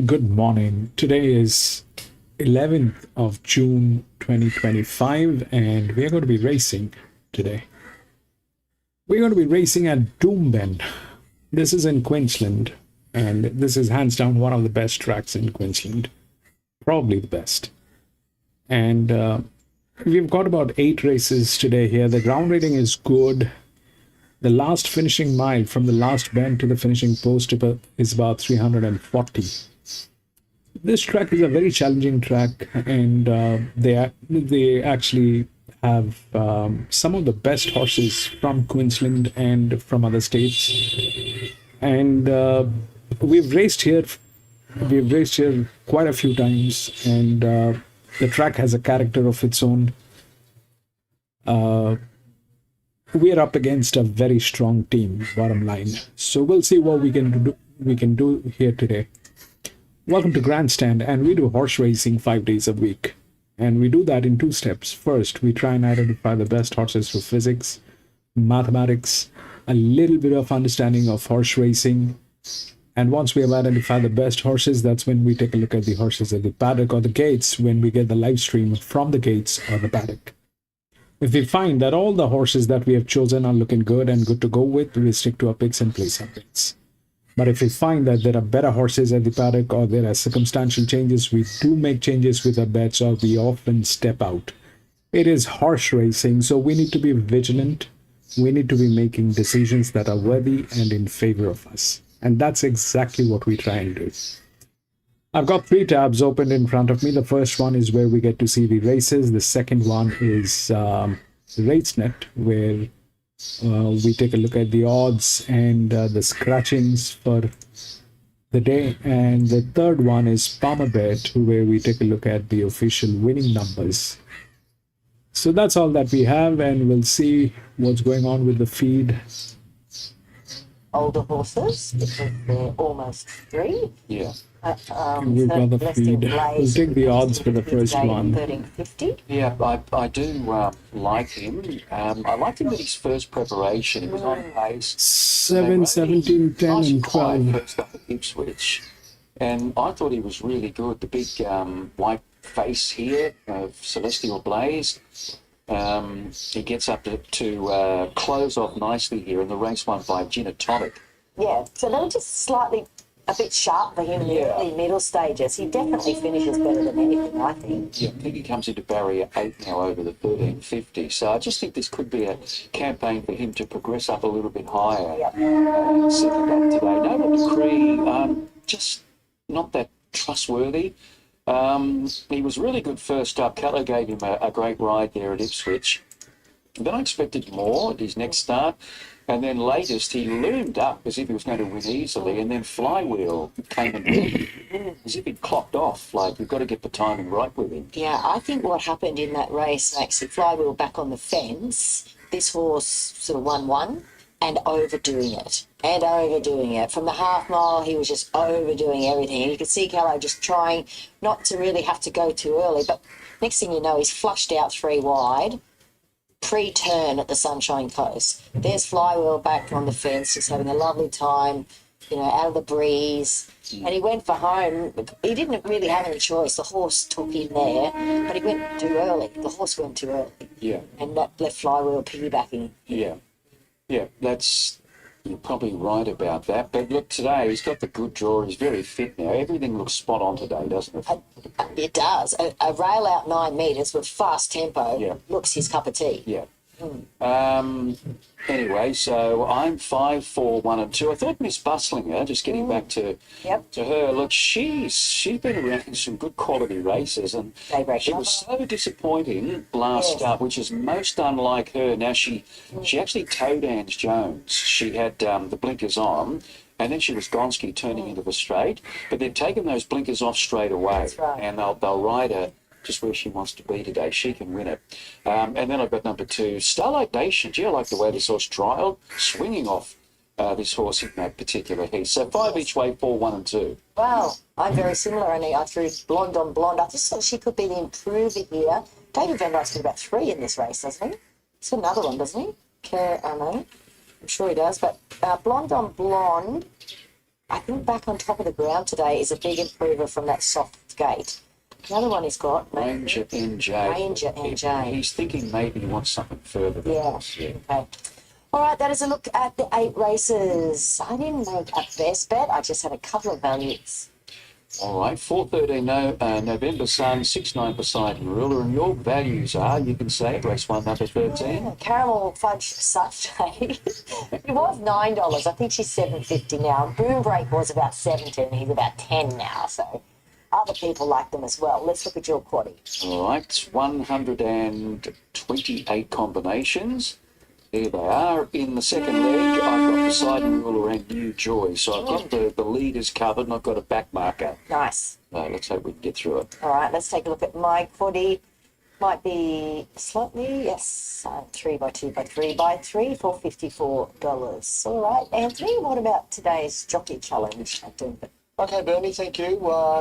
Good morning. Today is 11th of June 2025, and we are going to be racing today. We're going to be racing at Doomben. This is in Queensland, and this is hands down one of the best tracks in Queensland, probably the best. And we've got about 8 races today here. The ground rating is good. The last finishing mile from the last bend to the finishing post is about 340. This track is a very challenging track, and they actually have some of the best horses from Queensland and from other states. And we've raced here. We've raced here quite a few times, and the track has a character of its own. We are up against a very strong team, bottom line. So we'll see what we can do here today. Welcome to Grandstand, and we do horse racing 5 days a week. And we do that in 2 steps. First, we try and identify the best horses for physics, mathematics, a little bit of understanding of horse racing. And once we have identified the best horses, that's when we take a look at the horses at the paddock or the gates, when we get the live stream from the gates or the paddock. If we find that all the horses that we have chosen are looking good and good to go with, we stick to our picks and place our bets. But if we find that there are better horses at the paddock or there are circumstantial changes, we do make changes with our bets or we often step out. It is horse racing, so we need to be vigilant. We need to be making decisions that are worthy and in favor of us. And that's exactly what we try and do. I've got 3 tabs opened in front of me. The first one is where we get to see the races. The second one is RaceNet, where we take a look at the odds and the scratchings for the day. And the third one is PalmerBet, where we take a look at the official winning numbers. So that's all that we have, and we'll see what's going on with the feed. Older horses because they're almost 3. Yeah. We've got the feed. We'll take the odds for the first one. 1350. Yeah, I do like him. I liked him at his first preparation. He was on pace. 7, 17, 10, Nice and quiet 12. first up at Ipswich. And I thought he was really good. The big white face here of Celestial Blaze. He gets up to close off nicely here in the race won by Ginatomic. Yeah, so they were just slightly a bit sharp for him in the early middle stages. He definitely finishes better than anything, I think. Yeah, I think he comes into barrier 8 now over the 1350. So I just think this could be a campaign for him to progress up a little bit higher. Yep. Second up today. Noble Decree, just not that trustworthy. He was really good first up. Callow gave him a great ride there at Ipswich. Then I expected more at his next start. And then latest, he loomed up as if he was going to win easily, and then Flywheel came and as if he'd clocked off. Like, you've got to get the timing right with him. Yeah, I think what happened in that race, actually, Flywheel back on the fence, this horse sort of won and overdoing it. From the half mile, he was just overdoing everything. And you could see Callow just trying not to really have to go too early. But next thing you know, he's flushed out 3 wide. Pre-turn at the Sunshine Coast. There's Flywheel back on the fence, just having a lovely time, out of the breeze. And he went for home. He didn't really have any choice. The horse took him there, but he went too early. The horse went too early. Yeah. And that left Flywheel piggybacking. Yeah. Yeah, you're probably right about that. But look, today he's got the good draw. He's very fit now. Everything looks spot on today, doesn't it? It does. A rail out 9 metres with fast tempo looks his cup of tea. Yeah. Anyway, so I'm 5, 4, 1 and 2. I thought Miss Bustlinger, just getting back to her, look, she's been around some good quality races, and it was so disappointing last start, which is most unlike her. Now she actually toe danced Jones. She had the blinkers on, and then she was Gonski turning into the straight, but they've taken those blinkers off straight away. That's right. And they'll ride her just where she wants to be today. She can win it. And then I've got number 2, Starlight Nation. Gee, I like the way this horse trialled, swinging off this horse in that particular heat. So 5 each way, 4, 1 and 2. Well, I'm very similar, only I threw Blonde on Blonde. I just thought she could be the improver here. David Van Dyk's got about 3 in this race, doesn't he? It's another one, doesn't he? I'm sure he does. But Blonde on Blonde I think back on top of the ground today is a big improver from that soft gate. The other one he's got. Ranger NJ. Ranger NJ. He's thinking maybe he wants something further than this. Yeah. Okay. All right, that is a look at the 8 races. I didn't make a best bet. I just had a couple of values. All right, 4:13 November Sun, 6-9 Poseidon Ruler, and your values are, you can say, race 1, number 13. Yeah, caramel fudge sundae. It was $9. I think she's $7.50 now. Boom Break was about $17. He's about $10 now. So other people like them as well. Let's look at your quaddy. All right, 128 combinations. Here they are. In the second leg, I've got Poseidon Ruler and New Joy. So I've got the leaders covered and I've got a back marker. Nice. Let's hope we can get through it. All right, let's take a look at my quaddy. Might be slightly, yes, 3x2x3x3 for $54. All right, Anthony, what about today's jockey challenge at Doomben? Okay, Bernie, thank you.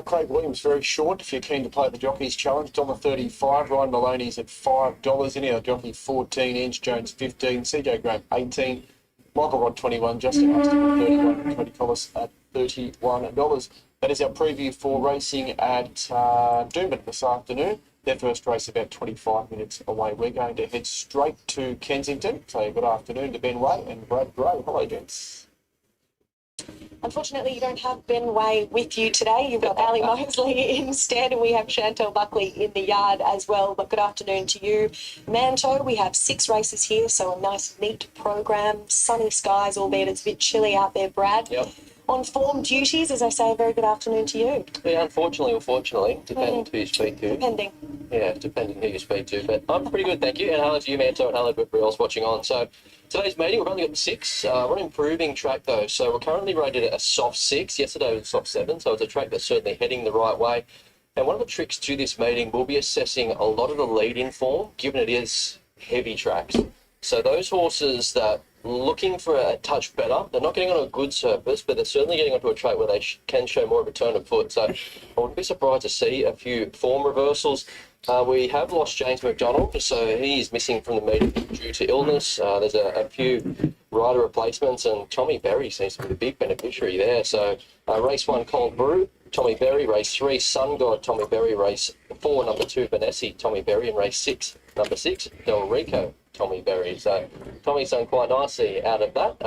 Craig Williams, very short. If you're keen to play the Jockeys Challenge, $1.35. Ryan Maloney's at $5. Any other jockey, 14. Inch Jones, 15. CJ Graham, 18. Michael Rod, 21. Justin Austin, 31. Tony Collis at $31. That is our preview for racing at Doomben this afternoon. Their first race about 25 minutes away. We're going to head straight to Kensington. So good afternoon to Ben Way and Brad Gray. Hello, gents. Unfortunately, you don't have Ben Way with you today. You've got Ali Mosley instead, and we have Chantel Buckley in the yard as well. But good afternoon to you. Manto, we have 6 races here, so a nice, neat program. Sunny skies, albeit it's a bit chilly out there, Brad. Yep. On form duties, as I say, a very good afternoon to you. Yeah, unfortunately or fortunately, depending who you speak to. Depending. Yeah, depending who you speak to. But I'm pretty good, thank you. And hello to you, Manto, and hello to everybody else watching on. So today's meeting, we've only got 6. We're an improving track, though. So we're currently rated at a soft 6. Yesterday was a soft 7, so it's a track that's certainly heading the right way. And one of the tricks to this meeting, we'll be assessing a lot of the lead-in form, given it is heavy tracks. So those horses that looking for a touch better, they're not getting on a good surface, but they're certainly getting onto a track where they can show more of a turn of foot. So I wouldn't be surprised to see a few form reversals. We have lost James McDonald, so he is missing from the meeting due to illness. There's a few rider replacements, and Tommy Berry seems to be the big beneficiary there. So race 1, Cold Brew, Tommy Berry. Race 3, Sun God, Tommy Berry. Race 4, number 2, Vanessa, Tommy Berry. And race 6, number 6, Del Rico, Tommy Berry. So Tommy's done quite nicely out of that.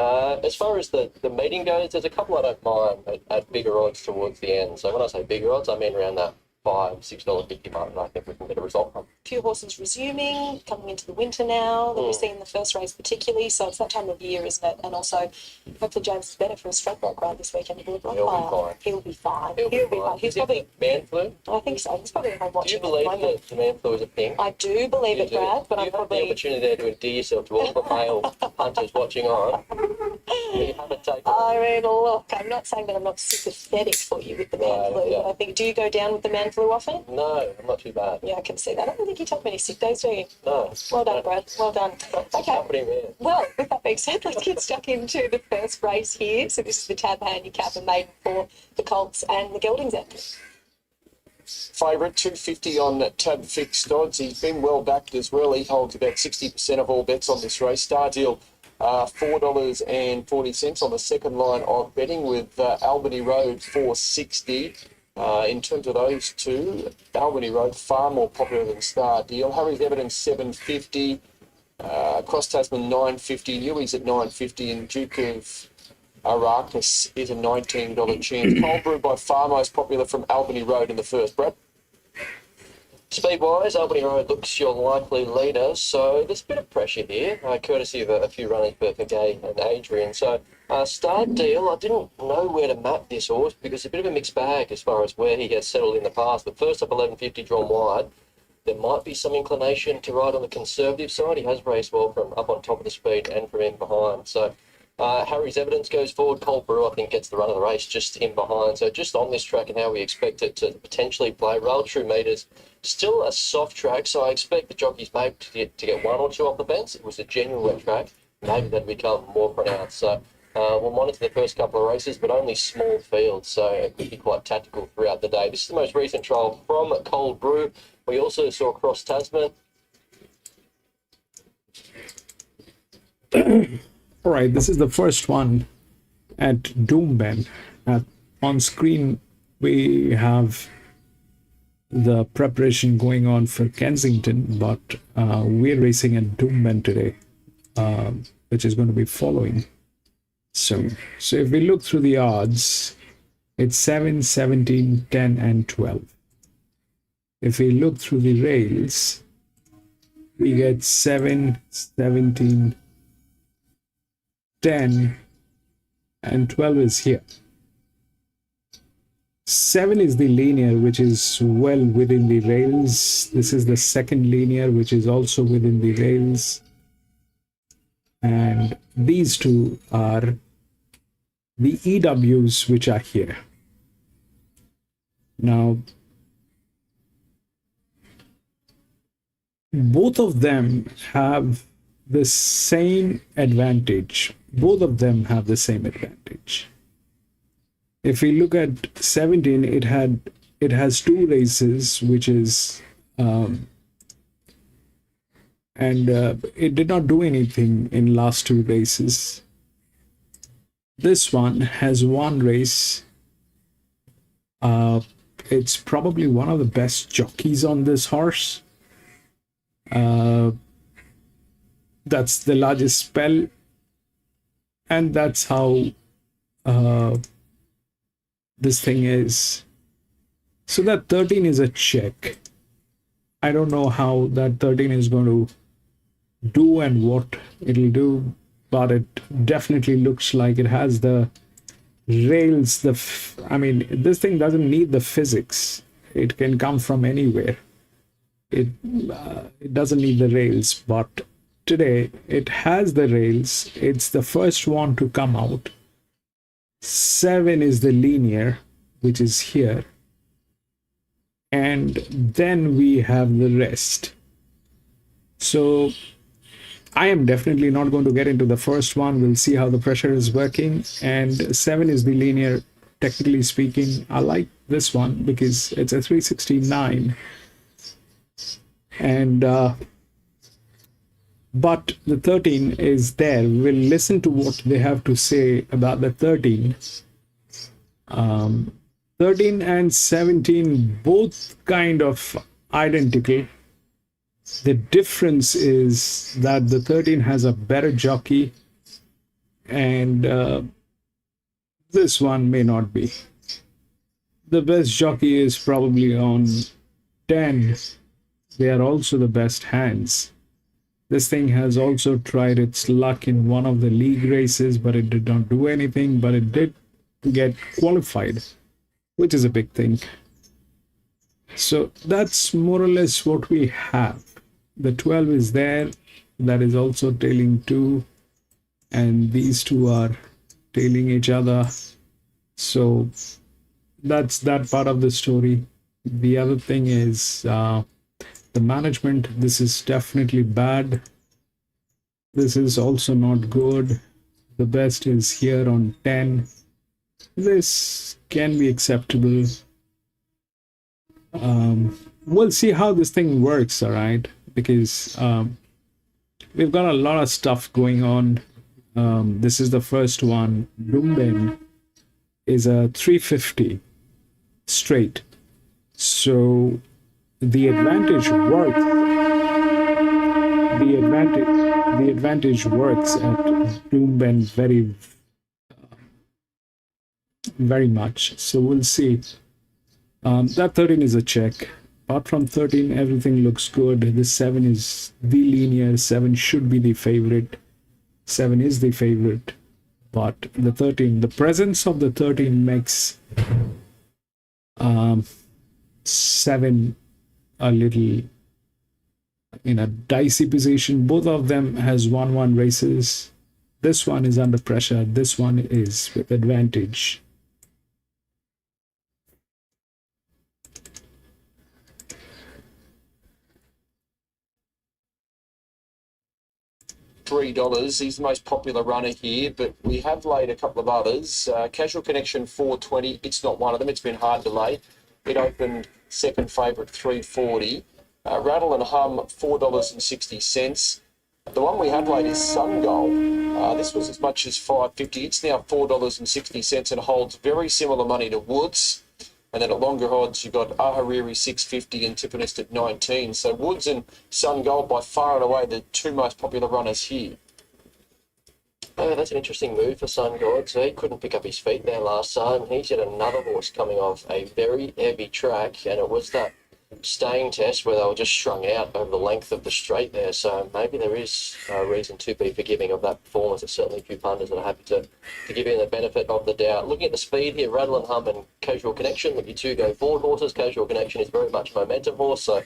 As far as the meeting goes, there's a couple I don't mind at bigger odds towards the end. So when I say bigger odds, I mean around that $5-6.50 mark, and I think we can get a result from. Few horses resuming, coming into the winter now, that we've seen in the first race particularly, so it's that time of year, isn't it? And also, hopefully James is better for a straight block ride this weekend. He'll be fine. He'll be fine. He'll be fine. He's Is it probably, man flu? I think so. He's probably at home Do watching you believe at the moment. that the man flu is a thing? I do believe it, Brad, but I'm you have the probably... opportunity there to endear yourself to all the male hunters watching on. You haven't taken it. I mean, look, I'm not saying that I'm not sympathetic for you with the man flu. yeah. I think, do you go down with the man flu often? No, I'm not too bad. Yeah, I can see that. I don't think you take many sick days, do you? No. Well done, Brad. Well done. Okay. Company man. Well, with that being said, let's get stuck into the first race here. So this is the Tab Handicap and maiden for the Colts and the Geldings end. Favourite, 250 on Tab Fixed Odds. He's been well backed as well. He holds about 60% of all bets on this race. Star Deal, $4.40 on the second line of betting, with Albany Road $4.60. In terms of those two, Albany Road far more popular than Star Deal. Harry's Evidence $7.50. Cross Tasman $9.50. Newey's at $9.50, and Duke of Arrakis is a $19 chance. Cold Brew by far most popular from Albany Road in the first. Brad? Speed-wise, Albany Road looks your likely leader, so there's a bit of pressure here, courtesy of a few runners, Bertha Gay and Adrian. So, Star Deal, I didn't know where to map this horse because it's a bit of a mixed bag as far as where he has settled in the past. But first up, 1150 drawn wide. There might be some inclination to ride on the conservative side. He has raced well from up on top of the speed and from in behind. So, Harry's Evidence goes forward. Cold Brew, I think, gets the run of the race just in behind. So just on this track and how we expect it to potentially play. Rail True Meters, still a soft track, so I expect the jockeys maybe to get 1 or 2 off the fence. It was a genuine wet track. Maybe that'll become more pronounced. So we'll monitor the first couple of races, but only small fields, so it could be quite tactical throughout the day. This is the most recent trial from Cold Brew. We also saw Cross Tasman. All right, this is the first one at Doomben. On screen, we have the preparation going on for Kensington, but we're racing at Doomben today, which is going to be following soon. So if we look through the odds, it's 7, 17, 10, and 12. If we look through the rails, we get 7, 17, 10, and 12 is here. 7 is the linear, which is well within the rails. This is the second linear, which is also within the rails. And these two are the EWs, which are here. Now, both of them have the same advantage. Both of them have the same advantage. If we look at 17, it has 2 races, which is it did not do anything in last 2 races. This one has 1 race. It's probably one of the best jockeys on this horse. That's the largest spell, and that's how this thing is. So that 13 is a check. I don't know how that 13 is going to do and what it'll do, but it definitely looks like it has the rails. I mean, this thing doesn't need the physics. It can come from anywhere. It doesn't need the rails, but today it has the rails. It's the first one to come out. 7 is the linear, which is here, and then we have the rest. So I am definitely not going to get into the first one. We'll see how the pressure is working. And 7 is the linear. Technically speaking, I like this one because it's a 369. And but the 13 is there. We'll listen to what they have to say about the 13. 13 and 17 both kind of identical. The difference is that the 13 has a better jockey, and this one may not be. The best jockey is probably on 10. They are also the best hands. This thing has also tried its luck in one of the league races, but it did not do anything, but it did get qualified, which is a big thing. So that's more or less what we have. The 12 is there. That is also tailing 2, and these 2 are tailing each other. So that's that part of the story. The other thing is the management. This is definitely bad. This is also not good. The best is here on 10. This can be acceptable. We'll see how this thing works, all right? Because we've got a lot of stuff going on. This is the first one. Doomben is a 350 straight. So the advantage works. The advantage works at Doomben very much. So we'll see. That 13 is a check. Apart from 13, everything looks good. This 7 is the linear. 7 should be the favorite. 7 is the favorite. But the 13, the presence of the 13 makes 7 a little in a dicey position. Both of them has 1-1 races. This one is under pressure. This one is with advantage. $3. He's the most popular runner here, but we have laid a couple of others. Casual Connection 420. It's not one of them. It's been hard to lay. It opened second favourite 340. Rattle and Hum $4.60. The one we have laid is Sun Goal This was as much as $5.50. It's now $4.60 and holds very similar money to Woods. And then at longer odds, you've got Ahariri 650 and Tipponist at 19. So Woods and Sun Gold by far and away the two most popular runners here. Oh, that's an interesting move for Sun God. So he couldn't pick up his feet there last time. He's got another horse coming off a very heavy track, and it was that staying test where they were just strung out over the length of the straight there. So maybe there is a reason to be forgiving of that performance. There's certainly a few punters that are happy to give him the benefit of the doubt. Looking at the speed here, Rattle and Hum and Casual Connection, look, your two go forward horses. Casual Connection is very much a momentum horse, so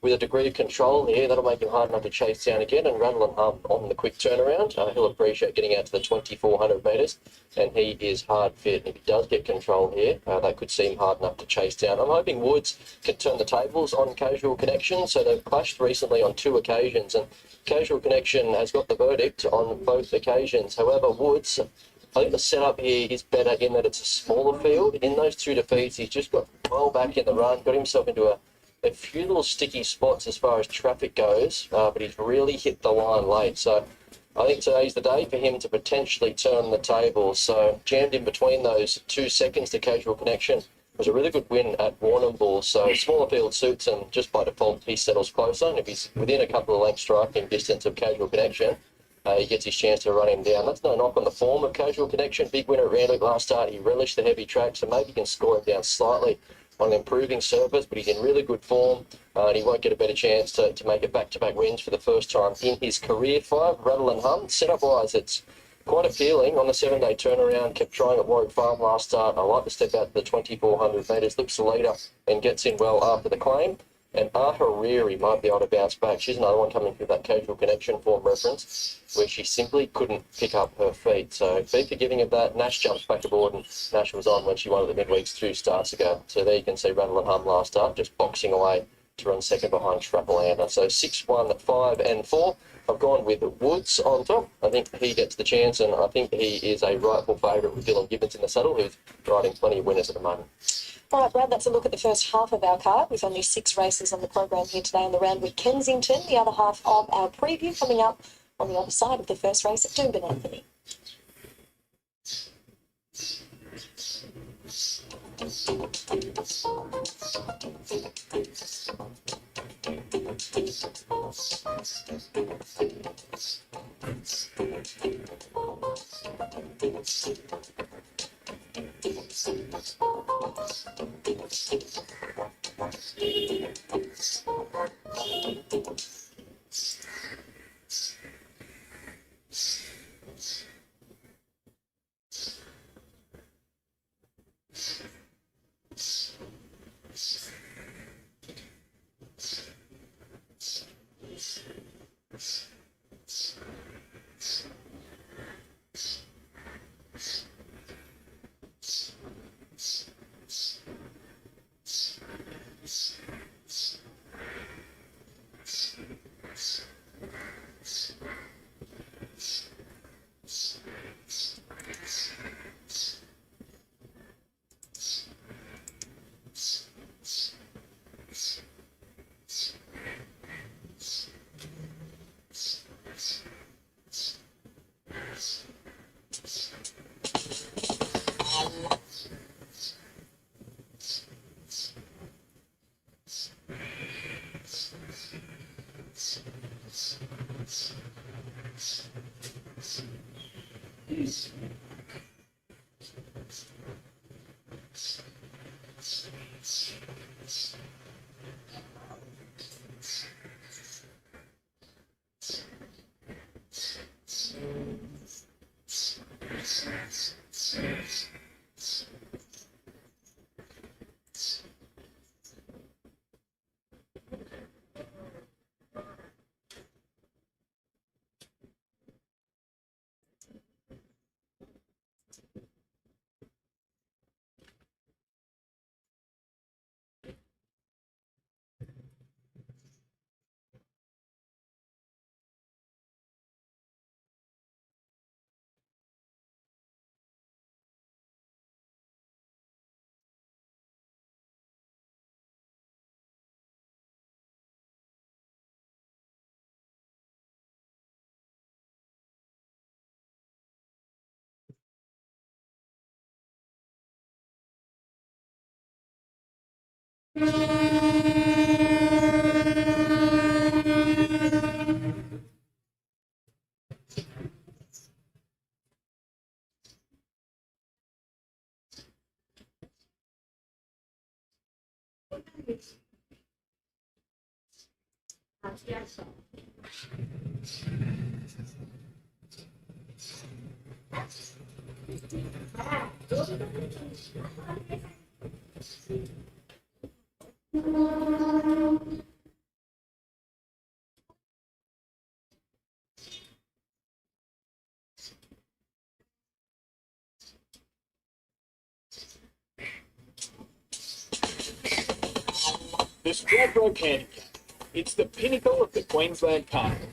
with a degree of control here, that'll make him hard enough to chase down again. And Rattle and Hum on the quick turnaround, he'll appreciate getting out to the 2,400 metres, and he is hard fit. And if he does get control here, that could seem hard enough to chase down. I'm hoping Woods can turn the tables on Casual Connection. So they've clashed recently on 2 occasions, and Casual Connection has got the verdict on both occasions. However, Woods, I think the setup here is better in that it's a smaller field. In those 2 defeats, he's just got well back in the run, got himself into a few little sticky spots as far as traffic goes, but he's really hit the line late. So I think today's the day for him to potentially turn the tables. So jammed in between those 2 seconds to Casual Connection was a really good win at Warrnambool. So smaller field suits him just by default. He settles closer, and if he's within a couple of lengths striking distance of Casual Connection, he gets his chance to run him down. That's no knock on the form of Casual Connection. Big winner at Randwick last start. He relished the heavy track, so maybe he can score him down slightly on an improving surface, but he's in really good form, and he won't get a better chance to make it back-to-back wins for the first time in his career. 5, Rattle and Hum. Setup-wise, it's quite appealing on the 7-day turnaround. Kept trying at Warwick Farm last start. I like to step out to the 2,400 metres. Looks the leader and gets in well after the claim. And Ahariri might be able to bounce back. She's another one coming through that Casual Connection form reference, where she simply couldn't pick up her feet. So be forgiving of that. Nash jumps back aboard, and Nash was on when she won at the midweeks 2 starts ago. So there you can see Rattle and Hum last start, just boxing away to run second behind Trappalander. So 6, 1, 5 and 4. I've gone with Woods on top. I think he gets the chance, and I think he is a rightful favourite with Dylan Gibbons in the saddle, who's riding plenty of winners at the moment. All right, Brad, that's a look at the first half of our card, with only 6 races on the program here today on the round with Kensington. The other half of our preview coming up on the other side of the first race at Doomben, Anthony. The Stradbroke Handicap. It's the pinnacle of the Queensland Carnival.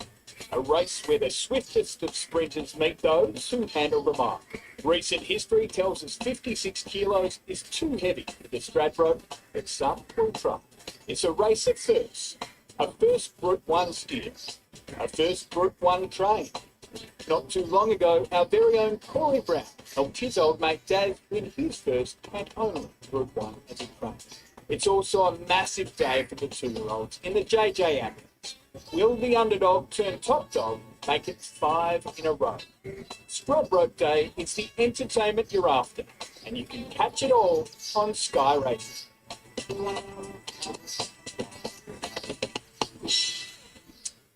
A race where the swiftest of sprinters meet those who handle the mark. Recent history tells us 56 kilos is too heavy for the Stradbroke, but some will try. It's a race at first. A first Group 1 steer. A first Group 1 train. Not too long ago, our very own Corey Brown helped his old mate Dave win his first and only Group 1 as a train. It's also a massive day for the 2-year-olds in the JJ Ambulance. Will the underdog turn top dog, make it 5 in a row? Stradbroke Day is the entertainment you're after, and you can catch it all on Sky Racing.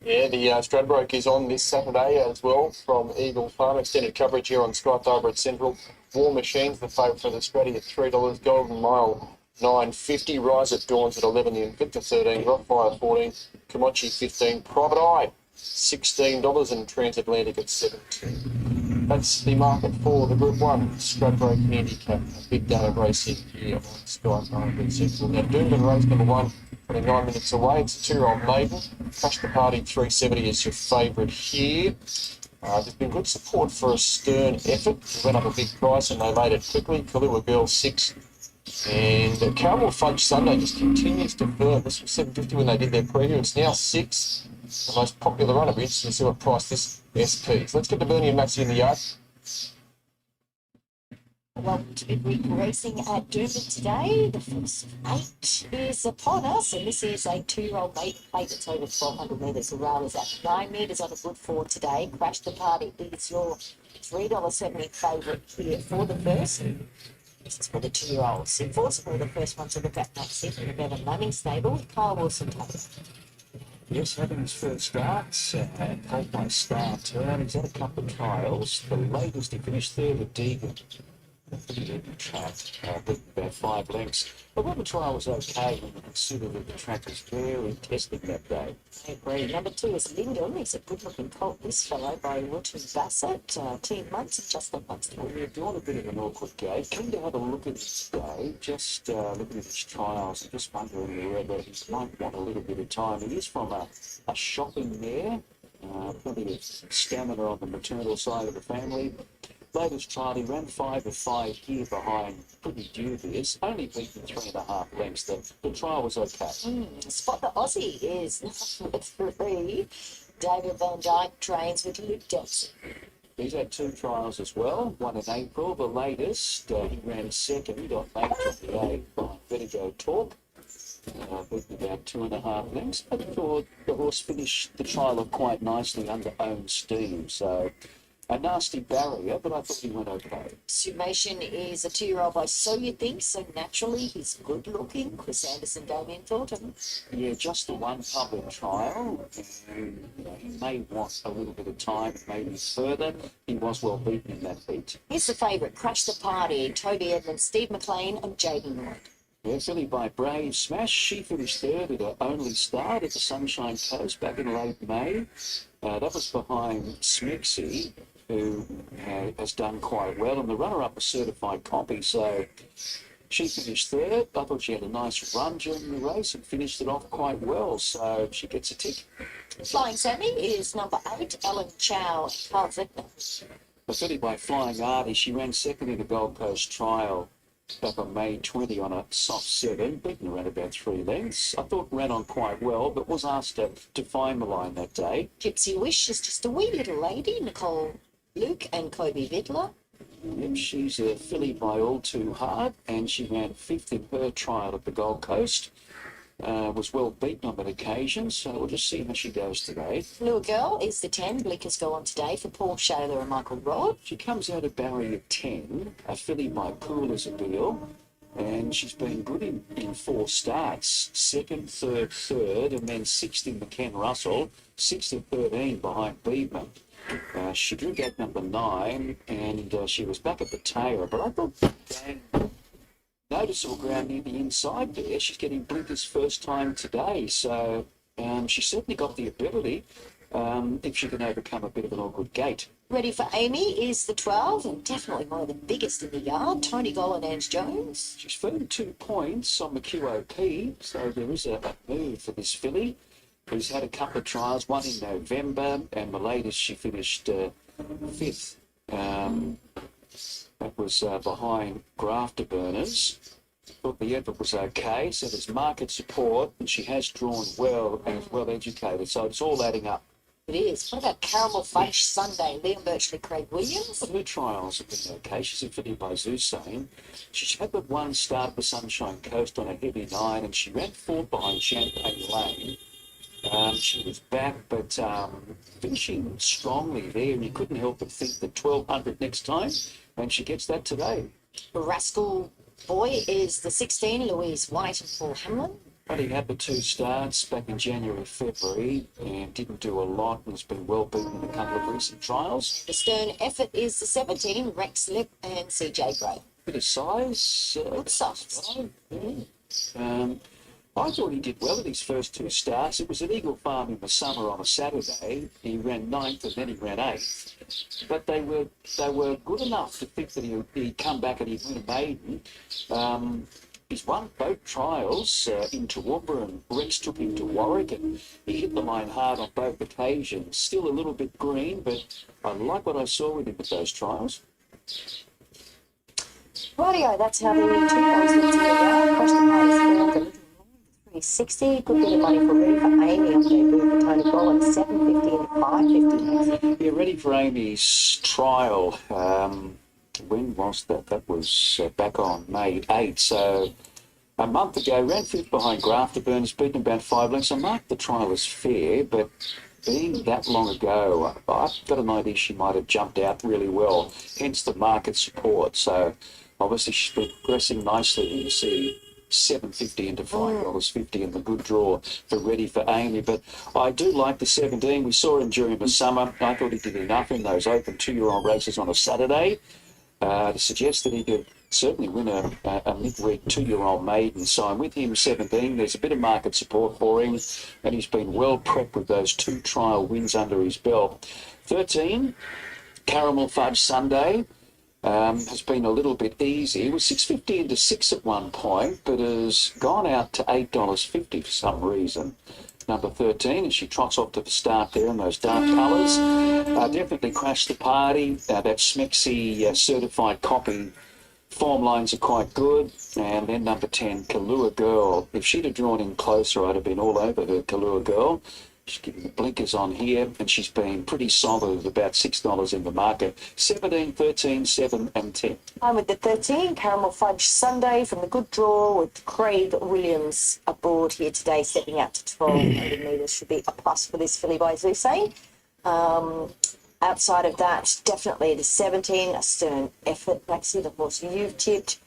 Yeah, the Stradbroke is on this Saturday as well from Eagle Farm. Extended coverage here on Sky Fibre at Central. War Machines, the favourite for the Straddy at $3. Golden Mile, $9.50. Rise at Dawn's at 11. The Invicta 13. Rockfire 14. Comanche 15. Private Eye $16 and Transatlantic at 17. That's the market for the Group 1 Stradbroke Handicap. A big day of racing here on Sky Fibre at Central. Now Doomben race number 1. Only 9 minutes away. It's a 2-year-old maiden. Crash the Party 370 is your favourite here. There's been good support for a stern effort. It went up a big price and they made it quickly. Kahlua Girl 6. And Caramel Fudge Sunday just continues to burn. This was $7.50 when they did their preview. It's now 6. The most popular runner. It'll be interesting to see what price this SP. So let's get to Bernie and Maxie in the yard. Welcome to Midweek Racing at Doomben today. The first of 8 is upon us, and this is a 2-year-old maiden plate that's over 1,200 metres. The rail is at 9 metres on a good 4 today. Crash the Party is your $3.70 favourite here for the first. This is for the 2-year-olds. Enforceable, the first one to look at next seat in the Bevan Manning stable. Kyle Wilson Taylor. Yes, having his first starts and hold by Star Turn. He's had a couple of trials. The latest, he finished third at Deegan. Pretty track, beaten about 5 lengths. But when the trial was okay, when you consider that the track was very testing that day. I agree. Number 2 is Lyndon. He's a good-looking colt, this fellow, by Wilton Bassett. 10 months and just 1 month. Well, we're doing a bit of an awkward gate. Keen to have a look at this day, just looking at his trials and just wondering whether he might want a little bit of time. He is from a shopping mare, plenty of stamina on the maternal side of the family. Latest trial, he ran 5 of 5 here behind Pretty Dubious, only beaten 3.5 lengths. The trial was okay. Spot the Aussie is number 3. David Van Dyke trains with Luke Dempsey. He's had 2 trials as well, one in April. The latest, he ran second on May 28 by Vertigo Talk. Beaten about 2.5 lengths. I thought the horse finished the trial off quite nicely under own steam. So a nasty barrier, but I thought he went okay. Summation is a 2-year-old by So You Think, so naturally he's good looking. Chris Anderson, Damien Thornton. Yeah, just the one public trial. And, he may want a little bit of time, maybe further. He was well beaten in that heat. Here's the favourite, Crash the Party, Toby Edmonds, Steve McLean and Jaden Lloyd. Yeah, filly by Brave Smash. She finished third at her only start at the Sunshine Coast back in late May. That was behind Smixy, who has done quite well, and the runner-up was Certified Copy, so she finished third. I thought she had a nice run during the race and finished it off quite well, so she gets a tick. Flying Sammy is number 8, Alan Chow and Carl Zechner. The filly by Flying Artie, she ran second in the Gold Coast trial back on May 20 on a soft 7, beaten around about 3 lengths. I thought ran on quite well, but was asked to find the line that day. Gypsy Wish is just a wee little lady, Nicole Luke and Kobe Vidler. Yep, she's a filly by All Too Hard, and she ran 5th in her trial at the Gold Coast. Was well beaten on that occasion, so we'll just see how she goes today. Little Girl is the 10. Blinkers go on today for Paul Shaler and Michael Rod. She comes out of barrier 10, a filly by Pool Isabel, and she's been good in 4 starts, 2nd, 3rd, and then 6th in the Ken Russell, 6th and 13 behind Beedman. She drew gate number 9, and she was back at the tail, but I thought noticeable ground near the inside there. She's getting blinkers first time today, so she's certainly got the ability if she can overcome a bit of an awkward gate. Ready for Amy is the 12, and definitely one of the biggest in the yard. Tony Goll and Ange Jones. She's firmed 2 points on the QOP, so there is a move for this filly, who's had a couple of trials, one in November, and the latest she finished 5th. That was behind Grafterburners. Thought the effort was okay, so there's market support, and she has drawn well and is well educated, so it's all adding up. It is. What about Caramel Fudge Sunday? Liam Birchley, Craig Williams. Her trials have been okay. She's a filly by Zusane. She's had the 1 start at the Sunshine Coast on a heavy 9, and she ran 4th behind Champagne Lane. She was back, but finishing strongly there, and you couldn't help but think that 1200 next time, and she gets that today. Rascal Boy is the 16, Louise White and Paul Hamlin. But he had the 2 starts back in January, February, and didn't do a lot, and has been well beaten in a couple of recent trials. The Stern Effort is the 17, Rex Lip and CJ Gray. Bit of size. Good size. I thought he did well at his first 2 starts. It was at Eagle Farm in the summer on a Saturday. He ran 9th and then he ran 8th. But they were good enough to think that he'd come back and he'd win a maiden. He's won both trials in Toowoomba, and Rex took him to Warwick, and he hit the line hard on both occasions. Still a little bit green, but I like what I saw with him at those trials. Rightio, that's how the 2-year-olds look to Across the party's 360. Good bit of money for Ready for Amy on debut for Tony Goll at 750 and 550. Yeah, Ready for Amy's trial. When was that? That was back on May 8. So a month ago, ran 5th behind Grafterburners, beaten about 5 lengths. I marked the trial as fair, but being that long ago, I've got an idea she might have jumped out really well, hence the market support. So obviously she's been progressing nicely. You see $7.50 into $5.50 in the good draw for Ready for Amy. But I do like the 17. We saw him during the summer. I thought he did enough in those open 2-year-old races on a Saturday to suggest that he could certainly win a midweek 2-year-old maiden. So I'm with him 17. There's a bit of market support for him, and he's been well prepped with those 2 trial wins under his belt. 13, Caramel Fudge Sunday. Has been a little bit easy. It was $6.50 into 6 at one point, but has gone out to $8.50 for some reason. Number 13, and she trots off to the start there in those dark colours. Definitely crashed the party. That Smexy certified copy form lines are quite good. And then number 10, Kalua Girl. If she'd have drawn in closer, I'd have been all over her, Kalua Girl. She's giving the blinkers on here, and she's been pretty solid at about $6 in the market. 17, 13, 7 and 10. I'm with the 13, Caramel Fudge Sunday from the good draw with Craig Williams aboard here today, stepping out to 1200 metres. Should be a plus for this filly by Zusane. Outside of that, definitely the 17, a Stern Effort. Maxie, the horse you've tipped.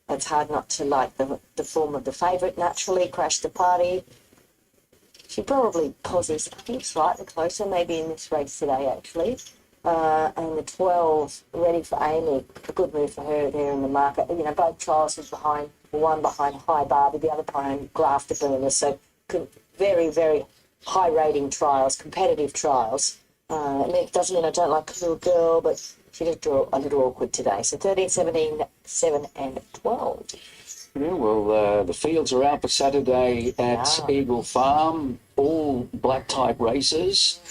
It's hard not to like the form of the favourite. Naturally, crashed the party. She probably poses, I think, slightly closer, maybe in this race today, actually. And the 12, Ready for Amy, a good move for her there in the market. You know, both trials was behind, one behind High Barbie, the other behind Grafterburner. So very, very high rating trials, competitive trials. And it doesn't mean I don't like a little girl, but she did draw a little awkward today. So 13, 17, 7 and 12. Yeah, well, the fields are out for Saturday at Eagle Farm, all black type races.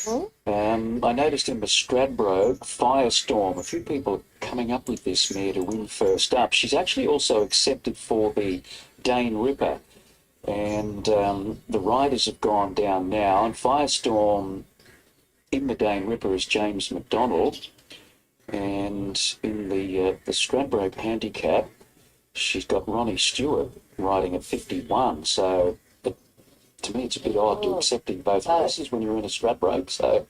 I noticed in the Stradbroke, Firestorm, a few people are coming up with this mare to win first up. She's actually also accepted for the Dane Ripper, and the riders have gone down now, and Firestorm in the Dane Ripper is James McDonald. And in the Stradbroke handicap, she's got Ronnie Stewart riding at 51. So to me, it's a bit odd to accepting both races when you're in a Stradbroke. So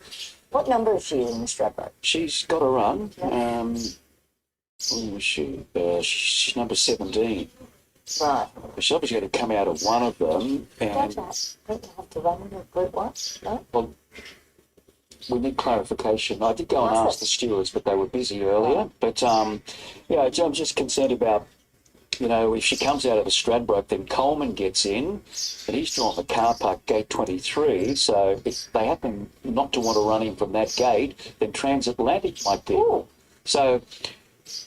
What number is she in the Stradbroke? she's got a run. Who was she? She's number 17. Right. She's obviously going to come out of one of them. And Don't you have to run in a group one? No? well, we need clarification. I did go and ask the stewards, but they were busy earlier. But yeah, I'm just concerned about, you know, if she comes out of the Stradbroke, then Coleman gets in, and he's drawn the car park gate 23. So if they happen not to want to run him from that gate, then Transatlantic might be. Ooh. So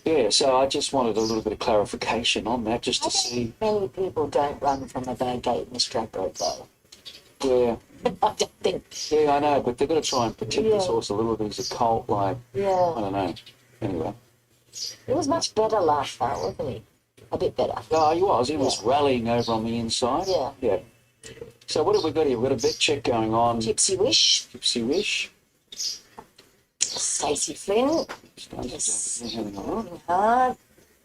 yeah, so I just wanted a little bit of clarification on that, just to see. Many people don't run from a bad gate in the Stradbroke, though. Yeah, I don't think. yeah, I know, but they've got to try and protect Yeah. this horse a little bit. He's a colt, like, I Yeah. don't know. Anyway. He was much better last start, wasn't he? A bit better. Oh, he was. He was rallying over on the inside. Yeah. Yeah. So what have we got here? We've got a bet check going on. Gypsy Wish, Gypsy Wish. Stacey Flynn, Having a look. hard.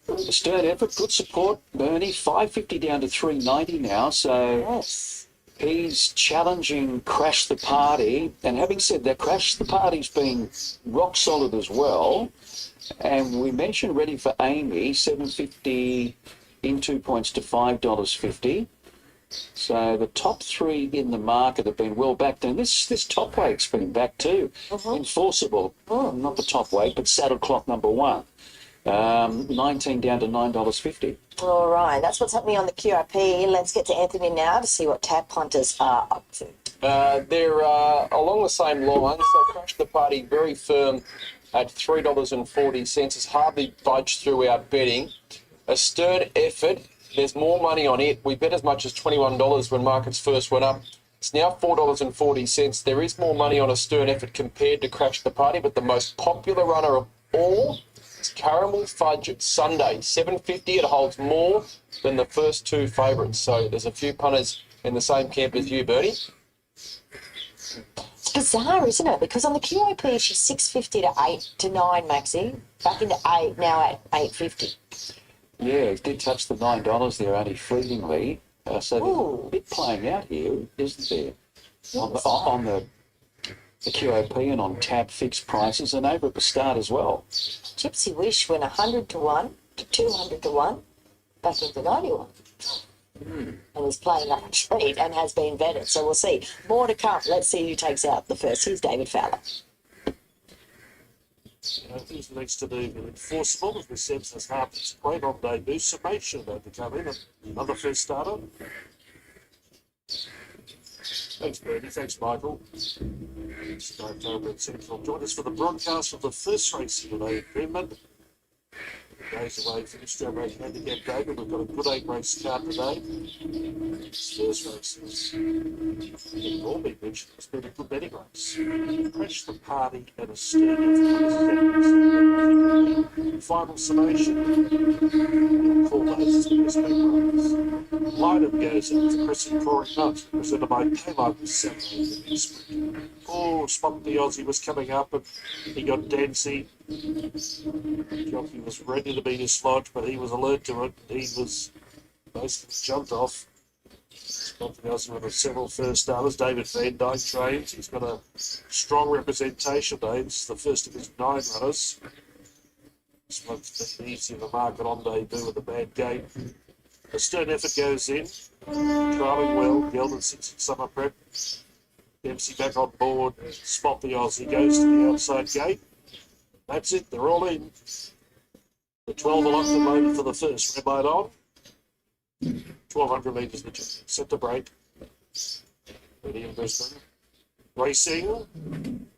A stern effort, good support. Bernie, 550 down to 390 now. So Yes. he's challenging Crash the Party. And having said that, Crash the Party's been rock solid as well. And we mentioned Ready for Amy, 750 in 2 points to $5.50. So the top three in the market have been well backed, and this top weight's been back too. Enforceable, not the top weight, but saddle clock number one. 19 down to $9.50. All right, that's what's happening on the QRP. Let's get to Anthony now to see what tap punters are up to. They're along the same lines. They crashed the party very firm at $3.40. It's hardly budged through our betting. A stern effort. There's more money on it. We bet as much as $21 when markets first went up. It's now $4.40. There is more money on a stern effort compared to Crash the Party, but the most popular runner of all is Caramel Fudge Sunday. $7.50. It holds more than the first two favourites. So there's a few punters in the same camp as you, Bernie. It's bizarre, isn't it? Because on the QRP, she's 650 to 8 to 9, Maxi. Back into 8, now at 850. Yeah, it did touch the $9 there only fleetingly. So there's a bit playing out here, isn't there? On the QOP and on tab fixed prices, and over at the start as well. Gypsy Wish went 100 to 1 to 200 to 1, back into 91. And is playing up a treat and has been vetted. So we'll see. More to come. Let's see who takes out the first. Here's David Fowler. Who's next to do enforceable? As we said, says half its great on debut. Summation about to come in. Another first starter. Thanks, Bernie. Thanks, Michael. Start over at Central. Join us for the broadcast of the first race today at Doomben. Days away from the Stradbroke Handicap Day, but we've got a good 8-race card today. This first race is, it all been mentioned, it's been a good betting race. Crash the Party and a stern. Final summation. We'll call those the best bet runners. Lineup goes up to Chris and Corey Hunt, presented by Paylight Saturday. Oh, Spot the Aussie was coming up and he got Dancy. Jockey was ready to be dislodged, but he was alert to it. He was basically jumped off. Spot the Aussie with several first starters. David Van Dyke trains. He's got a strong representation today. It's the first of his 9 runners. This one's been easy in the market on debut with a bad gate. A stern effort goes in. Trialling well. Geldon sits in summer prep. Dempsey back on board. Spot the Aussie goes to the outside gate. That's it. They're all in. The 12 are locked and loaded for the first. Red light on. 1,200 metres. The set to break. Ready in Brisbane. Racing.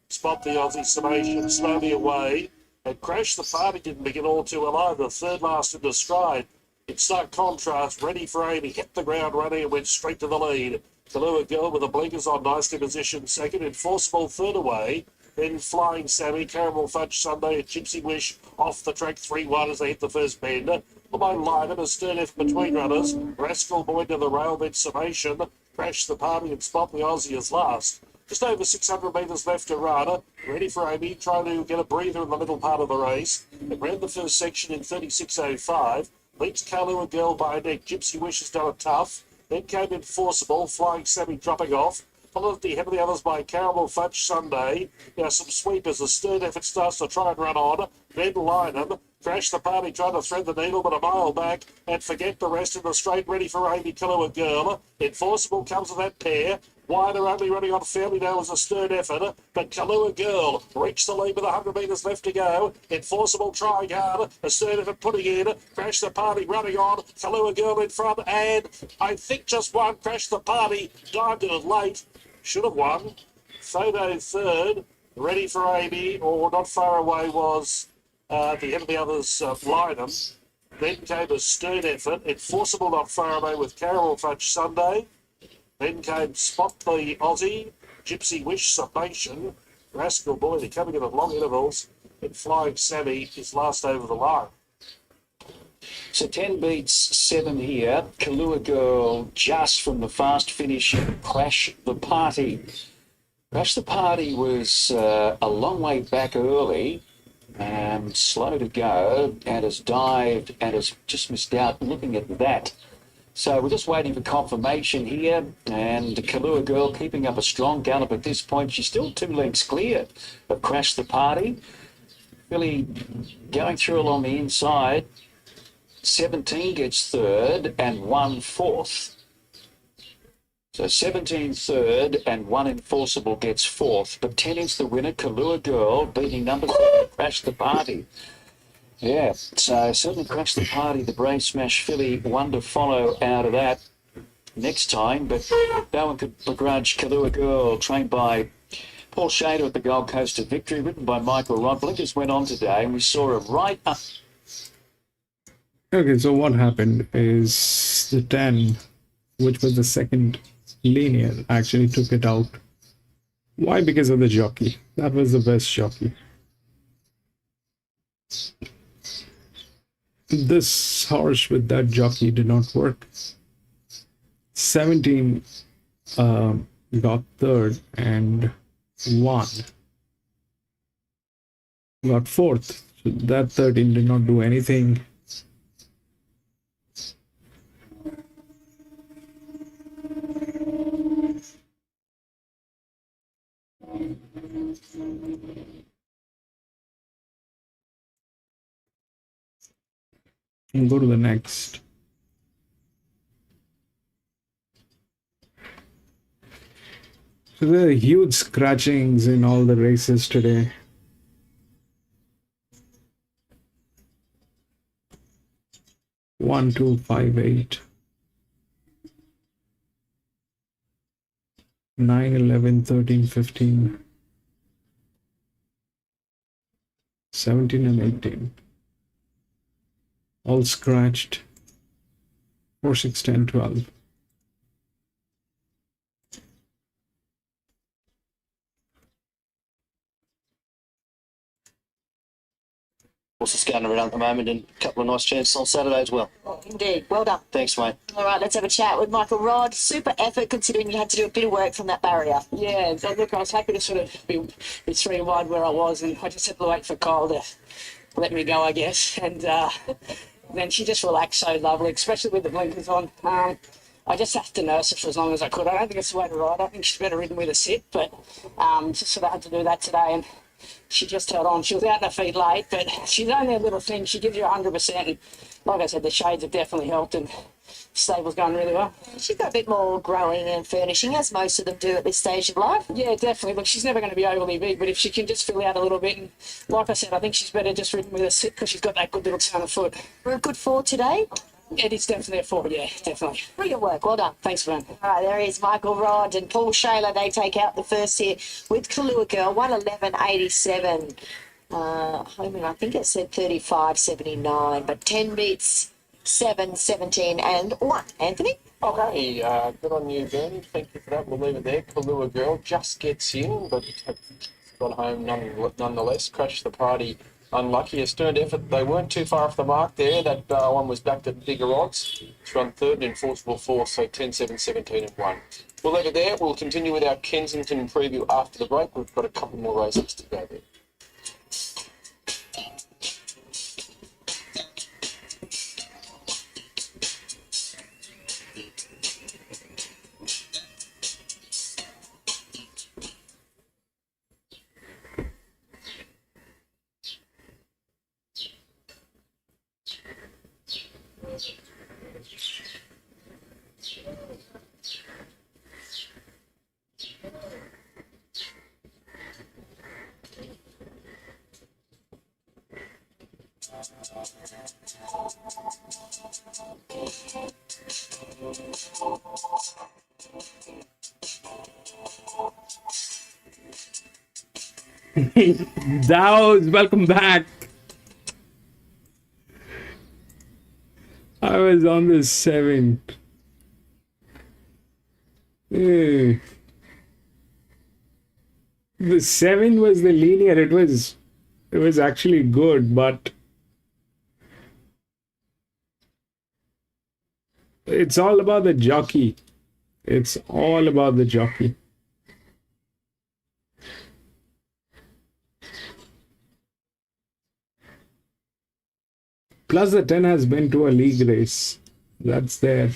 Spot the Aussie summation. Slowly away. And Crash the Party didn't begin all too well either. Third last into stride. In stark contrast, Ready for Amy hit the ground running and went straight to the lead. Kahlua Girl with the blinkers on, nicely positioned second. Enforceable third away. Then Flying Sammy, Caramel Fudge Sunday, and Gypsy Wish off the track 3-1 as they hit the first bend. Below Lyman, a stern effort between runners. Rascal Boy to the rail, then Summation. Crash the Party and Spot the Aussie as last. Just over 600 metres left to run. Ready for Amy, trying to get a breather in the middle part of the race. It ran the first section in 36.05. Leads Kalua Girl by a neck. Gypsy Wish has done it tough. Then came Enforceable, Flying Sammy dropping off. Followed at the head of the others by Caramel Fudge Sunday. Now some sweepers. A stern effort starts to try and run on. Then Lynham. Crash the Party trying to thread the needle, but a mile back. And Forget the Rest in the straight. Ready for Amy, Kalua Girl. Enforceable comes with that pair. Wider only running on fairly now as a stern effort, but Kalua Girl reached the lead with 100 metres left to go. Enforceable trying hard, a stern effort putting in. Crash the Party running on, Kalua Girl in front, and I think just one. Crash the Party, dived it late, should have won. Photo third, Ready for Amy, or not far away was the end of the others, Lynham. Then came a stern effort, Enforceable not far away with Caramel Fudge Sunday. Then came Spot the Aussie, Gypsy Wish, Summation, Rascal Boy, they're coming in at long intervals, and Flying Sammy is last over the line. So 10 beats 7 here. Kalua Girl just from the fast finish. Crash the Party. Crash the Party was a long way back early. Slow to go and has dived and has just missed out. Looking at that. So we're just waiting for confirmation here, and Kalua Girl keeping up a strong gallop at this point. She's still 2 lengths clear of Crash the Party. Really going through along the inside. 17 gets third and 1 fourth. So 17 third and 1 Enforceable gets fourth. But 10 is the winner, Kalua Girl, beating number 7, Crash the Party. Yeah, so certainly Crash the Party, the Brave Smash filly, one to follow out of that next time. But no one could begrudge Kalua Girl, trained by Paul Shader at the Gold Coast of Victory, written by Michael Rod. Blinkers went on today, and we saw her right up. Okay, so what happened is the 10, which was the second linear, actually took it out. Why? Because of the jockey. That was the best jockey. This horse with that jockey did not work. 17 got third and 1 got fourth. So that 13 did not do anything. And go to the next. So there are huge scratchings in all the races today. One, 2, 5, 8, 9, 11, 13, 15, 17 and 18. All scratched. 4, 6, 10, 12. Also scouting around at the moment, and a couple of nice chances on Saturday as well. Indeed, well done. Thanks, mate. All right, let's have a chat with Michael Rod. Super effort considering you had to do a bit of work from that barrier. Yeah, look, I was happy to sort of be 3 wide where I was, and I just had to wait for Kyle to let me go, I guess. And then she just relaxed so lovely, especially with the blinkers on. I just have to nurse her for as long as I could. I don't think it's the way to ride. I think she's better ridden with a sit, but just sort of had to do that today. And she just held on. She was out in her feet late, but she's only a little thing. She gives you 100%. And like I said, the shades have definitely helped, and the stable's going really well. She's got a bit more growing and furnishing, as most of them do at this stage of life. Yeah, definitely. Look, she's never going to be overly big, but if she can just fill out a little bit, and like I said, I think she's better just ridden with a sit because she's got that good little turn of foot. For a good 4 today. It is definitely a 4, yeah, definitely. Brilliant work, well done. Thanks, man. All right, there is Michael Rod and Paul Shaler. They take out the first here with Kalua Girl, 111.87. Homer, I think it said 35.79, but 10 beats 7, 17 and 1. Anthony? Okay, good on you, Bernie. Thank you for that. We'll leave it there. Kalua Girl just gets in, but got home nonetheless. Crash the Party unlucky. A stern effort. They weren't too far off the mark there. That one was backed at bigger odds. It's run third and enforceable fourth, so 10, 7, 17 and 1. We'll leave it there. We'll continue with our Kensington preview after the break. We've got a couple more races to go there. Dows, welcome back. I was on the 7. The 7 was the linear. It was actually good, but it's all about the jockey. It's all about the jockey. Plus the 10 has been to a league race. That's there.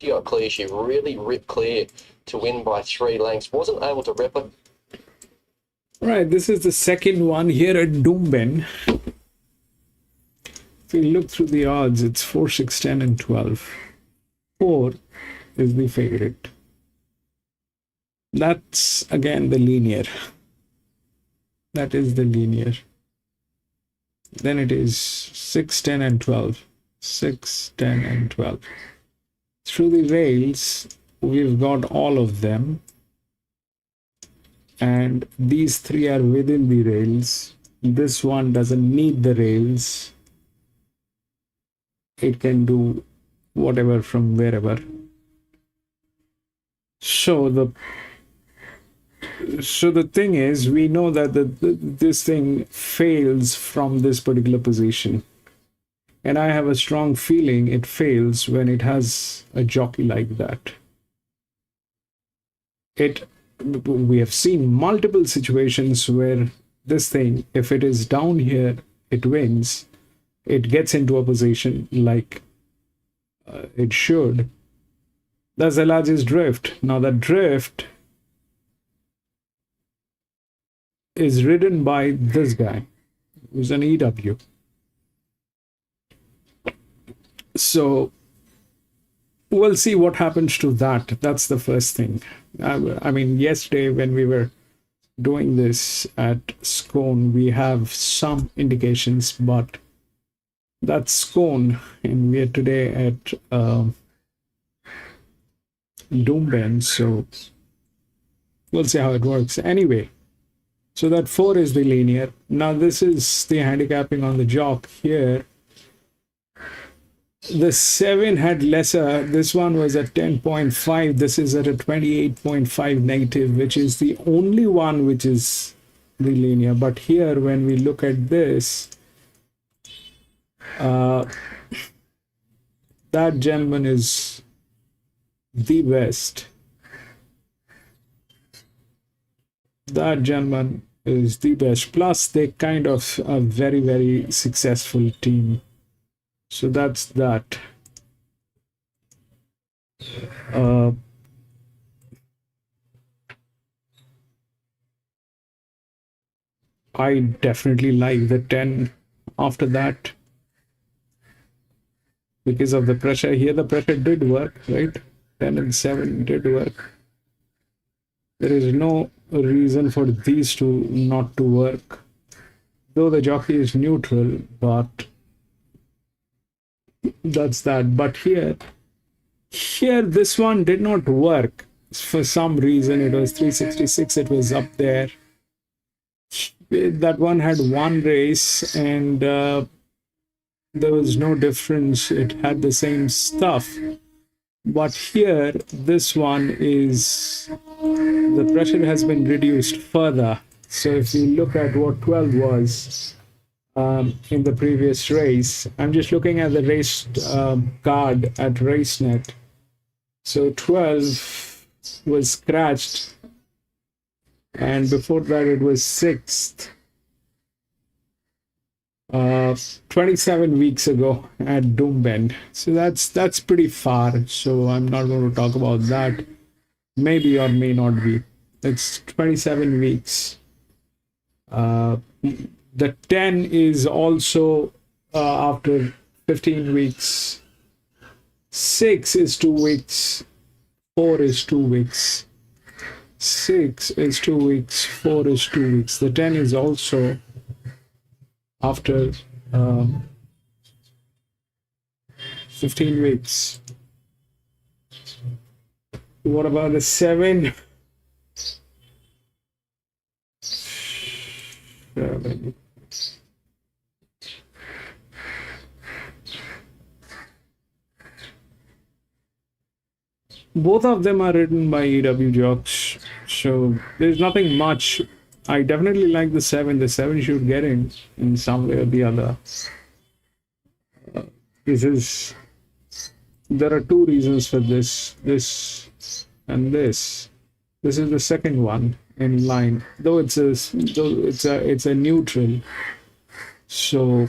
She got clear. She really ripped clear to win by 3 lengths. Wasn't able to replicate. Right, this is the second one here at Doomben. If we look through the odds, it's 4, 6, 10 and 12. 4 is the favorite. That's again the linear. That is the linear. Then it is 6, 10 and 12. 6, 10 and 12. Through the rails, we've got all of them. And these 3 are within the rails. This one doesn't need the rails. It can do whatever from wherever. So the thing is, we know that this thing fails from this particular position. And I have a strong feeling it fails when it has a jockey like that. We have seen multiple situations where this thing, if it is down here, it wins. It gets into a position like it should. That's the largest drift. Now the drift is ridden by this guy, who's an EW. So we'll see what happens to that. That's the first thing. I mean, yesterday when we were doing this at Scone, we have some indications, but that's Scone, and we are today at Doomben, so we'll see how it works. Anyway, so that 4 is the linear. Now this is the handicapping on the jock here. The 7 had lesser. This one was at 10.5. This is at a 28.5 negative, which is the only one which is the linear. But here, when we look at this, that gentleman is the best. That gentleman is the best. Plus, they kind of a very, very successful team. So that's that. I definitely like the 10 after that because of the pressure. Here the pressure did work, right? 10 and 7 did work. There is no reason for these two not to work, though the jockey is neutral, but that's that. But here this one did not work for some reason. It was 366, it was up there. That one had one race, and there was no difference. It had the same stuff. But here, this one is, the pressure has been reduced further. So if you look at what 12 was in the previous race, I'm just looking at the race card at RaceNet. So 12 was scratched, and before that it was 6th. 27 weeks ago at Doomben. So that's pretty far, so I'm not going to talk about that. Maybe or may not be. It's 27 weeks. The 10 is also after 15 weeks. 6 is 2 weeks. 4 is 2 weeks. 6 is 2 weeks. 4 is 2 weeks. The 10 is also after 15 weeks. What about the 7? 7. Both of them are written by EW jocks, so there's nothing much. I definitely like the 7. The 7 should get in some way or the other. There are 2 reasons for this and this. This is the second one in line, though it's a neutral. So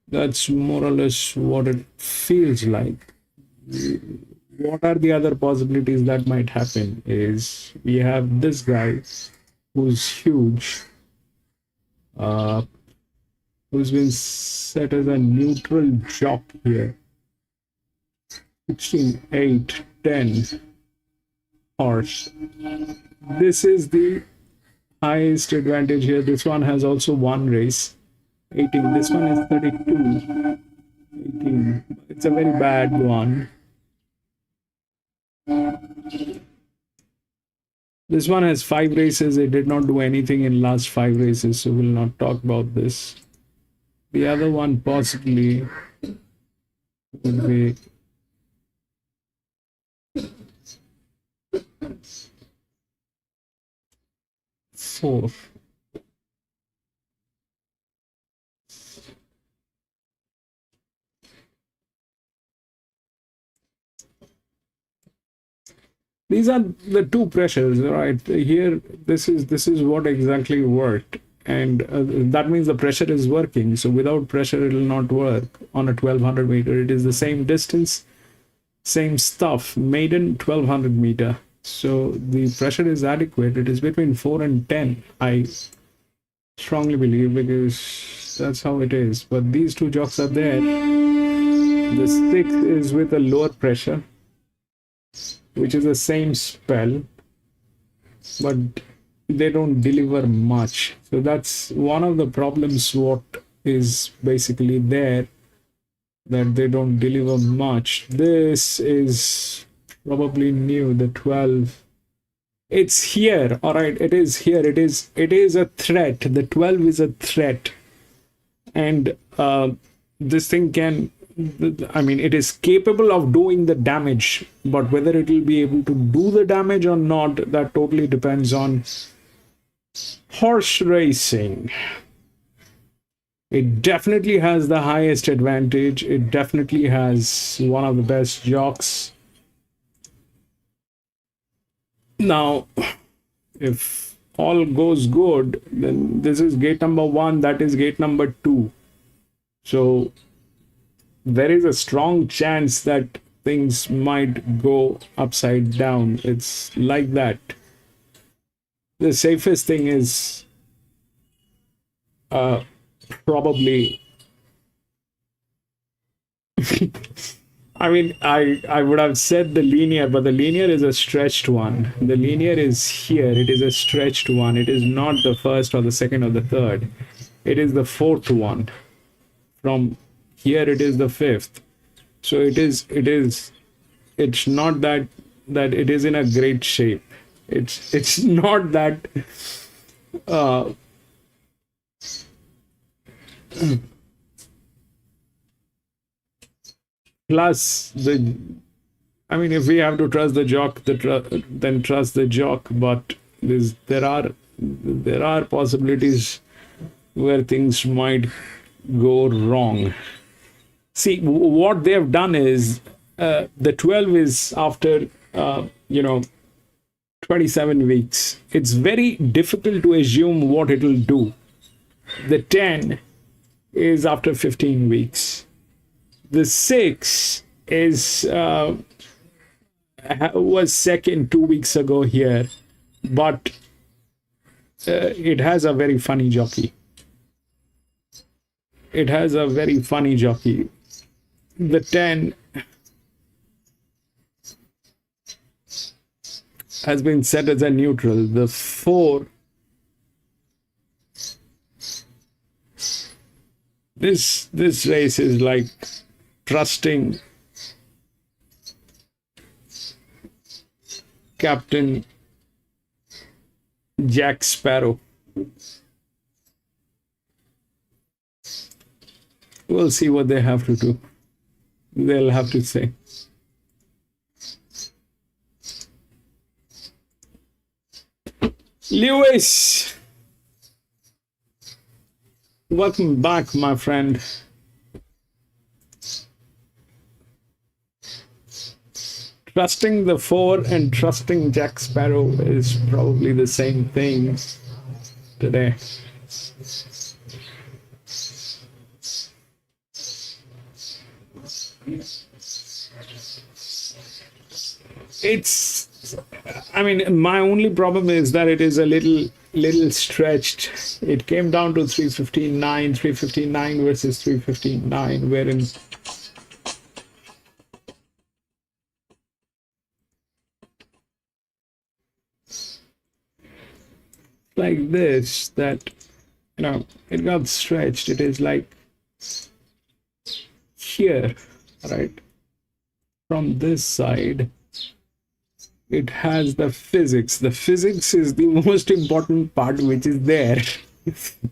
that's more or less what it feels like. What are the other possibilities that might happen is we have this guy who's huge, who's been set as a neutral jock here. 16, 8, 10 horse. This is the highest advantage here. This one has also one race. 18. This one is 32. 18. It's a very bad one. This one has 5 races. It did not do anything in last 5 races, so we'll not talk about this. The other one possibly would be four. These are the 2 pressures, right? Here, this is what exactly worked, and that means the pressure is working. So without pressure, it will not work on a 1200 meter. It is the same distance, same stuff. Maiden 1200 meter. So the pressure is adequate. It is between 4 and 10. I strongly believe, because that's how it is. But these two jocks are there. The 6 is with a lower pressure, which is the same spell, but they don't deliver much. So that's one of the problems what is basically there, that they don't deliver much. This is probably new, the 12. It's here, all right, it is here. It is a threat. The 12 is a threat, and this thing can, I mean, it is capable of doing the damage, but whether it will be able to do the damage or not, that totally depends on horse racing. It definitely has the highest advantage. It definitely has one of the best jocks. Now, if all goes good, then this is gate number 1, that is gate number 2. So there is a strong chance that things might go upside down. It's like that. The safest thing is probably I mean, I would have said the linear, but the linear is a stretched one. The linear is here. It is a stretched one. It is not the first or the second or the third. It is the fourth one. From here, it is the fifth. So it's not that it is in a great shape. It's not that plus I mean, if we have to trust the jock, then trust the jock. But there are possibilities where things might go wrong. See, what they have done is the 12 is after 27 weeks. It's very difficult to assume what it will do. The 10 is after 15 weeks. The 6 is was second 2 weeks ago here, but it has a very funny jockey. It has a very funny jockey. The 10 has been set as a neutral. The 4, this race is like trusting Captain Jack Sparrow. We'll see what they have to do. They'll have to say. Lewis, welcome back, my friend. Trusting the 4 and trusting Jack Sparrow is probably the same thing today. I mean, my only problem is that it is a little stretched. It came down to 359 versus 359, wherein like this, that it got stretched. It is like here, right? From this side, it has the physics. The physics is the most important part, which is there.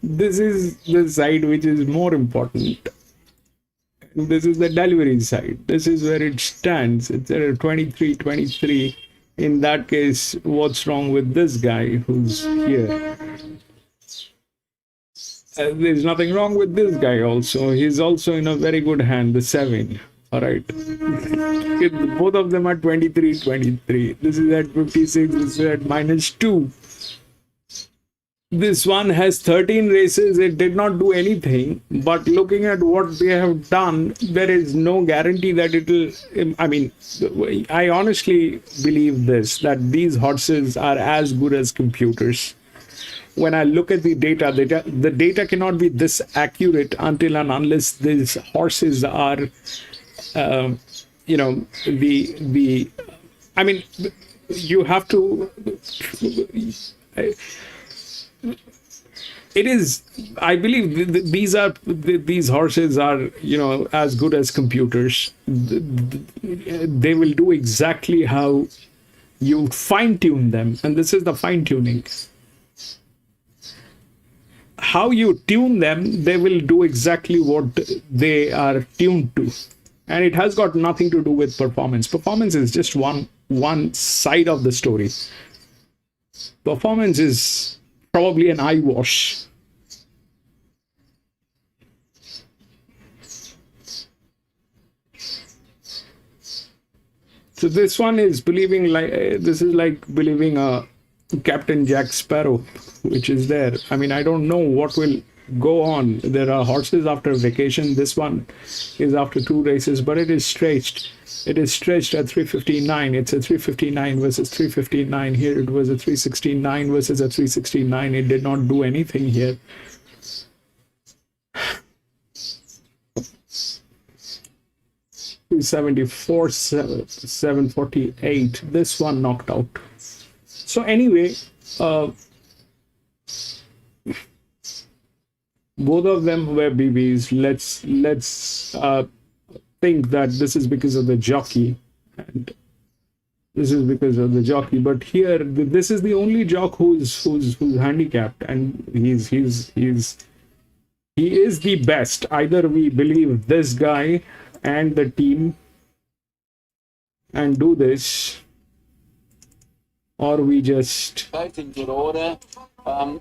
This is the side which is more important. This is the delivery side. This is where it stands. It's at a 23. In that case, what's wrong with this guy who's here? There's nothing wrong with this guy also. He's also in a very good hand, the 7. All right. Both of them are 23. This is at 56. This is at -2. This one has 13 races. It did not do anything. But looking at what they have done, there is no guarantee that it will. I mean, I honestly believe this, that these horses are as good as computers. When I look at the data, the data cannot be this accurate until and unless these horses are, you know, the. I mean, you have to. It is. I believe these horses are, you know, as good as computers. They will do exactly how you fine tune them, and this is the fine tuning. How you tune them, they will do exactly what they are tuned to, and it has got nothing to do with performance. Performance is just one side of the story. Performance is probably an eye wash. So this one is believing, like this is like believing a Captain Jack Sparrow, which is there. I mean, I don't know what will go on. There are horses after vacation. This one is after 2 races, but it is stretched. It is stretched at 359. It's a 359 versus 359. Here it was a 369 versus a 369. It did not do anything here. $274, 748. This one knocked out. So anyway, both of them were BBs. Let's think that this is because of the jockey, and this is because of the jockey. But here, this is the only jock who's handicapped, and he is the best. Either we believe this guy and the team and do this, or we just Both in good order.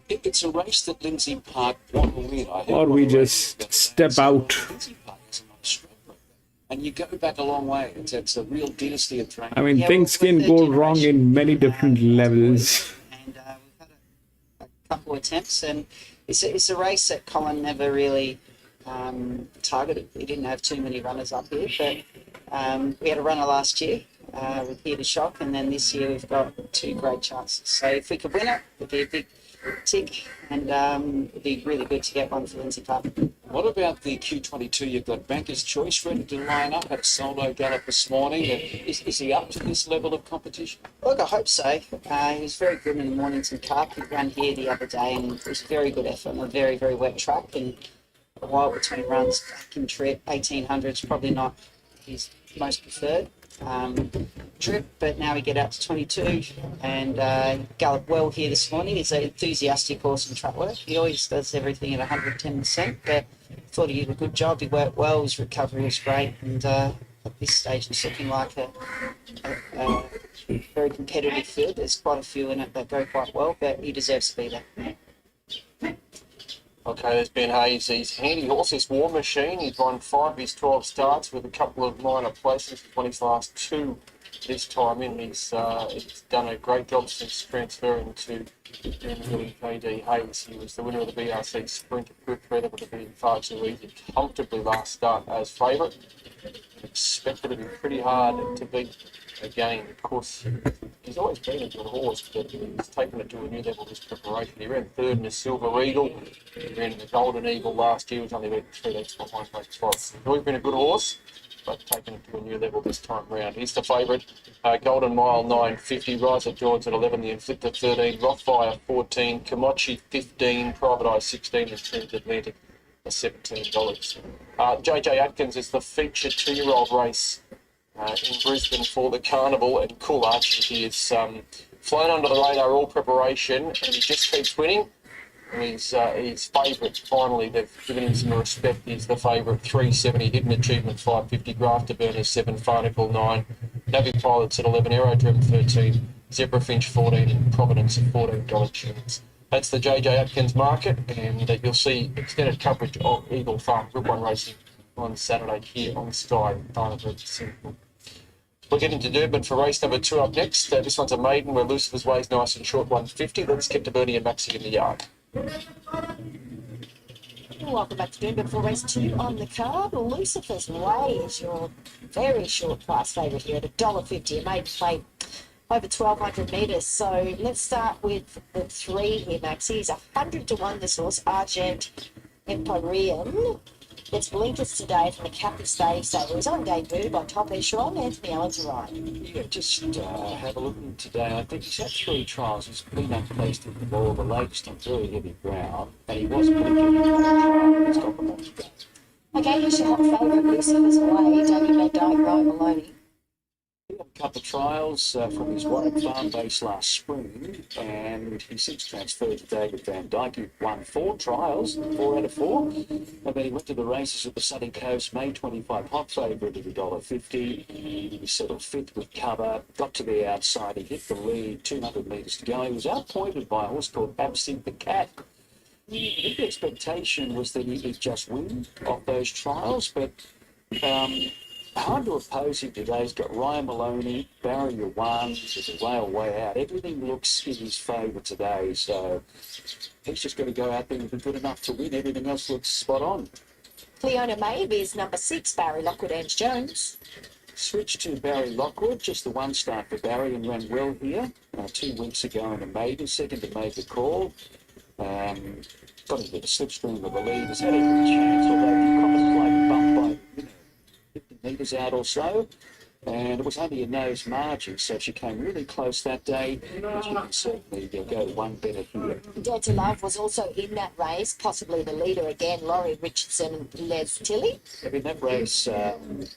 It's a race that Lindsay Park won to win. or we just step out. Lindsay Park is a nice straight record. And you go back a long way. It's a real dynasty of training. I mean, things can go wrong in many different levels. And we've had a couple of attempts, and it's a race that Colin never really targeted. He didn't have too many runners up here, but we had a runner last year with Here to Shock, and then this year we've got 2 great chances. So if we could win it, it'd be a big tick, and it'd be really good to get one for Lindsay Park. What about the Q22? You've got Banker's Choice ready to line up. Had a solo gallop this morning. Is he up to this level of competition? Look, I hope so. He was very good in the Mornington Cup. He ran here the other day, and it was a very good effort on a very, very wet track. And a while between runs, back in trip, 1800 is probably not his most preferred trip, but now we get out to 22 and galloped well here this morning. He's an enthusiastic horse in track work. He always does everything at 110%, but thought he did a good job. He worked well, his recovery was great, and at this stage it's looking like a very competitive field. There's quite a few in it that go quite well, but he deserves to be there. Okay, there's Ben Hayes. He's handy horse, this War Machine. He's won 5 of his 12 starts with a couple of minor placements. He's won his last 2 this time in. He's done a great job since transferring to KD Hayes. He was the winner of the BRC Sprint at Perth, where would have been far too easy. Comfortably last start as favourite. Expected to be pretty hard to beat again. Of course, he's always been a good horse, but he's taken it to a new level this preparation. He ran 3rd in the Silver Eagle. He ran in the Golden Eagle last year. He was only beaten 3 lengths behind race 5. He's always been a good horse, but taken it to a new level this time round. He's the favourite. Golden Mile 9.50, Rise at George at 11, the Inflictor 13, Rockfire 14, Komochi 15, Private Eye 16, and Transatlantic $17. JJ Atkins is the featured 2-year-old race in Brisbane for the Carnival, and Cool Archie, he is flown under the radar all preparation, and he just keeps winning. And he's favourite. Finally, they've given him some respect. He's the favourite. 370, Hidden Achievement 550, Grafter Burners 7, Farnicle 9, Navi Pilots at 11, Aerodrome 13, Zebra Finch 14, and Providence at $14 chance. That's the JJ Atkins market, and you'll see extended coverage of Eagle Farm Group 1 racing on Saturday here on Sky. We're getting to Doomben for race number 2 up next. This one's a maiden where Lucifer's Way is nice and short, 150. Let's get to Bernie and Maxie in the yard. Welcome back to Doomben for race 2 on the card. Lucifer's Way is your very short price favourite here at $1.50. A maiden play over 1,200 metres. So let's start with the 3 here, Max. He's 100 to 1 this horse, Argent Empyrean. It's blinkers today from the Captain Stage Stable. He's on debut by Top Echelon. Anthony Allen's right. Yeah, just have a look at him today. I think he's had 3 trials. He's been unplaced in the ball, the latest on very heavy ground, and he was pretty good in the trial. He's got the most go. Okay, here's your hot favourite, Lucifer's Way, David Van Dyke, Ryan Maloney. He had a couple of trials from his Warwick farm base last spring, and he since transferred to David Van Dyke. He won 4 trials, 4 out of 4, and then he went to the races at the Sunny Coast, May 25 hot favourite at $1.50. He settled 5th with cover, got to the outside, he hit the lead, 200 metres to go. He was outpointed by a horse called Absinthe the Cat. I think the expectation was that he'd just win off those trials, but hard to oppose him today. He's got Ryan Maloney, Barrier 1, which is a way out. Everything looks in his favour today, so he's just going to go out there and be good enough to win. Everything else looks spot on. Cleona Maeve is number 6, Barry Lockwood, Ange Jones. Switched to Barry Lockwood, just the 1 start for Barry, and ran well here 2 weeks ago in a maiden, second to make the call. Got a bit of slipstream of the lead. Has had every chance, although he got a slight bump by 50 metres out or so, and it was only a nose margin, so she came really close that day. But you can certainly go one better here. Dead to Love was also in that race, possibly the leader again, Laurie Richardson and Les Tilley. In that race,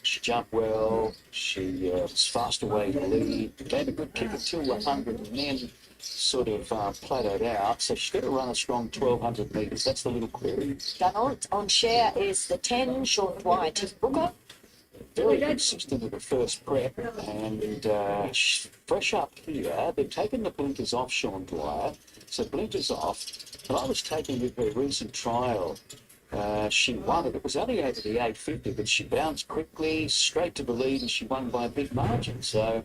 she jumped well, she was fast away to lead, gave a good kick until 100, and then sort of plateaued out, so she's got to run a strong 1,200 metres. That's the little query. Done on share is the 10, short wide to Booker. Very consistent at the first prep, and fresh up here. They've taken the blinkers off Sean Dwyer, so blinkers off. And I was taken with her recent trial. She won it. It was only over the 850, but she bounced quickly, straight to the lead, and she won by a big margin. So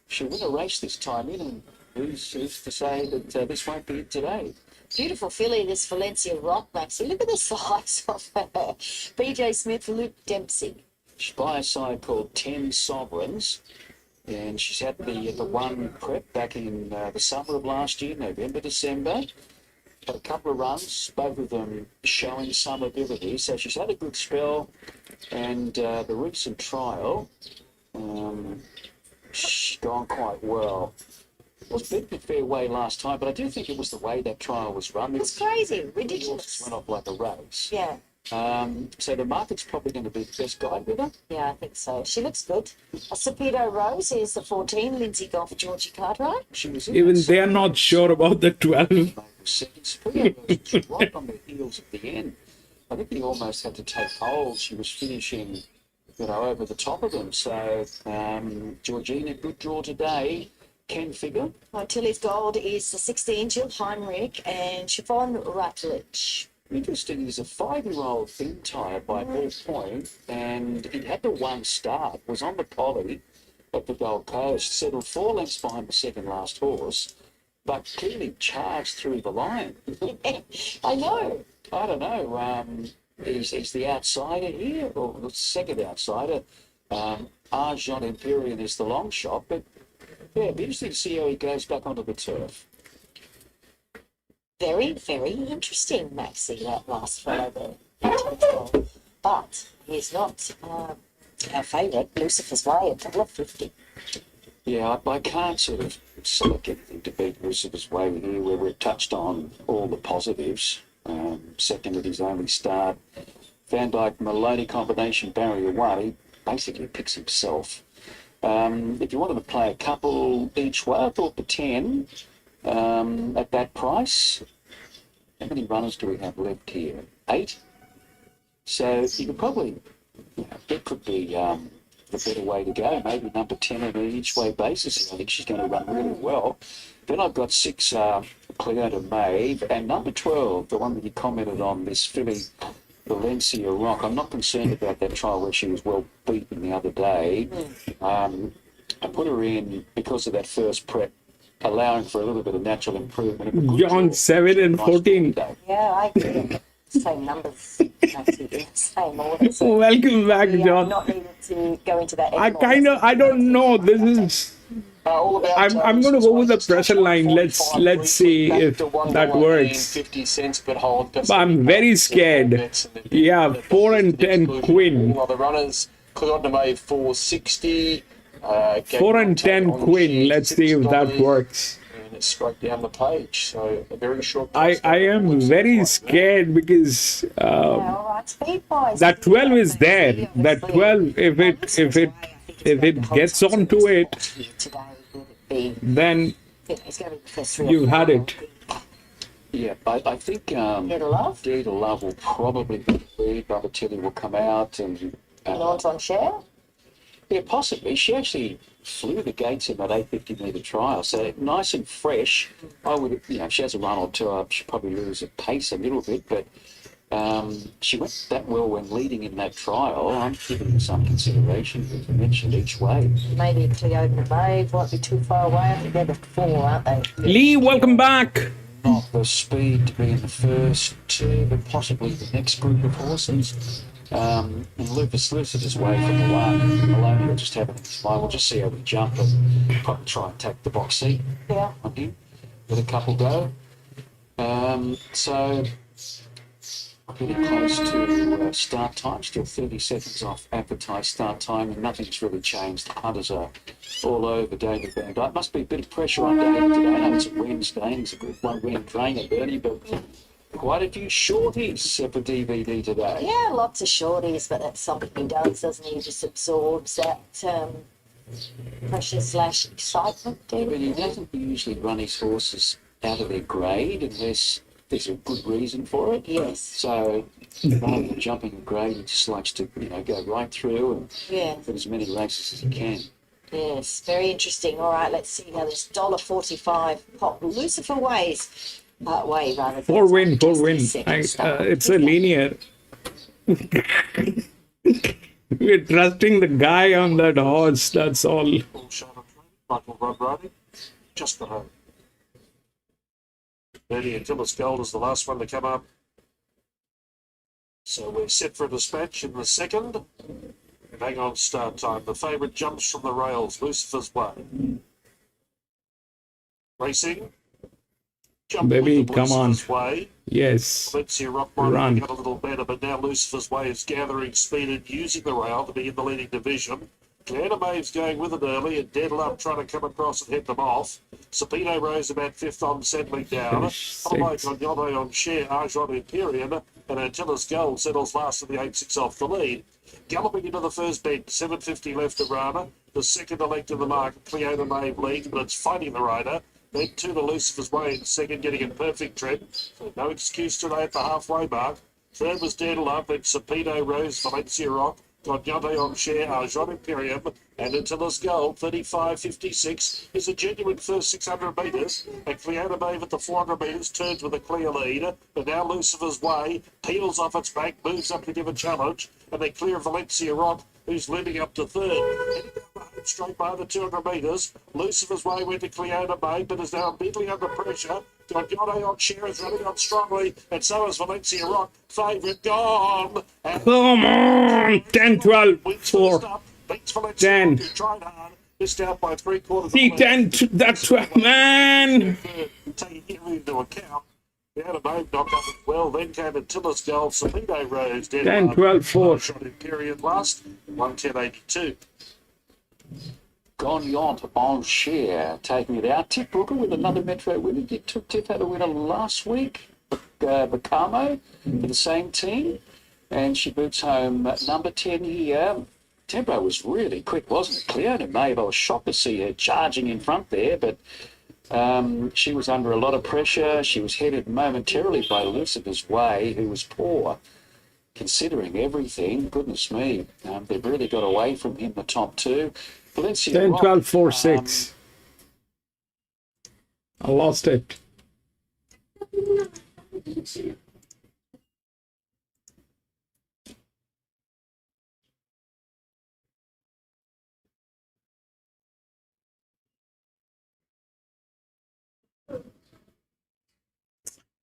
she'll win a race this time in, and who's to say that this won't be it today? Beautiful filly, this Valencia Rock, Maxie. Look at the size of her. BJ Smith, Luke Dempsey. She's by a side called 10 Sovereigns, and she's had the 1 prep back in the summer of last year, November, December. Had a couple of runs, both of them showing some ability, so she's had a good spell, and the recent trial, she's gone quite well. It was beaten a fair way last time, but I do think it was the way that trial was run. It's crazy, ridiculous. It went off like a race. Yeah. So the market's probably going to be the best guide with her. Yeah, I think so. She looks good. A Sapido Rose is the 14, Lindsay Goff, Georgie Cartwright. She was Even they are not sure about the 12. Seconds. Right on the heels at the end. I think he almost had to take hold. She was finishing, over the top of them. So Georgina, good draw today. Ken Figure. Tilly's Gold is the 16, Jill Heinrich and Chiffon Rutledge. Interesting, he's a 5-year-old thin tyre by Paul Point, and he had the 1 start, was on the poly at the Gold Coast, settled 4 lengths behind the second last horse, but clearly charged through the line. I know. I don't know. He's the outsider here, or the second outsider. Argent Empyrean is the long shot, but yeah, it'd be interesting to see how he goes back onto the turf. Very, very interesting, Maxie, that last fellow there. But he's not our favourite, Lucifer's Way, at $1.50. Yeah, I can't sort of select anything to beat Lucifer's Way here, where we've touched on all the positives. Second at his only start. Van Dyke Maloney combination, Barrier 1, he basically picks himself. If you wanted to play a couple each way, I thought the 10 at that price. How many runners do we have left here? 8. So you could probably, it could be the better way to go. Maybe number 10 on an each way basis. I think she's going to run really well. Then I've got 6 Cleota Maeve, and number 12, the one that you commented on, this filly Valencia Rock. I'm not concerned about that trial where she was well beaten the other day. I put her in because of that first prep allowing for a little bit of natural improvement. In the good John draw. 7 and Nice 14. window. Yeah, I agree. Same numbers, actually, same order. So Welcome back, we are John. not needing to go into that I anymore. I don't know. This is. All about I'm going to go with the pressure line. Let's see back if to that works. 50 cents, but hold. But I'm very scared. Yeah, 4 and 10 Queen. Well, the runners, Cleodname 460. 4 and 10 Queen. Let's see if that works. And it's straight down the page. So a very short. I am very scared because All right, speed-wise, that 12 is there. That 12, if it gets onto it, today would it be? then It's going to be the first 3 or you 4. had it. Yeah, I think Dare to Love, Dare to Love will probably be the lead. Barbatelli will come out and Launch on Share. yeah, possibly. She actually flew the gates in that 850 metre trial, so nice and fresh. I would, if she has a run or two, she'll probably lose a pace a little bit, but she went that well when leading in that trial. I'm giving her some consideration, as I mentioned, each way. Maybe Cleodna Maeve won't be too far away. I think they're the 4, aren't they? Lee, welcome back. Not the speed to be in the first two, but possibly the next group of horses. And Lupus is away from the one. Maloney will just have it in his mind. We'll just see how we jump and probably try and take the box seat on him. Let a couple go. So getting close to start time, still 30 seconds off advertised start time, and nothing's really changed. The punters are all over David Van Dyke. Must be a bit of pressure on David today. I know it's a Wednesday and he's a good one-win trainer, Bernie, but quite a few shorties for DVD today. Yeah, lots of shorties, but that's something he does, doesn't he? He just absorbs that pressure / excitement. But he doesn't usually run his horses out of their grade unless there's a good reason for it. Yes. So rather than jumping a grade, he just likes to, go right through and fit as many races as he can. Yes, very interesting. All right, let's see how this $1.45 pop Lucifer weighs. Way rather. 4 win. It's a linear. We're trusting the guy on that horse. That's all. Full shot of Michael Rod riding. Just got home. Bernie and Tillis Gold is the last one to come up. So we're set for a dispatch in the second. And hang on start time. The favourite jumps from the rails. Lucifer's Way. Racing. Jump Baby, with come on. Lucifer's Way. Yes. Let's see, Rock Run. might got a little better, but now Lucifer's Way is gathering speed and using the rail to be in the leading division. Cleodname Maeve's going with it early, and Dead Love trying to come across and head them off. Sapino Rose about 5th on, settling down. Followed by Cognotte on Share, Arjon Imperium, and Antilles Gold settles last in the 8-6 off the lead. Galloping into the first bend, 7.50 left to Rana. The second elect in the market, Cleodname Maeve leads, but it's fighting the rider. Then 2 to Lucifer's Way in second, getting a perfect trip. So no excuse today at the halfway mark. Third was Dead Love, then Sapino Rose, Valencia Rock. Cognotte on Share, Arjon Imperium, and Antilles Gold, 35.56, is a genuine first 600 metres. And Cleodname Maeve at the 400 metres turns with a clear lead. But now Lucifer's Way peels off its back, moves up to give a challenge, and they clear Valencia Rock, who's leading up to third. Straight by the 200 metres. Lucifer's Way went to Cleodname Maeve, but is now immediately under pressure. Cognotte on Share is running on strongly, and so is Valencia Rock. Favourite gone. And Come on. 10, 12, 4, 10. Tried hard, missed out by 3/4. See, 10, that's 12, man. Taking it into account. Cleodname Maeve knocked up as well. Then came Antilles Gold, Sapino Rose, 10, 12, 4. Shot Imperium last, 110.82. Gagnant on Share, taking it out. Tip Brooker with another Metro winner. Tip had a winner last week, Bacamo, for the same team. And she boots home number 10 here. Tempo was really quick, wasn't it? Cleodname Maeve, I was shocked to see her charging in front there, but she was under a lot of pressure. She was headed momentarily by Lucifer's Way, who was poor, considering everything. Goodness me, they've really got away from him, the top two. Valencia 10, Rock, 12, 4, 6. I lost it.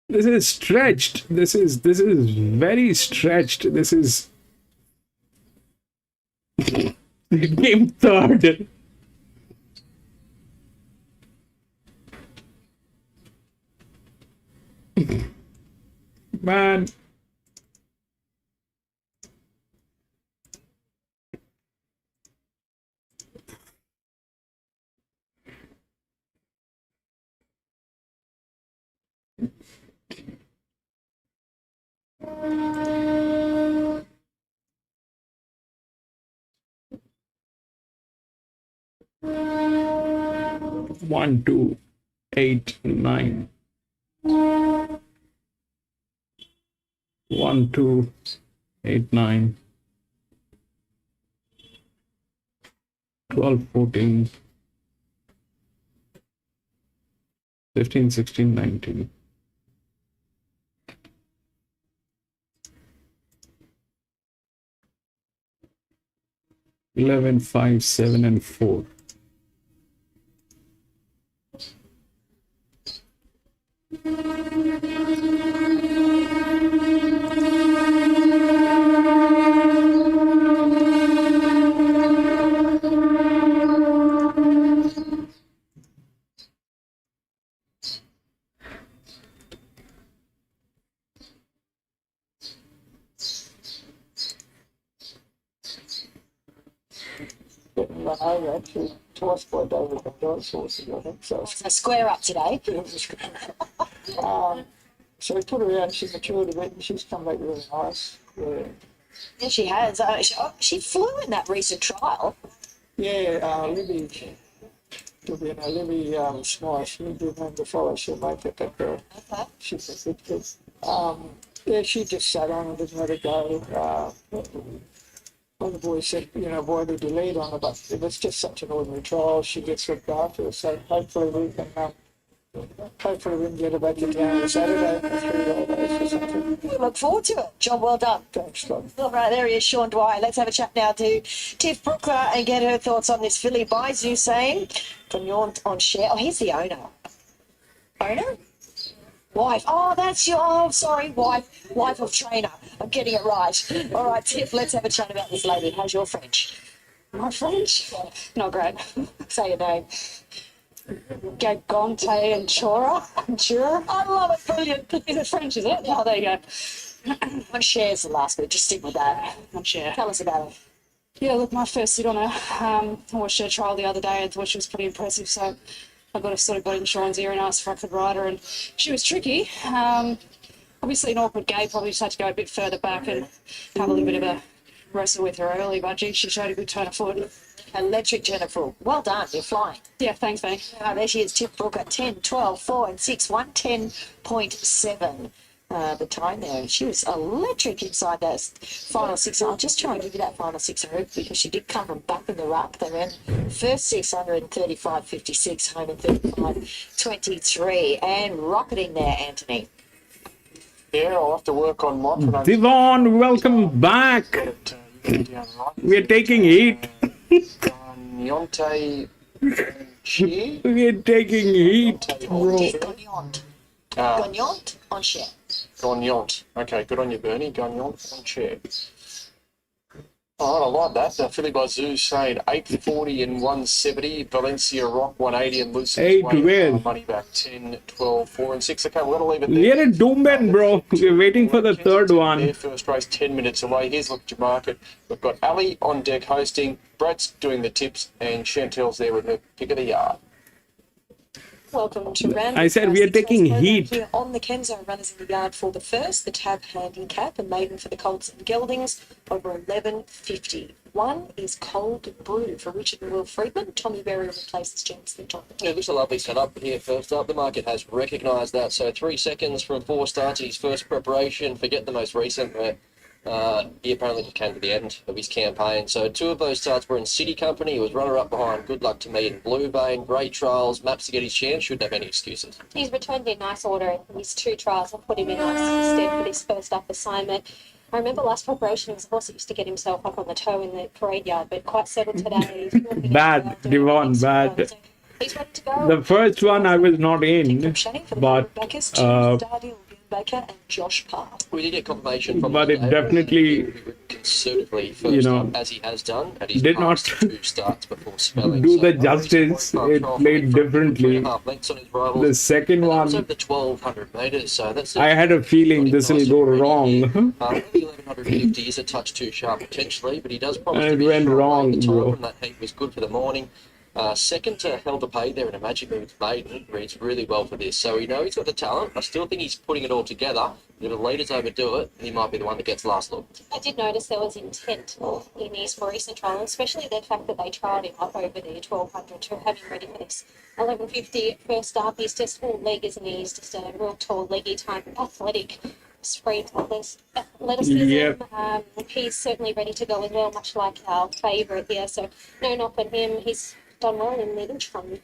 This is stretched. This is very stretched. This is it came third. Man. One, 2, 8, 9. 1, 2, 8, 9. 12, 14. 15, 16, 19. 11, 5, 7, and 4. Run over actually twice by David John's horses, I think. So So square up today. so we put her out, she matured a bit, and she's come back really nice. Yeah, Yeah, she has. She flew in that recent trial. Libby, Libby Smash, you do remember to follow, she'll make it, that girl. Okay. She's a good kid. Yeah, she just sat on and didn't let it go. One of the boys said, why did you lead on her? But if it's just such an ordinary trial, she gets looked after. So hopefully we can get her back in town on Saturday for 3 days or something. We look forward to it. Job well done. Thanks, Rob. All right, there he is, Sean Dwyer. Let's have a chat now to Tiff Brooker and get her thoughts on this filly. Baizu saying, Quantitative on share. Oh, he's the owner. Owner? Wife. Oh, that's your, sorry, wife of trainer. I'm getting it right. All right, Tiff, let's have a chat about this lady. How's your French? My French? Not great. Say your name. Gagante and Chora. I love it, brilliant. Is it French, is it? Oh, there you go. On shares the last bit, just stick with that. On share. Tell us about it. Yeah, look, my first sit on her. I watched her trial the other day and thought she was pretty impressive, so I got in Sean's ear and asked if I could ride her, and she was tricky. Obviously an awkward gate, probably just had to go a bit further back and have a little bit of a wrestle with her early, but gee, she showed a good turn of foot. Electric Jennifer. Well done, you're flying. Yeah, thanks, mate. There she is, Tiff Brooker, 10, 12, 4 and 6, 110.7. The time there. She was electric inside that final six. I'm just trying to give you that final 600 because she did come from back in the ruck. They ran first 635.56, home in 35.23, and rocketing there, Anthony. Yeah, I'll have to work on my production. Devon, welcome back. We're taking heat. Yonte Cheer. We're taking heat, bro. Gagnant. Gagnant on share. Gagnant. Okay, good on you, Bernie. Gagnant on chair. Oh, I like that. Philly Bazoo saying 840 and 170. Valencia Rock 180 and Lucy's 8 where? money back 10, 12, 4 and 6. Okay, we're going to leave it there. We're at Doomben, bro. We're waiting for the third one. Their first race 10 minutes away. Here's look at your market. We've got Ali on deck hosting. Brad's doing the tips and Chantel's there with her pick of the yard. Welcome to round. I said we are taking heat. Here on the Kenzo, runners in the yard for the first, the Tab Handicap, and maiden for the Colts and Geldings over 11.50. One is Cold Brew for Richard and Will Friedman. Tommy Berry replaces James Linton. Yeah, it looks a lovely setup here first up. The market has recognised that. So 3 seconds from 4 starts at his first preparation. Forget the most recent where he apparently just came to the end of his campaign. So 2 of those starts were in City Company. He was runner-up behind Good Luck to Me in Blue Vein. Great trials. Maps to get his chance. Shouldn't have any excuses. He's returned in nice order in his 2 trials. I've put him in nice stead for this first up assignment. I remember last preparation, it was a horse that used to get himself up on the toe in the parade yard, but quite settled today. He's walking Bad, well, doing Devon, things bad. well. So he's ready to go. The first one I was not in, but Baker and Josh Parr. We did get confirmation from But the it stable. definitely, He conservatively first up, as he has done at his did past not 2 starts before spelling. do So the no reason justice. why It Farm played Trial differently. 3.5 lengths on his rivals. The second And that was one, over the 1200 metres, so that's I had a feeling this will go wrong. The 1150 is a touch too sharp potentially, but he does promise And to it be went strong wrong, late. The time bro. from that heat was good for the morning. Second to Held to Pay there in a Magic Moves maiden reads really well for this. So we know he's got the talent. I still think he's putting it all together. If the leaders overdo it, he might be the one that gets last look. I did notice there was intent in his more recent trial, especially the fact that they trialled him up over the 1200 to have him ready for this 1150 first up. He's just full leg, isn't he? He's just a real tall, leggy type, athletic, sprint, athleticism. Yep. He's certainly ready to go as well, much like our favourite here. So no knock on him. He's done well in the interim.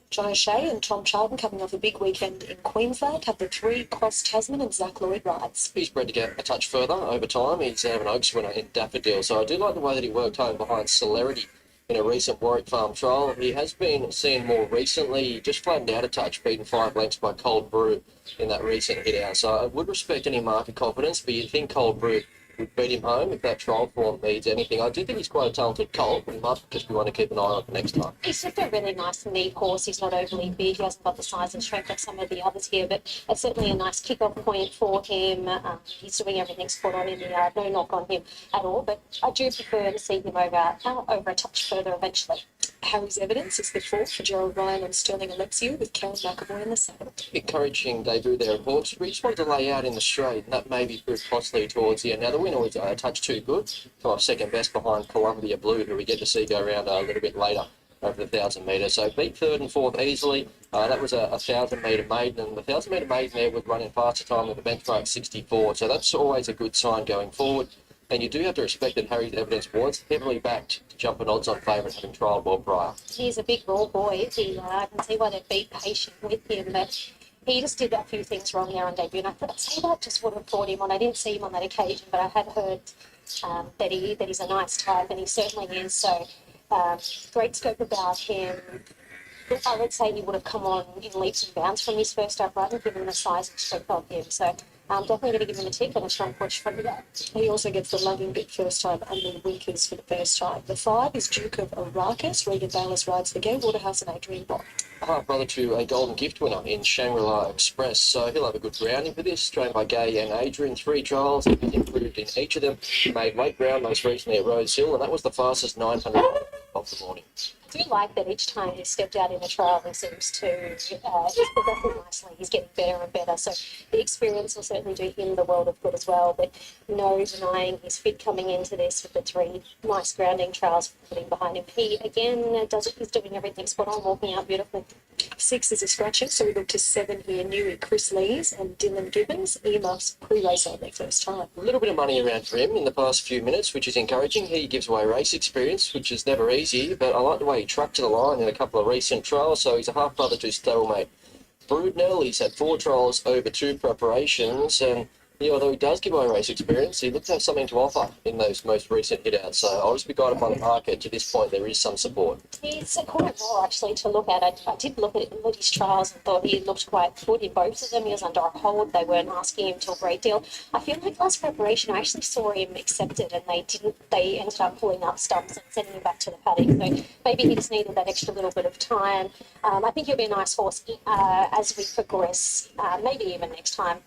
John O'Shea and Tom Charlton coming off a big weekend in Queensland have the 3 Cross Tasman and Zach Lloyd rides. He's bred to get a touch further over time. He's an Oaks winner in Daffodil, so I do like the way that he worked home behind Celerity in a recent Warwick Farm trial. He has been seen more recently, just flattened out a touch, beaten 5 lengths by Cold Brew in that recent hit out. So I would respect any market confidence, but you'd think Cold Brew would beat him home if that trial form needs anything. I do think he's quite a talented colt, but he might just be one to keep an eye on for next time. He's just a really nice, neat horse. He's not overly big. He hasn't got the size and strength of some of the others here, but it's certainly a nice kick-off point for him. He's doing everything spot on in the yard. No knock on him at all, but I do prefer to see him over a touch further eventually. Harry's Evidence is the 4th for Gerald Ryan and Sterling Alexia with Karen McAvoy in the 7th. Encouraging debut there at Hawkes. We just wanted to lay out in the straight, and that maybe proved costly towards the end. Now, the winner was a touch too good. Come off second best behind Columbia Blue, who we get to see go around a little bit later over the 1,000 metre. So beat 3rd and 4th easily. That was a 1,000 metre maiden, and the 1,000 metre maiden there would run in faster time with the benchmark 64. So that's always a good sign going forward. And you do have to respect that Harry's Evidence was heavily backed to jump an odds on favourite, having trialled well prior. He's a big raw boy. I can see why they'd be patient with him, but he just did a few things wrong there on debut. And I thought, see, that just would have brought him on. I didn't see him on that occasion, but I had heard that he's a nice type, and he certainly is. So great scope about him. I would say he would have come on in leaps and bounds from his first up run, given the size and strength of him. So definitely going to give him a tick and a strong push from the day. He also gets the lugging bit first time and the Winkers for the first time. The 5 is Duke of Arrakis. Regan Bayless rides the Gay Waterhouse and Adrian Bott. Half brother to a Golden Gift winner in Shangri-La Express, so he'll have a good grounding for this. Trained by Gay and Adrian, 3 trials, he's improved in each of them. Made late ground most recently at Rose Hill, and that was the fastest 900 of the morning. I do like that each time he's stepped out in a trial, he seems to, he's progressing nicely, he's getting better and better, so the experience will certainly do him the world of good as well, but no denying he's fit coming into this with the 3 nice grounding trials putting behind him. He, again, he's doing everything spot on, walking out beautifully. 6 is a scratcher, so we look to 7 here. Newey, Chris Lees and Dylan Gibbons. Earmuffs pre-race on their first time. A little bit of money around for him in the past few minutes, which is encouraging. He gives away race experience, which is never easy, but I like the way he trucked to the line in a couple of recent trials, so he's a half-brother to stablemate Broodnell. He's had 4 trials over 2 preparations, and although he does give away race experience, he looks to have something to offer in those most recent hit-outs. So I'll just be guided by the market. To this point, there is some support. He's quite raw, actually, to look at. I did look at his trials and thought he looked quite good in both of them. He was under a hold. They weren't asking him to a great deal. I feel like last preparation, I actually saw him accepted, and they ended up pulling up stumps and sending him back to the paddock. So maybe he just needed that extra little bit of time. I think he'll be a nice horse as we progress, maybe even next time.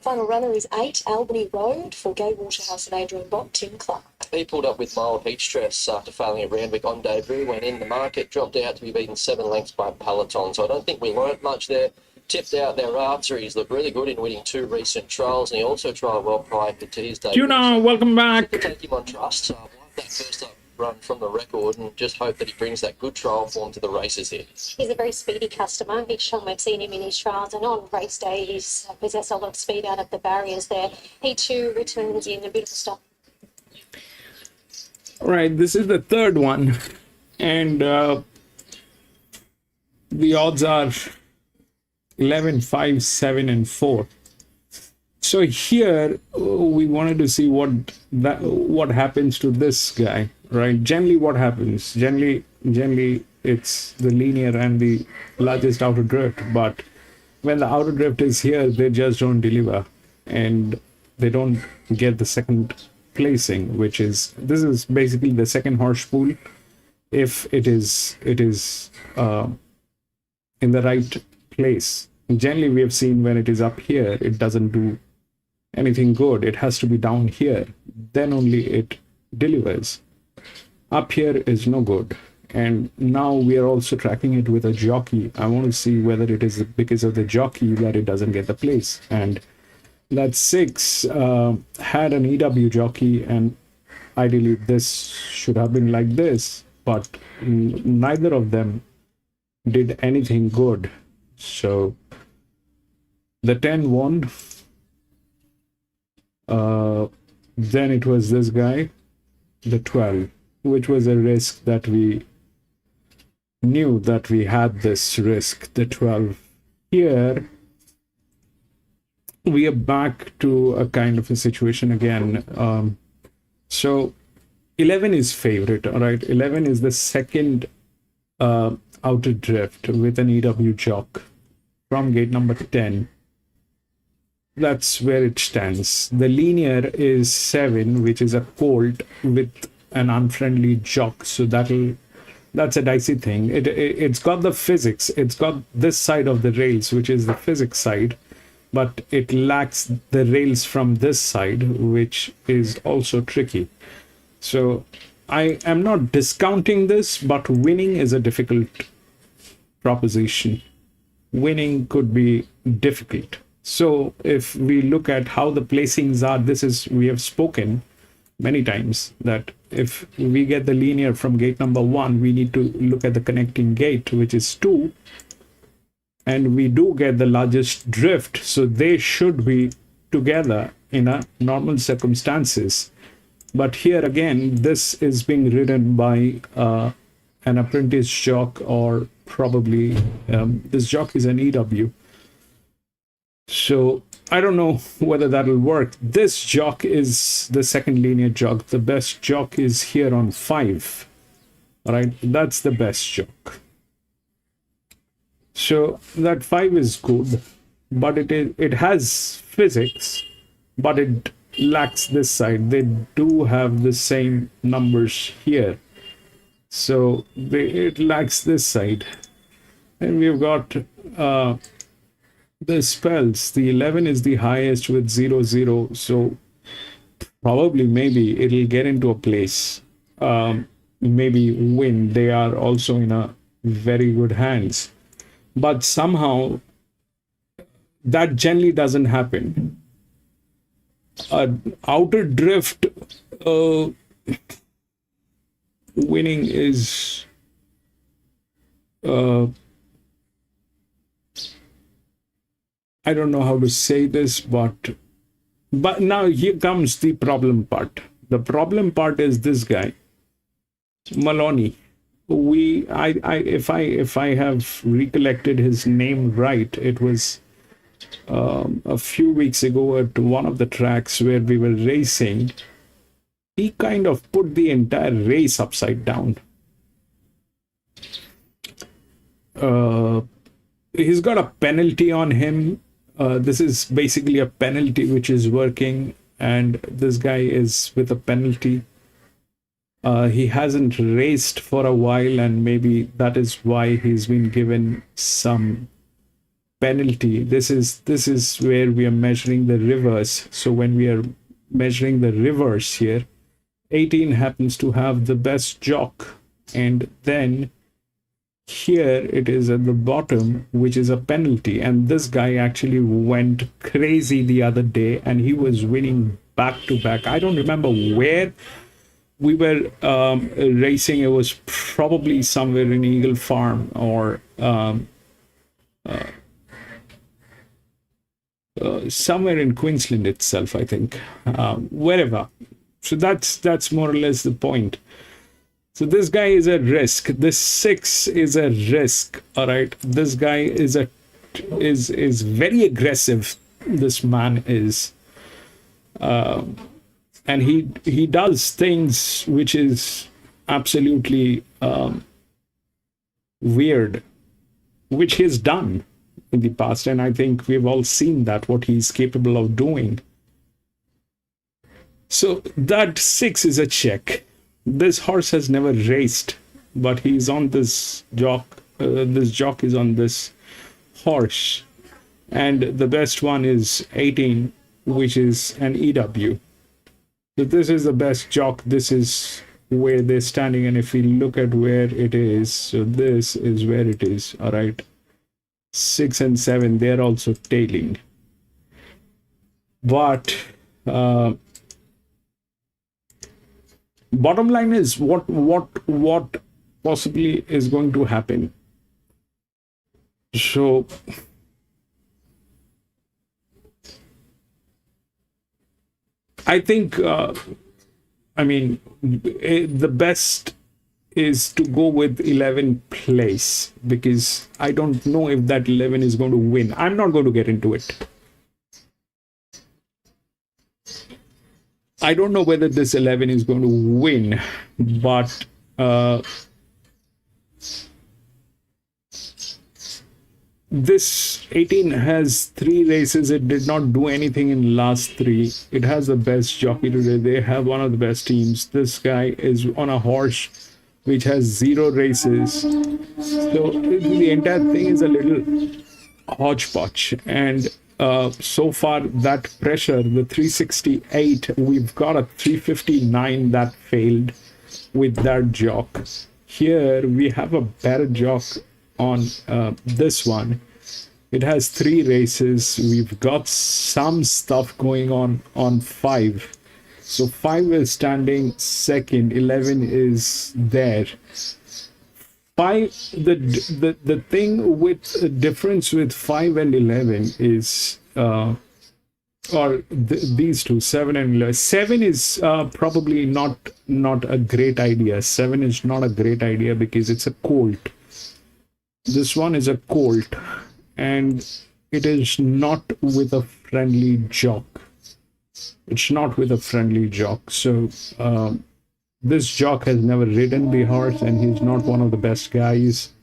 Final runner is 8, Albany Road for Gay Waterhouse and Adrian Bott, Tim Clark. He pulled up with mild heat stress after failing at Randwick on debut, went in the market, dropped out to be beaten 7 lengths by Peloton. So I don't think we learnt much there. Tipped out thereafter. He's looked really good in winning 2 recent trials, and he also trialled well prior to his debut. Tuna, welcome back. Take him on trust. So I like that first up run from the record, and just hope that he brings that good trial form to the races here. He's a very speedy customer. Each time we've seen him in his trials, and on race day, he's possessed a lot of speed out of the barriers there. He too returns in a beautiful stop. All right, this is the 3rd one, and the odds are 11, 5, 7, and 4. So here we wanted to see what happens to this guy, right? Generally, what happens? Generally, it's the linear and the largest outer dirt. But when the outer drift is here, they just don't deliver, and they don't get the second placing, which is, this is basically the second horse pool. If it is in the right place. Generally, we have seen when it is up here, it doesn't do anything good. It has to be down here, then only it delivers. Up here is no good. And now we are also tracking it with a jockey. I want to see whether it is because of the jockey that it doesn't get the place. And that 6 had an EW jockey, and ideally this should have been like this, but neither of them did anything good. So the 10 won. Then it was this guy, the 12, which was a risk that we knew that we had this risk, the 12. Here we are back to a kind of a situation again. So 11 is favorite, all right? 11 is the second outer drift with an EW jock from gate number 10. That's where it stands. The linear is 7, which is a colt with an unfriendly jock. So that's a dicey thing. It's got the physics. It's got this side of the rails, which is the physics side, but it lacks the rails from this side, which is also tricky. So I am not discounting this, but winning is a difficult proposition. Winning could be difficult. So if we look at how the placings are, we have spoken many times that if we get the linear from gate number 1, we need to look at the connecting gate, which is 2, and we do get the largest drift, so they should be together in a normal circumstances. But here again, this is being ridden by an apprentice jock, or probably this jock is an EW. So I don't know whether that will work. This jock is the second linear jock. The best jock is here on 5. All right, that's the best jock. So that 5 is good, but it has physics, but it lacks this side. They do have the same numbers here, so it lacks this side. And we've got the spells. The 11 is the highest with 0, 0. So probably maybe it'll get into a place. Maybe win. They are also in a very good hands. But somehow that generally doesn't happen. Outer drift winning is I don't know how to say this, but now here comes the problem part. The problem part is this guy, Maloney. If I have recollected his name right, it was a few weeks ago at one of the tracks where we were racing. He kind of put the entire race upside down. He's got a penalty on him. This is basically a penalty which is working, and this guy is with a penalty. He hasn't raced for a while, and maybe that is why he's been given some penalty. This is where we are measuring the reverse. So when we are measuring the reverse here, 18 happens to have the best jock, and then here it is at the bottom, which is a penalty. And this guy actually went crazy the other day, and he was winning back to back. I don't remember where we were racing. It was probably somewhere in Eagle Farm, or somewhere in Queensland itself, I think, wherever. So that's more or less the point. So this guy is a risk. This 6 is a risk. All right, this guy is very aggressive. This man is, and he does things which is absolutely weird, which he's done. in the past, and I think we've all seen that, what he's capable of doing. So that 6 is a check. This horse has never raced, but he's on this jock. This jock is on this horse, and the best one is 18, which is an EW. So this is the best jock. This is where they're standing, and if we look at where it is, so this is where it is. All right, 6 and 7, they're also tailing, but bottom line is what possibly is going to happen. So I think the best is to go with 11 place, because I don't know if that 11 is going to win. I'm not going to get into it. I don't know whether this 11 is going to win, but this 18 has 3 races. It did not do anything in last 3. It has the best jockey today. They have one of the best teams. This guy is on a horse which has 0 races. So the entire thing is a little hodgepodge. And so far, that pressure, the 368, we've got a 359 that failed with that jock. Here we have a better jock on this one. It has 3 races. We've got some stuff going on 5. So 5 is standing second, 11 is there. 5, the thing with the difference with 5 and 11 is these two, 7 and 11. 7 is probably not a great idea. 7 is not a great idea because it's a colt. This one is a colt, and it is not with a friendly jock. It's not with a friendly jock. So this jock has never ridden the horse, and he's not one of the best guys.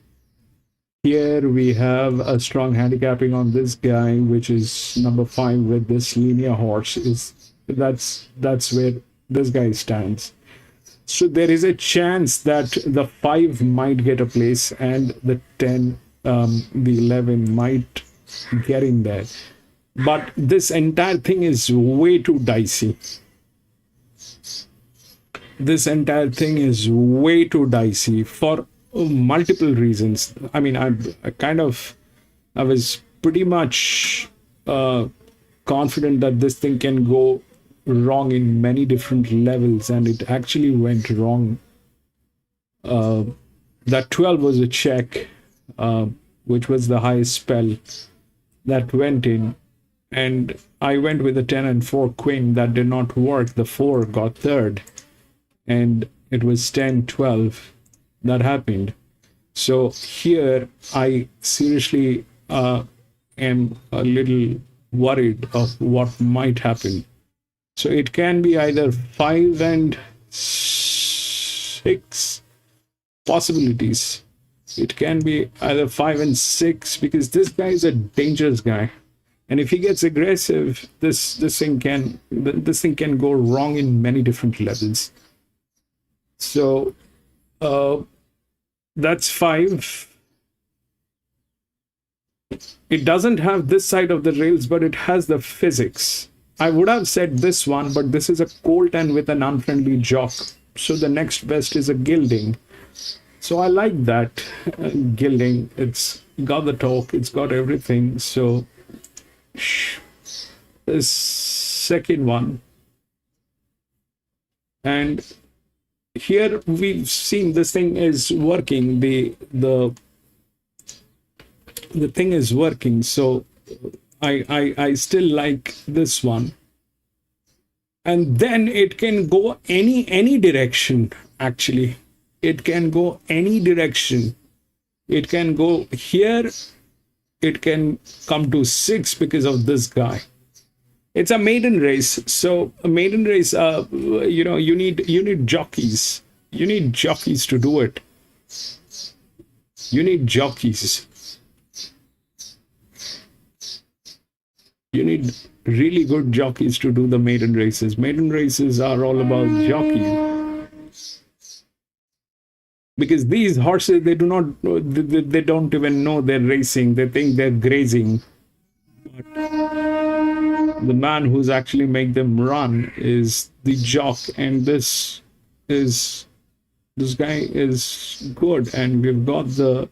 Here we have a strong handicapping on this guy, which is number 5 with this linear horse. That's where this guy stands. So there is a chance that the 5 might get a place, and the 10, the 11 might get in there. But this entire thing is way too dicey. This entire thing is way too dicey for multiple reasons. I mean, I was pretty much confident that this thing can go wrong in many different levels, and it actually went wrong. That 12 was a check, which was the highest spell that went in, and I went with the 10 and 4 queen. That did not work. The 4 got third, and it was 10 12 that happened. So here I seriously am a little worried of what might happen. So it can be either 5 and 6 possibilities. It can be either 5 and 6, because this guy is a dangerous guy, and if he gets aggressive, this thing can go wrong in many different levels. So that's 5. It doesn't have this side of the rails, but it has the physics. I would have said this one, but this is a colt and with an unfriendly jock. So the next best is a gilding. So I like that gilding. It's got the torque, it's got everything. So this second one, and here we've seen this thing is working. The thing is working. So I still like this one, and then it can go any direction. Actually, it can go any direction. It can go here. It can come to 6 because of this guy. It's a maiden race. So a maiden race, you need jockeys. You need jockeys to do it. You need jockeys. You need really good jockeys to do the maiden races. Maiden races are all about jockeys. Because these horses, they do not, they don't even know they're racing. They think they're grazing. But the man who's actually make them run is the jock, and this guy is good, and we've got the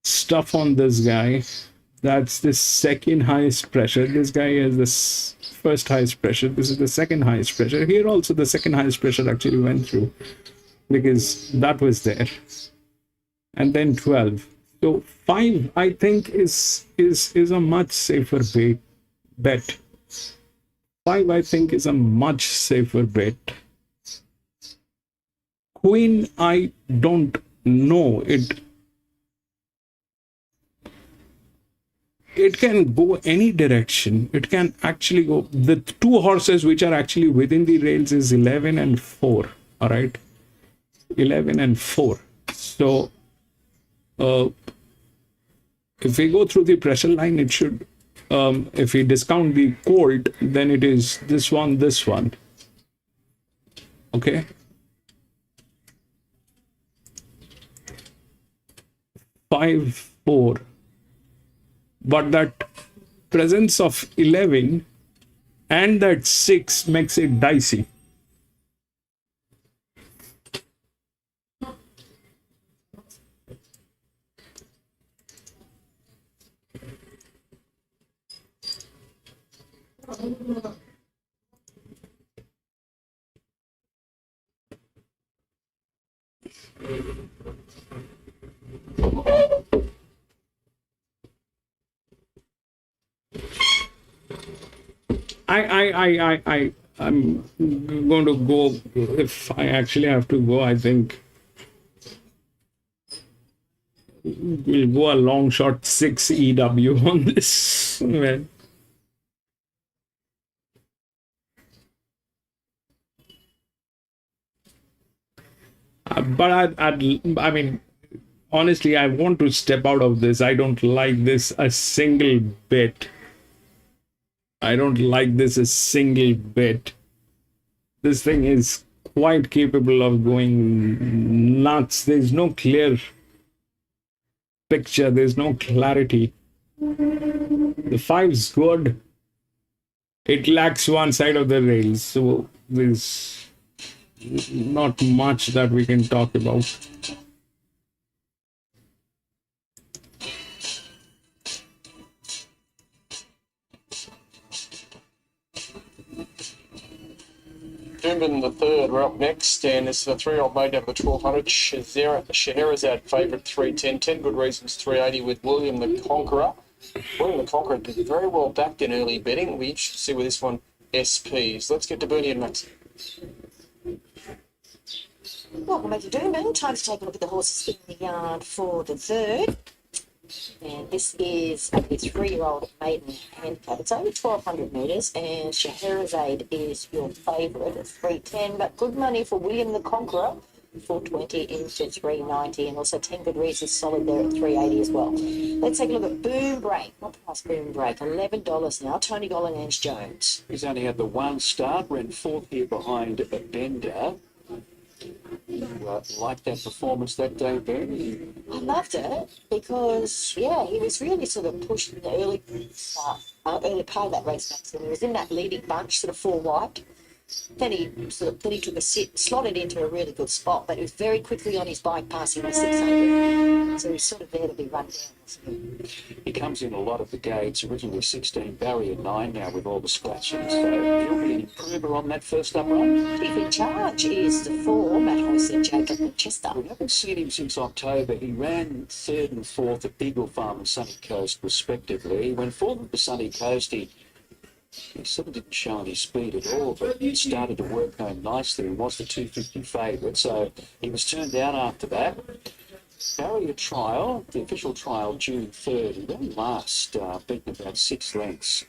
stuff on this guy. That's the second highest pressure. This guy has the first highest pressure. This is the second highest pressure. Here also the second highest pressure actually went through because that was there. And then 12. So 5, I think, is a much safer bet. 5, I think, is a much safer bet. Queen, I don't know. It can go any direction. It can actually go. The two horses which are actually within the rails is 11 and 4. All right, 11 and 4. So if we go through the pressure line, it should. If we discount the colt, then it is this one, this one. Okay. 5, 4. But that presence of 11 and that 6 makes it dicey. I'm going to go. If I actually have to go, I think we'll go a long shot 6 EW on this. Man. But I mean, honestly, I want to step out of this. I don't like this a single bit. I don't like this a single bit. This thing is quite capable of going nuts. There's no clear picture. There's no clarity. The 5's good. It lacks one side of the rails. So there's not much that we can talk about. Doomben the third, we're up next, and this is a 3-year-old maiden over the 1200. Scheherazade favourite 310. 10 good reasons 380 with William the Conqueror. William the Conqueror did very well backed in early betting. We'll be interested to see where this one SPs. Let's get to Bernie and Max. Welcome back to Doomben. Time to take a look at the horses in the yard for the third. And this is a 3-year-old maiden handicap. It's only 1,200 metres, and Scheherazade is your favourite at 310, but good money for William the Conqueror, 420 into 390, and also 10 good reasons solid there at 380 as well. Let's take a look at Boom Break. What price Boom Break? $11 now. Tony Gollanange Jones. He's only had the one start, ran 4th here behind a Bender. Like that performance that day, Bernie? I loved it because, yeah, he was really sort of pushed in the early part of that race, Max, and he was in that leading bunch, sort of 4 wide. Then he took a sit, slotted into a really good spot, but he was very quickly on his bike, passing the 600. So he's sort of there to be run down. He comes in a lot of the gates, originally 16, barrier 9 now with all the scratching. So he'll be an improver on that first up run. Chief in charge is the 4, Matt Hoyson, Jacob Manchester. We haven't seen him since October. He ran 3rd and 4th at Beagle Farm and Sunny Coast, respectively. He went 4th at the Sunny Coast. He sort of didn't show any speed at all, but he started to work home nicely and was the 250 favourite. So he was turned down after that. Barrier trial, the official trial, June 3rd. He ran last, beaten about 6 lengths.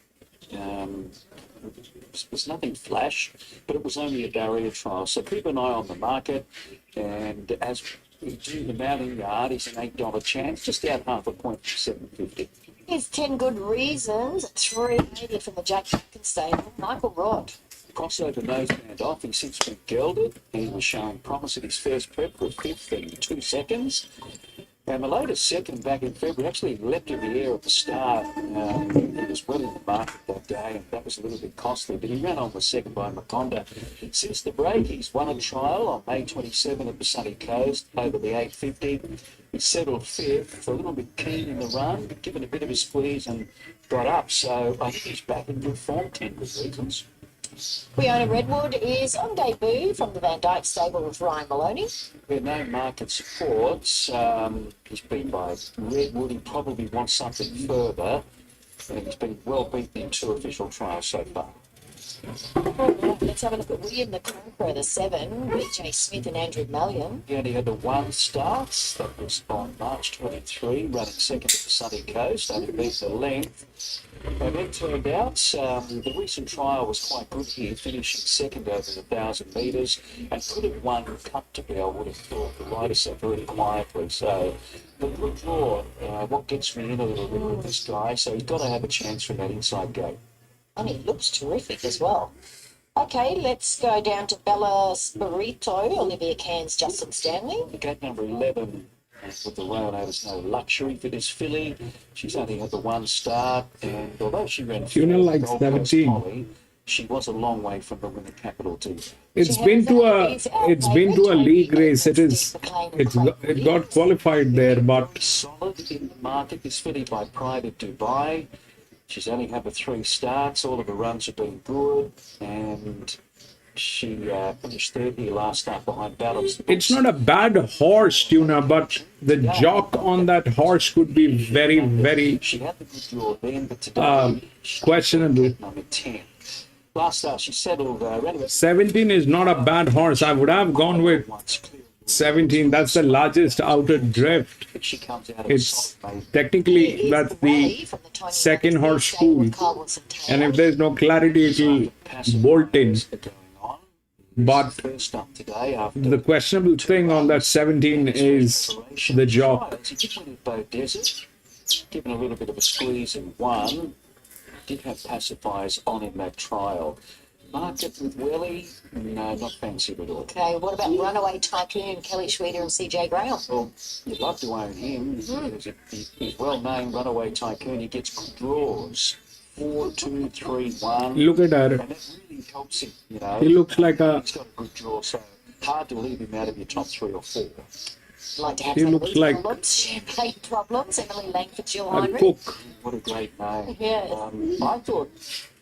It was nothing flash, but it was only a barrier trial. So keep an eye on the market, and as we do the mounting yard, he's an $8 chance, just out half a point from 750. Here's 10 Good Reasons, 380 from the Jack stable. Michael Rod. Crossover noseband off. He's since been gelded. He was showing promise at his first prep for 5th in 2 seconds. And the latest second back in February actually leapt in the air at the start. He was well in the market that day, and that was a little bit costly, but he ran on the second by Maconda. Since the break, he's won a trial on May 27 at the Sunny Coast over the 850. He settled 5th, a little bit keen in the run, but given a bit of a squeeze and got up. So I think he's back in good form, 10 Good Reasons. Fiona Redwood is on debut from the Van Dyke stable with Ryan Maloney. With no market supports, he's beaten by Redwood. He probably wants something further, and he's been well beaten in 2 official trials so far. Let's have a look at William the Conqueror, the 7, with Jay Smith and Andrew Mallion. He only had the 1 start. That was on March 23, running second at the Sunny Coast, only beat the length. And it turned out the recent trial was quite good here, finishing second over the 1,000 metres, and could have won comfortably, I would have thought. The rider sat very quietly. So the good draw, what gets me in a little bit with this guy, so he's got to have a chance from that inside gate. And he looks terrific as well. Okay, let's go down to Bella Spirito, Olivia Cairns, Justin Stanley. Gate number 11. With the Roanoke, there's no luxury for this filly. She's only had the 1 start, and although she ran Tuna like 17. Molly, she was a long way from the winning capital too. It's been to a league race. It got qualified there, but Solid in the market. This filly by Private Dubai. She's only had the 3 starts. All of her runs have been good, and she finished 3rd here last start behind Battles. it's not a bad horse, Tuna, but the jock on that horse could be very, very She had the good draw then, but today questionable. number 10. Last start she settled around about 17 is not a bad horse. I would have gone with once clear. 17. That's the largest outer drift. She comes out of It's solid base. technically that's the second horse pool, and if there's no clarity, it'll bolt in. But First up today after the questionable thing on that 17 is the jock. He did win at Bow Desert, given a little bit of a squeeze and won. Did have pacifiers on in that trial. Market with Welly, no, not fancy at all. Okay, what about Runaway Tycoon, Kelly Schweeder and CJ Graham? Well, you'd love to own him. He's well named Runaway Tycoon. He gets good draws. 4, 2, 3, 1. Look at her. And that really helps him, you know. He looks like a He's got a good draw, so hard to leave him out of your top 3 or 4. Like to have He some looks wheat like problems, champagne problems, Emily Langford, Jill a Heinrich. cook. What a great name. Yes. I thought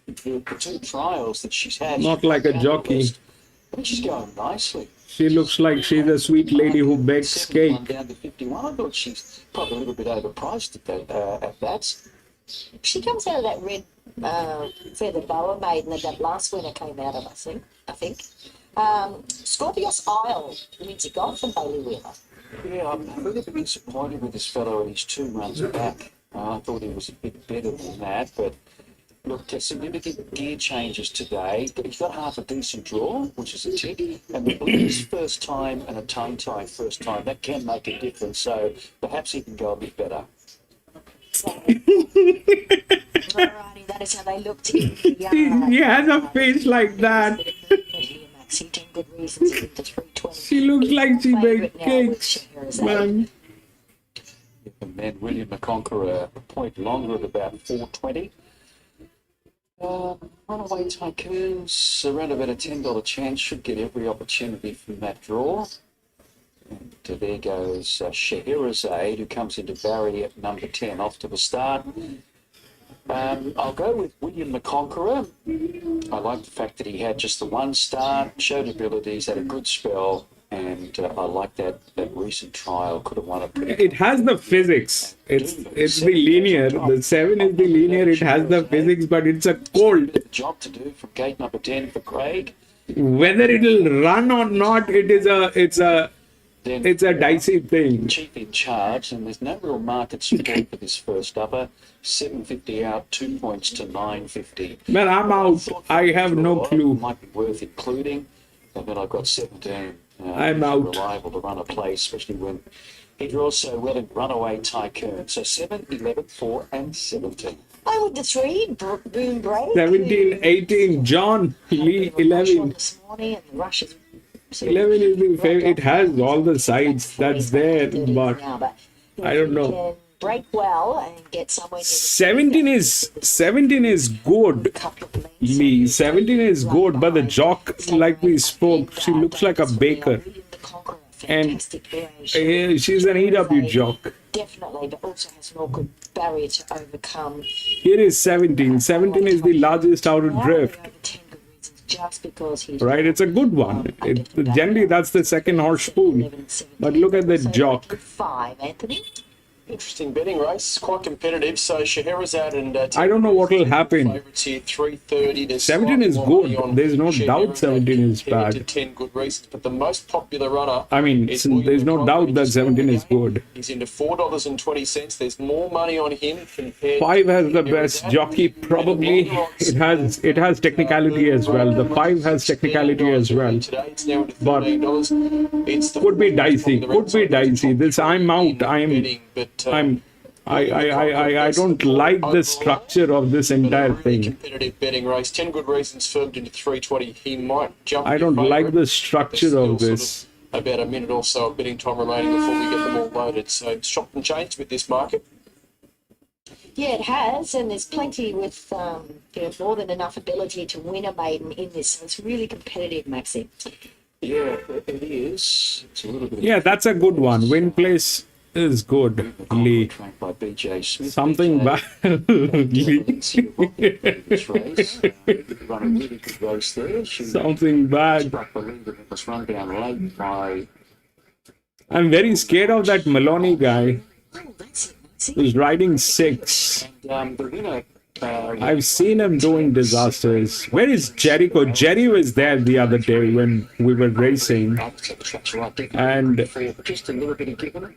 the 2 trials that she's had... Not like a jockey. I think she's going nicely. She looks like she's a sweet lady who bakes 71 cake. down to 51. I thought she's probably a little bit overpriced at that. She comes out of that red feather boa maiden that last winner came out of, I think. Scorpios Isle, Lindsay Goff and Bailey Wheeler. Yeah, I'm a little bit disappointed with this fellow and his 2 runs back. I thought he was a bit better than that, but look, significant gear changes today. He's got half a decent draw, which is a tick, and the blues first time and a tongue tie first time. That can make a difference, so perhaps he can go a bit better. Alrighty, that is how they looked in the yard. He has a face like that. Maxi, 10 Good Reasons to 320. She looks like she bakes Favourite now with cakes. Scheherazade. Man. And then William the Conqueror, a point longer at about 420. Runaway Tycoons, around about a $10 chance, should get every opportunity from that draw. And there goes Scheherazade, who comes into Barry at number 10, off to the start. I'll go with William the Conqueror. I like the fact that he had just the 1 start, showed abilities, had a good spell, and I like that recent trial. Could have won a pretty... It has the physics. It's the linear. The 7 is the linear. It has the physics, but it's a cold. job to do from gate number 10 for Craig. Whether it'll run or not, it's a dicey thing. Chief in charge, and there's no real market support for this first upper. 750 out, 2 points to 950. Man, I'm out. I have no clue. Might be worth including. And then I've got 17. I'm out. Reliable to run a place, especially when He draws so well in Runaway Tycoon. So 7, 11, 4, and 17. I with the 3, Boom Break. 17, 18, John, Lee, 11. This morning and the rush is 11 is the favorite. It has all the sides that's there, but I don't know. Can break well and get somewhere. 17 is good, Lee. 17 is good, but the jock, like we spoke, she looks like a baker. And she's an EW jock. Definitely, but also has an awkward barrier to overcome. Here is 17. 17 is the largest out of drift. Just because he's Right, it's a good one. Generally, that's the second horse pool. But look at the jock. 5, Anthony. Interesting betting race, quite competitive. So Scheherazade and I don't know what will happen. favourites here, 330. There's 17 is slightly more money good. on There's no doubt Scheherazade 17 is compared bad. to 10 good reasons, but the most popular runner. I mean, is there's no William doubt that Cronkite. 17 is good. He's into $4.20. There's more money on him compared. 5 has the to best Scheherazade. jockey, probably. It has technicality as well. The 5 has technicality as well. Today it's now into But $13. It's the could be dicey. Could be dicey. This I'm out. I don't like the structure of this entire really thing. competitive betting race. 10 good reasons firmed into 320. He might jump. I don't like the structure of this. About a minute or so of betting time remaining before we get them all loaded. So it's chopped and changed with this market. Yeah, it has, and there's plenty with more than enough ability to win a maiden in this. So it's really competitive, Maxi. Yeah, it is. It's a little bit. Yeah, that's a good one. Win place is good, Lee. Tracked by BJ Smith. Something bad. This race, run a really good race there. She Something bad. struck the lead and it was run down late by. I'm very scared of that Maloney guy who's riding 6. And the winner. I've seen him doing disasters. Where is Jericho? Jerry was there the other day when we were racing. And just a little bit of given.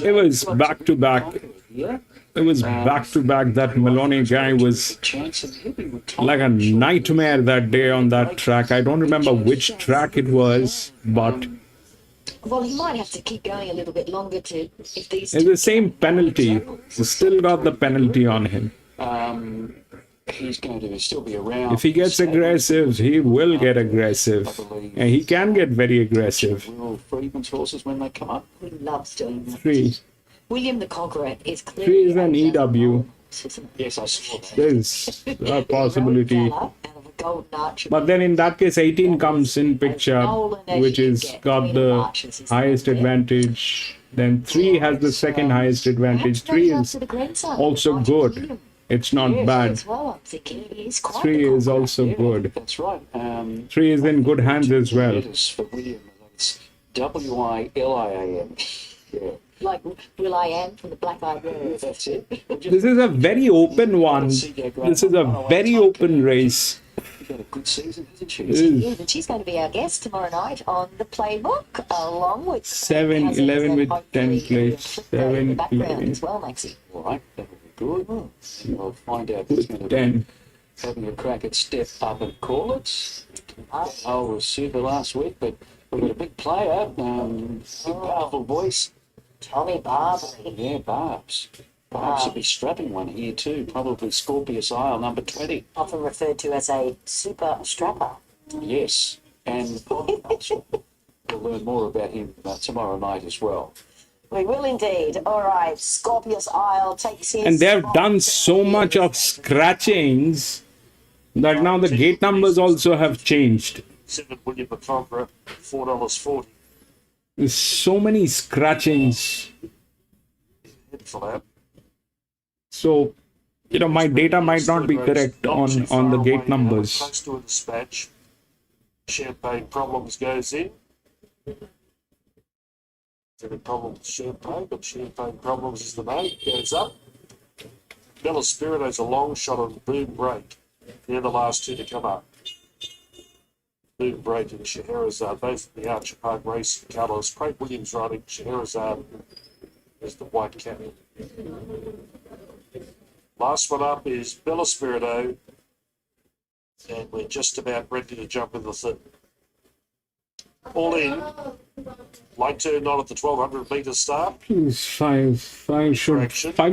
it was back to back. It was back to back. That Maloney guy was like a nightmare that day on that track. I don't remember which track it was, but Well, he might have to keep going a little bit longer to if these. it's the same penalty. He's still got the penalty on him. He's going to still be around. If he gets aggressive, he will get aggressive. And he can get very aggressive. Will Freedman's horses when they come up? He loves doing that. 3. William the Conqueror is 3 clearly is an EW. Yes, I saw that. There's a possibility. Out of a golden archer. But then in that case, 18 comes in picture, which is got the highest advantage. Then 3 has the second highest advantage. 3 is also good. It's not bad. As well, I'm thinking he is quite 3 the is also Yeah, good. that's right. 3 is in good hands as well. Letters for William. It's WILIAM. Yeah, like Will I Am from the Black Eyed Peas. that's it. This is a very open one. This is a very open race. She's had a good season, hasn't she? It is Yeah, and she's going to be our guest tomorrow night on the playbook, along with 7, 11 with 10 place. 7, background 11 as well, Maxie. All right, that will be good. We'll find out who's going with to be 10. having a crack at Step Up and Call It. I was super last week, but we've got a big player, big powerful voice. Tommy Barbley. Yeah, Barbs. Barbs should be strapping one here too, probably Scorpius Isle, number 20. Often referred to as a super strapper. Yes, and we'll learn more about him tomorrow night as well. We will indeed. All right, Scorpius Isle takes his... And they've done so much of scratchings that now the gate numbers also have changed. 7 William the Conqueror, $4.40. There's so many scratchings. Head for that. So, my data might not be correct on the gate numbers. Close to a dispatch. Champagne Problems goes in. Any problem with Champagne, but Champagne Problems is the name. Goes up. Bella Spirito's a long shot on Boom Break. They're the last 2 to come up. Boom Break and Scheherazade, both in the Archer Park racing colours. Craig Williams riding, Scheherazade is the white cap. Last one up is Bella Spirito, and we're just about ready to jump in the thing. All in, Light turn on at the 1200 metre start. Please, five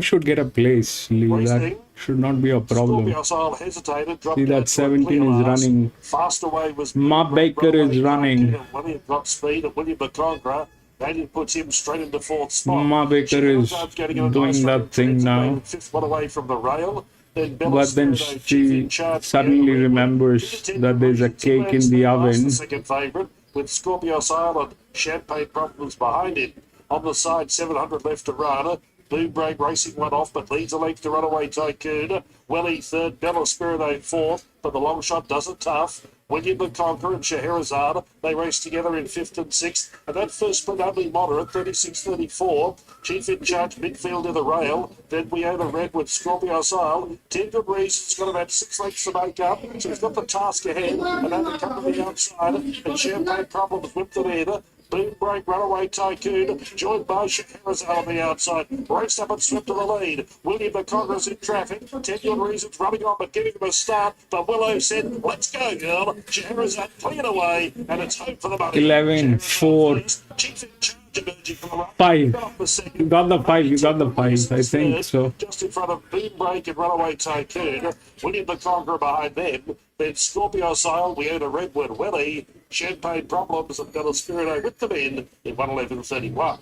should get a place, Lee. That Racing. should not be a problem. Scorpios Isle hesitated. Dropped See down that to a 17 clear is last. running. Fast away was Ma Baker is running. William got speed and William McConqueror. That puts him straight into fourth spot. Ma Baker is doing that thing now. Fifth one away from the rail. But then she suddenly remembers that there's a cake in the oven. Second favourite with Scorpios Isle and Champagne Problems behind it. On the side, 700 left to run. Blue Break racing one off, but leads a length to Runaway Tycoon. Welly third, Bella Spirito fourth, but the long shot does it tough. William the Conqueror and Scheherazade, they race together in fifth and sixth. And that first split only moderate, 36-34. Chief in charge, midfield in the rail. Then we own a red with Scorpios Isle. 10 good reasons, got about 6 lengths to make up. So he's got the task ahead. And then come to the outside. And Champagne Problems whip them in. Boom Break, Runaway Tycoon, joined by Scheherazade on the outside. Raced up and swept to the lead. William the Conqueror's in traffic. 10 good reasons running on, but giving him a start. But Willow said, let's go, girl. Scheherazade cleared away, and it's home for the money. 11, 4, Chief in charge emerging from the run. 5. You got the 5, you got the 5, I think so. Just in front of Boom Break and Runaway Tycoon. William the Conqueror behind them. Then Scorpios Isle, we own a Redwood Welly. Champagne Problems and Bella Spirito with them in 111.31.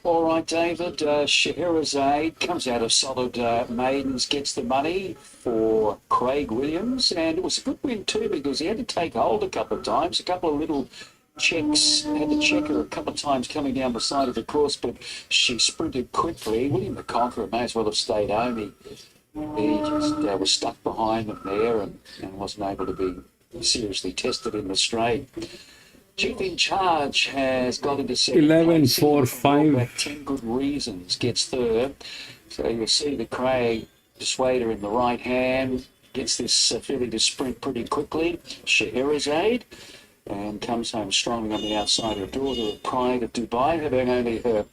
All right, David. Scheherazade comes out of solid maidens, gets the money for Craig Williams, and it was a good win too because he had to take hold a couple of times, a couple of little checks, had to check her a couple of times coming down the side of the course, but she sprinted quickly. William the Conqueror may as well have stayed home. He just was stuck behind them there and wasn't able to be seriously tested in the straight. Chief in charge has got into second 11, place. 4, 5. 10 good reasons gets third. So you'll see the Craig Dissuader in the right hand. Gets this filly to sprint pretty quickly. Scheherazade. And comes home strongly on the outside. Her daughter of Pride of Dubai, having only her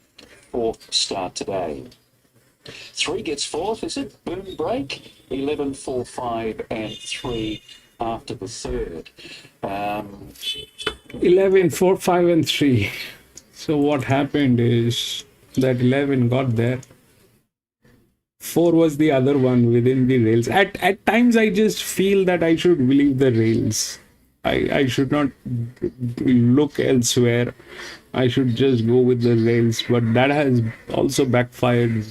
4th start today. 3 gets 4th, is it? Boom Break. 11, 4, 5 and 3 after the 3rd. 11, 4, 5 and 3. So what happened is that 11 got there. 4 was the other one within the rails. At times I just feel that I should believe the rails. I should not look elsewhere. I should just go with the rails, but that has also backfired.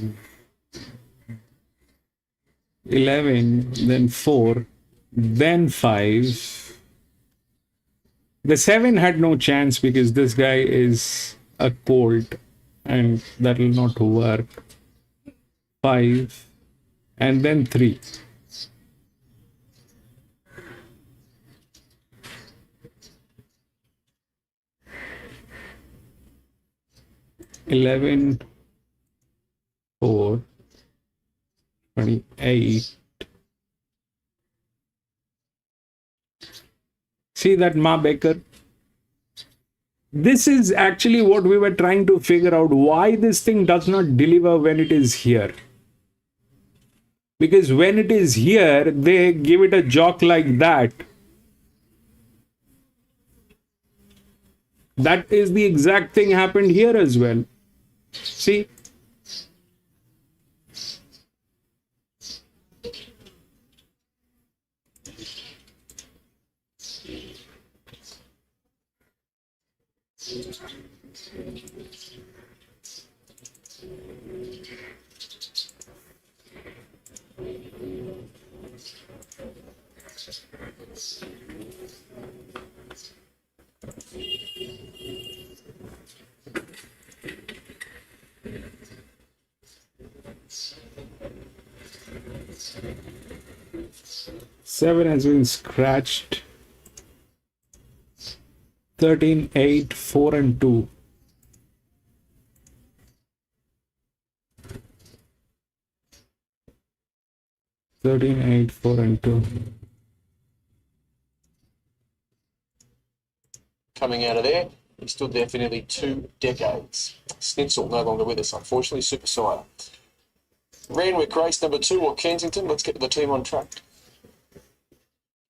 11, then 4, then 5. The 7 had no chance because this guy is a colt and that will not work. 5 and then 3. $11, 4, 28. See that Ma Baker? This is actually what we were trying to figure out, why this thing does not deliver when it is here. Because when it is here, they give it a jock like that. That is the exact thing happened here as well. See? Seven has been scratched. 13, 8, 4 and 2. Thirteen, 8, 4 and 2. Coming out of there, he stood there for nearly 2 decades. Snitzel no longer with us, unfortunately. Super Sire. Ran with Grace number 2 or Kensington. Let's get to the team on track.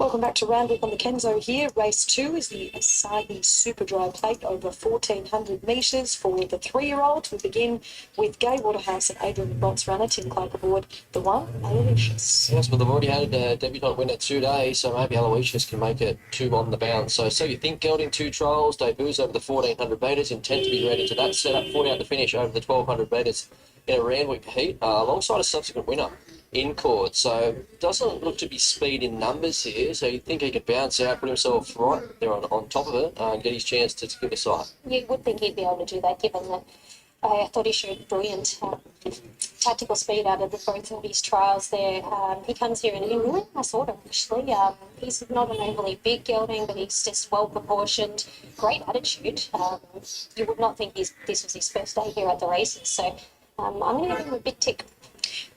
Welcome back to Roundwood on the Kenzo here. Race 2 is the Asahi Super Dry Plate over 1,400 metres for the 3-year-olds. We begin with Gay Waterhouse and Adrian Bott's runner, Tim Clark aboard the one, Aloysius. Yes, well, they've already had a debutant winner 2 days, so maybe Aloysius can make it 2 on the bounce. So you think gelding 2 trials, debuts over the 1,400 metres, intent to be ready to that setup, 40 out to finish over the 1,200 metres in a Randwick heat, alongside a subsequent winner in court. So doesn't look to be speed in numbers here, so you'd think he could bounce out, put himself right there on top of it, and get his chance to give a sight. You would think he'd be able to do that, given that I thought he showed brilliant tactical speed out of both of his trials there. He comes here in really nice order, actually. He's not an overly big gelding, but he's just well proportioned, great attitude. You would not think this was his first day here at the races, so I'm going to give him a big tick.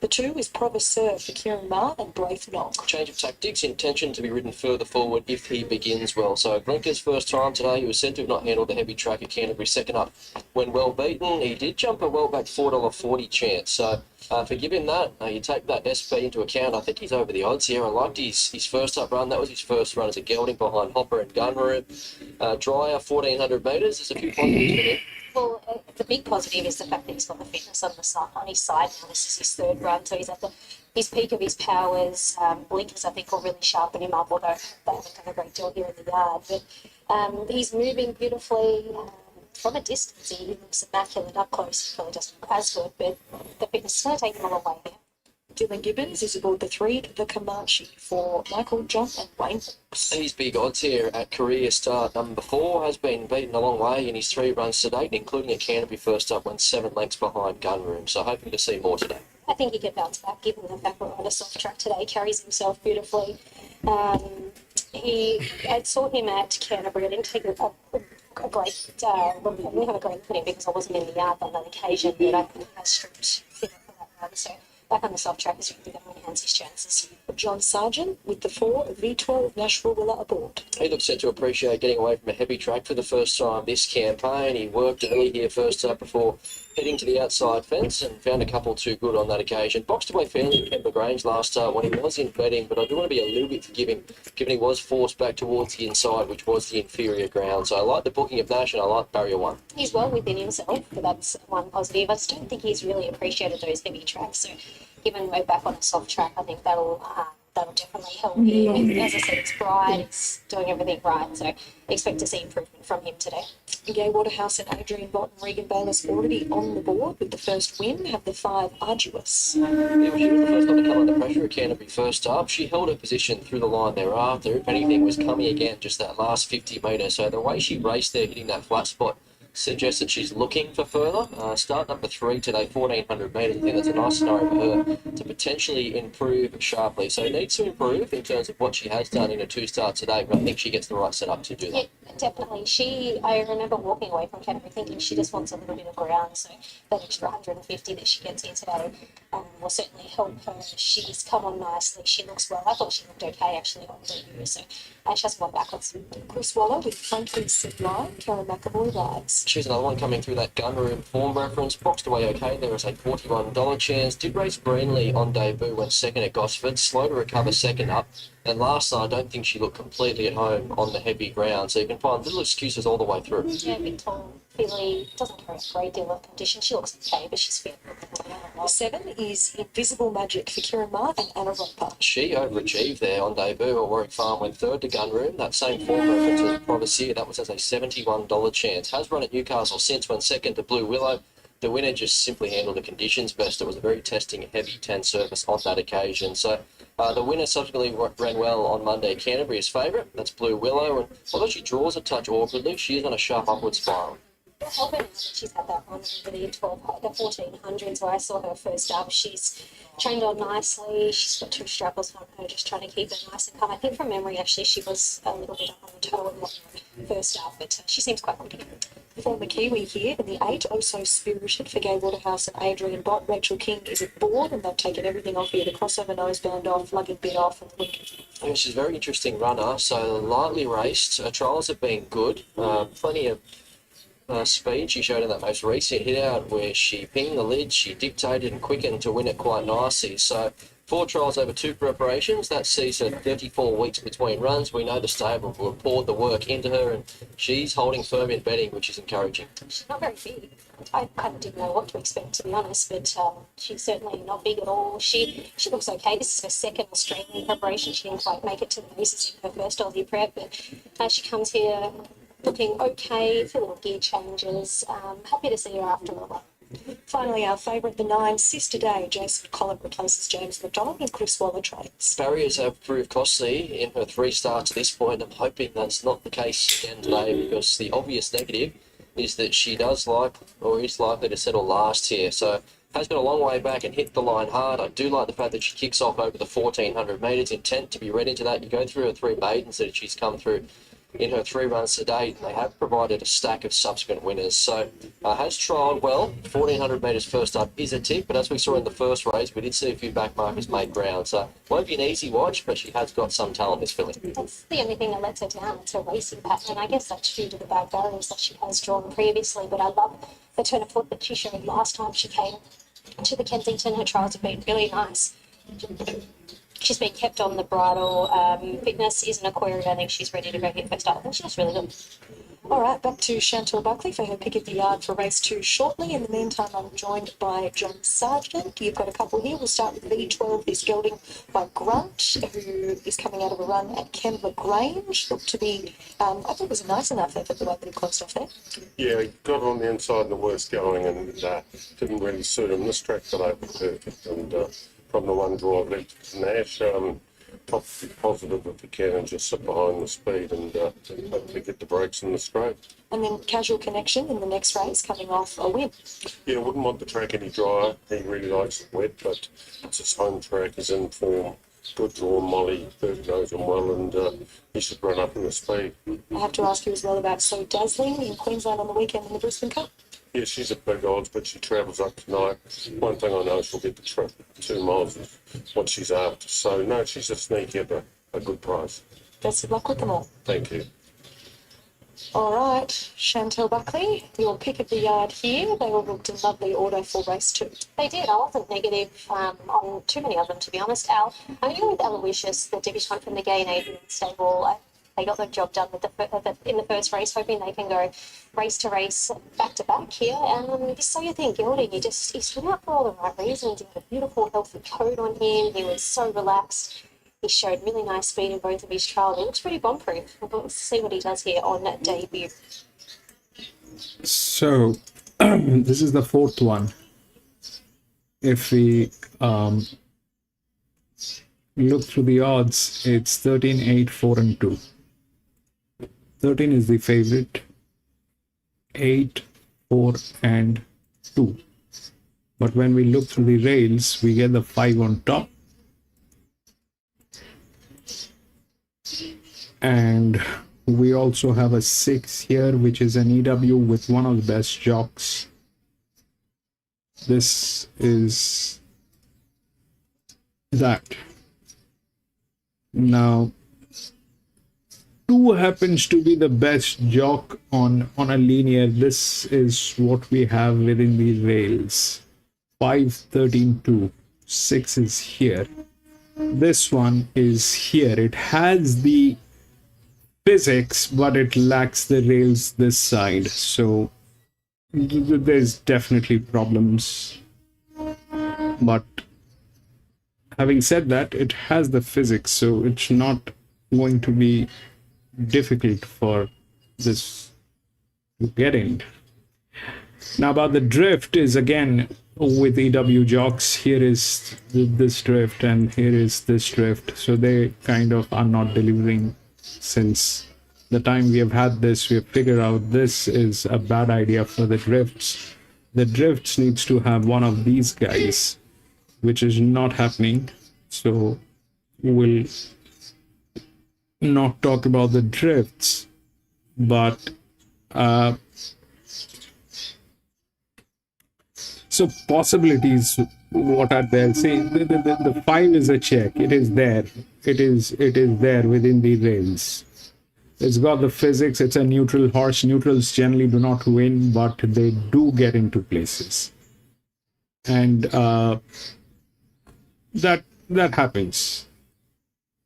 The 2 is Proviseur for Kieran Marr and Brave Knock. Change of tactics, intention to be ridden further forward if he begins well. So Grinker's first time today, he was said to have not handled the heavy track at Canterbury second up when well beaten. He did jump a well back $4.40 chance. So forgive him that. You take that SP into account. I think he's over the odds here. I liked his first up run. That was his first run as a gelding behind Hopper and Gunroom. Dryer, 1,400 metres. There's a few positives for him. Well, the big positive is the fact that he's got the fitness on his side now. This is his 3rd run, so he's at his peak of his powers. Blinkers, I think, will really sharpen him up, although they haven't done a great deal here in the yard. But he's moving beautifully. From a distance, he looks immaculate. Up close, he probably doesn't look as good, but the fitness is going to take him a long way here. Dylan Gibbons is aboard the 3, the Comanche for Michael, John and Wayne Hawkes. He's big odds here at career start number 4, has been beaten a long way in his 3 runs to date, including at Canterbury first up, went 7 lengths behind Gunroom, so hoping to see more today. I think he can bounce back, given the fact we're on a soft track today. Carries himself beautifully. I saw him at Canterbury. I didn't take a great look. I didn't have a great look at him because I wasn't in the yard on that occasion, but I think he has stripped fitter for that run. So back on the soft track is really going to enhance his chances. John Sargent with the 4, V12 Nashville Willa aboard. He looks set to appreciate getting away from a heavy track for the first time this campaign. He worked early here first up before heading to the outside fence and found a couple too good on that occasion. Boxed away fairly at Kent Grange last start when he was in bedding, but I do want to be a little bit forgiving given he was forced back towards the inside, which was the inferior ground. So I like the booking of Nash and I like barrier 1. He's well within himself, but that's one positive. I just don't think he's really appreciated those heavy tracks. So given we're back on a soft track, I think that'll definitely help him. As I said, it's bright, it's doing everything right, so expect to see improvement from him today. Gay Waterhouse and Adrian Bott and Regan Bayless already on the board with the first win, have the 5 Arduous. Yeah, well, she was the first one to come under pressure at Canterbury first up. She held her position through the line thereafter. If anything, was coming again just that last 50 metres. So the way she raced there, hitting that flat spot, suggests that she's looking for further. Start number 3 today, 1,400 metres. I think that's a nice scenario for her to potentially improve sharply. So needs to improve in terms of what she has done in her 2 starts today, but I think she gets the right setup to do that. Yeah, definitely. I remember walking away from Canterbury thinking she just wants a little bit of ground, so that extra 150 that she gets here today will certainly help her. She's come on nicely. She looks well. I thought she looked okay actually on debut, so she hasn't gone backwards. Chris Waller with Franklin Sublime, Karen McAvoy rides. She's another one coming through that Gunroom form reference. Boxed away okay. There is a $41 chance. Did race Greenlee on debut, went second at Gosford. Slow to recover second up. And last night, I don't think she looked completely at home on the heavy ground. So you can find little excuses all the way through. Yeah, a bit tall. Feely doesn't carry a great deal of condition. She looks okay, but she's fit. The 7 is Invisible Magic for Kieran Marr and Anna Roper. She overachieved there on debut at Warwick Farm, went 3rd to Gunroom. That same form reference as Proviseur, that was as a $71 chance. Has run at Newcastle since, went 2nd to Blue Willow. The winner just simply handled the conditions best. It was a very testing, heavy 10 surface on that occasion. So the winner subsequently ran well on Monday. Canterbury's favourite, that's Blue Willow. And although she draws a touch awkwardly, she is on a sharp upward spiral. She's had that one over the 1400s where I saw her first up. She's trained on nicely. She's got 2 strapples on her, just trying to keep her nice and calm. I think from memory, actually, she was a little bit up on the toe at first up, but she seems quite good. Former Kiwi here in the 8, Also Spirited for Gay Waterhouse and Adrian Bott. Rachel King is aboard and they've taken everything off here. The crossover noseband off, lugging bit off and Lincoln. Yeah, she's a very interesting runner, so lightly raced. Her trials have been good. Plenty of speed she showed in that most recent hit out where she pinged the lid, she dictated and quickened to win it quite nicely. So 4 trials over 2 preparations. That sees her 34 weeks between runs. We know the stable will have poured the work into her, and she's holding firm in betting, which is encouraging. She's not very big. I kind of didn't know what to expect, to be honest, but she's certainly not big at all. She looks okay. This is her second Australian preparation. She didn't quite make it to the races in her first Aussie prep, but she comes here looking okay, a few little gear changes. Happy to see her after a while. Finally, our favourite, the 9, Sister Day. Jason Collett replaces James McDonald and Chris Waller trades. Barriers have proved costly in her 3 starts at this point. I'm hoping that's not the case again today, because the obvious negative is that she does like, or is likely to settle last here. So has got a long way back and hit the line hard. I do like the fact that she kicks off over the 1400 metres. Intent to be read into that. You go through her 3 maidens that she's come through in her 3 runs to date. They have provided a stack of subsequent winners. So has trialled well. 1400 metres first up is a tick, but as we saw in the first race, we did see a few back markers make ground. So won't be an easy watch, but she has got some talent, this filly. That's the only thing that lets her down. It's her racing pattern, and I guess that's due to the bad barriers that she has drawn previously. But I love the turn of foot that she showed last time she came to the Kensington. Her trials have been really nice. She's been kept on the bridle. Fitness isn't a query. I think she's ready to go hit first up. I think she looks really good. All right, back to Chantal Buckley for her pick of the yard for race 2 shortly. In the meantime, I'm joined by John Sargent. You've got a couple here. We'll start with V12, this gelding by Grunt, who is coming out of a run at Kembla Grange. Looked to be, I think it was a nice enough effort the way that he closed off there. Yeah, he got on the inside and the worst going, and didn't really suit him. This track got over perfect, and from the one drive left to Nash, top to be positive if he can, and just sit behind the speed and hopefully get the brakes in the straight. And then Casual Connection in the next race, coming off a win. Yeah, wouldn't want the track any drier. He really likes it wet, but it's his home track. He's in form. Good draw, Molly. Berg knows him well, and he should run up in the speed. I have to ask you as well about So Dazzling in Queensland on the weekend in the Brisbane Cup. Yeah, she's a big odds, but she travels up tonight. One thing I know, she'll get the trip. 2 miles is what she's after. So, no, she's a sneaky at a good price. Best of luck with them all. Thank you. All right, Chantal Buckley, your pick of the yard here. They all looked in lovely order for race 2. They did. I wasn't negative on too many of them, to be honest. I'm going to go with Aloysius, the debutante from the Gay and Adrian stable. They got the job done in the first race, hoping they can go race to race, back to back here. So you think gelding, he's swim up for all the right reasons. He had a beautiful, healthy coat on him. He was so relaxed. He showed really nice speed in both of his trials. He looks pretty bomb-proof. We'll see what he does here on that debut. So, this is the 4th one. If we look through the odds, it's 13, 8, 4, and 2. 13 is the favorite, 8, 4, and 2. But when we look through the rails, we get the 5 on top. And we also have a 6 here, which is an EW with one of the best jocks. This is that. Now, 2 happens to be the best jock on a linear. This is what we have within the rails. 5, 13, 2. 6 is here. This one is here. It has the physics, but it lacks the rails this side. So there's definitely problems. But having said that, it has the physics, so it's not going to be difficult for this to get in. Now about the drift is again with EW jocks. Here is this drift and here is this drift, so they kind of are not delivering. Since the time we have had this, we have figured out this is a bad idea for the drifts. The drifts needs to have one of these guys, which is not happening. So we'll not talk about the drifts, but so possibilities, what are there? Say the 5 is a check. It is there. It is there within the rails. It's got the physics. It's a neutral horse. Neutrals generally do not win, but they do get into places. And that that happens.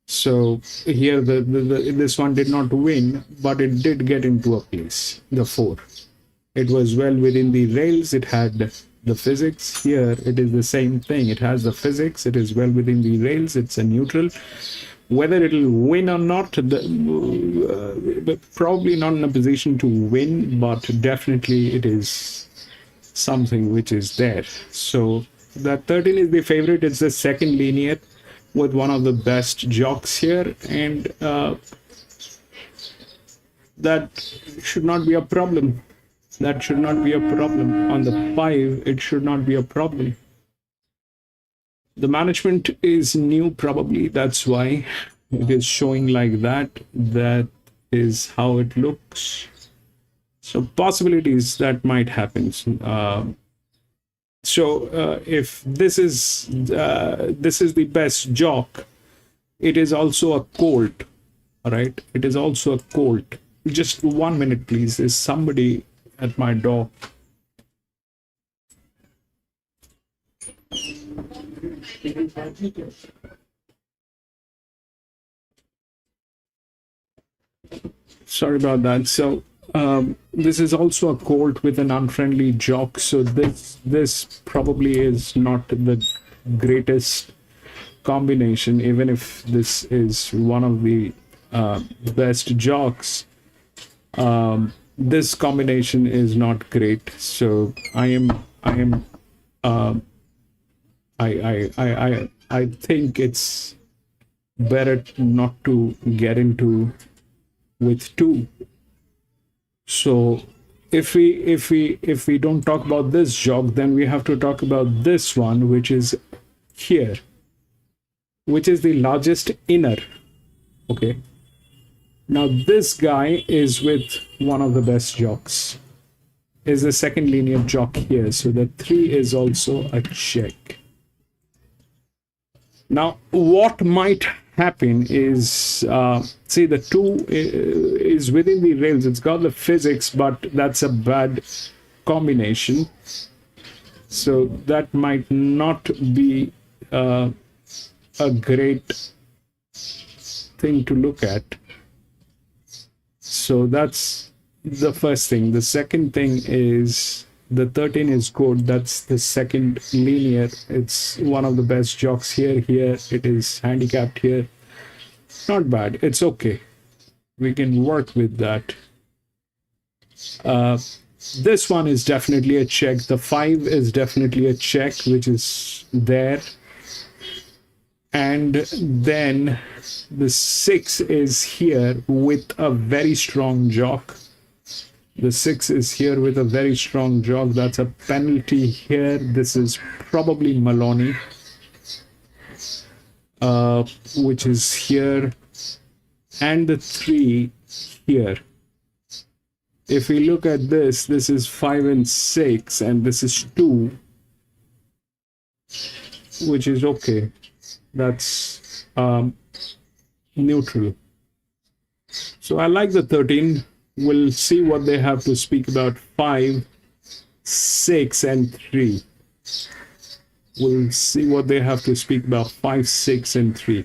So here this one did not win, but it did get into a place, the 4. It was well within the rails. It had the physics. Here it is the same thing. It has the physics. It is well within the rails. It's a neutral. Whether it'll win or not, probably not in a position to win, but definitely it is something which is there. So that 13 is the favorite. It's the second linear with one of the best jocks here, and that should not be a problem. That should not be a problem. On the 5, it should not be a problem. The management is new, probably. That's why it is showing like that. That is how it looks. So possibilities that might happen. If this is the best jock, it is also a colt. All right, it is also a colt. Just 1 minute, please. There's somebody at my door. Sorry about that. So this is also a colt with an unfriendly jock. So this probably is not the greatest combination, even if this is one of the best jocks. This combination is not great. So I think it's better not to get into with 2. So if we don't talk about this jock, then we have to talk about this one, which is here, which is the largest inner. Okay. Now this guy is with one of the best jocks. Is the second linear jock here. So the 3 is also a check. Now, what might happen is, see, the 2 is within the rails. It's got the physics, but that's a bad combination. So that might not be a great thing to look at. So that's the first thing. The second thing is the 13 is good. That's the second linear. It's one of the best jocks here. Here it is handicapped here. Not bad. It's okay. We can work with that. This one is definitely a check. The 5 is definitely a check, which is there. And then the 6 is here with a very strong jock. The 6 is here with a very strong jock. That's a penalty here. This is probably Maloney, which is here. And the 3 here. If we look at this, this is 5 and 6, and this is 2, which is okay. That's neutral. So I like the 13. We'll see what they have to speak about 5, 6, and 3. We'll see what they have to speak about 5, 6, and 3.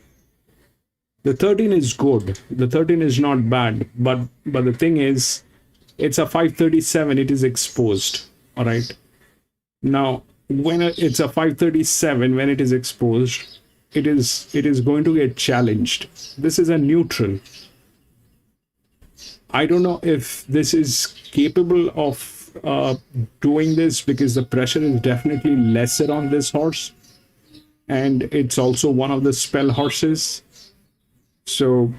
The 13 is good. The 13 is not bad, but the thing is, it's a 537. It is exposed. All right. Now, when it's a 537, when it is exposed, it is going to get challenged. This is a neutral. I don't know if this is capable of doing this, because the pressure is definitely lesser on this horse, and it's also one of the spell horses. So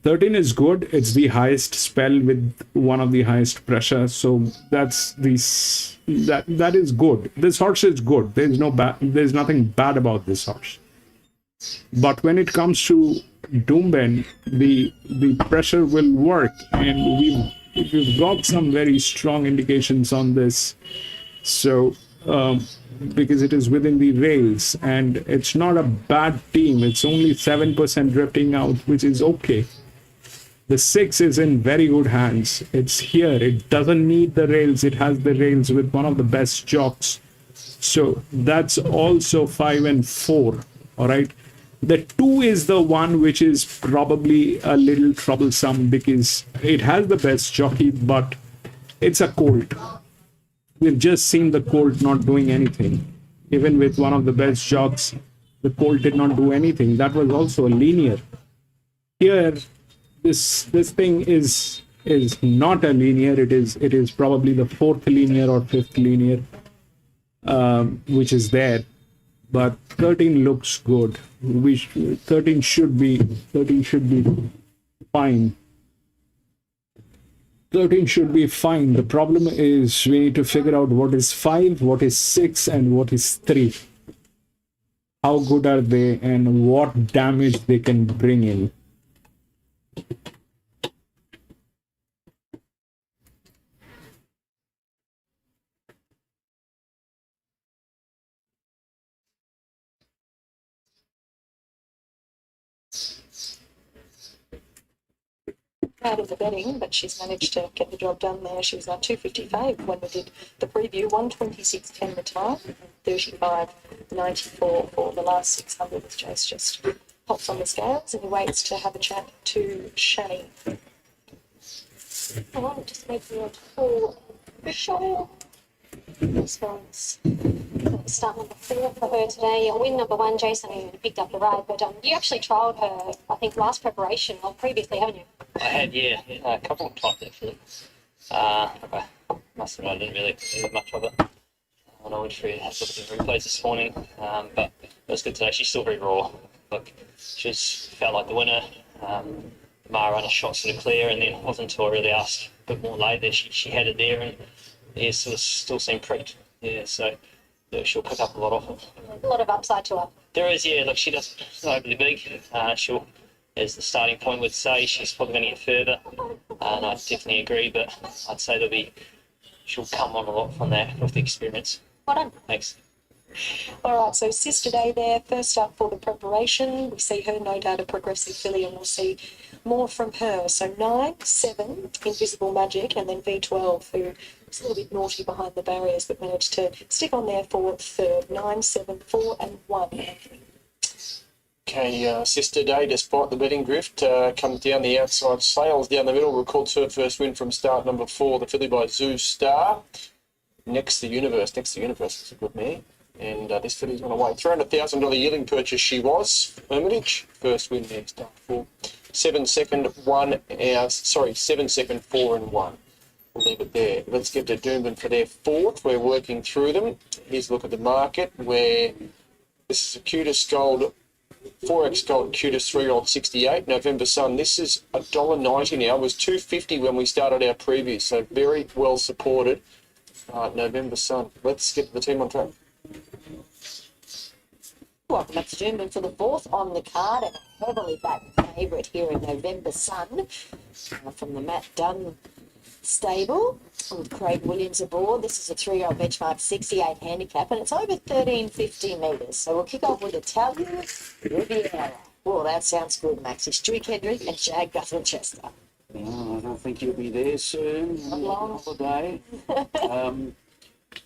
13 is good. It's the highest spell with one of the highest pressure. So that is good. This horse is good. There's nothing bad about this horse. But when it comes to Doomben, the pressure will work, and we've got some very strong indications on this. So because it is within the rails, and it's not a bad team. It's only 7% drifting out, which is okay. The 6 is in very good hands. It's here. It doesn't need the rails. It has the rails with one of the best jocks. So that's also 5 and 4. All right. The 2 is the one which is probably a little troublesome because it has the best jockey, but it's a colt. We've just seen the colt not doing anything. Even with one of the best jocks, the colt did not do anything. That was also a linear. Here, this thing is not a linear. It is probably the 4th linear or 5th linear, which is there. But 13 looks good. 13 should be fine. 13 should be fine. The problem is we need to figure out what is 5, what is 6, and what is 3. How good are they and what damage they can bring in. Out of the betting, but she's managed to get the job done there. She was 255 when we did the preview, 126.10 the time, 35.94 for the last 600 as Jace just hops on the scales and he waits to have a chat to Shani. I want to just make you full official. This one's start number 4 for her today. Win number 1, Jason, who picked up the ride, but you actually trialled her, I think, last preparation or previously, haven't you? I had, yeah, a couple of times actually. I must admit I didn't really do much of it. I went through the replays this morning, but it was good today. She's still very raw. Look, she just felt like the winner. Mara ran a shot sort of clear, and then it wasn't until I really asked a bit more later she had it there, and yeah, sort of still seemed pricked. Yeah, so yeah, she'll pick up a lot of it. A lot of upside to her. There is, yeah. Look, she doesn't overly big. She'll, as the starting point would say, she's probably going to get further. And I definitely agree, but I'd say she'll come on a lot from that with the experience. Well done. Thanks. All right, so Sister Day there, first up for the preparation. We see her, no doubt, a progressive filly, and we'll see more from her. So 9, 7, Invisible Magic, and then V12, who was a little bit naughty behind the barriers, but managed to stick on there for third. 9, 7, 4, and 1. Okay, Sister Day, despite the betting drift, comes down the outside, sails down the middle, records her first win from start number 4, the filly by Zoo Star. Next the Universe is a good mare. And this filly's going to weigh $300,000 yielding purchase she was. Hermitage, first win there, start 4. 7 second, 4 and 1. We'll leave it there. Let's get to Doomben for their 4th. We're working through them. Here's a look at the market where this is a Cutest Gold, 4X Gold Cutest 3-year-old 68, November Sun. This is $1.90 now. It was $2.50 when we started our preview, so very well supported. November Sun. Let's get the team on track. Welcome back to Doomben for the 4th on the card, and a heavily backed favourite here in November Sun from the Matt Dunn stable with Craig Williams aboard. This is a 3-year-old benchmark 68 handicap, and it's over 1350 metres. So we'll kick off with Italian Riviera. Well, that sounds good, Max. It's Drew Kendrick and Jag Guthrie-Chester. No, I don't think you'll be there soon. Not long. Holiday.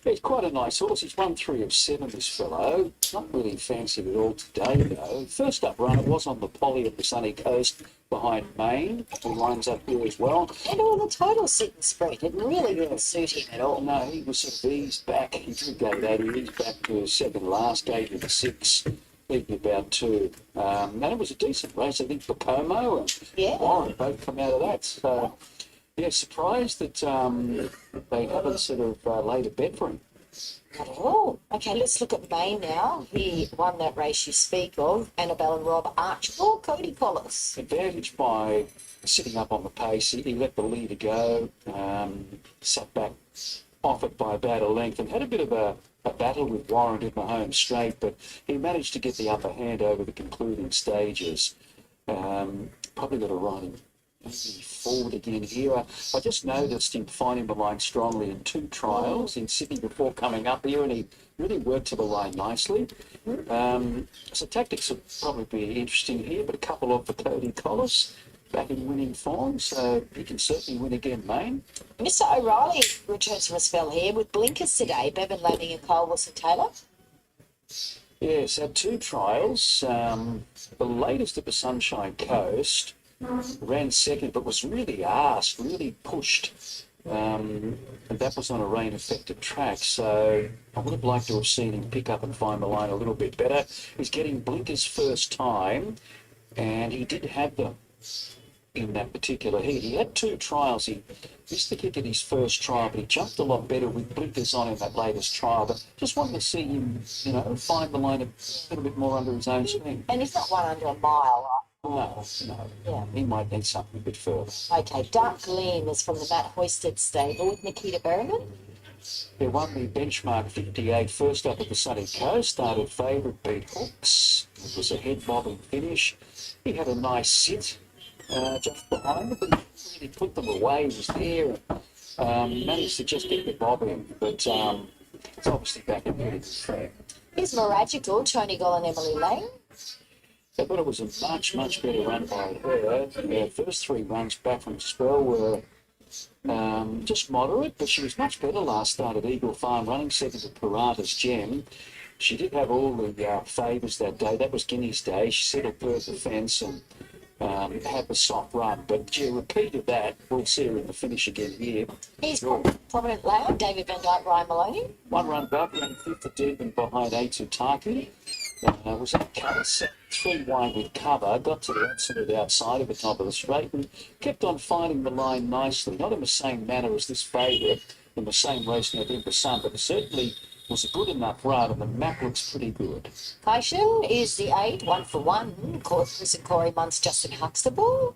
It's quite a nice horse. He's won 3 of 7, this fellow. Not really fancied at all today, though. First up run, it was on the Polly of the Sunny Coast behind Maine, who lines up here as well. And all the total sit and spread didn't really suit him at all. No, he was sort of eased back. He did go that. He eased back to his second last, gave him a 6, beating about 2. And it was a decent race. I think Pacomo and Warren both come out of that. So, yeah, surprised that they haven't sort of laid a bet for him. Not at all. Okay, let's look at Maine now. He won that race you speak of. Annabelle and Rob Archibald, Cody Collis. Advantaged by sitting up on the pace. He let the leader go, sat back off it by about a length and had a bit of a battle with Warren in the home straight, but he managed to get the upper hand over the concluding stages. Probably got a riding forward again here. I just noticed him finding the line strongly in 2 trials in Sydney before coming up here, and he really worked to the line nicely. So tactics will probably be interesting here, but a couple of for Cody Collis back in winning form, so he can certainly win again, Maine. Mr. O'Reilly returns from a spell here with blinkers today. Bevan Lanning and Cole Wilson-Taylor. Yes, had 2 trials. The latest at the Sunshine Coast ran second, but was really asked, really pushed. And that was on a rain-affected track, so I would have liked to have seen him pick up and find the line a little bit better. He's getting blinkers first time, and he did have them in that particular heat. He had 2 trials. He missed the kick at his first trial, but he jumped a lot better with blinkers on in that latest trial. But just wanted to see him, find the line a little bit more under his own swing. And he's not one under a mile, right? No. Yeah. He might need something a bit further. Okay, Dark Gleam is from the Matt Hoisted stable with Nikita Berryman. He won the benchmark 58 first up at the Sunny Coast, started favourite, beat Hooks. It was a head bobbing finish. He had a nice sit just behind it, but he really put them away. He was there and managed to just get the bob in, but it's obviously back in pretty good form. Here's Miragical, Tony Goll and Emily Lang. I thought it was a much, much better run by her. Her first 3 runs back from spell were just moderate, but she was much better last start at Eagle Farm, running second to Parata's Gem. She did have all the favours that day. That was Guinea's day. She settled third the fence and had a soft run. But she repeated that. We'll see her in the finish again here. He's Prominent Loud, David Van Dyke, Ryan Maloney. 1 run back, ran 5th at Doomben behind Atutaki. Was at case, 3 wide with cover, got to the absolute outside of the top of the straight and kept on finding the line nicely. Not in the same manner as this favourite, in the same race November Sun, but certainly was a good enough run, and the map looks pretty good. Kaishan is the 8, 1 for 1. Chris and Corey Munce, Justin Huxtable.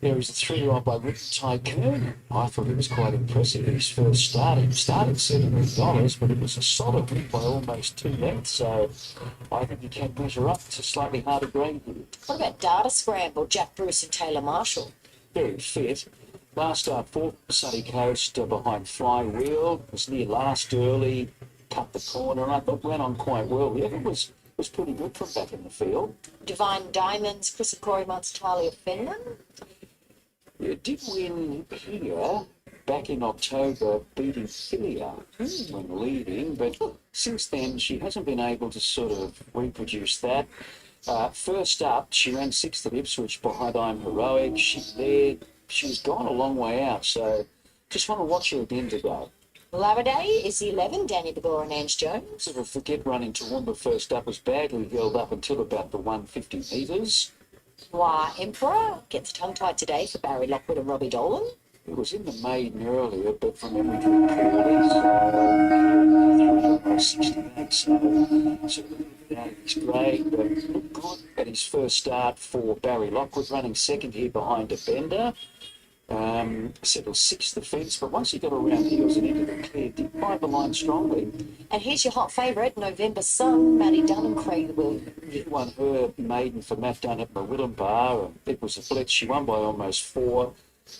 There is a 3-year-old by Rick Tycoon. I thought it was quite impressive in his first start. He started $70, but it was a solid win by almost 2 lengths, so I think he can measure up to slightly harder grade here. What about Data Scramble, Jack Bruce and Taylor Marshall? Very fit. Last start, 4th Sunny Coast behind Flywheel. Was near last early, cut the corner, and I thought went on quite well. The effort was pretty good from back in the field. Divine Diamonds, Chris and Corey Munce, Talia Fenman. It did win here back in October, beating Philia when leading, but since then she hasn't been able to sort of reproduce that. First up, she ran 6th at Ipswich behind I'm Heroic. She led. She was gone a long way out, so just want to watch her again today. Lavaday is the 11, Danny Begore and Ange Jones. Sort of forget running Toowoomba first up was badly held up until about the 150 metres. Why Emperor gets tongue-tied today for Barry Lockwood and Robbie Dolan. It was in the maiden earlier, but from memory drew poorly, so 68, so he's great, but looked good at his first start for Barry Lockwood, running second here behind a bender. Settled 6th the fence, but once he got around heels and into the clear, did find the line strongly. And here's your hot favourite, November Sun, Maddie Dunn and Craig Will. He won her maiden for Matt Dunn at Mawilumbar, and it was a blitz. She won by almost 4.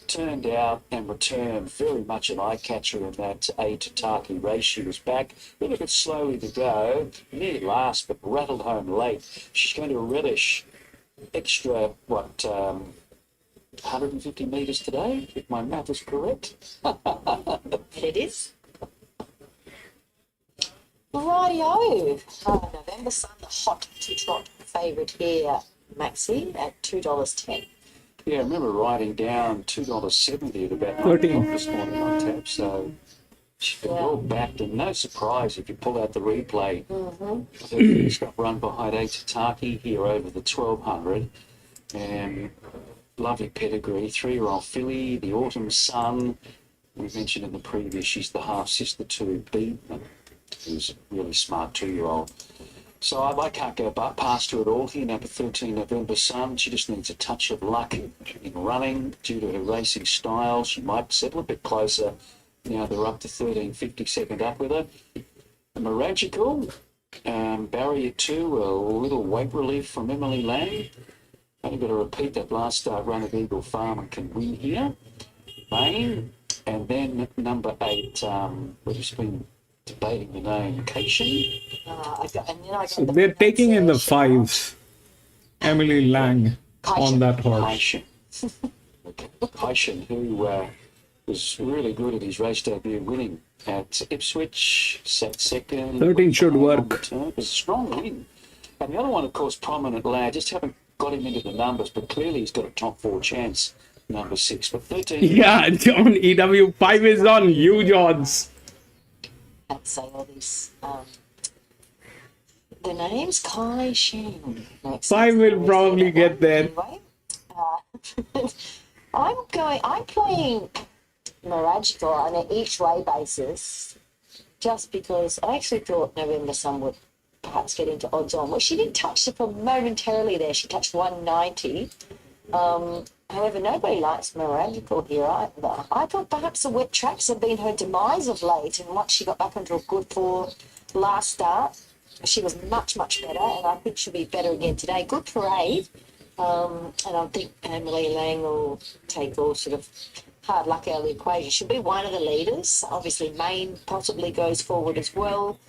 Turned out and returned very much an eye-catcher in that Atutaki race. She was back a little bit slowly to go, near last, but rattled home late. She's going to relish extra, 150 metres today, if my math is correct. It is. Rightio. November Sun, the hot to-trot favourite here, Maxi, at $2.10. Yeah, I remember writing down $2.70 at about 13 this morning on tap, so she's been well backed, and no surprise if you pull out the replay. It's got run behind Atutaki here over the 1200, and lovely pedigree, 3-year-old filly, the Autumn Sun. We mentioned in the previous, she's the half-sister to Beatman, who's a really smart 2-year-old. So I can't go past her at all here, number 13, November Sun. She just needs a touch of luck in running due to her racing style. She might settle a bit closer. Now they're up to 13.50, second up with her. Miragical, barrier 2, a little weight relief from Emily Lang. Only got to repeat that last start run at Eagle Farm and can win here. Main, and then number 8, we've just been debating the name, Kaishan. They're taking in the 5s. Emily Lang on that horse. Kaishan, who was really good at his race debut, winning at Ipswich, sat second. 13 should work. It was a strong win. And the other one, of course, Prominent Lad, just haven't got him into the numbers, but clearly he's got a top 4 chance, number 6. But 13... Yeah, John, EW 5 is on huge odds. I'd say all these. The name's Kai Shin. 5 will probably get there. Anyway, I'm playing Miragical on an each way basis just because I actually thought November Sun would perhaps get into odds on. Well, she did touch it for momentarily there. She touched 190. However, nobody likes Miragical here either. I thought perhaps the wet tracks have been her demise of late, and once she got back into a good form last start, she was much, much better, and I think she'll be better again today. Good parade. And I think Emily Lang will take all sort of hard luck out of the equation. She'll be one of the leaders. Obviously, Maine possibly goes forward as well.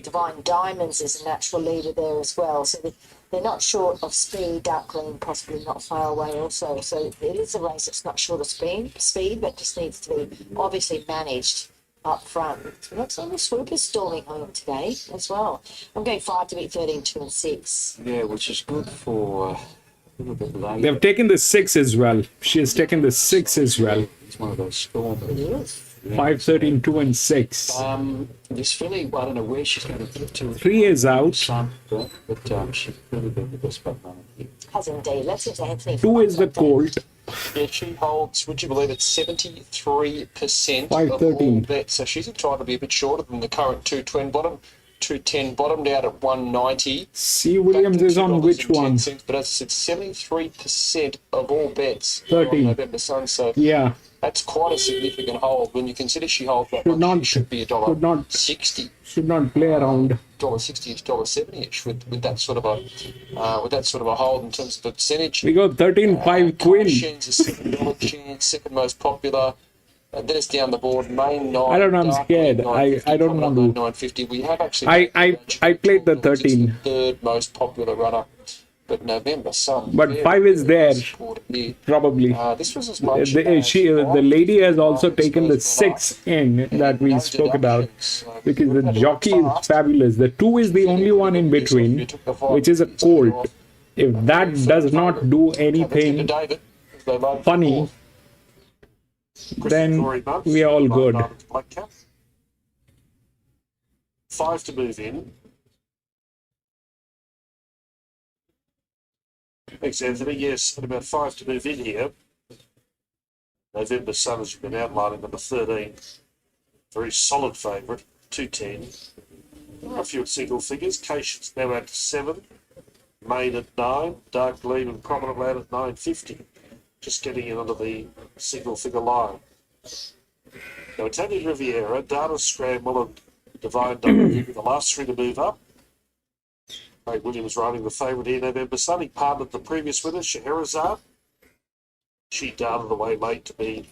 Divine Diamonds is a natural leader there as well. So they're not short of speed. Dark Green possibly not far away also. So it is a race that's not short of speed, but just needs to be obviously managed up front. Looks like the Swoopers storming home today as well. I'm going 5 to beat 13, 2 and 6. Yeah, which is good for a little bit late. They've taken the 6 as well. She has taken the 6 as well. It's one of those stormers. It is. 5, 13, 2 and 6. This filly, I don't know where she's going to get to. 3 is out. But she's really been the best back runner here. Has indeed. Let's see if Anthony. 2 is the Colt. Yeah, she holds, would you believe it, 73% of 5, all 13. bets. So she's trying to be a bit shorter than the current 210 bottom. 210 bottomed out at 190. C. Williams is on which one? But as I said, 73% of all bets 13. on November Sun. So Yeah. that's quite a significant hold. When you consider she holds that Should much, not- she should be should not- $1.60. Should not play around. $1.60-ish, $1.70-ish with that sort of a hold in terms of the percentage. We go 13, 5 Queen. Shen's a $7 chance, second most popular. And then it's down the board. Main 9. I don't know, I'm Dark scared. Green, I 950, don't coming want up to. at 950. We have actually. I played the It's 13. the third most popular runner, but November Sun. But very, 5 is there. supported here. Probably. This was as much. The lady has also taken the 6 in that we spoke about, because the Jockey is fabulous. The 2 is the only one in between, which is a Colt. If that does not do anything funny, then we are all good. 5 to move in. Thanks, Anthony. Yes, and about 5 to move in here. November Sun, as you've been outlining, number 13. Very solid favourite, 210. A few at single figures. Cation's now out to 7. Main at 9. Dark Gleam and Prominent Lad at 950. Just getting in under the single figure line. Now, Italian Riviera, Data Scramble and Divine Diamond were the last 3 to move up. Craig Williams riding the favourite here, November Sun. He partnered the previous winner, Scheherazade. She darted away late to be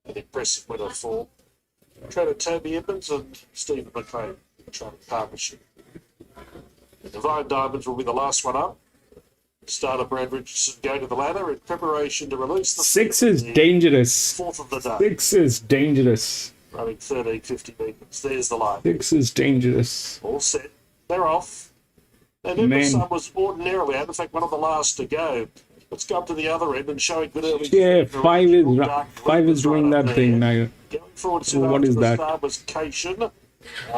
an impressive winner for trainer Toby Edmonds and Stephen McLean, training partnership. The Divine Diamonds will be the last one up. Starter Brad Richardson go to the ladder in preparation to release the 6 is dangerous. 4th of the day. 6 is dangerous. Running 13.50 metres. There's the line. 6 is dangerous. All set. They're off. November Man. Sun was ordinarily out. In fact, one of the last to go. Let's go up to the other end and show a good early. Yeah, 5 is doing that thing now. Going forward to What is that? Start was Cation.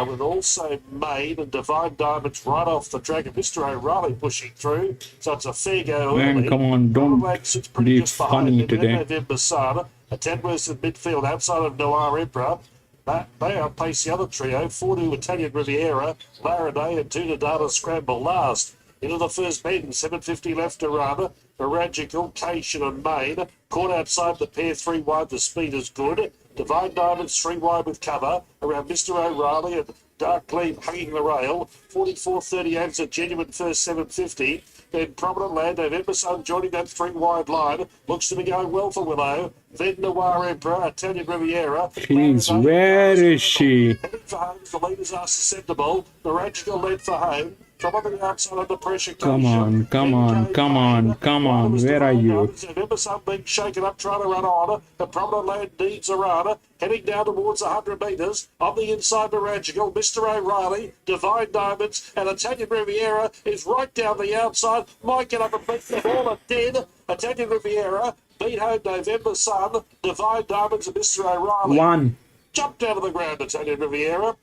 With also Maid and Divine Diamonds right off the track, and Mr. O'Reilly pushing through. So it's a fair go. Man, early. come on, don't Promenade sits pretty be just behind funny them. Then today. November Sun, a 10 versus midfield outside of Noir Emperor. They outpace the other trio, 4 to Italian Riviera, Laranay and 2 to Data Scramble last. Into the first bend, 750 left to run. Miragical, Cation and Main. Caught outside the pair, 3 wide, the speed is good. Divine Diamonds, 3 wide with cover. Around Mr. O'Reilly and Dark Gleam hugging the rail. 44.38 is a genuine first 750. Then Prominent Land, November Sun joining that 3 wide line. Looks to be going well for Willow. Then Noir Emperor, Italian Riviera. Please, where is she? Heading for home, the leaders are susceptible. Miragical led for home. From on the outside under pressure. Come on, come on, come on, come on. Where are you? Remember something shaken up, trying to run on. The prominent land needs a runner. Heading down towards 100 metres. On the inside, Magical, Mr. O'Reilly, Divine Diamonds, and Italian Riviera is right down the outside. Might get up and beat them all are dead. Italian Riviera beat home November Sun, Divine Diamonds, and Mr. O'Reilly. One. Jumped down to the ground, Italian Riviera.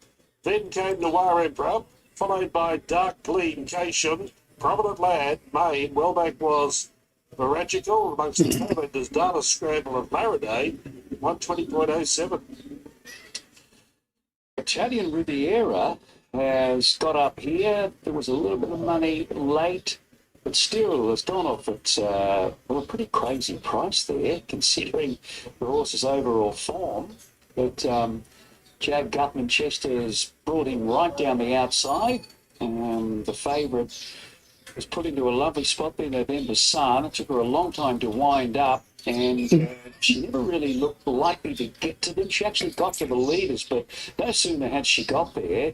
Then came Noir Emperor, followed by Dark Gleam, Cation, Prominent Lad, Maine. Well back was Miragical amongst the Highlanders, Data Scramble of Faraday, 120.07. Italian Riviera has got up here. There was a little bit of money late, but still has gone off at a pretty crazy price there, considering the horse's overall form. But Jag Gutman Chester's brought him right down the outside. The favourite was put into a lovely spot there, November Sun. It took her a long time to wind up, and she never really looked likely to get to them. She actually got to the leaders, but no sooner had she got there,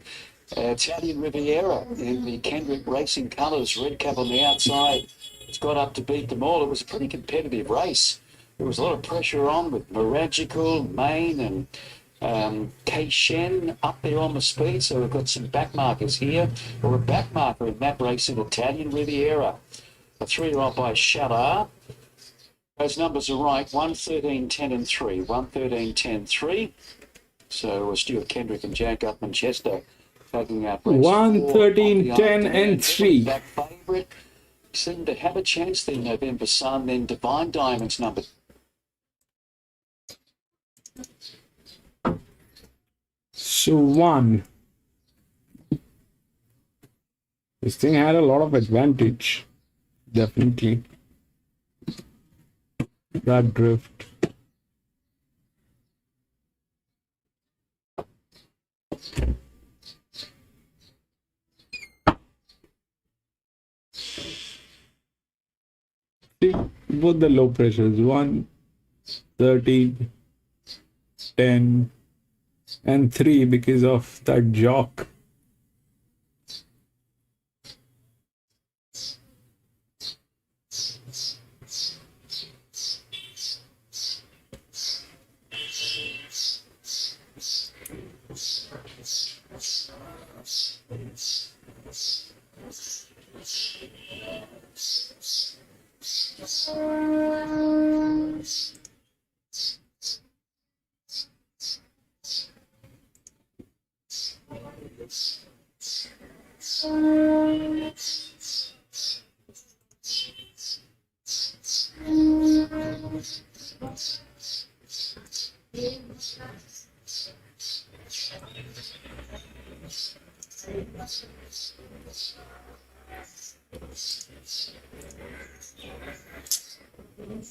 Italian Riviera in the Kendrick Racing colours, red cap on the outside, it's got up to beat them all. It was a pretty competitive race. There was a lot of pressure on with Miragical, Maine, and K-Shen up there on the speed, so we've got some back markers here, or a back marker in that race in Italian Riviera. A 3-year-old by Shadar. Those numbers are right, 1, 13, 10 and 3. 1, 13, 10, 3. So Stuart Kendrick and Jag Gutman Chester taking out race 1, 4 13, of the 10 afternoon. and 3. Back favourite seemed to have a chance then, November Sun, then Divine Diamonds number. So 1. This thing had a lot of advantage. Definitely. That drift. See, both the low pressures, 1, 13, 10, and 3 because of that jock.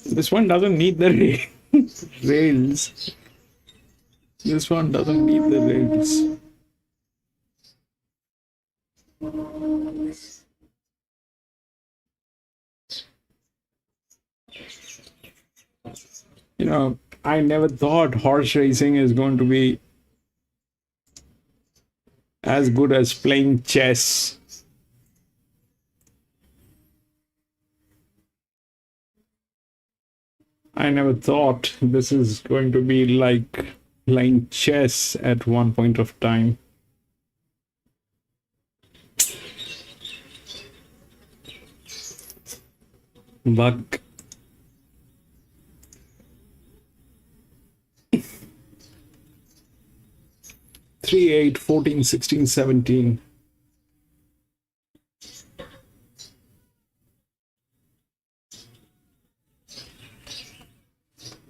This one doesn't need the rails. This one doesn't need the rails. You know, I never thought horse racing is going to be as good as playing chess. I never thought this is going to be like playing chess at one point of time. Buck. Three, 8, 14, 16, 17.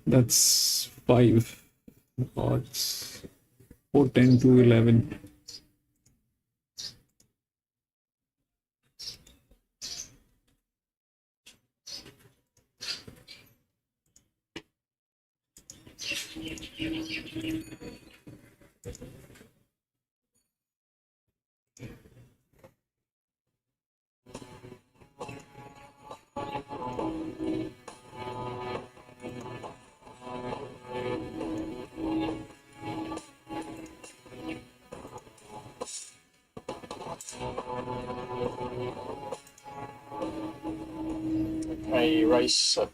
That's 5 odds. 4, 10, 2, 11. A race of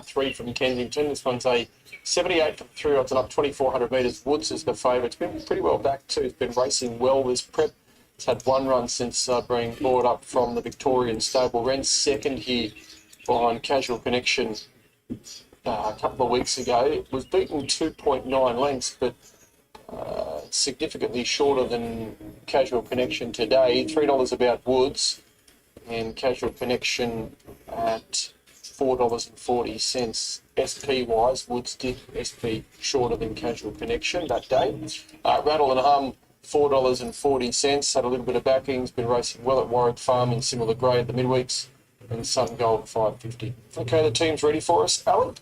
3 from Kensington. This one's a 78 from 3 odds and up 2,400 metres. Woods is the favourite. It's been pretty well back too. It's been racing well this prep. It's had one run since being brought up from the Victorian stable. Ran second here behind Casual Connection a couple of weeks ago. It was beaten 2.9 lengths, but significantly shorter than Casual Connection today. $3 about Woods, and Casual Connection at $4.40. SP wise, Woods did SP shorter than Casual Connection that day. Rattle and Hum, $4.40. Had a little bit of backing. Has been racing well at Warwick Farm in similar grade the midweeks, and Sun Gold $5.50. Okay, the team's ready for us, Alan.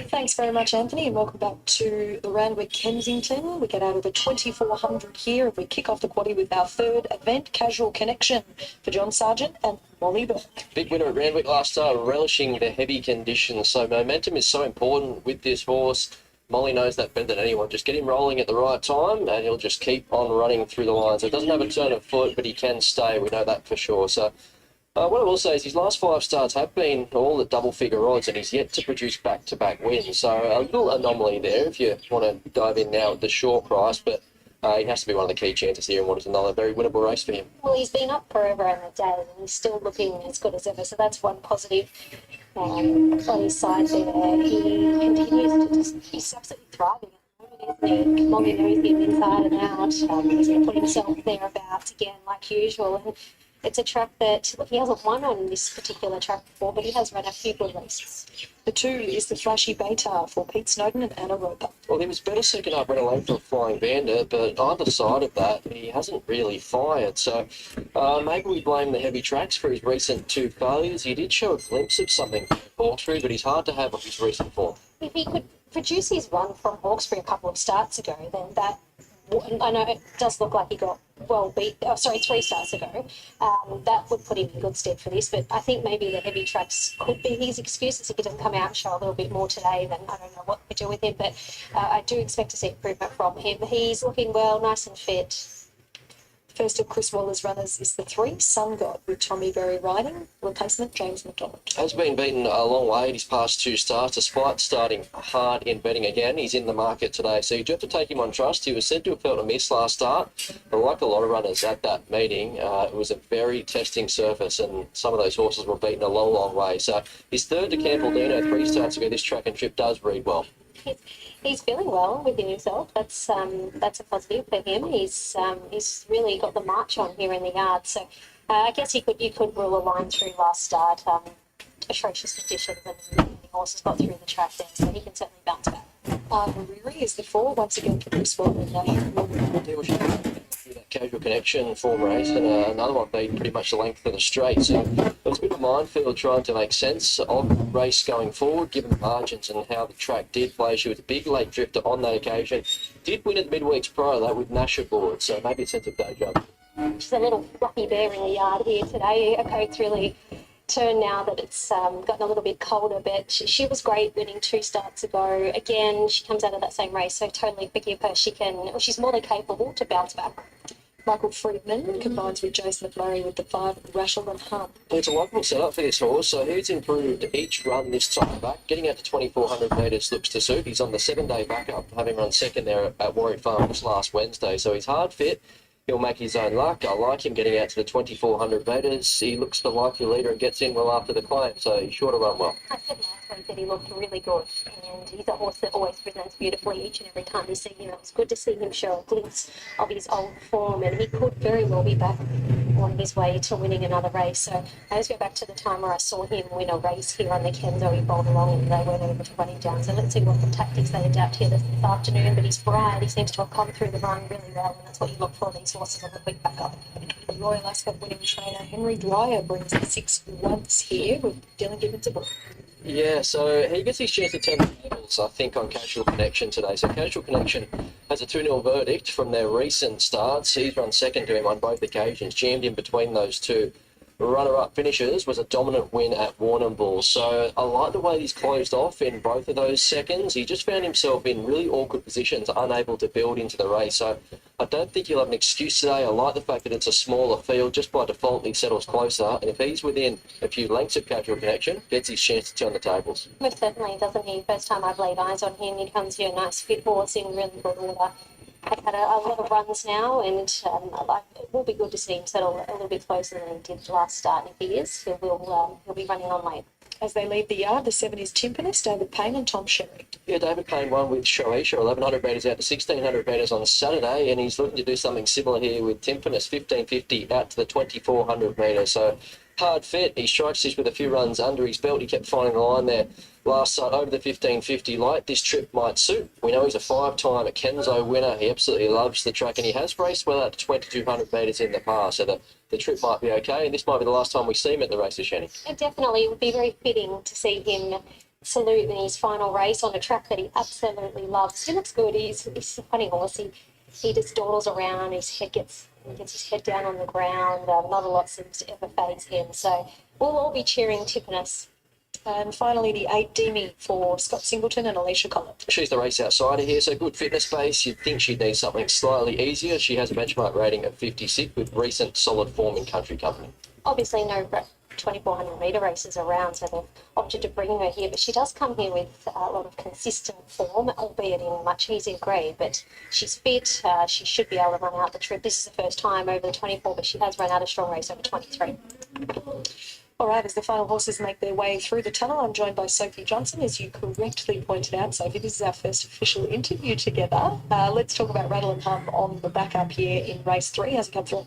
Thanks very much, Anthony, and welcome back to the Randwick Kensington. We get out of the 2,400 here, and we kick off the quaddie with our third event, Casual Connection, for John Sargent and Molly Burke. Big winner at Randwick last start, relishing the heavy conditions. So momentum is so important with this horse. Molly knows that better than anyone. Just get him rolling at the right time, and he'll just keep on running through the lines. So it doesn't have a turn of foot, but he can stay. We know that for sure. So what I will say is his last 5 starts have been all at double-figure odds, and he's yet to produce back-to-back wins. So a little anomaly there if you want to dive in now at the short price, but he has to be one of the key chances here in what is another very winnable race for him. Well, he's been up forever in the day and he's still looking as good as ever, so that's one positive on his side there. He continues to he's absolutely thriving at the moment, isn't he? Molly knows him inside and out. He's going to put himself thereabouts again like usual, and it's a track that, look, he hasn't won on this particular track before, but he has run a few good races. The 2 is the Flashy Beta for Pete Snowden and Anna Roper. Well, he was better second up, ran away from Flying Bandit, but either side of that, he hasn't really fired. So maybe we blame the heavy tracks for his recent 2 failures. He did show a glimpse of something Hawkesbury, but he's hard to have on his recent form. If he could produce his run from Hawkesbury a couple of starts ago, then that, I know it does look like he got well beat, 3 starts ago. That would put him in good stead for this, but I think maybe the heavy tracks could be his excuses. If he doesn't come out and show a little bit more today, then I don't know what to do with him, but I do expect to see improvement from him. He's looking well, nice and fit. First of Chris Waller's runners is the 3, Sun God, with Tommy Berry riding, replacement James McDonald. Has been beaten a long way in his past 2 starts, despite starting hard in betting again. He's in the market today, so you do have to take him on trust. He was said to have felt a miss last start, but like a lot of runners at that meeting, it was a very testing surface, and some of those horses were beaten a long, long way. So his third to Campbelldino 3 starts ago, this track and trip does read well. He's feeling well within himself. That's a positive for him. He's really got the march on here in the yard. So I guess you could rule a line through last start. Atrocious conditions, and the horses got through the track then, so he can certainly bounce back. Mariri is the 4, once again for Chris Waller. That Casual Connection form race, and another one beat pretty much the length of the straight. So it was a bit of a minefield trying to make sense of the race going forward, given the margins and how the track did play. She was a big late drifter on that occasion. Did win at the midweeks prior to that with Nash aboard, so maybe a sense of danger. She's a little fluffy bear in the yard here today. Her coat's really turned now that it's gotten a little bit colder, but she was great winning 2 starts ago. Again, she comes out of that same race, so totally forgive her. She's more than capable to bounce back. Michael Friedman combines with Jason McMurray with the 5, Rachel and Hum. It's a likable setup for this horse, so he's improved each run this time back. Getting out to 2,400 metres looks to suit. He's on the 7-day backup, having run second there at Warwick Farm this last Wednesday, so he's hard fit. He'll make his own luck. I like him getting out to the 2,400 metres. He looks the likely leader and gets in well after the climb, so he's sure to run well. I said last week that he looked really good, and he's a horse that always presents beautifully each and every time you see him. It was good to see him show a glimpse of his old form, and he could very well be back on his way to winning another race. So I just go back to the time where I saw him win a race here on the Kenzo. He bowled along and they weren't able to run him down. So let's see what the tactics they adapt here this afternoon. But he's bright. He seems to have come through the run really well, and that's what you look for these horses on the quick back up. The Royal Ascot winning trainer Henry Dwyer brings the 6 once here with Dylan Gibbons aboard. Yeah, so he gets his chance to turn the tables, I think, on Casual Connection today. So Casual Connection has a 2-0 verdict from their recent starts. He's run second to him on both occasions, jammed in between those 2 runner-up finishes was a dominant win at Warrnambool. So I like the way he's closed off in both of those seconds. He just found himself in really awkward positions, unable to build into the race. So I don't think he'll have an excuse today. I like the fact that it's a smaller field. Just by default, he settles closer. And if he's within a few lengths of Casual Connection, gets his chance to turn the tables. Most certainly, doesn't he? First time I've laid eyes on him, he comes here a nice fit horse in really good order. I've had a lot of runs now, and it will be good to see him settle a little bit closer than he did last start. And if he is, he'll be running on late. As they leave the yard, the 7 is Timpanus, David Payne and Tom Sherry. Yeah, David Payne won with Shoaisha, 1,100 metres out to 1,600 metres on Saturday, and he's looking to do something similar here with Timpanus, 1,550 out to the 2,400 metres. So hard fit. He strikes this with a few runs under his belt. He kept finding the line there last start over the 1,550 light. This trip might suit. We know he's a 5-time Kenzo winner. He absolutely loves the track, and he has raced well out to 2,200 metres in the past. So the trip might be okay, and this might be the last time we see him at the races, Shani. It definitely would be very fitting to see him salute in his final race on a track that he absolutely loves. He looks good. He's a funny horse. He just dawdles around. He gets his head down on the ground. Not a lot seems to ever faze him. So we'll all be cheering Timpanus. And finally, the 8 Demi for Scott Singleton and Alicia Collett. She's the race outsider here, so good fitness base. You'd think she'd need something slightly easier. She has a benchmark rating of 56 with recent solid form in Country Company. Obviously, no 2,400 metre races around, so they've opted to bring her here. But she does come here with a lot of consistent form, albeit in a much easier grade. But she's fit. She should be able to run out the trip. This is the first time over the 24, but she has run out a strong race over 23. All right, as the final horses make their way through the tunnel, I'm joined by Sophie Johnson, as you correctly pointed out. Sophie, this is our first official interview together. Let's talk about Rattle and Hum on the back up here in race 3. How's it come through?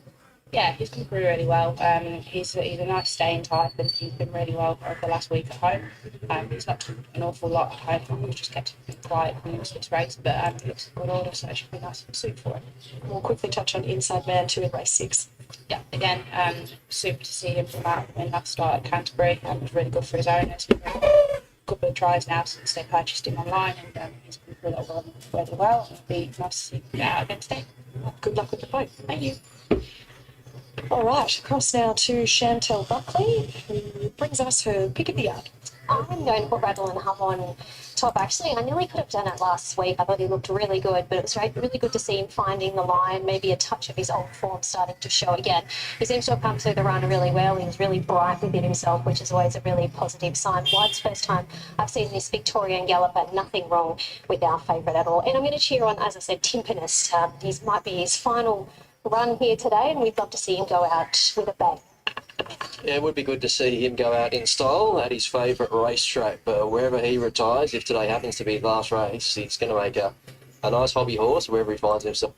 Yeah, he's come through really well. He's a nice staying type, and he's been really well over the last week at home. He's not done an awful lot at home. We've just kept him quiet for most of this race, but he looks in good order, so it should be nice and suit for him. We'll quickly touch on Inside Man 2 in race 6. Yeah, again, super to see him come out and that start at Canterbury. It was really good for his owners. He's had a couple of tries now since they purchased him online, and he's been through that one really well. It'll be nice to see him get out again today. Good luck with the boat. Thank you. All right, across now to Chantel Buckley, who brings us her pick of the yard. I'm going to put Rattle and Hum on top. Actually, I nearly could have done it last week. I thought he looked really good, but it was really good to see him finding the line, maybe a touch of his old form starting to show again. He seems to have come through the run really well. He was really bright within himself, which is always a really positive sign. White's first time I've seen this Victorian galloper, nothing wrong with our favourite at all. And I'm going to cheer on, as I said, Timpanus. He might be his final run here today, and we'd love to see him go out with a bang. Yeah, it would be good to see him go out in style at his favourite racetrack, but wherever he retires, if today happens to be the last race, he's going to make a nice hobby horse wherever he finds himself.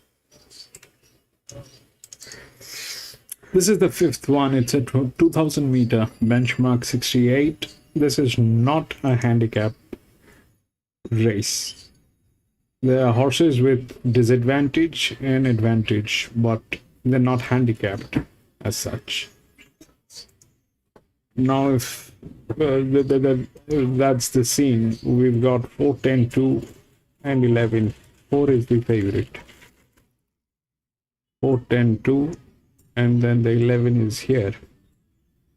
This is the 5th one. It's a 2,000 meter benchmark 68. This is not a handicap race. There are horses with disadvantage and advantage, but they're not handicapped as such. Now, if that's the scene, we've got 4, 10, 2, and 11. 4 is the favorite. 4, 10, 2, and then the 11 is here.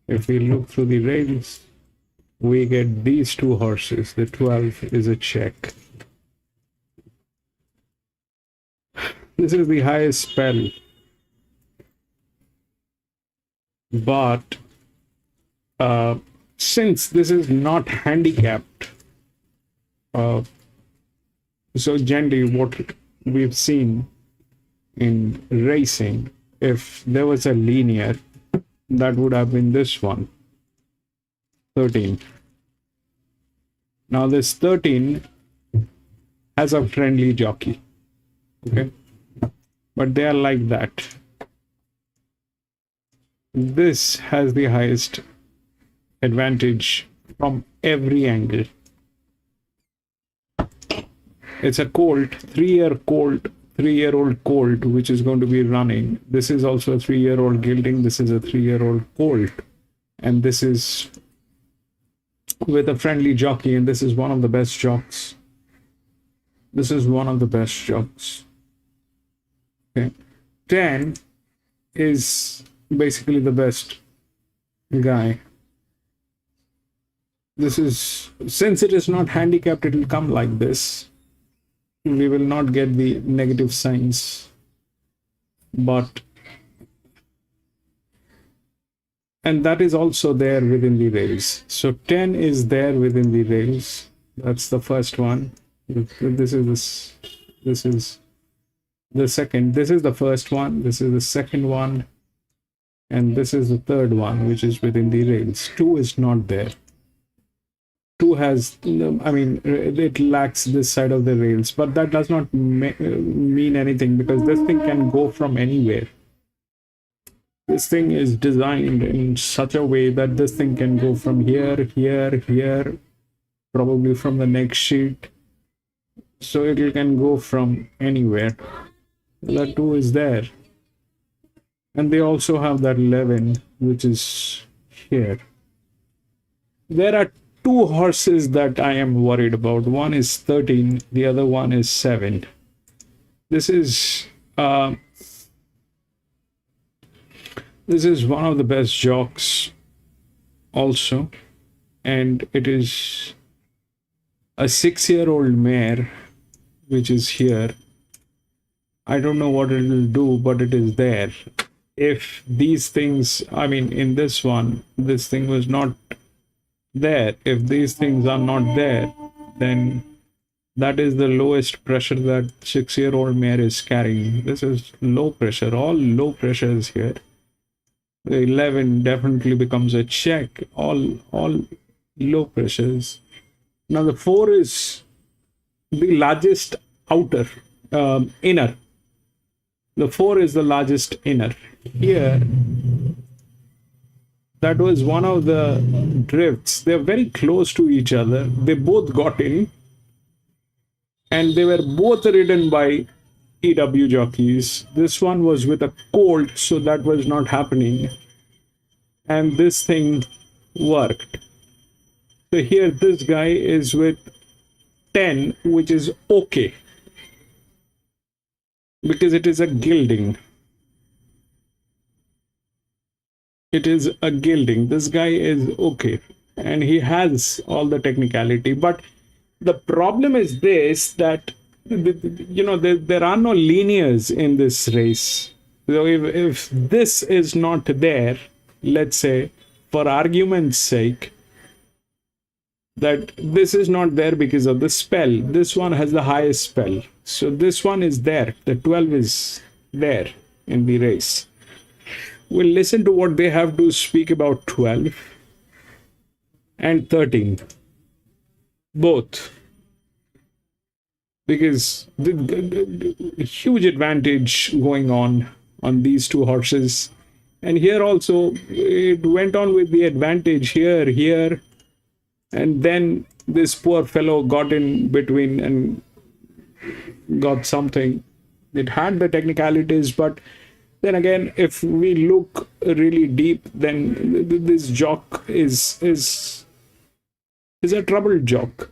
If we look through the rails, we get these two horses. The 12 is a check. This is the highest spell, but since this is not handicapped, so generally what we've seen in racing, if there was a linear, that would have been this one, 13. Now this 13 has a friendly jockey, okay, but they are like that. This has the highest advantage from every angle. It's a colt, 3-year-old colt, which is going to be running. This is also a 3-year-old gelding. This is a 3-year-old colt, and this is with a friendly jockey, and this is one of the best jocks. This is one of the best jocks. Okay, 10 is basically the best guy. This is, since it is not handicapped, it will come like this. We will not get the negative signs, but, and that is also there within the rails. So 10 is there within the rails. That's the first one. This is the second. This is the first one. This is the second one. And this is the third one, which is within the rails. 2 is not there. 2 has, I mean, it lacks this side of the rails, but that does not mean anything, because this thing can go from anywhere. This thing is designed in such a way that this thing can go from here, here, here, probably from the next sheet. So it can go from anywhere. The 2 is there. And they also have that 11, which is here. There are 2 horses that I am worried about. One is 13, the other one is 7. This is one of the best jocks also, and it is a 6-year-old mare, which is here. I don't know what it will do, but it is there. If these things, I mean, in this one, this thing was not there. If these things are not there, then that is the lowest pressure that 6-year-old mare is carrying. This is low pressure. All low pressure is here. The 11 definitely becomes a check. All low pressures. Now the 4 is the largest outer, inner. The 4 is the largest inner. Here, that was one of the drifts. They're very close to each other. They both got in, and they were both ridden by EW jockeys. This one was with a colt, so that was not happening. And this thing worked. So here, this guy is with 10, which is okay, because it is a gilding. It is a gilding. This guy is okay, and he has all the technicality. But the problem is this, that there are no linears in this race. So if this is not there, let's say, for argument's sake, that this is not there because of the spell. This one has the highest spell. So this one is there. The 12 is there in the race. We'll listen to what they have to speak about 12 and 13. Both. Because the huge advantage going on these 2 horses. And here also, it went on with the advantage here. And then this poor fellow got in between and got something. It had the technicalities, but then again, if we look really deep, then this jock is a troubled jock.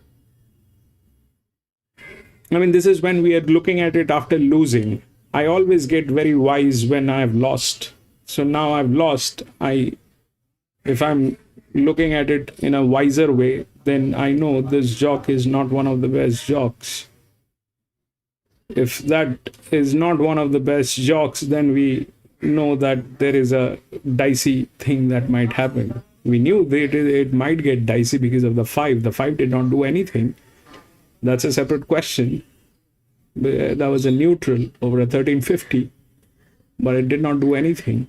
I mean, this is when we are looking at it after losing. I always get very wise when I've lost. So now I've lost. If I'm looking at it in a wiser way, then I know this jock is not one of the best jocks. If that is not one of the best jocks, then we know that there is a dicey thing that might happen. We knew that it might get dicey because of the 5. The 5 did not do anything. That's a separate question. That was a neutral over a 1350, but it did not do anything.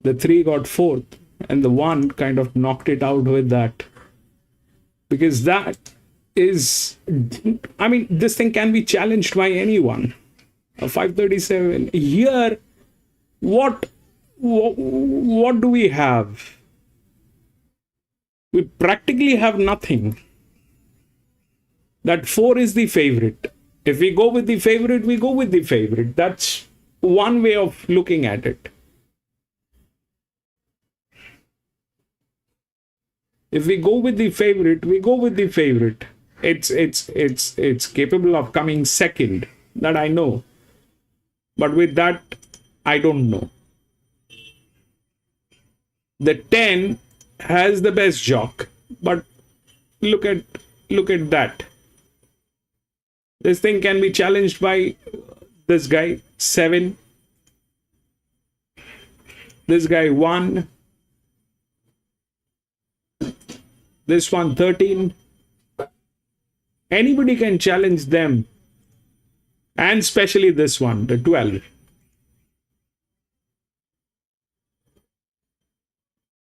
The 3 got 4th, and the 1 kind of knocked it out with that. Because that is, I mean, this thing can be challenged by anyone. A 537. Here, what do we have? We practically have nothing. That 4 is the favorite. If we go with the favorite, we go with the favorite. That's one way of looking at it. If we go with the favorite, we go with the favorite. It's capable of coming second. That I know. But with that, I don't know. The 10 has the best jock, but look at that. This thing can be challenged by this guy 7, this guy 1, this one 13. Anybody can challenge them, and especially this one, the 12.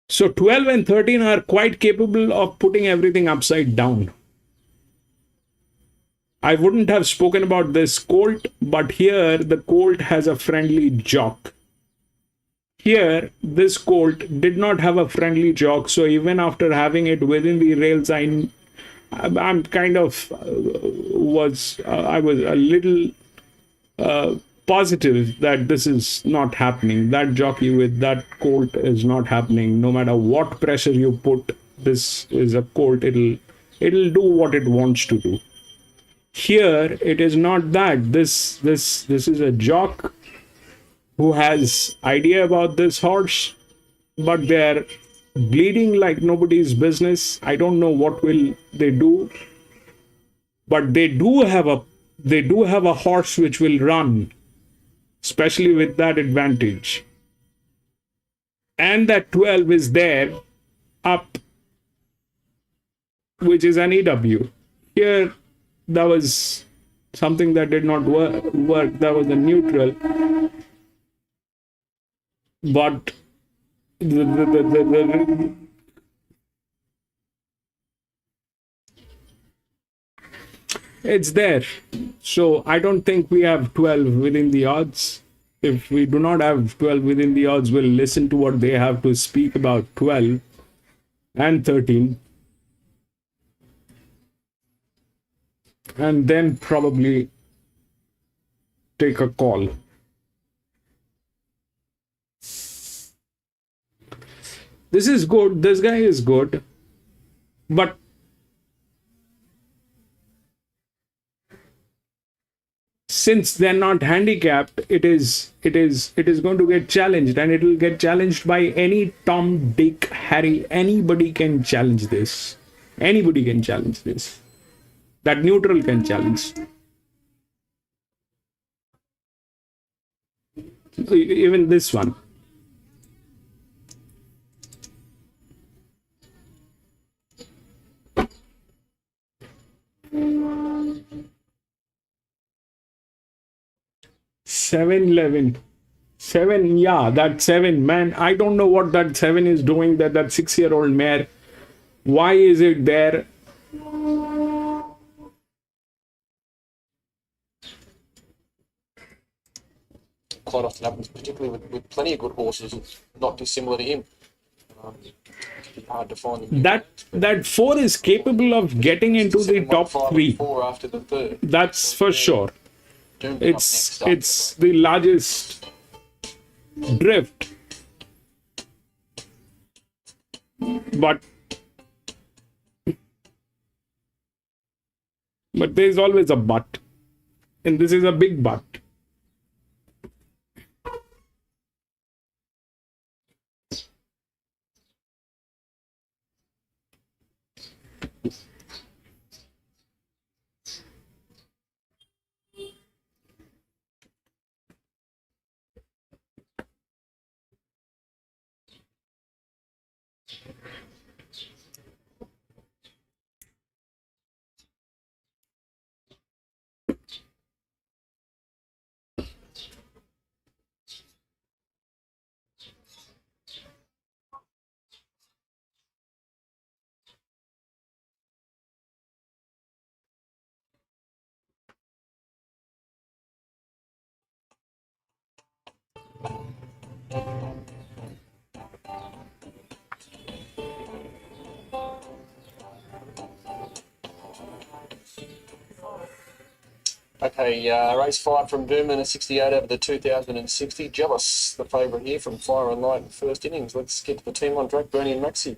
So 12 and 13 are quite capable of putting everything upside down. I wouldn't have spoken about this colt, but here the colt has a friendly jock. Here, this colt did not have a friendly jock, so even after having it within the rails, I'm kind of I was a little positive that this is not happening. That jockey with that colt is not happening. No matter what pressure you put, this is a colt. It'll do what it wants to do. Here, it is not that. This is a jock who has idea about this horse, but they're bleeding like nobody's business. I don't know what will they do, but they do have a horse which will run, especially with that advantage. And that 12 is there up, which is an EW. Here, that was something that did not work. That was a neutral. But it's there. So I don't think we have 12 within the odds. If we do not have 12 within the odds, we'll listen to what they have to speak about 12 and 13. And then probably take a call. This is good. This guy is good. But since they're not handicapped, it is going to get challenged, and it will get challenged by any Tom, Dick, Harry. Anybody can challenge this. Anybody can challenge this. That neutral can challenge. Even this one. Seven, 11. 7, yeah, that 7, man. I don't know what that 7 is doing, that 6-year-old mare. Why is it there? Quite often happens, particularly with plenty of good horses, not dissimilar to him. It'd be hard to find them. That 4 is capable of getting into the top 3. 4 after the 3rd. That's for sure. It's the largest drift. But there's always a but. And this is a big but. Okay, race 5 from Doomben, a 68 over the 2060. Jealous, the favourite here from Fire and Light in first innings. Let's get to the team on track, Bernie and Maxi.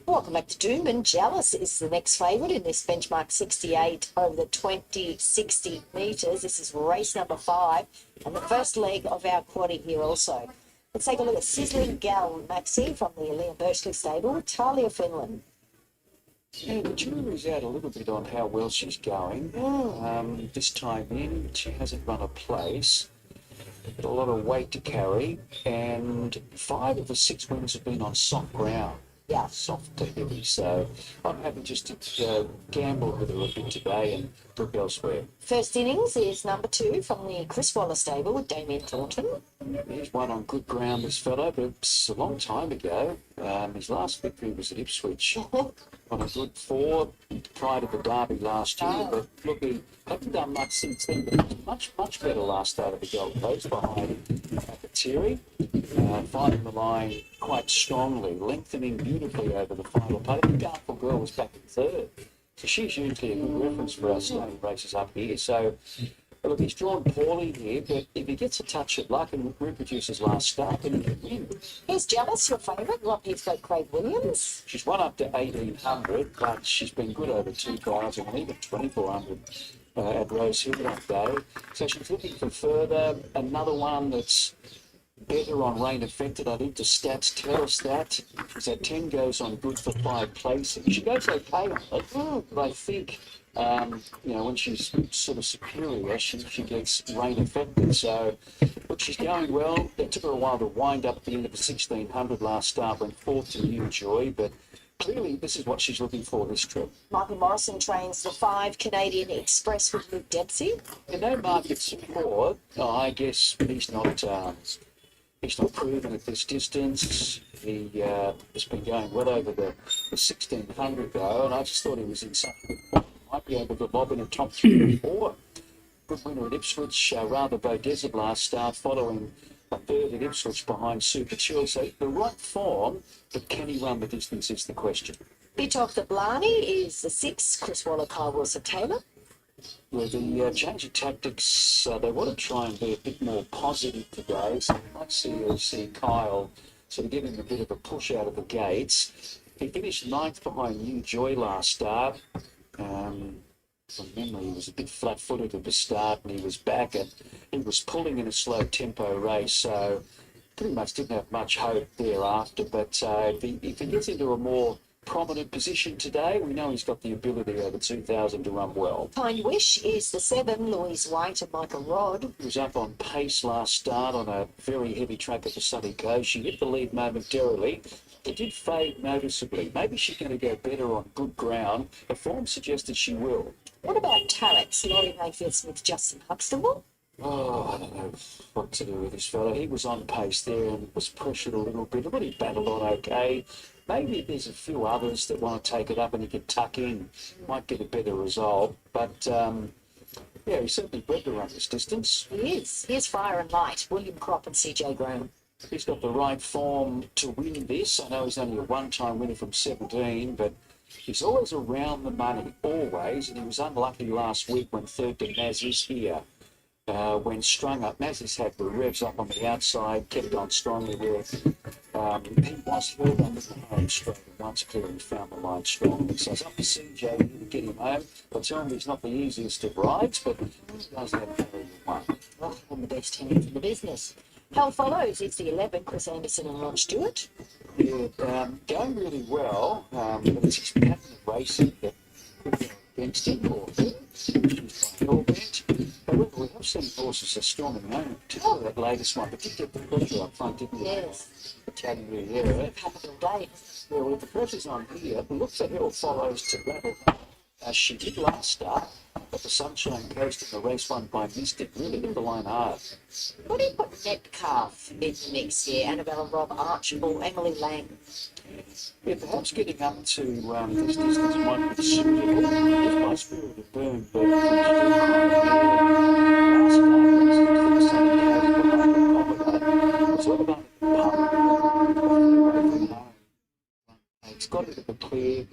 Welcome back to Doomben. Jealous is the next favourite in this benchmark 68 over the 2060 metres. This is race number 5 and the first leg of our quaddie here also. Let's take a look at Sizzling Gal Maxi from the Liam Birchley stable, Talia Finland. Yeah, the jury's out a little bit on how well she's going. This time in, she hasn't run a place. Got a lot of weight to carry, and 5 of the 6 wins have been on soft ground. Yeah. Soft to heavy, so I'm happy just to gamble with her a bit today and look elsewhere. First innings is number 2 from the Chris Waller stable with Damien Thornton. He's won on good ground, this fellow, but it's a long time ago. His last victory was at Ipswich on a good 4 prior to the derby last year. But look, he hasn't done much since then, but he was much better last start of the Gold Coast behind Kateri, finding the line quite strongly, lengthening beautifully over the final part. The Dartful Girl was back in 3rd. So she's usually a good reference for us starting races up here. So look, he's drawn poorly here, but if he gets a touch of luck and reproduces last start, then he can win. Here's Jealous, your favourite. Robbie's got Craig Williams. She's won up to 1,800, but she's been good over 2,000 and even 2,400 at Rose Hill that day. So she's looking for further. Another one that's better on rain affected. I think the stats tell us that. So 10 goes on good for 5 placing. She goes okay on it, but I think when she's sort of superior, she gets rain affected. So, look, she's going well. It took her a while to wind up at the end of the 1,600 last start, went 4th to New Joy, but clearly this is what she's looking for this trip. Michael Morrison trains the 5 Canadian Express with Luke Dempsey. No market support. I guess he's not proven at this distance. He has been going well over the 1,600 though, and I just thought he was in such good form. Might be able to lob in a top 3 or 4. Good winner at Ipswich, rather Beaudesert last start, following a 3rd at Ipswich behind Super Chill. So the right form, but can he run the distance is the question. Bit off the Blarney is the 6, Chris Waller, Kyle Wilson Taylor. Well, the change of tactics, they want to try and be a bit more positive today. So you might see Kyle sort of giving a bit of a push out of the gates. He finished 9th behind New Joy last start. From memory, he was a bit flat-footed at the start, and he was back, and he was pulling in a slow tempo race, so pretty much didn't have much hope thereafter. But if he gets into a more prominent position today, we know he's got the ability over 2,000 to run well. Kind Wish is the 7, Louise White and Michael Rodd. He was up on pace last start on a very heavy track at the Sunny Coast. She hit the lead momentarily. It did fade noticeably. Maybe she's going to go better on good ground. The form suggested she will. What about Tarex, Laurie Mayfield-Smith, Justin Huxtable? Oh, I don't know what to do with this fella. He was on pace there and was pressured a little bit, but he battled on okay. Maybe there's a few others that want to take it up and he can tuck in. Might get a better result. But, he's certainly bred to run this distance. He is. Here's Fire and Light, William Crop and CJ Graham. He's got the right form to win this. I know he's only a one-time winner from 17, but he's always around the money, always. And he was unlucky last week when 3rd to Mazis here. When strung up, Mazis had the revs up on the outside, kept on strongly there. He was held under the home straight and once clear and found the line strongly. So it's up to CJ to get him home. I'll tell him he's not the easiest of rides, but he does have very one. Well, one of the best hands in the business. Hell Follows, it's the 11, Chris Anderson and Ron Stewart. Yeah, going really well, but it's his pattern of racing that could go against him or bent. However, we have seen horses are strong in the moment, particularly that latest one, but did get the pressure up front, didn't he? Yes. The category there. It happened all day. Yeah, well, if the pressure's on here, it looks like Hell Follows to rattle home, as she did last start. But the Sunshine Coast in the race won by Mystic really hit the line hard. What do you put Metcalf in the mix here? Annabella Robb, Archibald, Emily Lang. Yeah, perhaps getting up to this distance might be suitable. If my spirit had burned, but last start, it's all about it's got it at the clear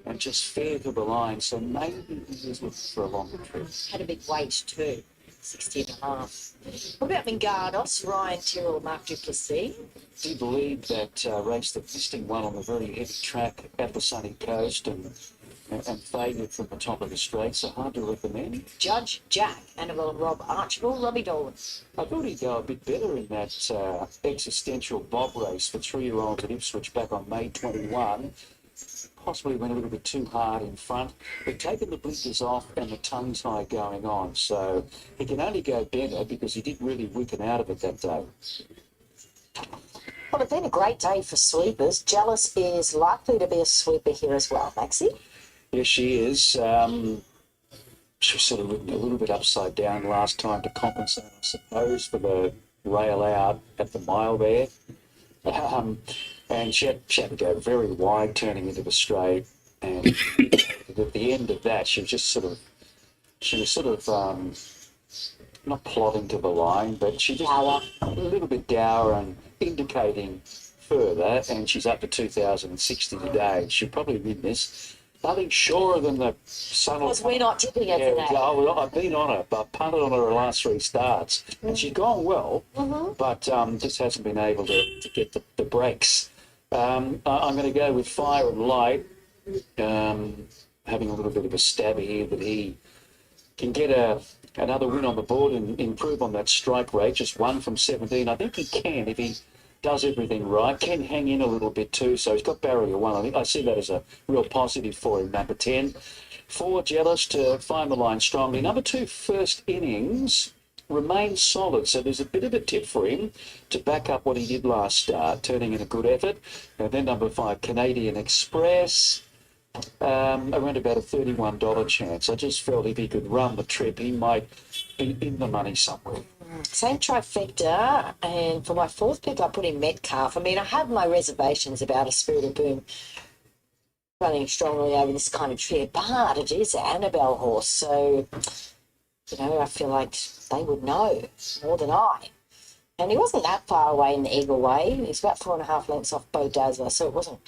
and just fair to the line, so maybe he is looking for a longer trip. Had a big weight too, 60.5. What about Mingardos, Ryan Tyrrell, Mark Duplessis? He believed that race that Listing won on a very heavy track at the Sunny Coast, and and faded from the top of the straight, so hard to recommend. Judge Jack, Annabelle and Rob Archibald, Robbie Dolan. I thought he'd go a bit better in that existential bob race for 3-year-olds at Ipswich back on May 21. Possibly went a little bit too hard in front, but taken the blinkers off and the tongue tie going on, so he can only go better because he did really wicken out of it that day. Well, it's been a great day for sweepers. Jealous is likely to be a sweeper here as well, Maxie. Yes, she is. She was sort of written a little bit upside down last time to compensate, I suppose, for the rail out at the mile there. And she had to go very wide turning into the straight. And at the end of that, she was sort of not plodding to the line, but she just a little bit dour and indicating further. And she's up to 2,060 today. She'll probably win this. Nothing surer than the sun. Because we're not tipping her today. I've been on her, but punted on her last 3 starts, and she's gone well, but just hasn't been able to get the breaks. I'm going to go with Fire and Light, having a little bit of a stab here that he can get another win on the board and improve on that strike rate, just 1 from 17. I think he can if he does everything right. Can hang in a little bit too, so he's got barrier 1. I think I see that as a real positive for him. Number 10, 4 Jealous to find the line strongly. Number 2, First Innings, remains solid, so there's a bit of a tip for him to back up what he did last start, turning in a good effort. And then number 5, Canadian Express, around about a $31 chance. I just felt if he could run the trip, he might be in the money somewhere. Same trifecta, and for my 4th pick, I put in Metcalf. I mean, I have my reservations about a Spirit of Boom running strongly over this kind of trip, but it is an Annabelle horse, so, you know, I feel like they would know more than I. And he wasn't that far away in the Eagle Way. He's about 4.5 lengths off Bo Dazzler, so it wasn't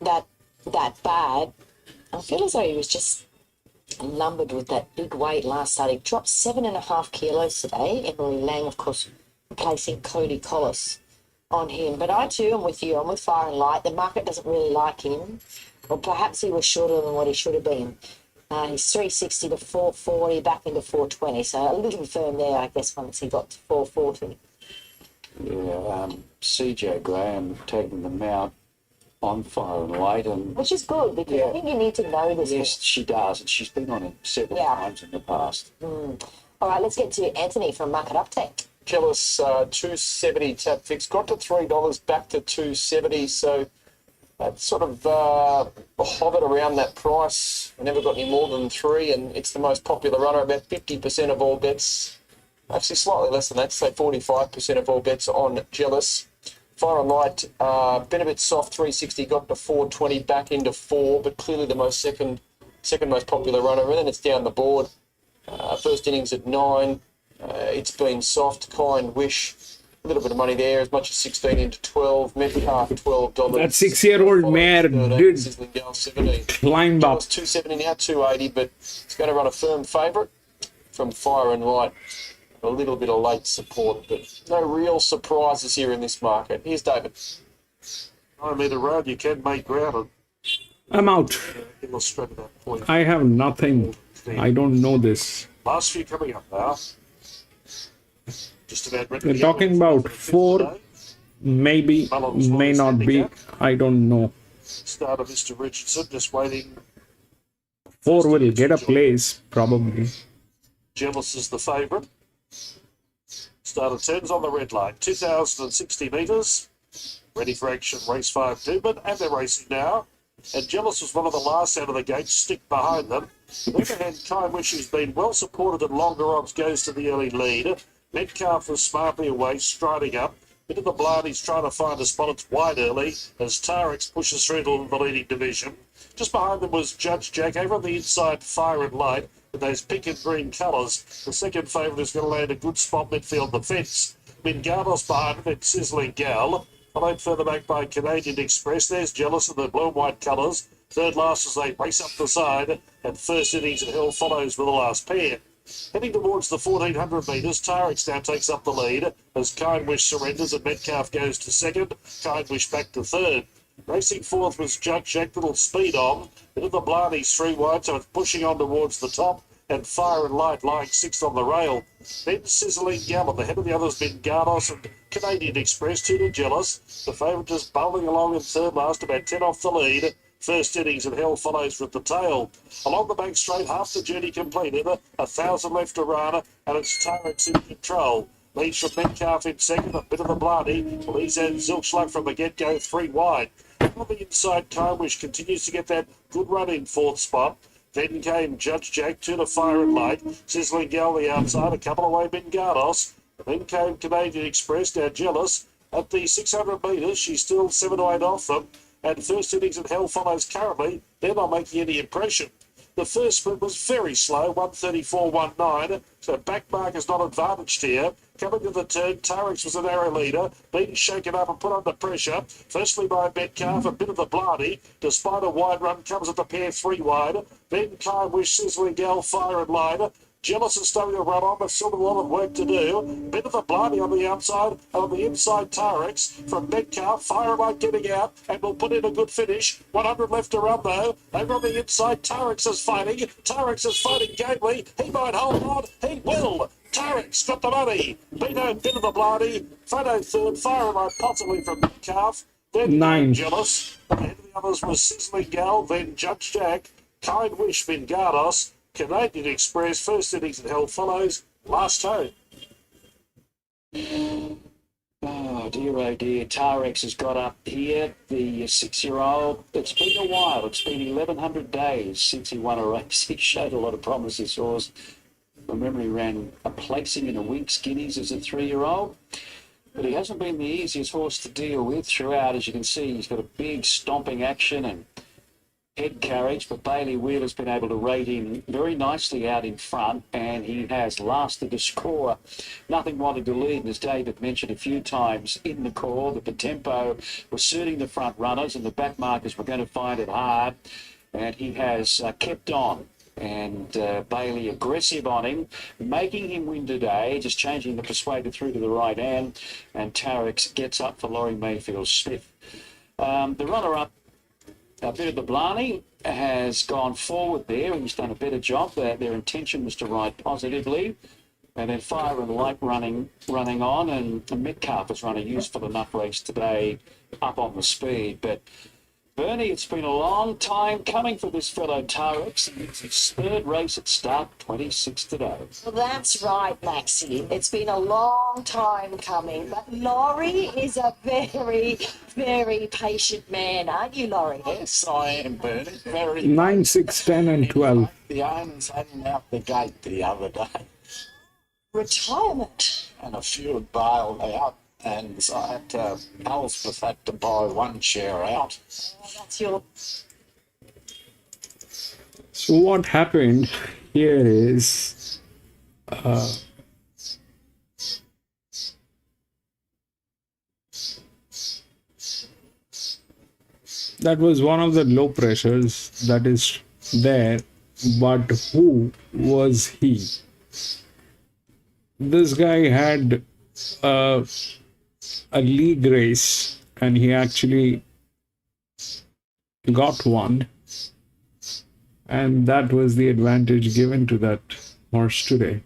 that bad. I feel as though he was just lumbered with that big weight last start. He dropped 7.5 kilos today. Emily Lang, of course, replacing Cody Collis on him. But I too am with you. I'm with Fire and Light. The market doesn't really like him, or perhaps he was shorter than what he should have been. He's 360 to 440, back into 420. So a little firm there, I guess, once he got to 440. Yeah, CJ Graham taking them out on Fire and Light, and which is good, because I think you need to know this. Yes, she does, and she's been on him several times in the past. All right, let's get to Anthony from Market Update. Jealous, 270 tap fix, got to $3, back to 270, so that sort of hovered around that price. I never got any more than 3, and it's the most popular runner. About 50% of all bets, actually slightly less than that, say 45% of all bets on Jealous. Fire and Light, been a bit soft, 360, got to 420, back into 4, but clearly the second most popular runner, and then it's down the board. First Innings at 9, it's been soft. Kind Wish, a little bit of money there, as much as 16 into 12. Metcalf, $12. That 6-year-old mare 13, did Sizzling Gal, 17. climb up. It's 270 now, 280, but it's going to run a firm favourite from Fire and Light. A little bit of late support, but no real surprises here in this market. Here's David. 9 metre road, you can make ground I'm out. and illustrate that point. I have nothing. I don't know this. Last few coming up now. Just about ready. They're talking about 4, maybe, may not be. I don't know. Start of Mr. Richardson, just waiting. 4 will get a place, probably. Jealous is the favourite. Start of 10's on the red line. 2,060 metres. Ready for action, race 5 Doomben, and they're racing now. And Jealous was one of the last out of the gate, stick behind them. On the other hand, Kind Wish, who's been well supported at longer odds, goes to the early lead. Metcalf was smartly away, striding up. Into the blind, he's trying to find a spot. It's wide early as Tarex pushes through to the leading division. Just behind them was Judge Jack, over on the inside, Fire and Light, with those pink and green colours. The second favourite is going to land a good spot midfield, the fence. Mingardos behind him, it's Sizzling Gal. Followed further back by Canadian Express. There's Jealous in the blue and white colours. Third last as they race up the side. And First Innings at Hill follows with the last pair. Heading towards the 1,400 metres, Tarex now takes up the lead as Kind Wish surrenders and Metcalf goes to second. Kind Wish back to third. Racing fourth was Jockey, little speed on. Bit of the Blarney's 3 wide, so it's pushing on towards the top. And Fire and Light lying 6th on the rail. Then Sizzling Gal at the head of the others been Gardos and Canadian Express, 2 to Jealous. The favourite just bowling along in third last, about 10 off the lead. First innings and Hell follows with the tail. Along the back straight, half the journey completed. 1,000 left to run, and it's Tarex in control. Leads from Metcalf in second, a bit of the Bloody. Leads out Zilchluck from the get-go, 3 wide. On the inside, Wish continues to get that good run in fourth spot. Then came Judge Jack, 2 to Fire and Light. Sizzling Gal the outside, a couple away Bengados. Then came Canadian Express, now Jealous. At the 600 metres, she's still 7 to 8 off them. And first innings and Hell follows currently. They're not making any impression. The first split was very slow, 134.19, so Bookmark is not advantaged here. Coming to the turn, Tarex was a narrow leader, being shaken up and put under pressure, firstly by Metcalf, a bit of the Blarney, despite a wide run, comes at the pair 3 wide, then Wish, Sizzling Gal, Fire and Light. Jealous is starting to run on, but still a lot of work to do. Bit of the Blarney on the outside, and on the inside, Tarex from Metcalf. Fire and Light getting out, and will put in a good finish. 100 left to run, though. Over on the inside, Tarex is fighting. Tarex is fighting gamely. He might hold on. He will. Tarex got the money. Beto, bit of the Blarney. Photo third, Fire and Light possibly from Metcalf. Then 9. Jealous. Ahead of the others was Sizzling Gal, then Judge Jack. Kind Wish, Bengados. Canadian Express, first innings and Hell follows, last home. Oh dear, Tarex has got up here, the 6-year-old. It's been a while, it's been 1,100 days since he won a race. He showed a lot of promise, this horse. From memory, ran a placing in a Winx Guineas as a 3-year-old. But he hasn't been the easiest horse to deal with throughout. As you can see, he's got a big stomping action and head carriage, but Bailey Wheeler's been able to rate him very nicely out in front, and he has lasted the score. Nothing wanted to lead, and as David mentioned a few times in the call, that the tempo was suiting the front runners and the back markers were going to find it hard, and he has kept on. And Bailey aggressive on him, making him win today, just changing the persuader through to the right hand, and Tarex gets up for Laurie Mayfield-Smith. The runner-up, a bit of the Blarney, has gone forward there and he's done a better job. Their intention was to ride positively. And then Fire and Light running on, and Metcalf has run a useful enough race today up on the speed. But Bernie, it's been a long time coming for this fellow Tarex, and it's his 3rd race at start 26 today. Well, that's right, Maxie. It's been a long time coming, but Laurie is a very, very patient man, aren't you, Laurie? Yes, I am, Bernie. Very 9, 6, 10, and 12. The owners had him out the gate the other day, Retirement. and a few had bailed out, and so I had to, Elspeth had to buy 1 share out. That's your... So what happened here is that was one of the low pressures that is there, but who was he? This guy had a league race and he actually got one, and that was the advantage given to that horse today.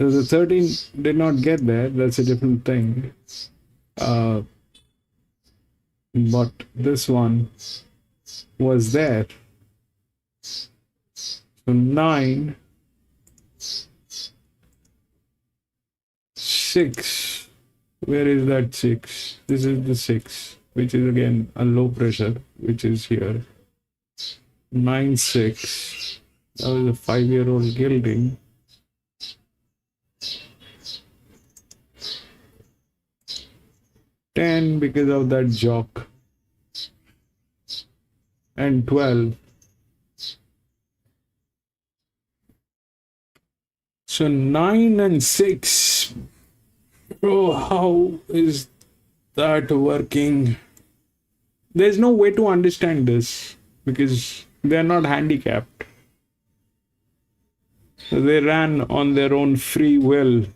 So the 13 did not get there, that's a different thing. But this one was there. So 9, 6. Where is that 6? This is the 6, which is again a low pressure, which is here. 9, 6. That was a 5-year-old gelding. $10 because of that jock. And 12. So 9 and 6. Bro, how is that working? There's no way to understand this because they're not handicapped. So they ran on their own free will.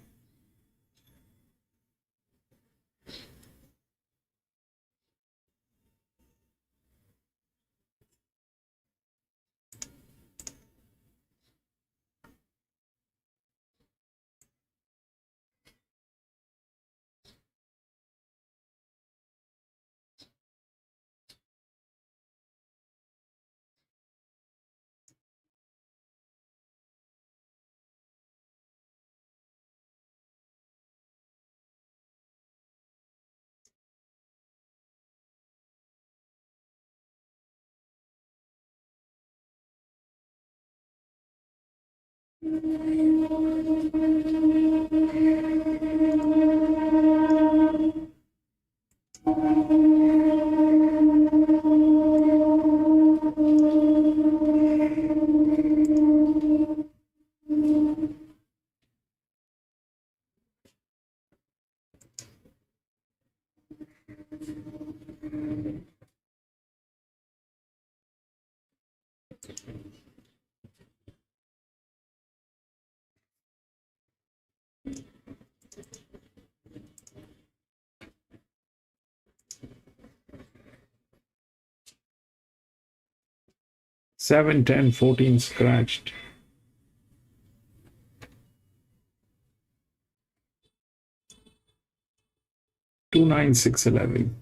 7, 10, 14 scratched. 2, 9, 6, 11.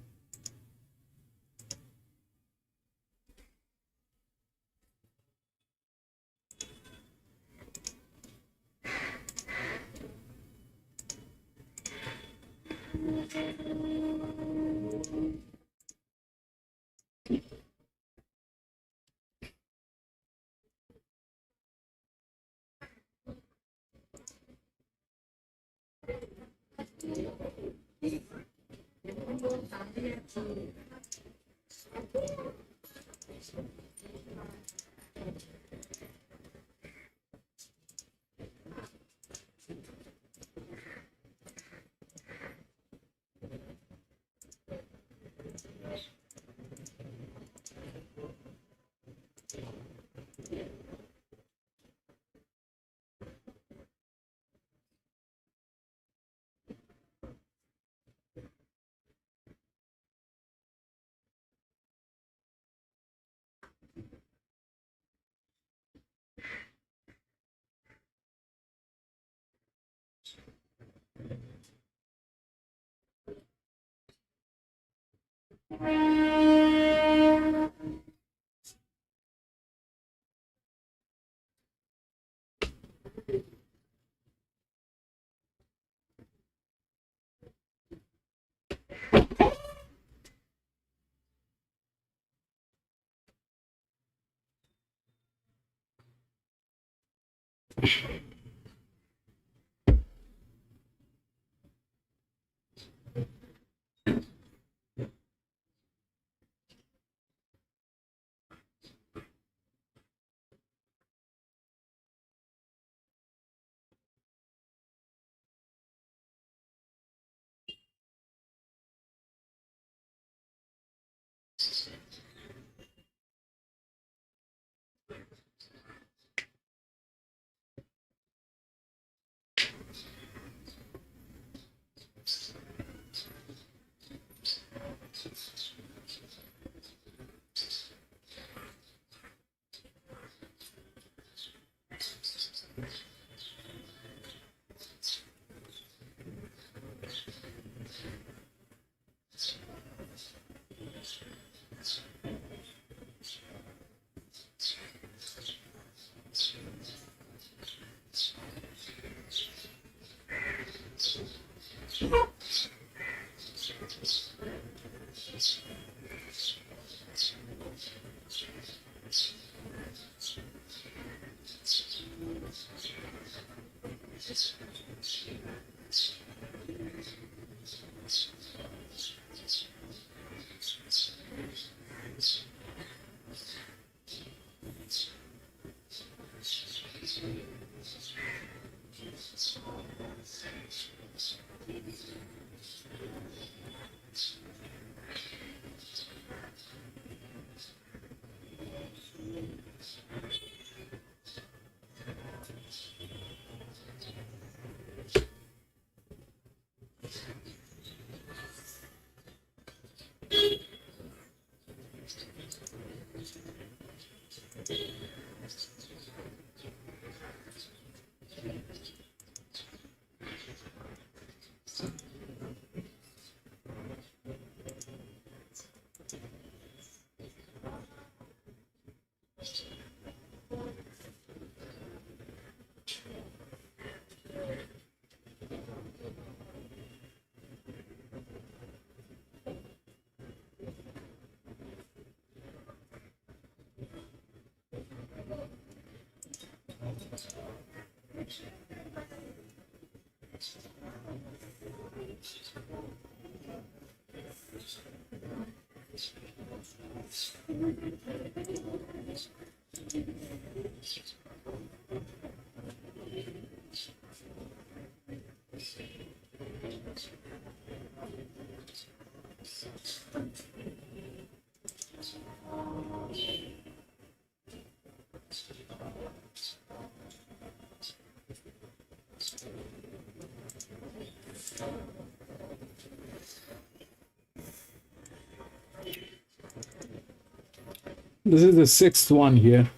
This is the sixth one here.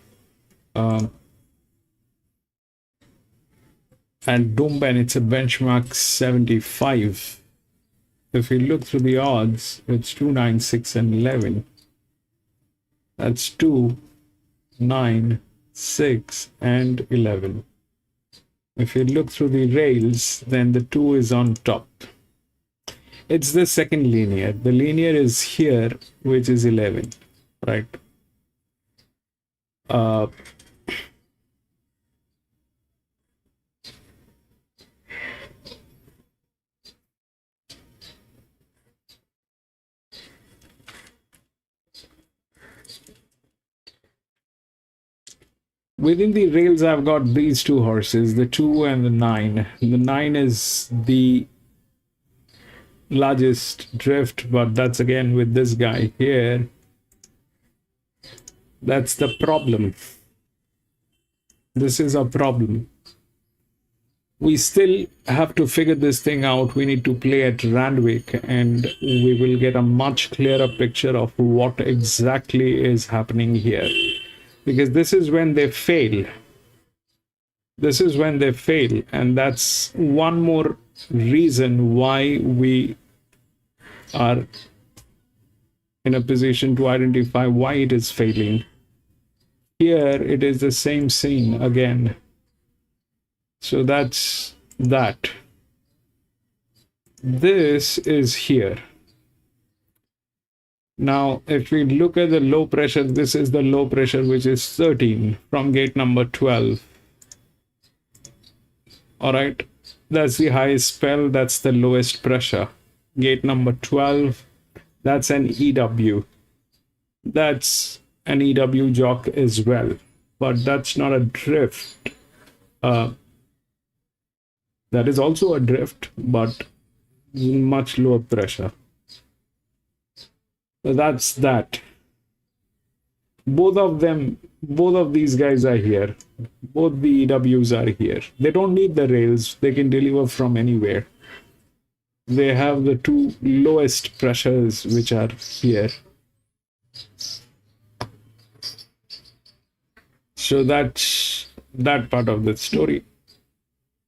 And Doomben, it's a benchmark 75. If you look through the odds, it's 2, 9, 6, and 11. That's 2, 9, 6, and 11. If you look through the rails, then the 2 is on top. It's the second linear. The linear is here, which is 11, right? Within the rails, I've got these two horses, the 2 and the 9. The 9 is the largest drift, but that's again with this guy here. That's the problem. This is a problem. We still have to figure this thing out. We need to play at Randwick, and we will get a much clearer picture of what exactly is happening here. Because this is when they fail. This is when they fail. And that's one more reason why we are in a position to identify why it is failing. Here, it is the same scene again. So that's that. This is here. Now, if we look at the low pressure, this is the low pressure, which is 13 from gate number 12. All right, that's the highest spell. That's the lowest pressure. Gate number 12, that's an EW. That's an EW jock as well, but that's not a drift. That is also a drift, but much lower pressure. So that's that. Both of these guys are here. Both the EWs are here. They don't need the rails. They can deliver from anywhere. They have the two lowest pressures, which are here. So that's that part of the story.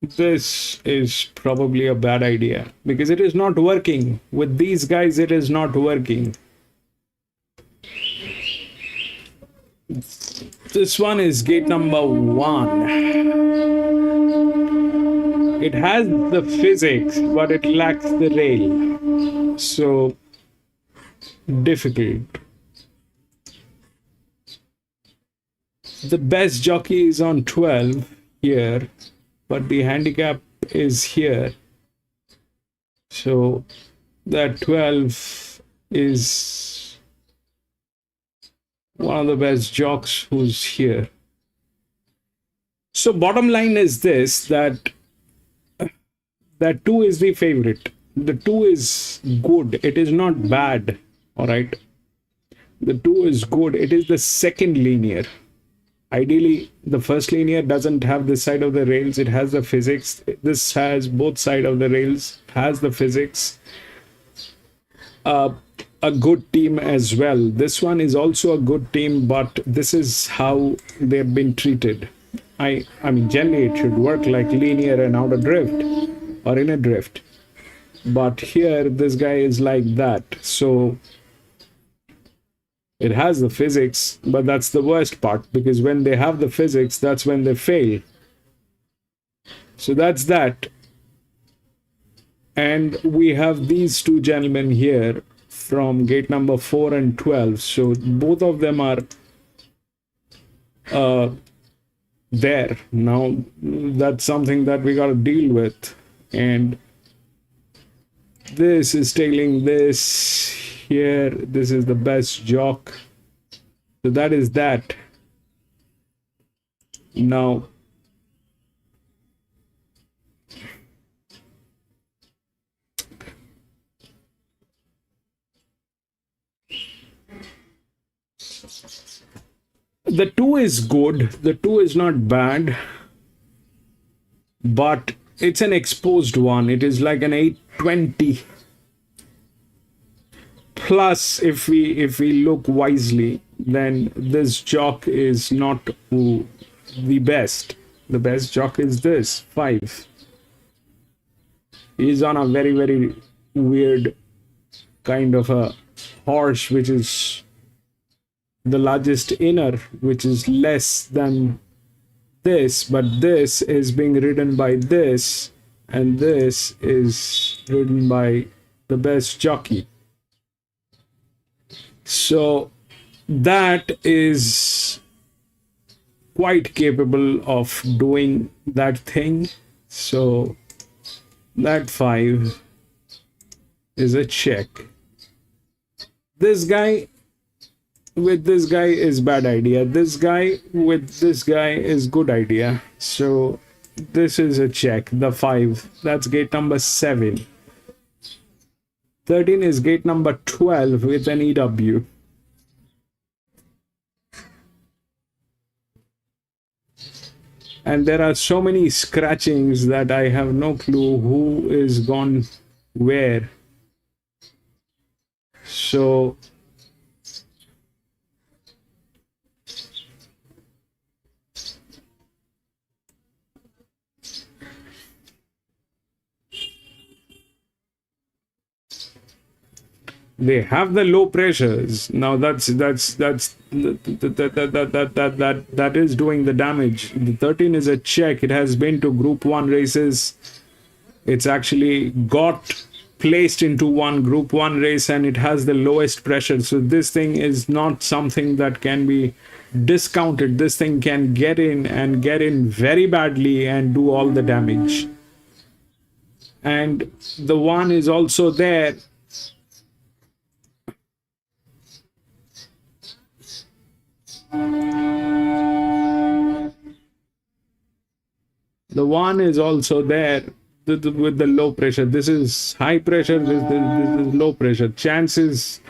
This is probably a bad idea because it is not working. With these guys, it is not working. This one is gate number 1. It has the physics, but it lacks the rail. So difficult. The best jockey is on 12 here, but the handicap is here. So that 12 is one of the best jocks who's here. So bottom line is this, that 2 is the favorite. The 2 is good. It is not bad. All right. The 2 is good. It is the second linear. Ideally, the first linear doesn't have this side of the rails. It has the physics. This has both sides of the rails, has the physics. A good team as well. This one is also a good team, but this is how they've been treated. I mean, generally it should work like linear and out of drift or in a drift. But here, this guy is like that. So it has the physics, but that's the worst part, because when they have the physics, that's when they fail. So that's that. And we have these two gentlemen here from gate number 4 and 12. So both of them are there. Now, that's something that we got to deal with. And This is tailing this here. This is the best jock. So that is that. Now, the 2 is good. The 2 is not bad, but it's an exposed one. It is like an 820. Plus, if we look wisely, then this jock is not the best. The best jock is this 5. He's on a very, very weird kind of a horse, which is the largest inner, which is less than this, but this is being ridden by this, and this is ridden by the best jockey. So that is quite capable of doing that thing. So that 5 is a check. This guy with this guy is bad idea. This guy with this guy is good idea. So this is a check. The 5, that's gate number 7. 13 is gate number 12 with an EW. And there are so many scratchings that I have no clue who is gone where. So they have the low pressures. Now that is doing the damage. The 13 is a check. It has been to group 1 races. It's actually got placed into one group 1 race, and it has the lowest pressure. So this thing is not something that can be discounted. This thing can get in and get in very badly and do all the damage. And the 1 is also there. The 1 is also there with the low pressure. This is high pressure, this is low pressure. Chances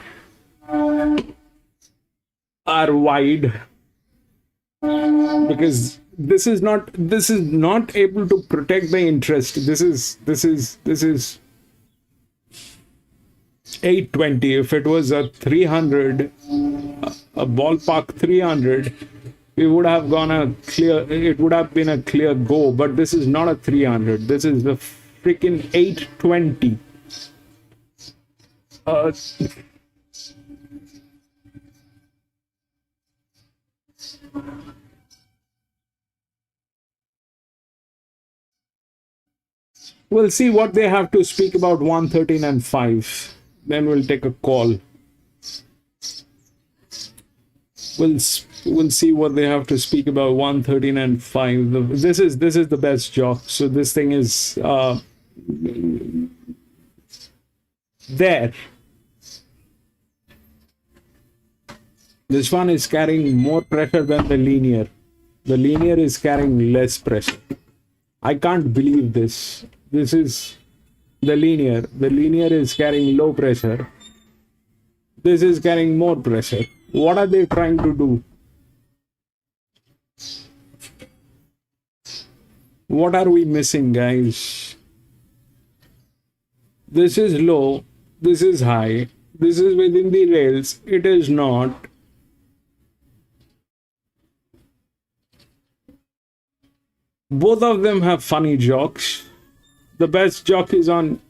are wide because this is not able to protect the interest. This is 820. If it was a 300, a ballpark 300, we would have gone it would have been a clear go, but this is not a 300. This is the freaking 820. We'll see what they have to speak about 113 and 5. Then we'll take a call. We'll see what they have to speak about 113 and 5. This is the best jock. So this thing is there. This one is carrying more pressure than the linear. The linear is carrying less pressure. I can't believe this. This is the linear. The linear is carrying low pressure. This is carrying more pressure. What are they trying to do? What are we missing, guys? This is low. This is high. This is within the rails. It is not. Both of them have funny jocks. The best jock is on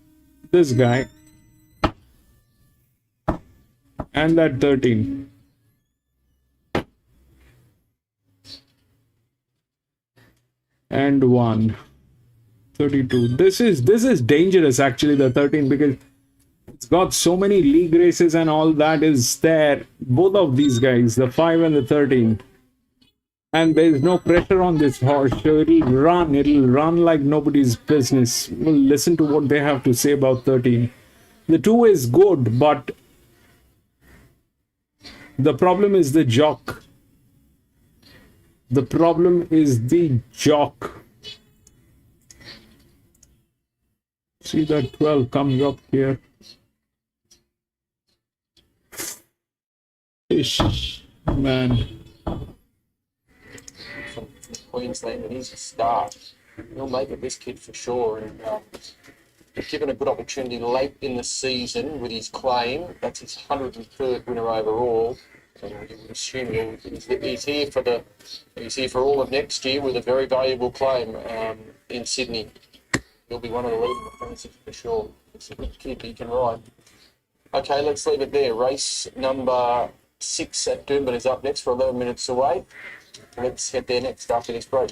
this guy. And that 13. And 1. 32. This is dangerous actually, the 13, because it's got so many league races and all that is there. Both of these guys, the 5 and the 13. And there is no pressure on this horse, so it'll run like nobody's business. We'll listen to what they have to say about 13. The 2 is good, but the problem is the jock. The problem is the jock. See that 12 comes up here. Ish, man. From Queensland, and he's a star. He'll make it, this kid, for sure. And if given a good opportunity late in the season with his claim, that's his 103rd winner overall. And you would assume he's here for all of next year with a very valuable claim in Sydney. He'll be one of the leading apprentices for sure. It's a good kid, he can ride. Okay, let's leave it there. Race number 6 at Doomben is up next for 11 minutes away. Let's head there next after this break.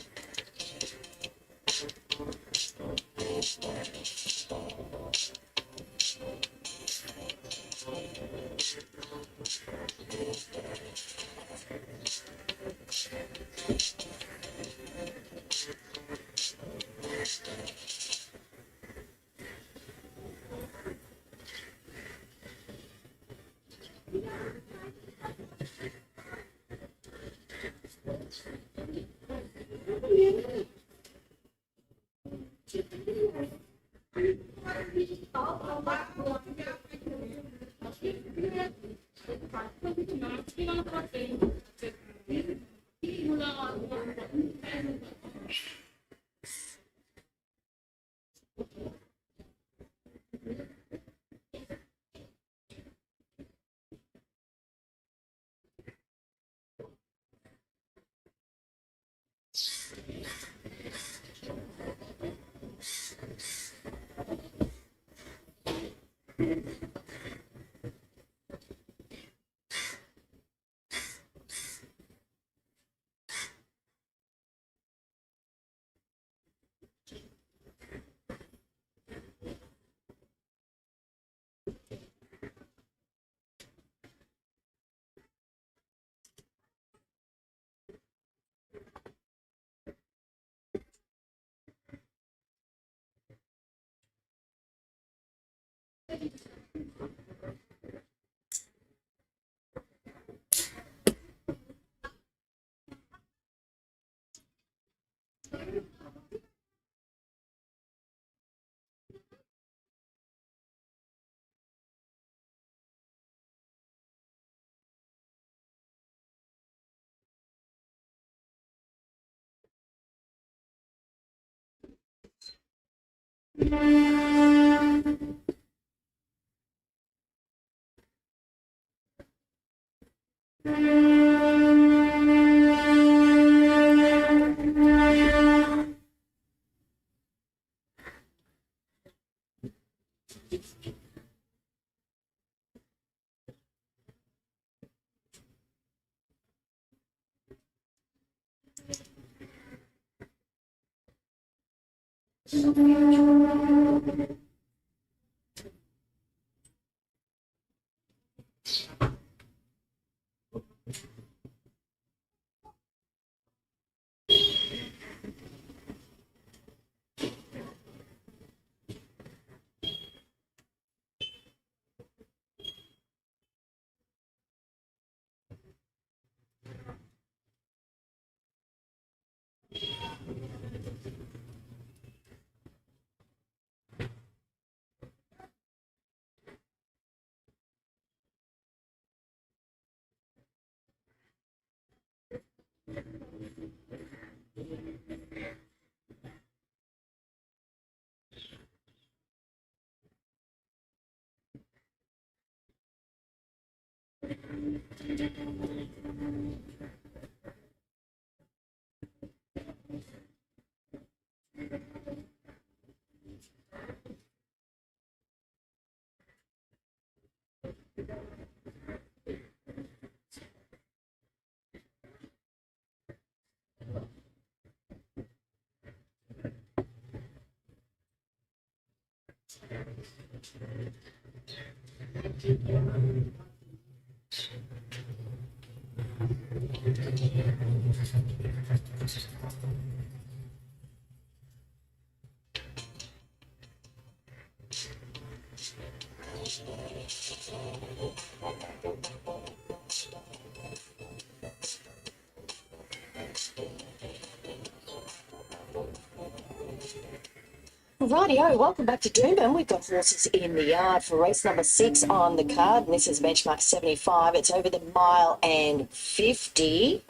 Rightio, welcome back to Doomben. We've got horses in the yard for race number 6 on the card, and this is benchmark 75. It's over the mile and 50.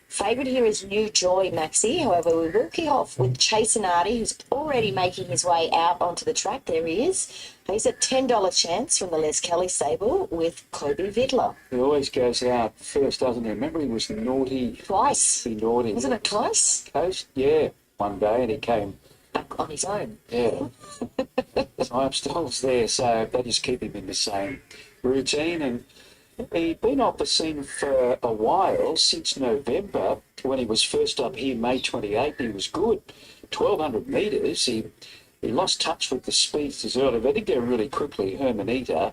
Favourite here is New Joy, Maxi. However, we will kick off with Chasenati, who's already making his way out onto the track. There he is. He's a $10 chance from the Les Kelly stable with Kobe Vidler. He always goes out first, doesn't he? Remember, he was naughty. Twice. He naughty. Wasn't it twice? Coast? Yeah, one day, and he came back on his own. Yeah. So I'm still there, so they just keep him in the same routine. And he'd been off the scene for a while, since November, when he was first up here, May 28th. He was good. 1,200 metres. He lost touch with the speedsters early. They did go really quickly, Hermanita.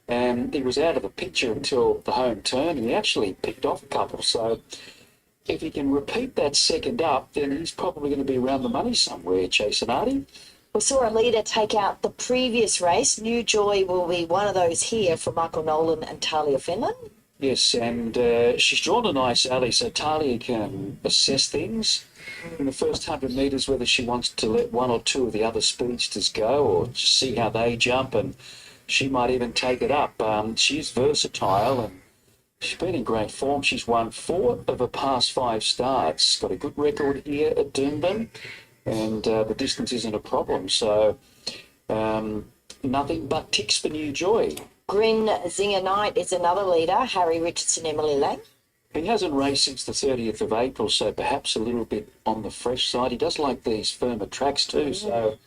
And he was out of the picture until the home turn, and he actually picked off a couple. So if he can repeat that second up, then he's probably going to be around the money somewhere, Chasenati. We saw a leader take out the previous race. New Joy will be one of those here for Michael Nolan and Talia Finland. Yes, and she's drawn a nice alley, so Talia can assess things in the first 100 metres, whether she wants to let one or two of the other speedsters go or just see how they jump, and she might even take it up. She's versatile, and she's been in great form. She's won 4 of her past 5 starts, got a good record here at Doomben, and the distance isn't a problem. So nothing but ticks for New Joy. Grin Zinger Knight is another leader, Harry Richardson, Emily Lang. He hasn't raced since the 30th of April, so perhaps a little bit on the fresh side. He does like these firmer tracks too, so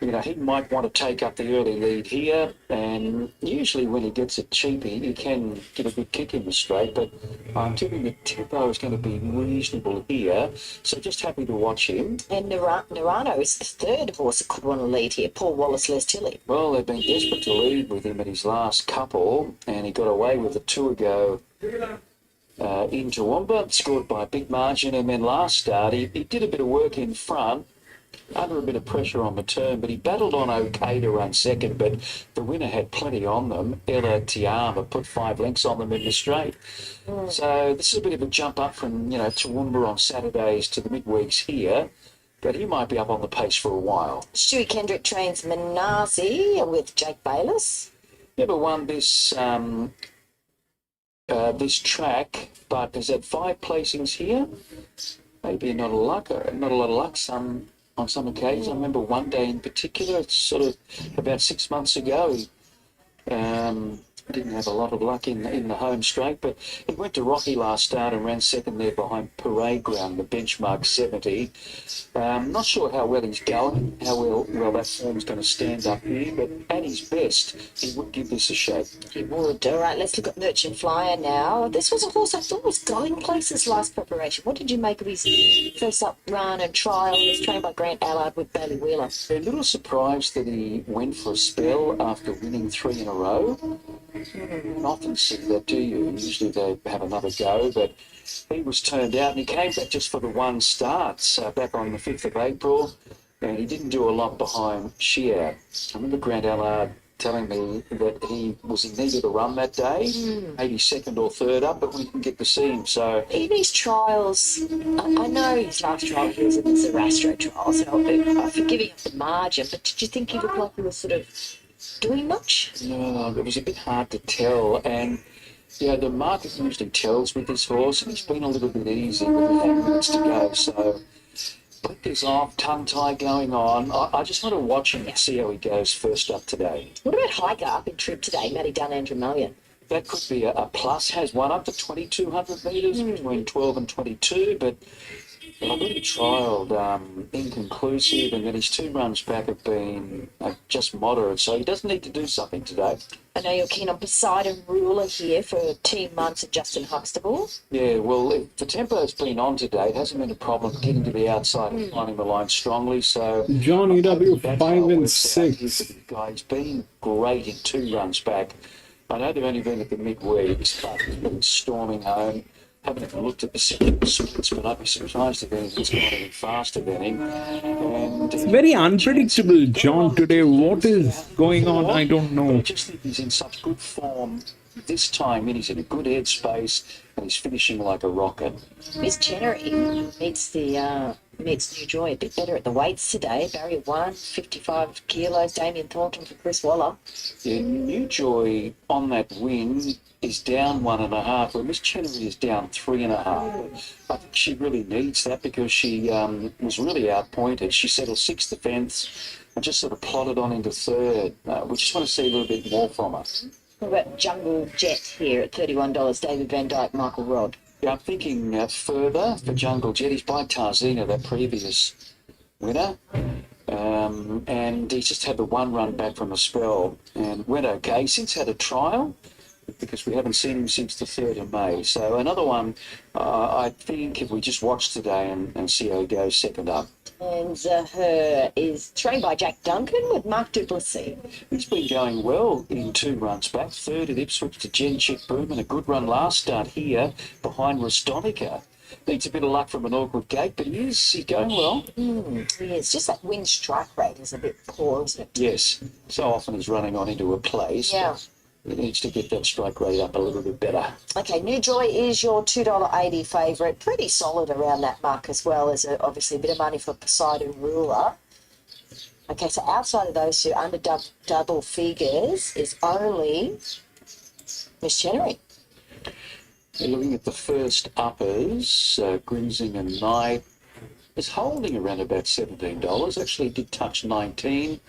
you know, he might want to take up the early lead here, and usually when he gets it cheapy, he can get a good kick in the straight, but I'm tipping the tempo is going to be reasonable here, so just happy to watch him. And Narano is the third horse that could want to lead here, Paul Wallace, Les Tilly. Well, they've been desperate to lead with him at his last couple, and he got away with the 2 ago in Toowoomba, scored by a big margin, and then last start, he did a bit of work in front, under a bit of pressure on the turn, but he battled on okay to run second, but the winner had plenty on them. Ella Tiama put 5 lengths on them in the straight. So this is a bit of a jump up from, you know, Toowoomba on Saturdays to the midweeks here, but he might be up on the pace for a while. Stewie Kendrick trains Manasi with Jake Bayliss. Never won this this track, but has had 5 placings here. Maybe not a lot of luck. On some occasions, I remember one day in particular, it's sort of about 6 months ago, he didn't have a lot of luck in the home straight, but he went to Rocky last start and ran second there behind Parade Ground, the benchmark 70. Not sure how well he's going, how well that form's going to stand up here, but at his best, he would give this a shake. He would. All right, let's look at Merchant Flyer now. This was a horse I thought was going places last preparation. What did you make of his first up run and trial? He's trained by Grant Allard with Bailey Wheeler. A little surprised that he went for a spell after winning 3 in a row. You don't often see that, do you? Usually they have another go, but he was turned out and he came back just for the 1 start back on the 5th of April, and he didn't do a lot behind Shear. I remember Grant Allard telling me that he was in need of a run that day, maybe 2nd or 3rd up, but we didn't get to see him. So even his trials, I know his last trial he was in the Zarastro trial, so I'm forgiving up the margin, but did you think he looked like he was sort of doing much? No, it was a bit hard to tell, and yeah, the market usually tells with this horse, and it's been a little bit easy with 8 minutes to go, so blinkers off, tongue tie going on. I just want to watch him and see how he goes first up today. What about Hiker up in trip today, Matty Dunn, Andrew Mullion? That could be a plus, has one up to 2,200 metres, between 12 and 22, but I believe he trialled inconclusive, and then his 2 runs back have been just moderate, so he doesn't need to do something today. I know you're keen on Poseidon Ruler here for Team Munts and Justin Huxtable. Yeah, well, if the tempo's been on today, it hasn't been a problem getting to the outside and climbing the line strongly, so John EW 5 and 6. He's been great in 2 runs back. I know they've only been at the midweeks, but he's been storming home. haven't looked at the sectional splits, but I'd be surprised if anything's gone any faster than him. And It's very unpredictable, John, today. What is going on? I don't But I know. just think he's in such good form this time, and he's in a good headspace, and he's finishing like a rocket. Miss Chenery meets New Joy a bit better at the weights today. Barrier 1, 55 kilos. Damien Thornton for Chris Waller. Yeah, New Joy on that win is down 1.5, where Miss Chenery is down 3.5. I think she really needs that because she was really outpointed. She settled 6th defence and just sort of plodded on into 3rd. We just want to see a little bit more from her. What about Jungle Jet here at $31? David Van Dyke, Michael Rod. Yeah, I'm thinking further for Jungle Jet. He's by Tarzina, that previous winner. And he's just had the one run back from a spell and went okay. Since had a trial, because we haven't seen him since the 3rd of May. So another one, I think if we just watch today and see how he goes, second up. And her is trained by Jack Duncan with Mark Duplessis. He's been going well in 2 runs back. 3rd at Ipswich to Jen Chick Boom, and a good run last start here behind Rostonica. Needs a bit of luck from an awkward gate, but he's going well. Yes, just that wind strike rate is a bit poor, isn't it? Yes, so often he's running on into a place. Yeah. He needs to get that strike rate up a little bit better. Okay, New Joy is your $2.80 favourite. Pretty solid around that mark as well as obviously a bit of money for Poseidon Ruler. Okay, so outside of those two, under double figures is only Miss Chenery. You're looking at the first uppers, Grimsing and Knight is holding around about $17. Actually did touch 19.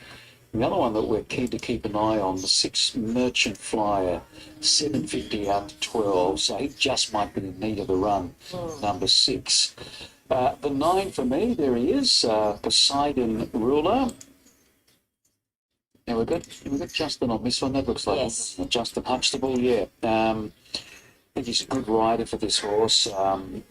The other one that we're keen to keep an eye on, the 6 Merchant Flyer, $7.50 out to 12, so he just might be in need of a run, number 6. The 9 for me, there he is, Poseidon Ruler. Now we've got Justin on this one. That looks like Justin Huxtable, yeah. I think he's a good rider for this horse,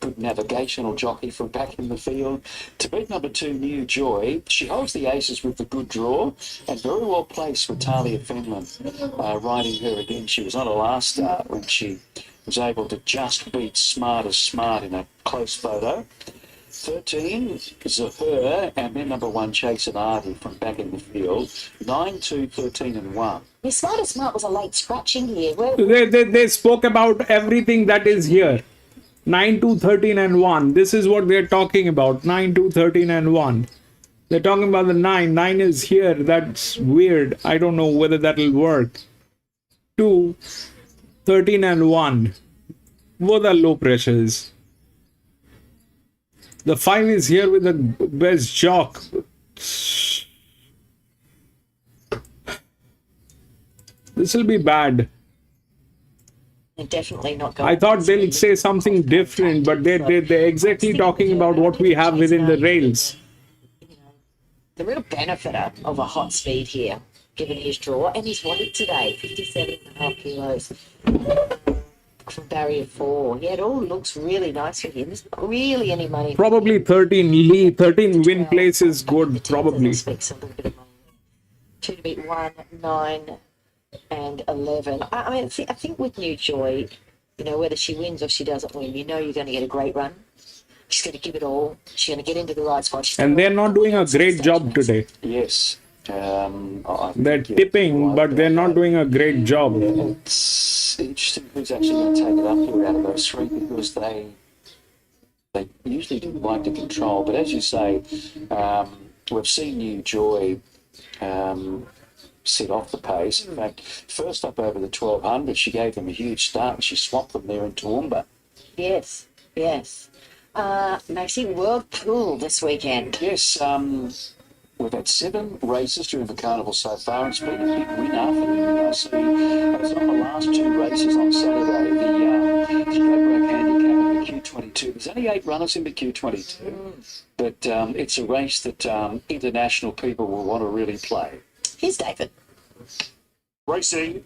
good navigational jockey from back in the field. To beat number 2, New Joy, she holds the aces with the good draw and very well placed with Talia Fenlon riding her again. She was on her last start when she was able to just beat Smart as Smart in a close photo. 13 Zahur, and then number 1 Chase and Artie from back in the field. 9, 2, 13 and 1. Miss Smart was a late scratching here. They spoke about everything that is here. 9, 2, 13 and 1. This is what they're talking about. 9, 2, 13 and 1. They're talking about the 9. 9 is here. That's weird. I don't know whether that'll work. 2, 13 and 1. Both are low pressures. The 5 is here with the best jock. This will be bad. They're definitely not going. I thought they'll say something different, but they're exactly talking about what we have within the rails. The real benefit of a hot speed here, given his draw, and his weight today, 57.5 kilos. From barrier 4. Yeah, it all looks really nice for him. There's not really any money. Probably 13 win place is good, probably. Expects a little bit of money. 2 to beat 1, 9 and 11. I mean, I think with New Joy, you know, whether she wins or she doesn't win, you know you're going to get a great run. She's going to give it all. She's going to get into the right spot. And they're not doing a great job today. Yes. They're tipping, but they're not doing a great job. It's interesting who's actually going to take it up here out of those 3, because they usually do like to control. But as you say, we've seen New Joy set off the pace. In fact, first up over the 1200, she gave them a huge start and she swapped them there in Toowoomba. Yes. Maxie, World Pool this weekend. Yes, we've had 7 races during the carnival so far. It's been a big winner for the URC. It was on the last 2 races on Saturday. The Bookmark Handicapping, the Q22. There's only 8 runners in the Q22, but it's a race that international people will want to really play. Here's David. Racing.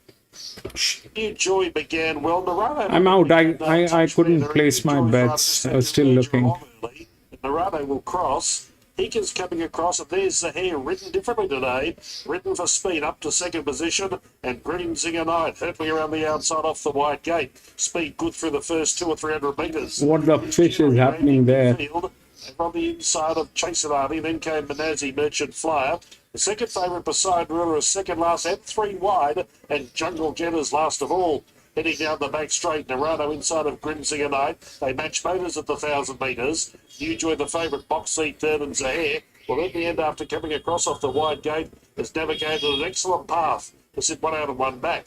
New Joy began well. Narado. I'm out. I couldn't place my bets. I was still looking. Narado will cross. Hika's coming across, and there's Zahir, ridden differently today. Ridden for speed up to second position, and Green Zinger Knight hurtling around the outside off the wide gate. Speed good through the first 200 or 300 metres. What the fish is happening there? Field, and on the inside of Chaser Army, then came Manazi Merchant Flyer. The second favourite beside Ruler is second last and 3 wide, and Jungle Jet is last of all. Heading down the back straight, Narano inside of Grimsinger Knight. They match motors at the 1,000 metres. You join the favourite box seat third and Zahir. Well, in the end, after coming across off the wide gate, has navigated an excellent path to sit 1 out and 1 back.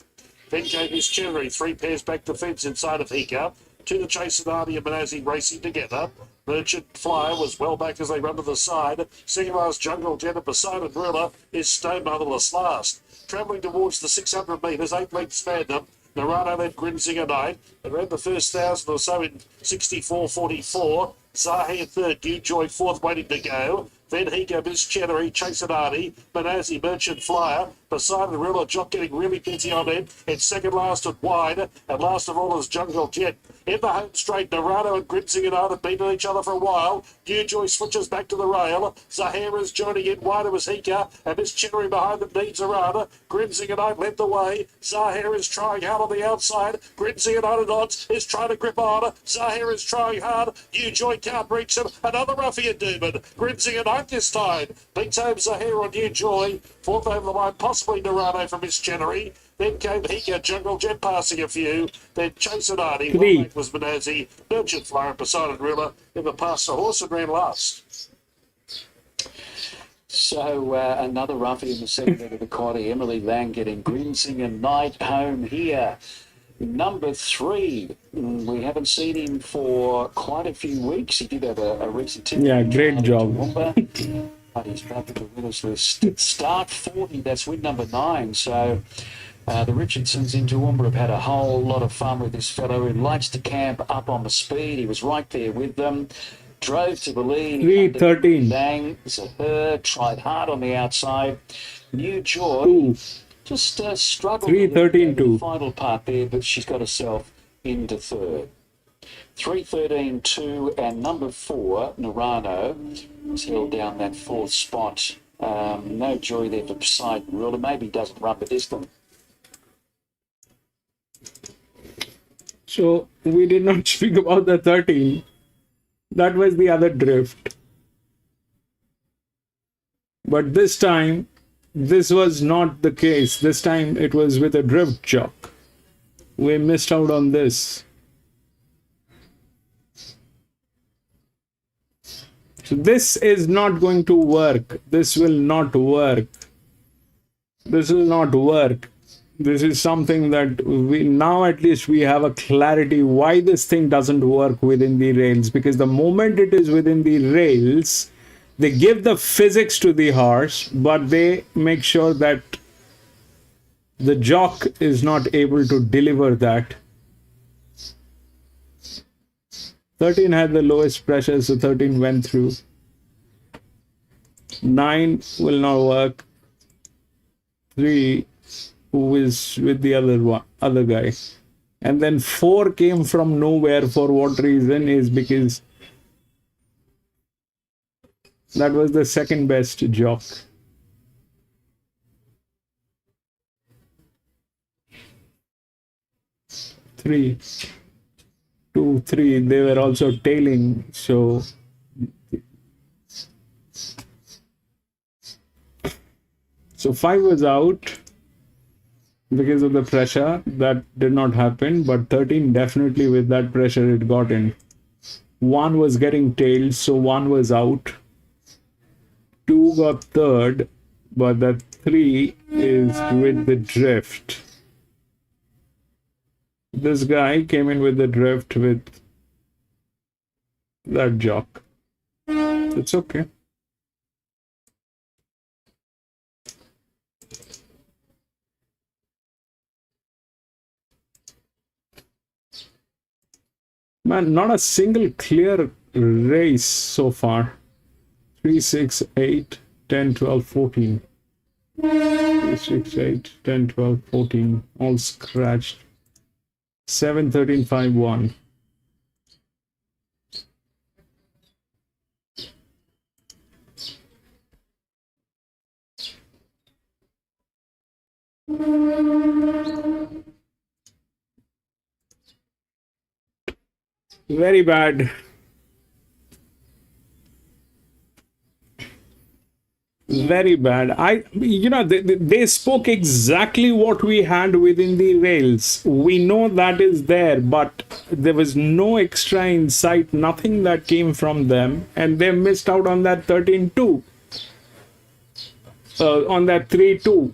Then came his Cherry, 3 pairs back to fence inside of Hika. To the Chase Army and Manazi racing together. Merchant Flyer was well back as they run to the side. Second last Jungle Jet at Poseidon Ruler is Stone Motherless last. Travelling towards the 600 metres, 8 lengths fandom. Narano led Grimsinger Knight and ran the first 1,000 or so in 64.44. Zahir third, New Joy fourth, waiting to go. Then Hika, Miss Chenery, Chasenati, Manazi, Merchant Flyer, Poseidon Ruler, Jock getting really busy on it. It's second last and wide, and last of all is Jungle Jet. In the home straight, Narano and Grimsinger Knight have beaten each other for a while. New Joy switches back to the rail. Zahir is joining in, wider was Hika, and Miss Chenery behind them needs a run. Grimsinger Knight led the way. Zahir is trying hard on the outside. Grimsinger Knight and odds is trying to grip on. Zahir is trying hard. New Joy can't reach him. Another ruffian Doomben. Grimsinger Knight this time beats home Zahir on New Joy. Fourth over the line, possibly Narano from Miss Chenery. Then came Hika, Jungle Jet passing a few. Then Chasenati, one back was Manazi, Merchant Flyer, Poseidon Ruler in the pass. The horse and ran last. So another roughie in the second end of the quaddy. Emily Lang getting Grimsinger Knight home here. Number 3, we haven't seen him for quite a few weeks. He did have a recent tip. Yeah, great job. But he's back at the winners list. Start 40, that's win number 9. So the Richardsons in Toowoomba have had a whole lot of fun with this fellow who likes to camp up on the speed. He was right there with them. Drove to the lead. 3:13. Lang, Zahir, tried hard on the outside. New Joy. Two. Just struggled 3:13 in the final part there, but she's got herself into third. 3:13.2 and number 4, Narano, has held down that 4th spot. No joy there for Poseidon Ruler. Maybe he doesn't run the distance. So we did not speak about the 13. That was the other drift. But this time, this was not the case. This time it was with a drift jock. We missed out on this. So this is not going to work. This will not work. This will not work. This is something that we now at least we have a clarity why this thing doesn't work within the rails. Because the moment it is within the rails, they give the physics to the horse, but they make sure that the jock is not able to deliver that. 13 had the lowest pressure, so 13 went through. 9 will not work. 3, who is with the other guy. And then 4 came from nowhere. For what reason? Is because that was the second best jock. Three, 2, 3. They were also tailing, so So 5 was out because of the pressure. That did not happen, but 13 definitely with that pressure it got in. 1 was getting tailed, so 1 was out. 2 got third, but that 3 is with the drift. This guy came in with the drift with that jock. It's okay. Man, not a single clear race so far. 3, 6, 8, 10, 12, 14. 3, 6, 8, 10, 12, 14. All scratched. 7, 13, 5, 1. Very bad. Very bad. They spoke exactly what we had within the rails. We know that is there, but there was no extra insight, nothing that came from them, and they missed out on that 13-2, on that 3-2.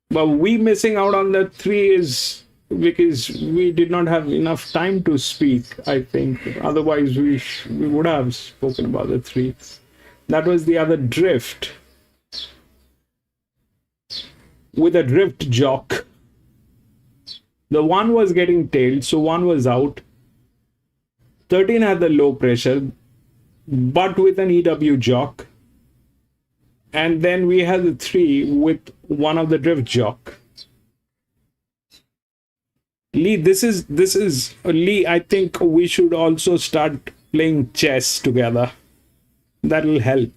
But we missing out on that 3 is because we did not have enough time to speak, I think. Otherwise, we would have spoken about the 3. That was the other drift. With a drift jock. The 1 was getting tailed, so 1 was out. 13 had the low pressure, but with an EW jock. And then we had the 3 with one of the drift jock. Lee, Lee, I think we should also start playing chess together. That'll help.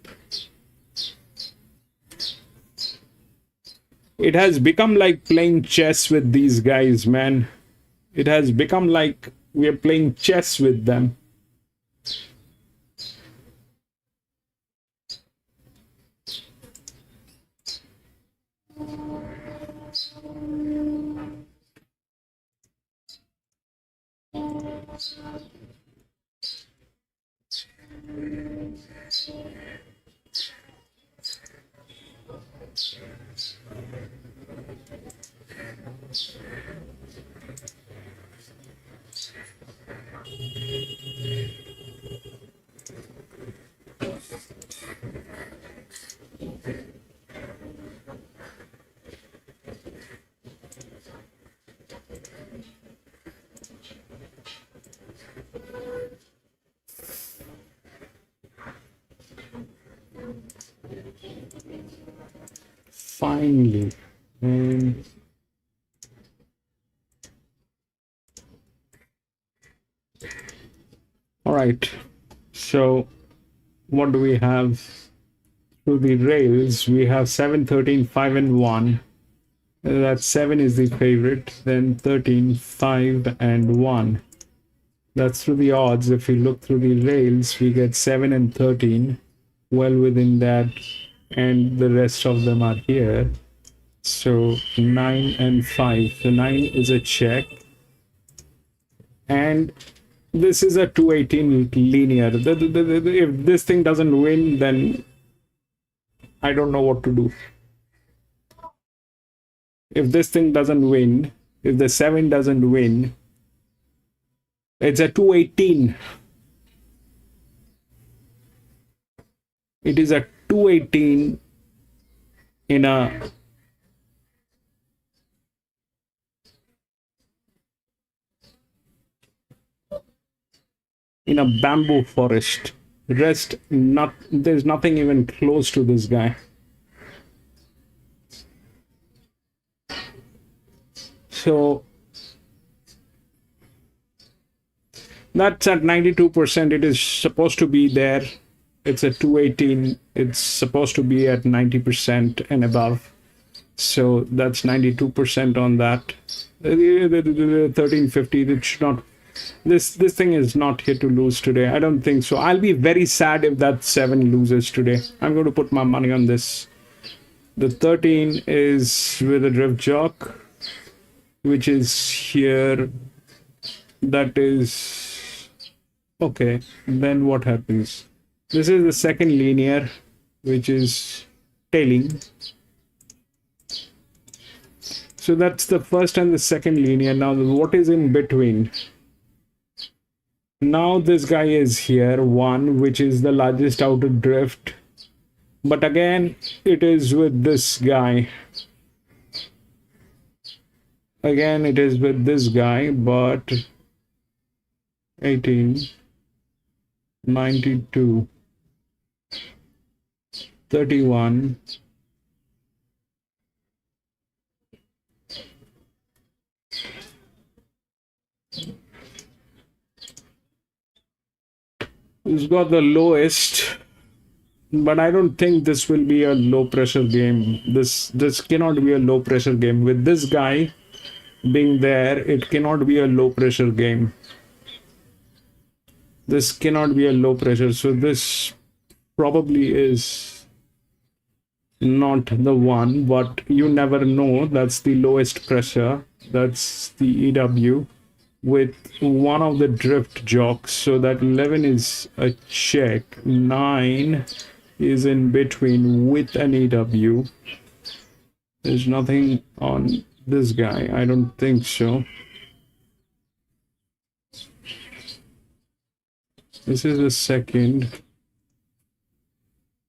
It has become like playing chess with these guys, man. It has become like we are playing chess with them. Finally. All right. So what do we have through the rails? We have 7, 13, 5, and 1. That 7 is the favorite. Then 13, 5, and 1. That's through the odds. If we look through the rails, we get 7 and 13. Well within that. And the rest of them are here. So 9 and 5. So 9 is a check. And this is a 218 linear. If this thing doesn't win, then I don't know what to do. If this thing doesn't win, if the 7 doesn't win, it's a 218. It is a 218 in a bamboo forest. There's nothing even close to this guy. So that's at 92%. It is supposed to be there. It's a 218. It's supposed to be at 90% and above. So that's 92% on that. 1350. It should not. This thing is not here to lose today. I don't think so. I'll be very sad if that 7 loses today. I'm going to put my money on this. The 13 is with a drift jock, which is here. That is okay. Then what happens? This is the second linear, which is tailing. So that's the first and the second linear. Now what is in between? Now this guy is here, 1, which is the largest outer drift. But again, it is with this guy. Again, it is with this guy, but 18, 92, 31, who's got the lowest? But I don't think this will be a low pressure game. This cannot be a low pressure game. With this guy being there, it cannot be a low pressure game. This cannot be a low pressure. So this probably is not the one, but you never know. That's the lowest pressure. That's the EW with one of the drift jocks. So that 11 is a check. 9 is in between with an EW. There's nothing on this guy. I don't think so. This is the second.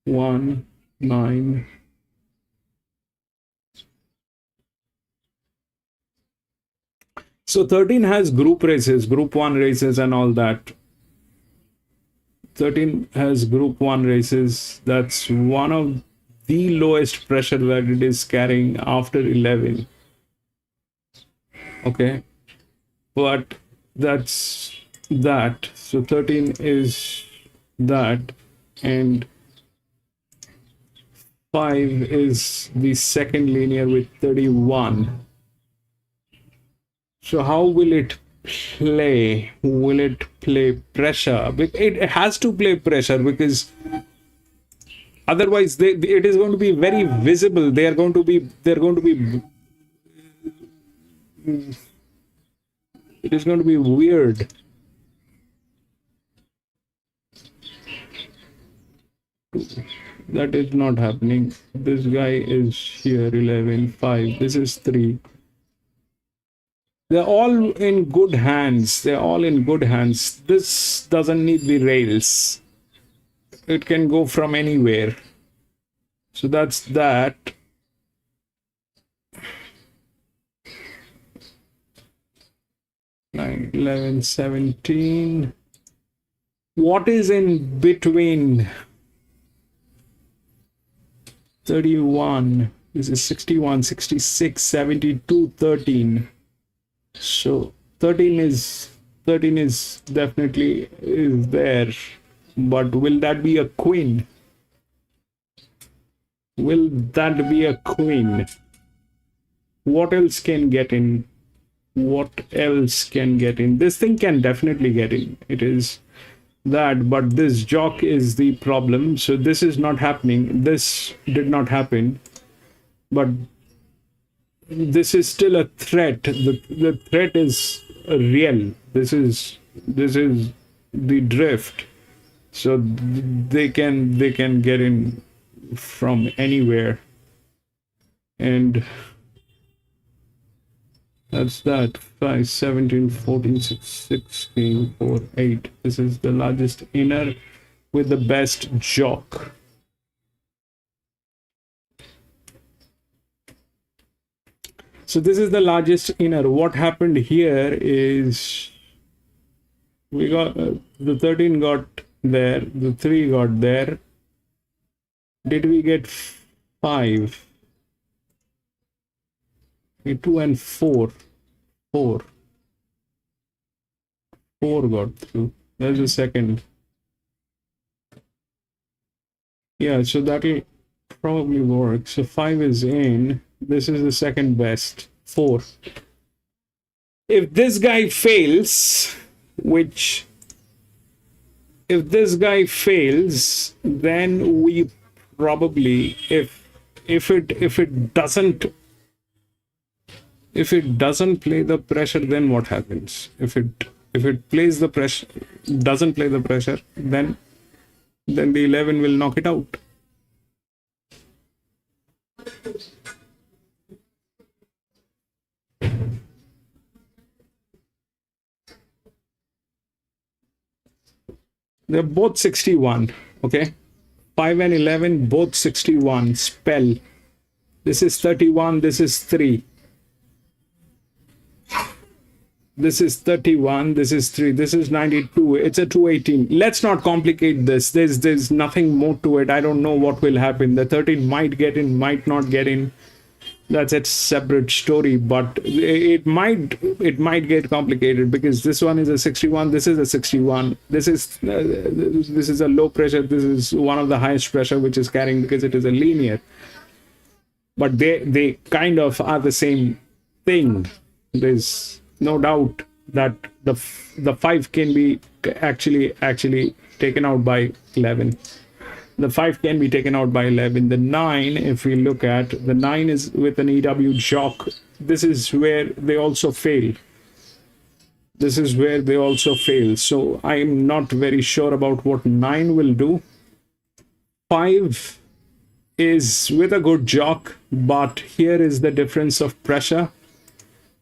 1, 9. So 13 has group races, group 1 races and all that. 13 has group 1 races. That's one of the lowest pressure that it is carrying after 11. Okay. But that's that. So 13 is that. And 5 is the second linear with 31. So how will it play? Will it play pressure? It has to play pressure because otherwise it is going to be very visible. They're going to be it is going to be weird. That is not happening. This guy is here, 11, 5. This is 3. They're all in good hands. They're all in good hands. This doesn't need the rails. It can go from anywhere. So that's that. Nine, 11, 17. What is in between 31? This is 61, 66, 72, 13. So 13 is definitely is there, but will that be a queen? Will that be a queen? What else can get in? What else can get in? This thing can definitely get in. It is that, but this jock is the problem. So this is not happening. This did not happen, but this is still a threat. The threat is real. This is the drift. So they can get in from anywhere, and that's that. 5, 17, 14, 16, 4, 8. This is the largest inner with the best jock. So this is the largest inner. What happened here is we got the 13 got there, the 3 got there. Did we get 5? 2 and 4. 4 got through. There's a second. Yeah, so that'll probably work. So 5 is in. This is the second best. 4. If this guy fails, if this guy fails, then we probably, if it doesn't play the pressure, then what happens? If it plays the pressure, doesn't play the pressure, then the 11 will knock it out. They're both 61. Okay, 5 and 11 both 61. Spell. This is 31. This is 3. This is 31. This is 3. This is 92. It's a 218. Let's not complicate this. There's nothing more to it. I don't know what will happen. The 13 might get in, might not get in. that's its separate story. But it might get complicated because this one is a 61, this is a 61, this is a low pressure, this is one of the highest pressure which is carrying because it is a linear. But they kind of are the same thing. There's no doubt that the 5 can be actually taken out by 11. The 5 can be taken out by 11. The 9, if we look at, the 9 is with an EW jock. This is where they also fail. This is where they also fail. So I'm not very sure about what 9 will do. 5 is with a good jock, but here is the difference of pressure.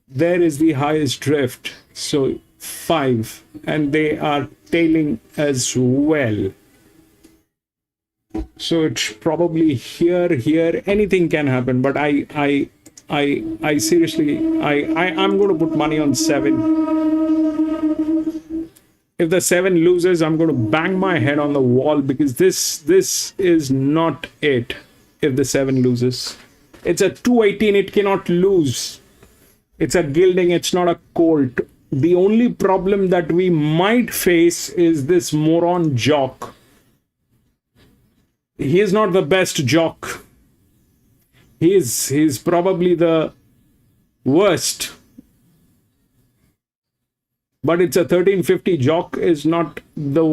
There is the highest drift. So 5, and they are tailing as well. So it's probably here, anything can happen. But I seriously, I'm going to put money on 7. If the 7 loses, I'm going to bang my head on the wall because this is not it. If the 7 loses, it's a 218. It cannot lose. It's a gilding. It's not a colt. The only problem that we might face is this moron jock. He is not the best jock. He's probably the worst. But it's a 1350 jock is not the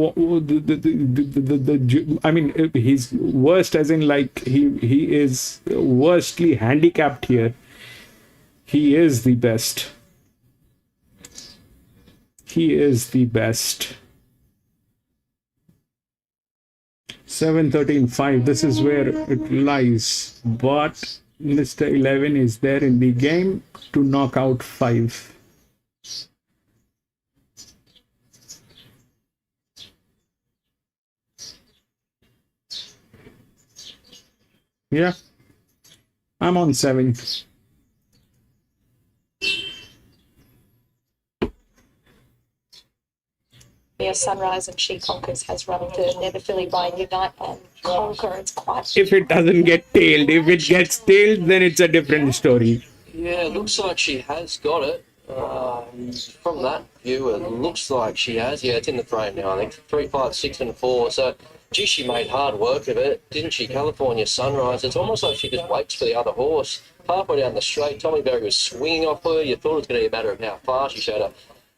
I mean, he's worst as in like he is worstly handicapped here. He is the best. He is the best. 7, 13, 5. This is where it lies. But Mr. 11 is there in the game to knock out 5. Yeah, I'm on 7. Sunrise and She Conquers has run third. Never Philly by Unite and Conquer. It's quite. If it doesn't get tailed, if it gets tailed, then it's a different story. Yeah, it looks like she has got it. From that view, it looks like she has. Yeah, it's in the frame now, I think. 3, 5, 6, and 4. So, gee, she made hard work of it, didn't she? California Sunrise. It's almost like she just waits for the other horse. Halfway down the straight, Tommy Berry was swinging off her. You thought it was going to be a matter of how far she showed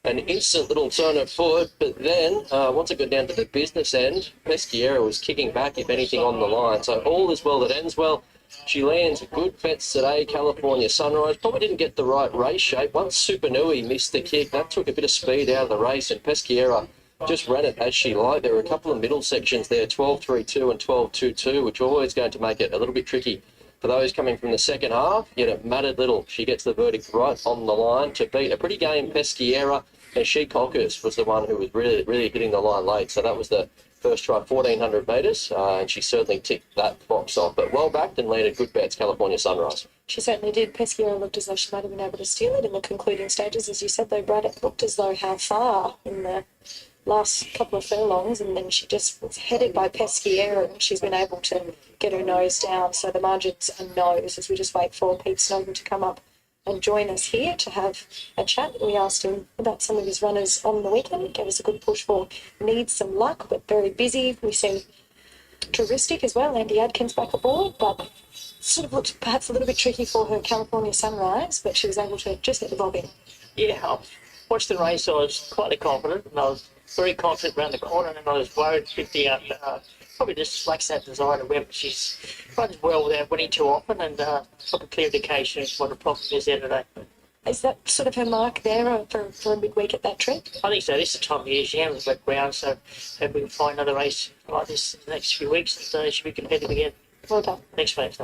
an instant little turn of foot, but then once it got down to the business end, Peschiera was kicking back, if anything, on the line. So all is well that ends well. She lands good bets today. California Sunrise probably didn't get the right race shape. Once Supernui missed the kick, that took a bit of speed out of the race, and Peschiera just ran it as she liked. There were a couple of middle sections there, 12.32 and 12.22, which are always going to make it a little bit tricky for those coming from the second half. Yet it mattered little. She gets the verdict right on the line to beat a pretty game Peschiera, and She Conquers was the one who was really hitting the line late. So that was the first try, 1,400 metres, and she certainly ticked that box off. But well backed and landed good bets, California Sunrise. She certainly did. Peschiera looked as though she might have been able to steal it in the concluding stages. As you said, though, Brad, it looked as though how far in the last couple of furlongs, and then she just was headed by Peschiera, and she's been able to get her nose down. So the margins are nose as we just wait for Pete Snowden to come up and join us here to have a chat. We asked him about some of his runners on the weekend. Gave us a good push for needs some luck, but very busy. We seem touristic as well. Andy Adkins back aboard, but sort of looked perhaps a little bit tricky for her California Sunrise, but she was able to just get the bob in. Yeah, I watched the race. I was quite confident, and I was very confident around the corner, and I was worried 50 out. Probably just lacks that desire to win, but she's runs well without winning too often, and got a clear indication of what the problem is there today. Is that sort of her mark there for a midweek at that trip? I think so. This is the time of year. She has wet ground, so hope we can find another race like this in the next few weeks, and she'll be competitive again. Well done. Thanks, mate.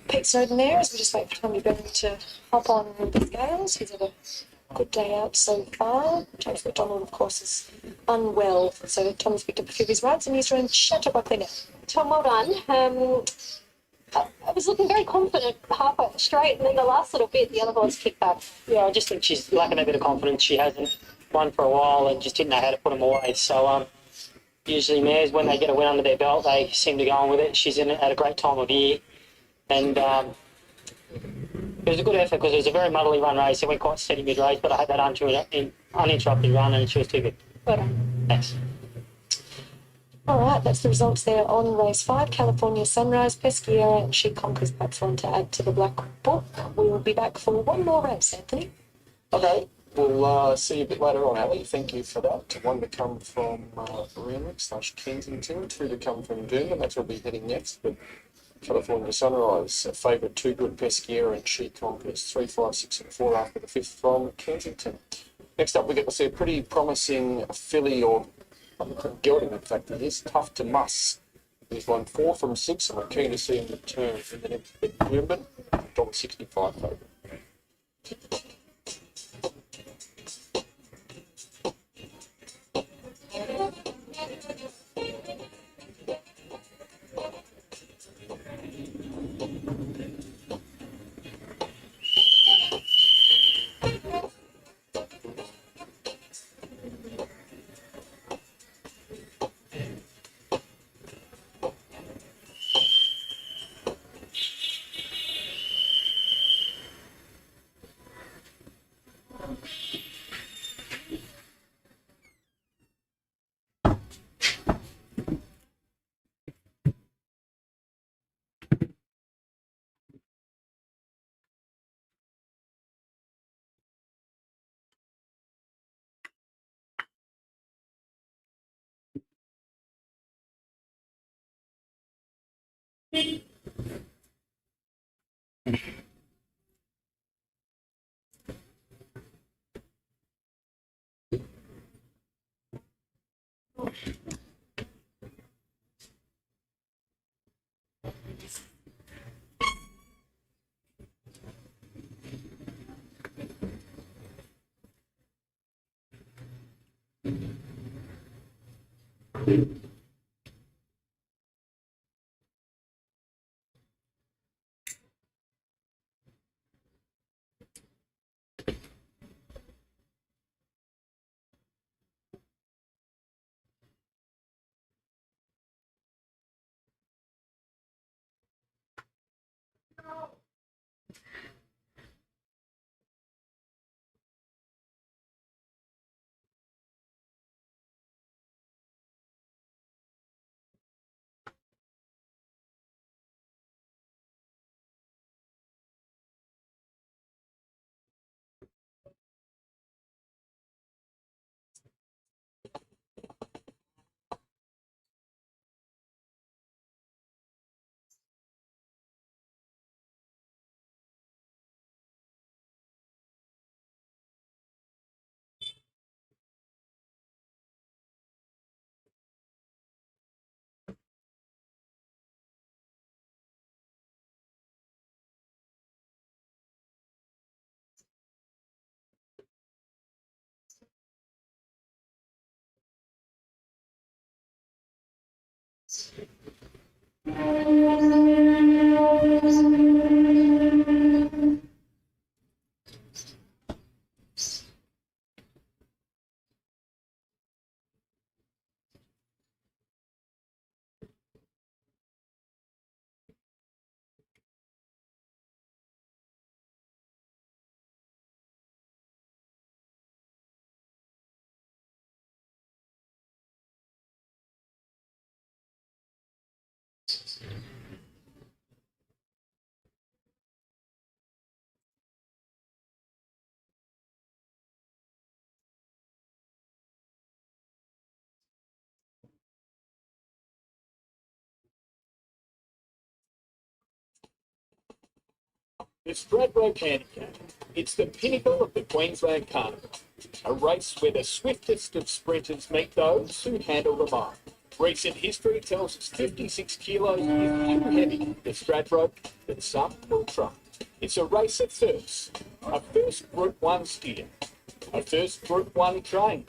Pete Snowden there, as we just wait for Tommy Berry to hop on the scales. He's had a good day out so far. James McDonald, of course, is unwell, so Tommy's picked up a few of his rides, and he's run Chateau Buckley now. Tom, well done. I was looking very confident halfway straight, and then the last little bit, the other horse kicked back. Yeah, I just think she's lacking a bit of confidence. She hasn't won for a while and just didn't know how to put them away. So usually mares, when they get a win under their belt, they seem to go on with it. She's in it at a great time of year, and It was a good effort because it was a very muddly run race. It went quite steady mid-race, but I had that uninterrupted run and she was too good. Well done. Thanks. All right, that's the results there on race 5, California Sunrise, Pesquiera, and She Conquers Platform to add to the Black Book. We will be back for one more race, Anthony. Okay, we'll see you a bit later on, Ali. Thank you for that. One to come from Randwick/Kensington, two to come from Doomben. That's where we'll be heading next. But California Sunrise, a favourite, two good, Pesquiera and She Conquers, 3, 5, 6 and 4 after the 5th from Kensington. Next up, we get to see a pretty promising filly, or gelding, in fact, it is Tough to Muss. He's won 4 from 6, and we're keen to see him return in the next bit. Doomben, $1.65 favourite. The Stradbroke Handicap. It's the pinnacle of the Queensland Carnival. A race where the swiftest of sprinters meet those who handle the mark. Recent history tells us 56 kilos is too heavy for the Stradbroke, but some will try. It's a race of firsts. A first Group 1 steer. A first Group 1 train.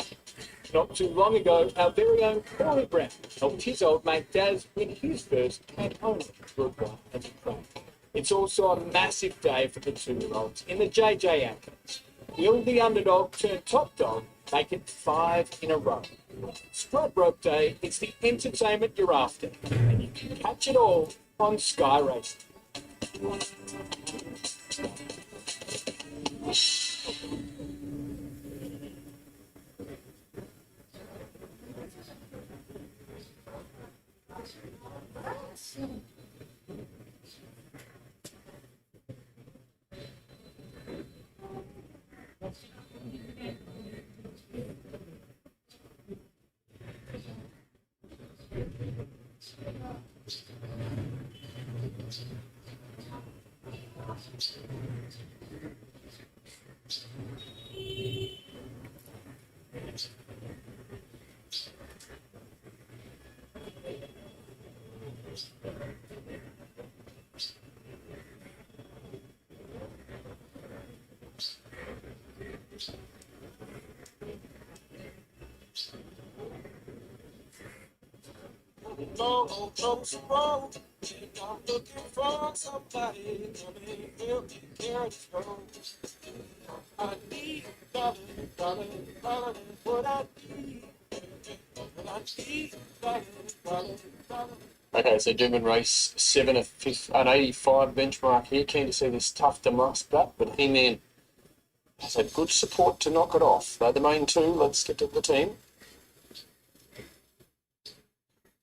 Not too long ago, our very own Corey Brown helped his old mate Daz win his first and only Group 1 as a train. It's also a massive day for the 2-year-olds in the JJ Atkins. Will the underdog turn top dog, make it 5 in a row? Stradbroke Day, it's the entertainment you're after, and you can catch it all on Sky Racing. Long comes the road, and I'm looking for somebody come and help me carry this load. I need darling, darling, darling, what I need. And I need darling, darling, darling. Okay, so Doomben race 7, an 85 benchmark here. Keen to see this tough to must back, but He-Man has had good support to knock it off. They're the main two. Let's get to the team.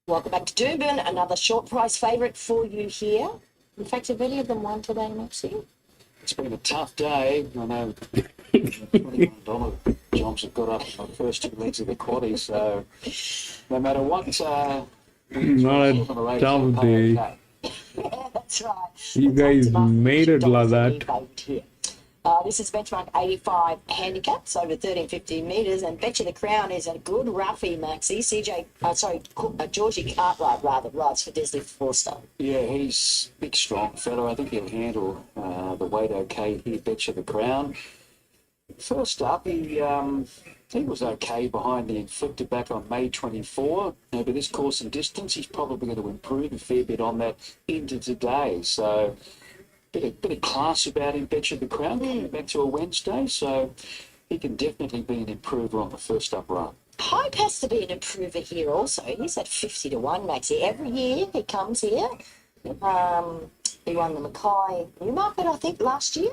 Welcome back to Doomben, another short price favourite for you here. In fact, have any of them won today, Maxie? It's been a tough day. I know $21 jobs have got up in the first two legs of the quaddy, so no matter what, Not a tough day. That's right. You guys made it like that. This is benchmark 85 handicaps over 1315 metres, and Bet You the Crown is a good roughie, Maxie. Georgie Cartwright rather rides for Desley Forster. Yeah, he's a big, strong fella. I think he'll handle the weight okay here. Bet You the Crown. First up, he was okay behind the Inflictor back on May 24. Over this course and distance, he's probably going to improve a fair bit on that into today. So, bit of class about him, Bet You the Crown, coming back to a Wednesday. So, he can definitely be an improver on the first up run. Hype has to be an improver here also. He's at 50 to 1, Maxie. Every year he comes here. He won the Mackay Newmarket, I think, last year.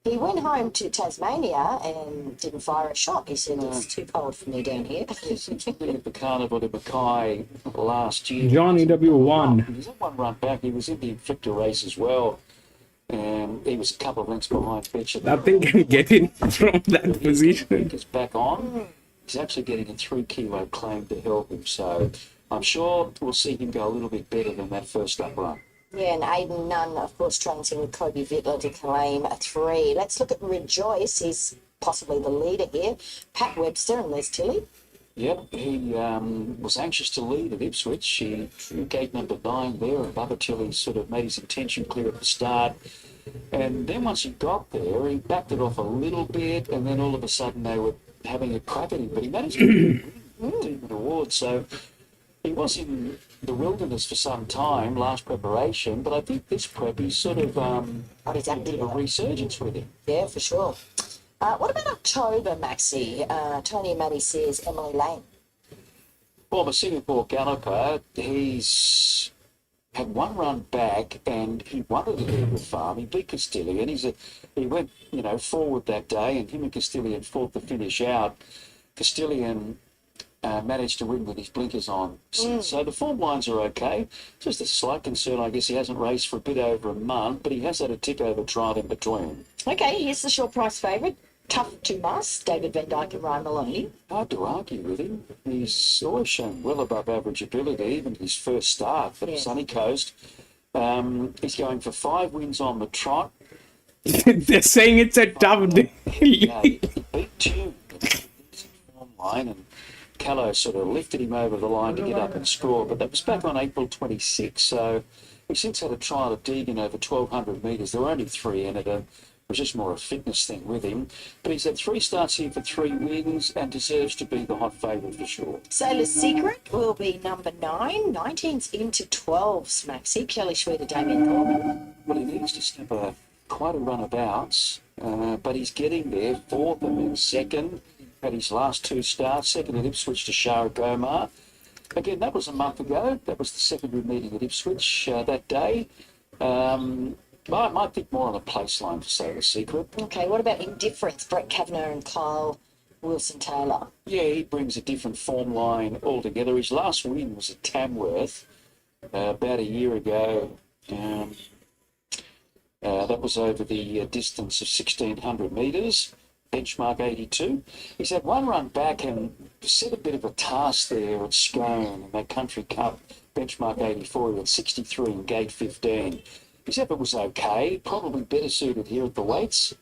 He went home to Tasmania and didn't fire a shot. He said, it's too cold for me down here. Yes, at the Carnival at Mackay last year. Johnny W1. He was in one run back. He was in the Inflictor race as well. And he was a couple of lengths behind Bet You. Nothing can get in from that position. He's back on. He's actually getting a 3 kilo claim to help him. So I'm sure we'll see him go a little bit better than that first up run. Yeah, and Aidan Nunn, of course, trains in with Kobe Vittler to claim a 3. Let's look at Rejoice. He's possibly the leader here. Pat Webster and Les Tilley. Yep, he was anxious to lead at Ipswich. He drew gate number 9 there, and Bubba Tilley sort of made his intention clear at the start. And then once he got there, he backed it off a little bit, and then all of a sudden they were having a crack at him. But he managed to win the Doomben Award, so he was in the wilderness for some time, last preparation, but I think this prep, he's sort of a bit of a resurgence with him. Yeah, for sure. What about October, Maxie? Tony and Maddie says Emily Lane. Well, the Singapore galloper, he's had one run back and he won at the Doomben Farm. He beat Castilian. He went, forward that day, and him and Castilian fought the finish out. Castilian managed to win with his blinkers on. So the form lines are okay. Just a slight concern, I guess he hasn't raced for a bit over a month, but he has had a tick-over trial in between. Okay, here's the short price favourite. Tough to must, David Van Dyke and Ryan Maloney. Hard to argue with him. He's always shown well above average ability, even his first start for the Sunny Coast. He's going for 5 wins on the trot. They're saying it's a tough day. He beat 2 form line, and Callow sort of lifted him over the line to get up and score, but that was back on April 26, so he's since had a trial at Deegan over 1,200 metres. There were only 3 in it, and it was just more a fitness thing with him. But he's had 3 starts here for 3 wins and deserves to be the hot favourite for sure. Sailor's Secret will be number 9. 19's into 12s, Maxie. Kelly Schweter, Damien Thorman. Well, he needs to step quite a run abouts, but he's getting there. 4th and then 2nd. Had his last 2 starts, 2nd at Ipswich to Shara Gomar. Again, that was a month ago. That was the secondary meeting at Ipswich that day. Might think more on the place line for Sailor Secret. Okay, what about Indifference? Brett Kavanagh and Kyle Wilson-Taylor. Yeah, he brings a different form line altogether. His last win was at Tamworth about a year ago. That was over the distance of 1,600 metres, benchmark 82. He's had one run back and set a bit of a task there at Scone in that Country Cup, benchmark 84. He had 63 in gate 15. His effort was okay, probably better suited here at the weights.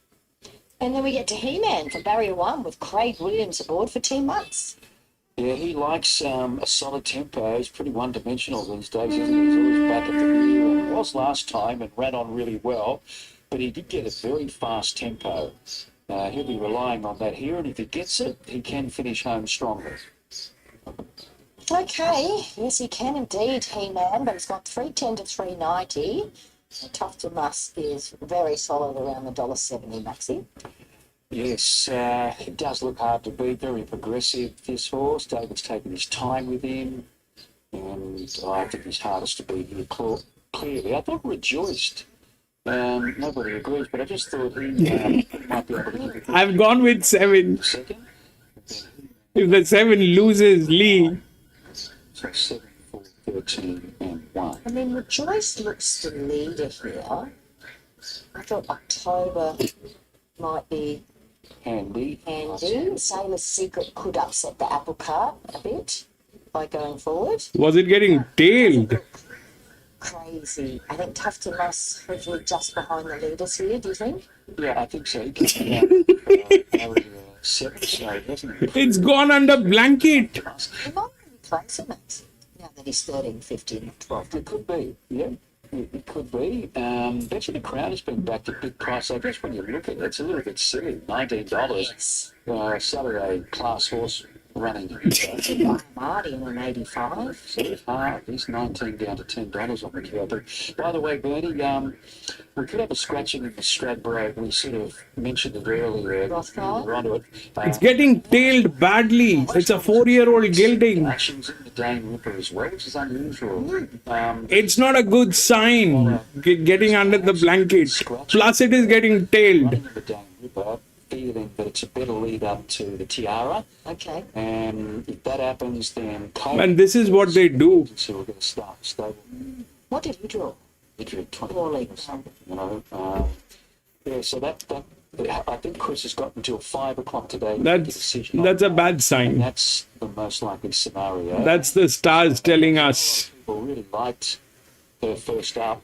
And then we get to He-Man for Barrier 1 with Craig Williams aboard for 10 months. Yeah, he likes a solid tempo. He's pretty one-dimensional these days, isn't he? He's always back at the rear. And he was last time and ran on really well, but he did get a very fast tempo. He'll be relying on that here, and if he gets it, he can finish home strongly. Okay, yes, he can indeed, He-Man, but he's got 310 to 390. And Tough to Must is very solid around the $1.70 maxi. Yes, it does look hard to beat, very progressive, this horse. David's taken his time with him, and I think he's hardest to beat here clearly. I thought Rejoiced. Nobody agrees, but I just thought he might be able to give it. I've gone with 7. Second. If the 7 loses, Lee. So 7, 4, 13, and 1. I mean, Rejoice looks the leader here. I thought October might be handy. Sailor's Secret could upset the apple cart a bit by going forward. Was it getting tailed? Crazy. I think Tough to Must hopefully just behind the leaders here, do you think? Yeah, I think so. He came out 7, so hasn't he? It's gone under blanket. He might be closer, Max. Now that he's 13, 15, 12. It could be, yeah. It could be. Bet you the Crown has been back to big price. I guess when you look at it, it's a little bit silly. $19. Saturday class horse running. Marty in an 85. So hard. He's 19 down to $10 on the cover. By the way, Bernie, we could have a scratching in the Stradbroke. We sort of mentioned it earlier. Rothfire? We're onto it. It's getting tailed badly. It's a 4-year-old gelding. Actions in the Dane Ripper as well, which is unusual. It's not a good sign getting under the blanket. Plus, it is getting tailed. Running in the Dane Ripper, feeling that it's a better lead up to the Tiara. Okay. And if that happens, then And this is what they do. So we're going to start stable. What did he draw? He drew 20 Poorly. you know. Yeah, so that I think Chris has got until 5 o'clock today to make a decision. That's a bad And sign. that's the most likely scenario. That's the stars telling us People really liked her first up.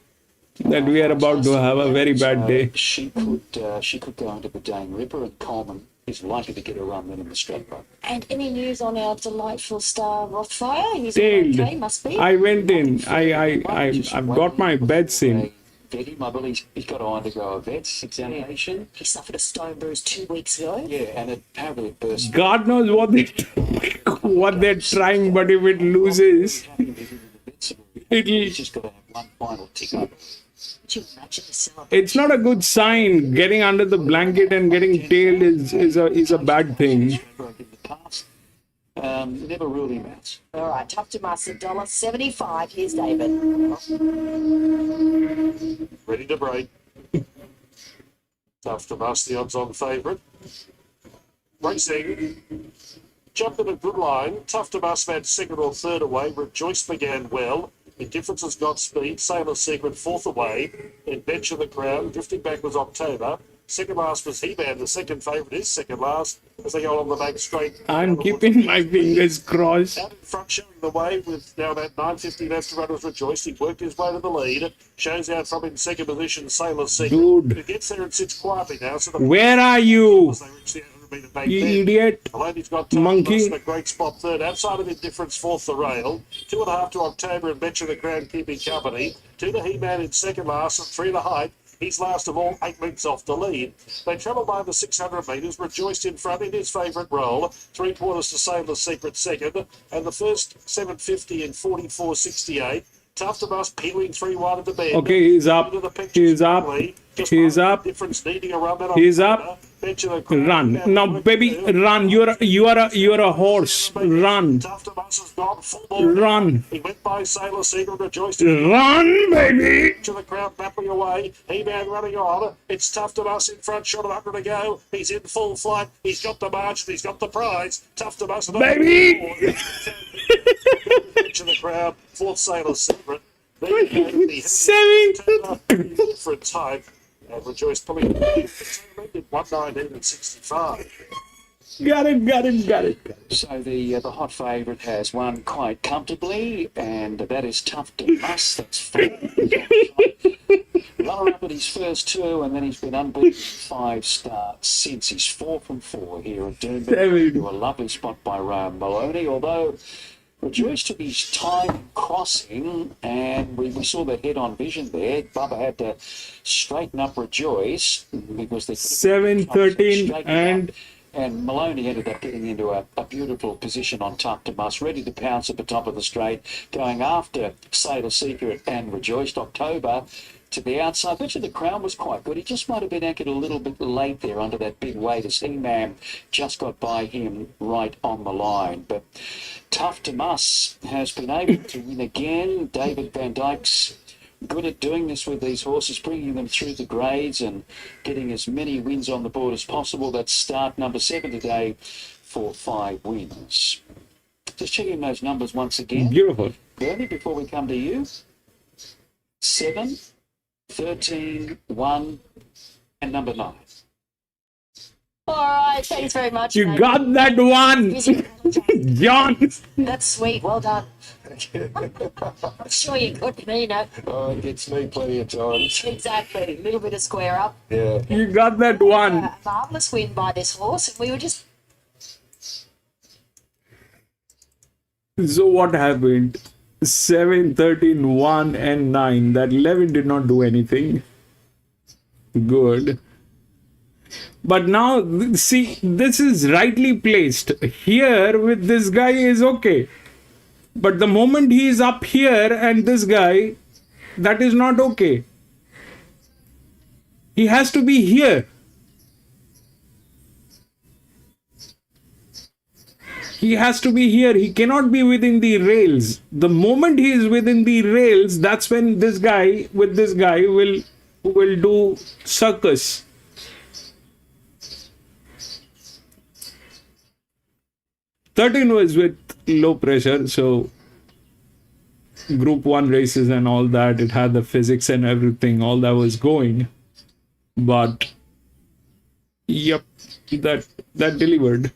that we are about to have a very bad day. She could go into the Dane Ripper, and Coleman is likely to get a run then in the Stradbroke. And any news on our delightful star Rothfire? He's Tailed. okay, must be. I went in. I've got my bets in. Vet him. I believe he's got to undergo a vet's examination. He suffered a stone bruise 2 weeks ago. Yeah, and apparently it burst. God knows what they're trying, but if it loses, He's just got to have one final tick up. Could you imagine the celebration? it's not a good sign. Getting under the blanket and getting tailed is a bad thing. Stradbroke in the past. Never ruled him out. All right, Tough to Must, $1.75. Here's David. Ready to break. Tough to Must, the odds-on favourite. Racing. Jumped in a good line. Tough to Must had second or third away. Rejoice began well. Indifference has got speed. Sailor Secret fourth away. Then Bench of the Crown. Drifting back was October. Second last was He-Man. The second favourite is second last as they go along the main straight. I'm keeping my fingers crossed. Out in front, showing the way with now about 9.50 left to run was Rejoice. He worked his way to the lead. Shows out from in second position, Sailor Secret. Dude. Who gets there and sits quietly now. So the Where are you, as they reach the end, it'll be the main you bend. idiot? Maloney's got Monkey. a great spot third. Outside of Indifference, fourth the rail. 2.5 to October and Bench of the Crown keeping company. 2 to He-Man in second last and 3 to Height. He's last of all, 8 lengths off the lead. They travel by the 600 metres, Rejoiced in front in his favourite role. 3/4 to Sailor Secret second. And the first 750 in 44.68. Tough to Bus peeling 3 wide of the bend. Okay, he's up. Into the picture He's up. strongly. Just He's one up. difference needing a run out He's on up. Bench of the crowd. Run. Now, baby, run. You're a horse. Run. Tough to Bus has gone full ball. Run. He went by Sailor Secret, rejoiced. Run, baby. To the crowd, battling away. He-Man running on. It's Tough to Bus in front, shot of 100 to go. He's in full flight. He's got the margin. He's got the prize. Tough to Bus. Baby. To the crowd, fourth Sailor Secret. Seven. For a time. And rejoiced probably 119 and 65. Got it. So the hot favourite has won quite comfortably, and that is Tough to Bus. That's fine. Runner up at his first 2, and then he's been unbeaten 5 starts since. He's 4 from 4 here at Doomben. To a lovely spot by Ryan Maloney, although Rejoice took his time crossing, and we saw the head-on vision there. Bubba had to straighten up Rejoice because they 7-13 and Maloney ended up getting into a beautiful position on Tough to Bus, ready to pounce at the top of the straight, going after Sailor Secret and Rejoiced. October to the outside. Which of the Crown was quite good. He just might have been anchored a little bit late there under that big weight as He-Man just got by him right on the line. But Tough to Bus has been able to win again. David Van Dyke's good at doing this with these horses, bringing them through the grades and getting as many wins on the board as possible. That's start number 7 today for 5 wins. Just checking those numbers once again. Beautiful. Bernie, before we come to you. 7, 13, 1, and number 9. All right, thanks very much. You mate. got that one, John. That's sweet. Well done. I'm sure you could, me, no. Oh, it gets me plenty of times. Exactly. A little bit of square up. Yeah. You got that one. A marvellous win by this horse, and we were just So what happened? 7, 13, 1, and 9. That 11 did not do anything. Good. But now, see, this is rightly placed. Here with this guy is okay. But the moment he is up here and this guy, that is not okay. He has to be here. He has to be here. He cannot be within the rails. The moment he is within the rails, that's when this guy with this guy will do circus. (13) was with low pressure, so Group 1 races and all that. It had the physics and everything. All that was going, but yep, that delivered.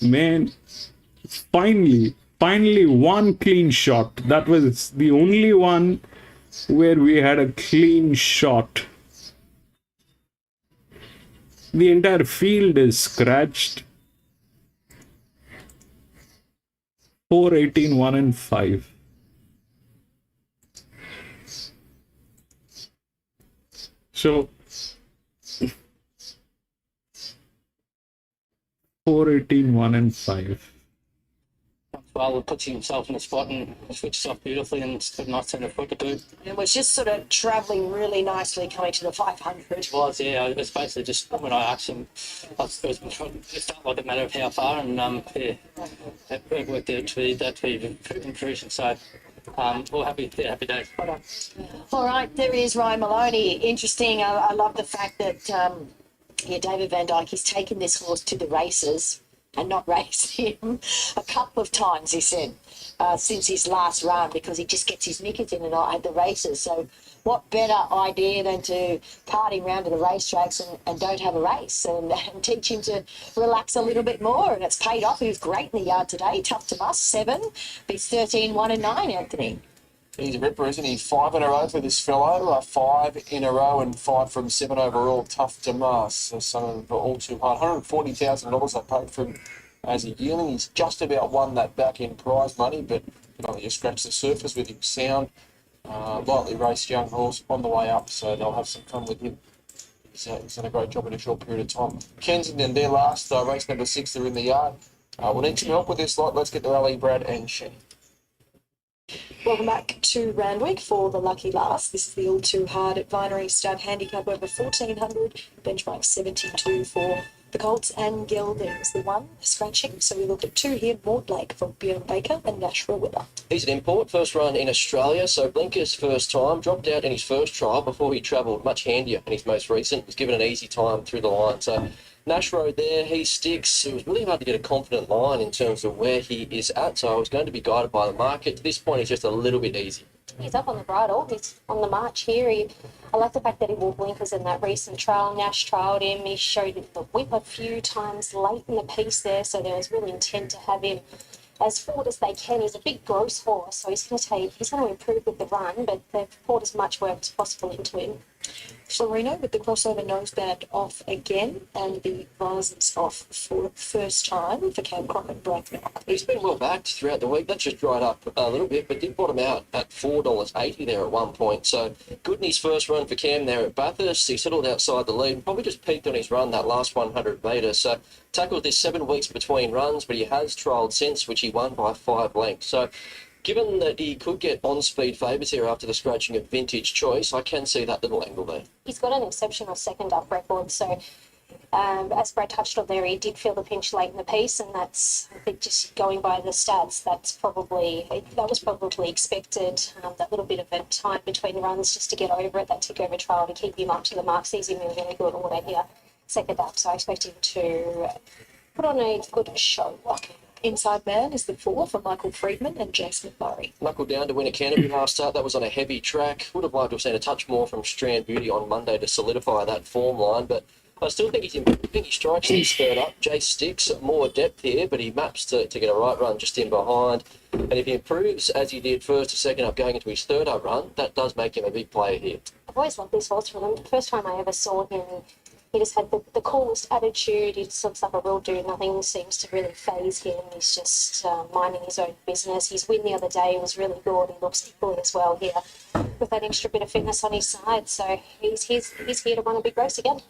Man, finally one clean shot. That was the only one where we had a clean shot. The entire field is scratched. 4, 18, 1 and 5. So 4, 18, 1 and 5. Well, puts himself in the spot and switches off beautifully, and it's a nice centre foot to do. it was just sort of travelling really nicely coming to the 500. It was, yeah. It was basically just when I asked him, it felt like a matter of how far, and yeah, it worked out to be intrusion. So, all happy days. All right, there is Ryan Maloney. Interesting. I love the fact that David Van Dyke, he's taken this horse to the races and not raced him a couple of times, he said, since his last run, because he just gets his knickers in and out at the races. So what better idea than to part him round to the racetracks and don't have a race and teach him to relax a little bit more. And it's paid off. He was great in the yard today. Tough to Bus, 7, beats 13, 1 and 9, Anthony. He's a ripper, isn't he? 5 in a row for this fellow. 5 in a row and 5 from 7 overall. Tough to Bus. So some of them all too hard. $140,000 I paid for him as a yearling. He's just about won that back end prize money, but you scratch the surface with him. Sound, lightly raced young horse on the way up, so they'll have some fun with him. He's done a great job in a short period of time. Kensington, their last race number 6, they're in the yard. We'll need some help with this lot. Let's get to Ali, Brad, and Shane. Welcome back to Randwick for the lucky last. This is the all too hard at Vinery Stud handicap over 1400, benchmark 72 for the Colts, and Geldings, the one scratching. So we look at two here, Mortlake from Bjorn Baker and Nashua Willer. He's an import, first run in Australia, so Blinker's first time, dropped out in his first trial before he travelled much handier in his most recent, was given an easy time through the line. So Nash Road there, he sticks. It was really hard to get a confident line in terms of where he is at, so I was going to be guided by the market. To this point, he's just a little bit easy. He's up on the bridle. He's on the march here. I like the fact that he wore blinkers in that recent trial. Nash trialled him. He showed the whip a few times late in the piece there, so there was real intent to have him as forward as they can. He's a big gross horse, so he's going to improve with the run, but they've poured as much work as possible into him. Florino with the crossover noseband off again, and the visors off for first time for Cam Crockett Blacknock. He's been well backed throughout the week. That just dried up a little bit, but did bottom out at $4.80 there at one point. So good in his first run for Cam there at Bathurst. He settled outside the lead and probably just peaked on his run that last 100 metres. So tackled this 7 weeks between runs, but he has trialled since, which he won by 5 lengths. So given that he could get on-speed favours here after the scratching of Vintage Choice, I can see that little angle there. He's got an exceptional second up record, so as Brad touched on there, he did feel the pinch late in the piece, and that's, I think, just going by the stats, that was probably expected. That little bit of a time between runs just to get over it, that took over trial to keep him up to the mark. Sees him in a really good order here, second up, so I expect him to put on a good show. Inside Man is the 4 for Michael Friedman and Jason McMurray. Knuckled down to win a Canterbury last start. That was on a heavy track. Would have liked to have seen a touch more from Strand Beauty on Monday to solidify that form line, but I still think he's improving. He strikes his third up. Jace Sticks, more depth here, but he maps to get a right run just in behind. And if he improves as he did first to second up going into his third up run, that does make him a big player here. I've always loved this horse from him. The first time I ever saw him, he just had the coolest attitude. He just looks like a real dude. Nothing seems to really faze him. He's just minding his own business. His win the other day was really good. He looks equally as well here with that extra bit of fitness on his side. So he's here to run a big race again.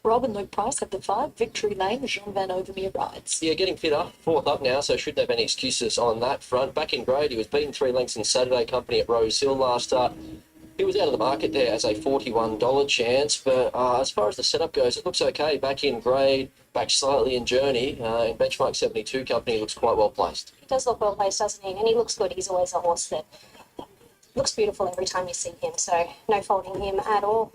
Rob and Luke Price have the 5, Victory Lane, Jean Van Overmeer rides. Yeah, getting fitter, 4th up now, so shouldn't have any excuses on that front. Back in grade, he was beaten 3 lengths in Saturday Company at Rose Hill last start. He was out of the market there as a $41 chance, but as far as the setup goes, it looks okay. Back in grade, back slightly in Journey, in Benchmark 72 Company, looks quite well placed. He does look well placed, doesn't he? And he looks good. He's always a horse that looks beautiful every time you see him, so no faulting him at all.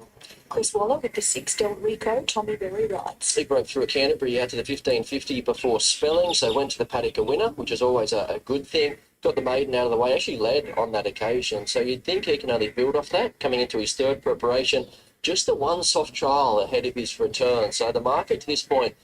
Chris Waller with the 6, Del Rico, Tommy Berry rides. He broke through a Canterbury out to the 1550 before spelling, so went to the paddock a winner, which is always a good thing. Got the maiden out of the way, actually led on that occasion, so you'd think he can only build off that, coming into his third preparation. Just the one soft trial ahead of his return, so the market to this point,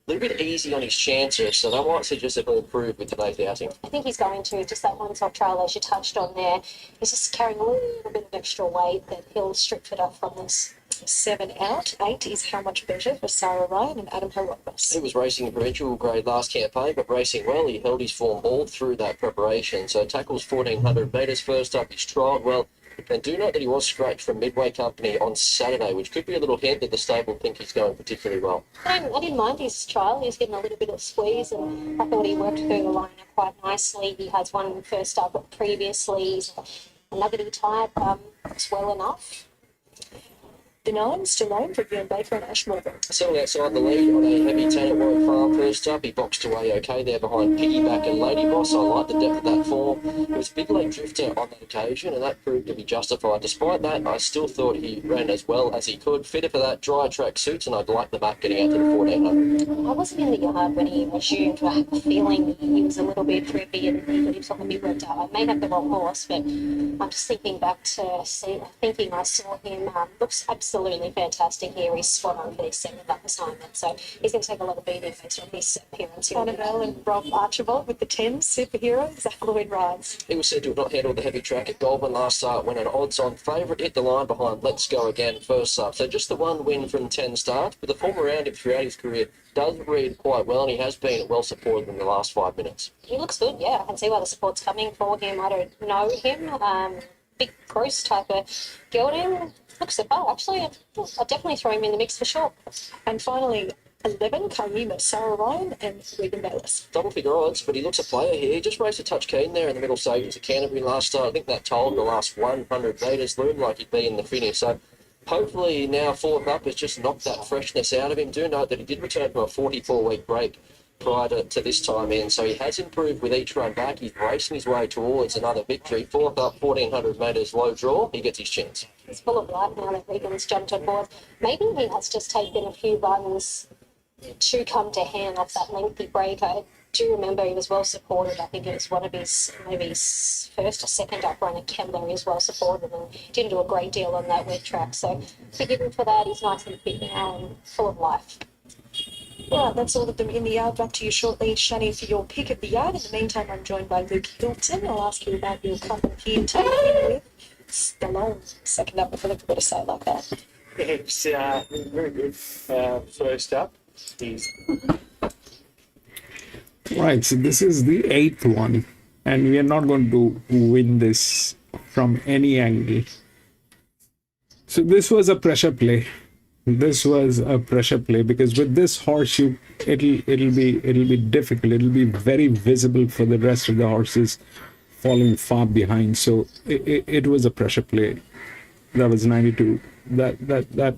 a little bit easy on his chances, so I might suggest that he'll improve with today's outing. I think he's going to. Just that one soft trial, as you touched on there, he's just carrying a little bit of extra weight that he'll strip it off from this. 7 out, 8 is How Much Better for Sarah Ryan and Adam Heropos. He was racing in provincial grade last campaign, but racing well. He held his form all through that preparation. So tackles 1,400 metres first up. He's trialled well. And do note that he was scratched from Midway Company on Saturday, which could be a little hint that the stable think he's going particularly well. I didn't mind his trial. He was getting a little bit of squeeze, and I thought he worked through the line quite nicely. He has one first up previously. He's a nuggety type. Looks well enough. The 9, Stallone for Bjorn Baker and Ash Morgan. Settled outside the lead on a heavy 10 at Warwick Farm first up. He boxed away okay there behind Piggyback and Lady Boss. I like the depth of that form. He was a big late drifter on that occasion, and that proved to be justified. Despite that, I still thought he ran as well as he could. Fitter for that dry track suits, and I'd like the map getting out to the 1,400. I wasn't in the yard when he resumed. I have a feeling he was a little bit trippy and he got himself a bit worked out. I may have the wrong horse, but I'm just thinking back to thinking I saw him. Looks absolutely fantastic here. He's spot on for this second up assignment, so he's going to take a lot of beating based on his appearance here. Annabelle and Rob Archibald with the 10, Superhero, Zach Lloyd rides. He was said to have not handled the heavy track at Goulburn last start when an odds-on favourite hit the line behind Let's Go Again first up. So just the one win from 10 starts, but the form around him throughout his career does read quite well, and he has been well supported in the last 5 minutes. He looks good, yeah. I can see why the support's coming for him. I don't know him. Big gross type of gelding. Looks superb, actually. I'll definitely throw him in the mix for sure. And finally, 11, Karyima, Sarah Ryan and Regan Bayless. Double figure odds, but he looks a player here. He just raced a touch keen there in the middle stages of Canterbury last start. I think that told the last 100 metres loomed like he'd be in the finish. So hopefully now fourth up has just knocked that freshness out of him. Do note that he did return from a 44-week break prior to this time in, so he has improved with each run back. He's racing his way towards another victory. Fourth up, 1,400 metres low draw. He gets his chance. He's full of life now that Regan's jumped on board. Maybe he has just taken a few runs to come to hand off that lengthy break. I do remember he was well supported. I think it was one of his, maybe his first or second up run at Kembla. He was well supported and didn't do a great deal on that wet track. So forgive him for that. He's nice and fit now and full of life. Well, that's all of them in the yard. Back to you shortly, Shani, for your pick of the yard. In the meantime, I'm joined by Luke Hilton. I'll ask you about your couple here to begin with. Stallone, second up, if I could say it like that. It's very good. First up, he's Right, so this is the 8th one, and we are not going to win this from any angle. So this was a pressure play. This was a pressure play because with this horse, it'll be difficult. It'll be very visible for the rest of the horses falling far behind. So it was a pressure play. That was 92. That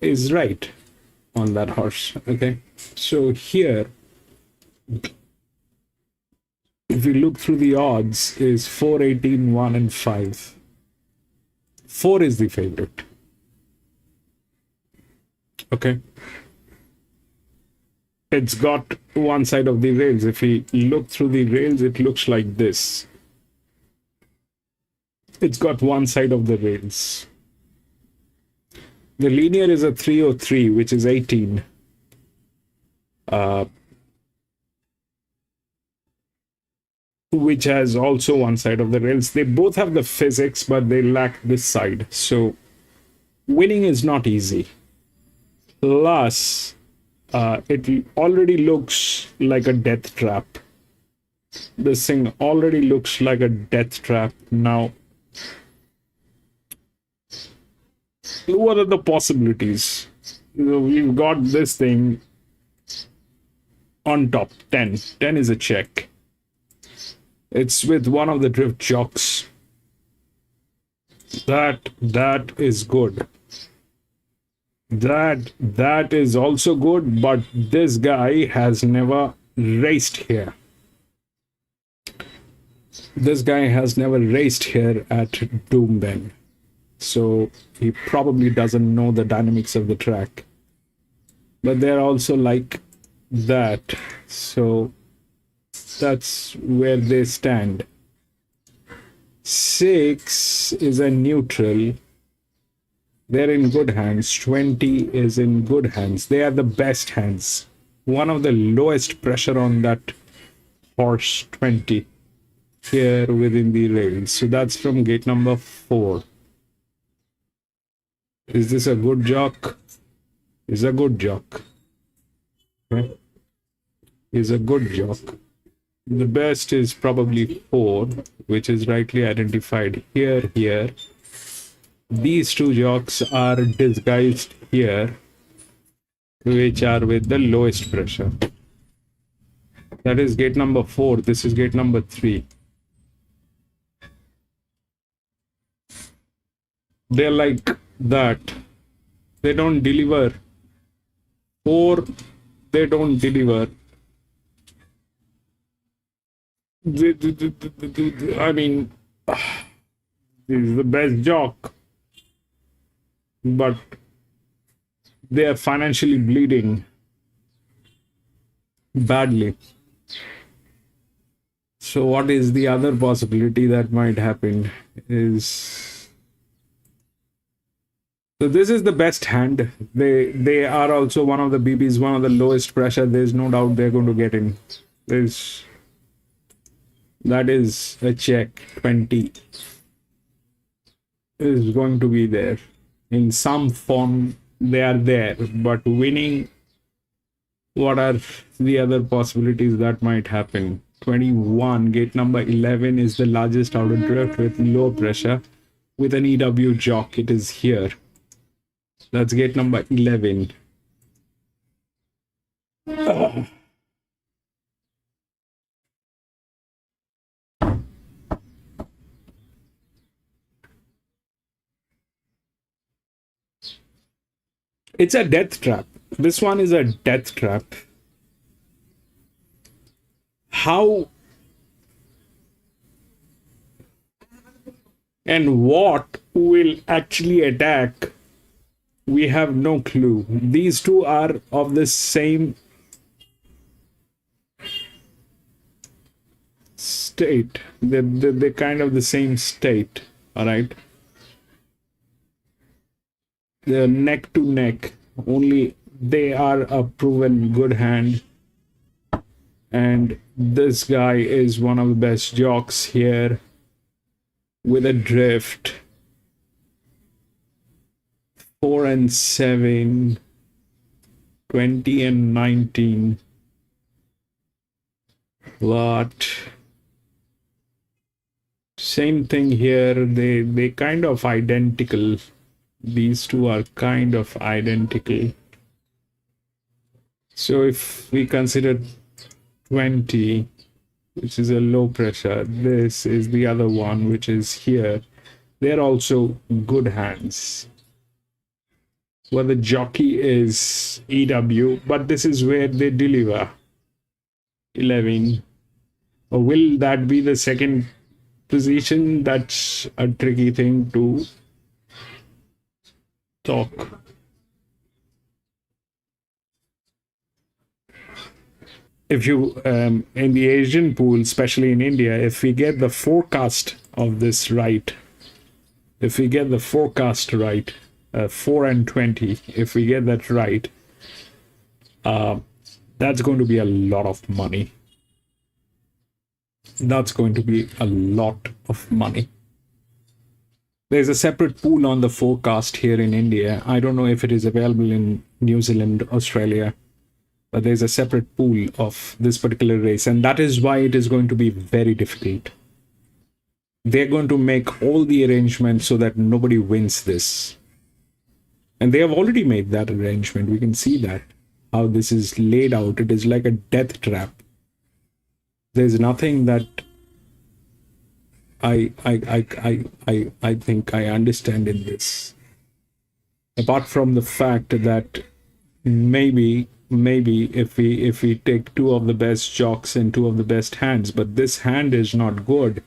is right on that horse. Okay, so here, if we look through the odds, is 4, 18, 1 and 5. 4 is the favorite. Okay, it's got one side of the rails. If we look through the rails, it looks like this. It's got one side of the rails. The linear is a 303, which is 18. Which has also one side of the rails. They both have the physics, but they lack this side. So winning is not easy. Plus, it already looks like a death trap. This thing already looks like a death trap. Now, what are the possibilities? We've got this thing on top, 10. 10 is a check. It's with one of the drift jocks. That is good. That is also good, but this guy has never raced here. This guy has never raced here at Doomben, so he probably doesn't know the dynamics of the track. But they're also like that, so that's where they stand. 6 is a neutral. They're in good hands. 20 is in good hands. They are the best hands. One of the lowest pressure on that horse, 20, here within the rails. So that's from gate number 4. Is this a good jock? Is a good jock. Okay. Is a good jock. The best is probably 4, which is rightly identified here. These two jocks are disguised here, which are with the lowest pressure. That is gate number 4. This is gate number 3. They're like that. They don't deliver. 4, they don't deliver. I mean, this is the best jock, but they are financially bleeding badly. So what is the other possibility that might happen is, so this is the best hand. They are also one of the BBs, one of the lowest pressure. There's no doubt they're going to get in. That is a check. 20 is going to be there. In some form, they are there. But winning, what are the other possibilities that might happen? 21, gate number 11 is the largest outer drift with low pressure. With an EW jock, it is here. That's gate number 11. It's a death trap. This one is a death trap. How and what will actually attack, we have no clue. These two are of the same state. They're kind of the same state. All right. They're neck to neck. Only they are a proven good hand. And this guy is one of the best jocks here with a drift. 4 and 7, 20 and 19. But same thing here. They kind of identical. These two are kind of identical. So if we consider 20, which is a low pressure, this is the other one, which is here. They're also good hands. Well, the jockey is EW, but this is where they deliver. 11. Or will that be the second position? That's a tricky thing to talk. If you in the Asian pool, especially in India, if we get the forecast of this right, if we get the forecast right, 4 and 20, if we get that right, that's going to be a lot of money. That's going to be a lot of money. There's a separate pool on the forecast here in India. I don't know if it is available in New Zealand, Australia, but there's a separate pool of this particular race, and that is why it is going to be very difficult. They're going to make all the arrangements so that nobody wins this. And they have already made that arrangement. We can see that, how this is laid out. It is like a death trap. There's nothing that I think I understand in this, apart from the fact that maybe if we take two of the best jocks and two of the best hands, but this hand is not good.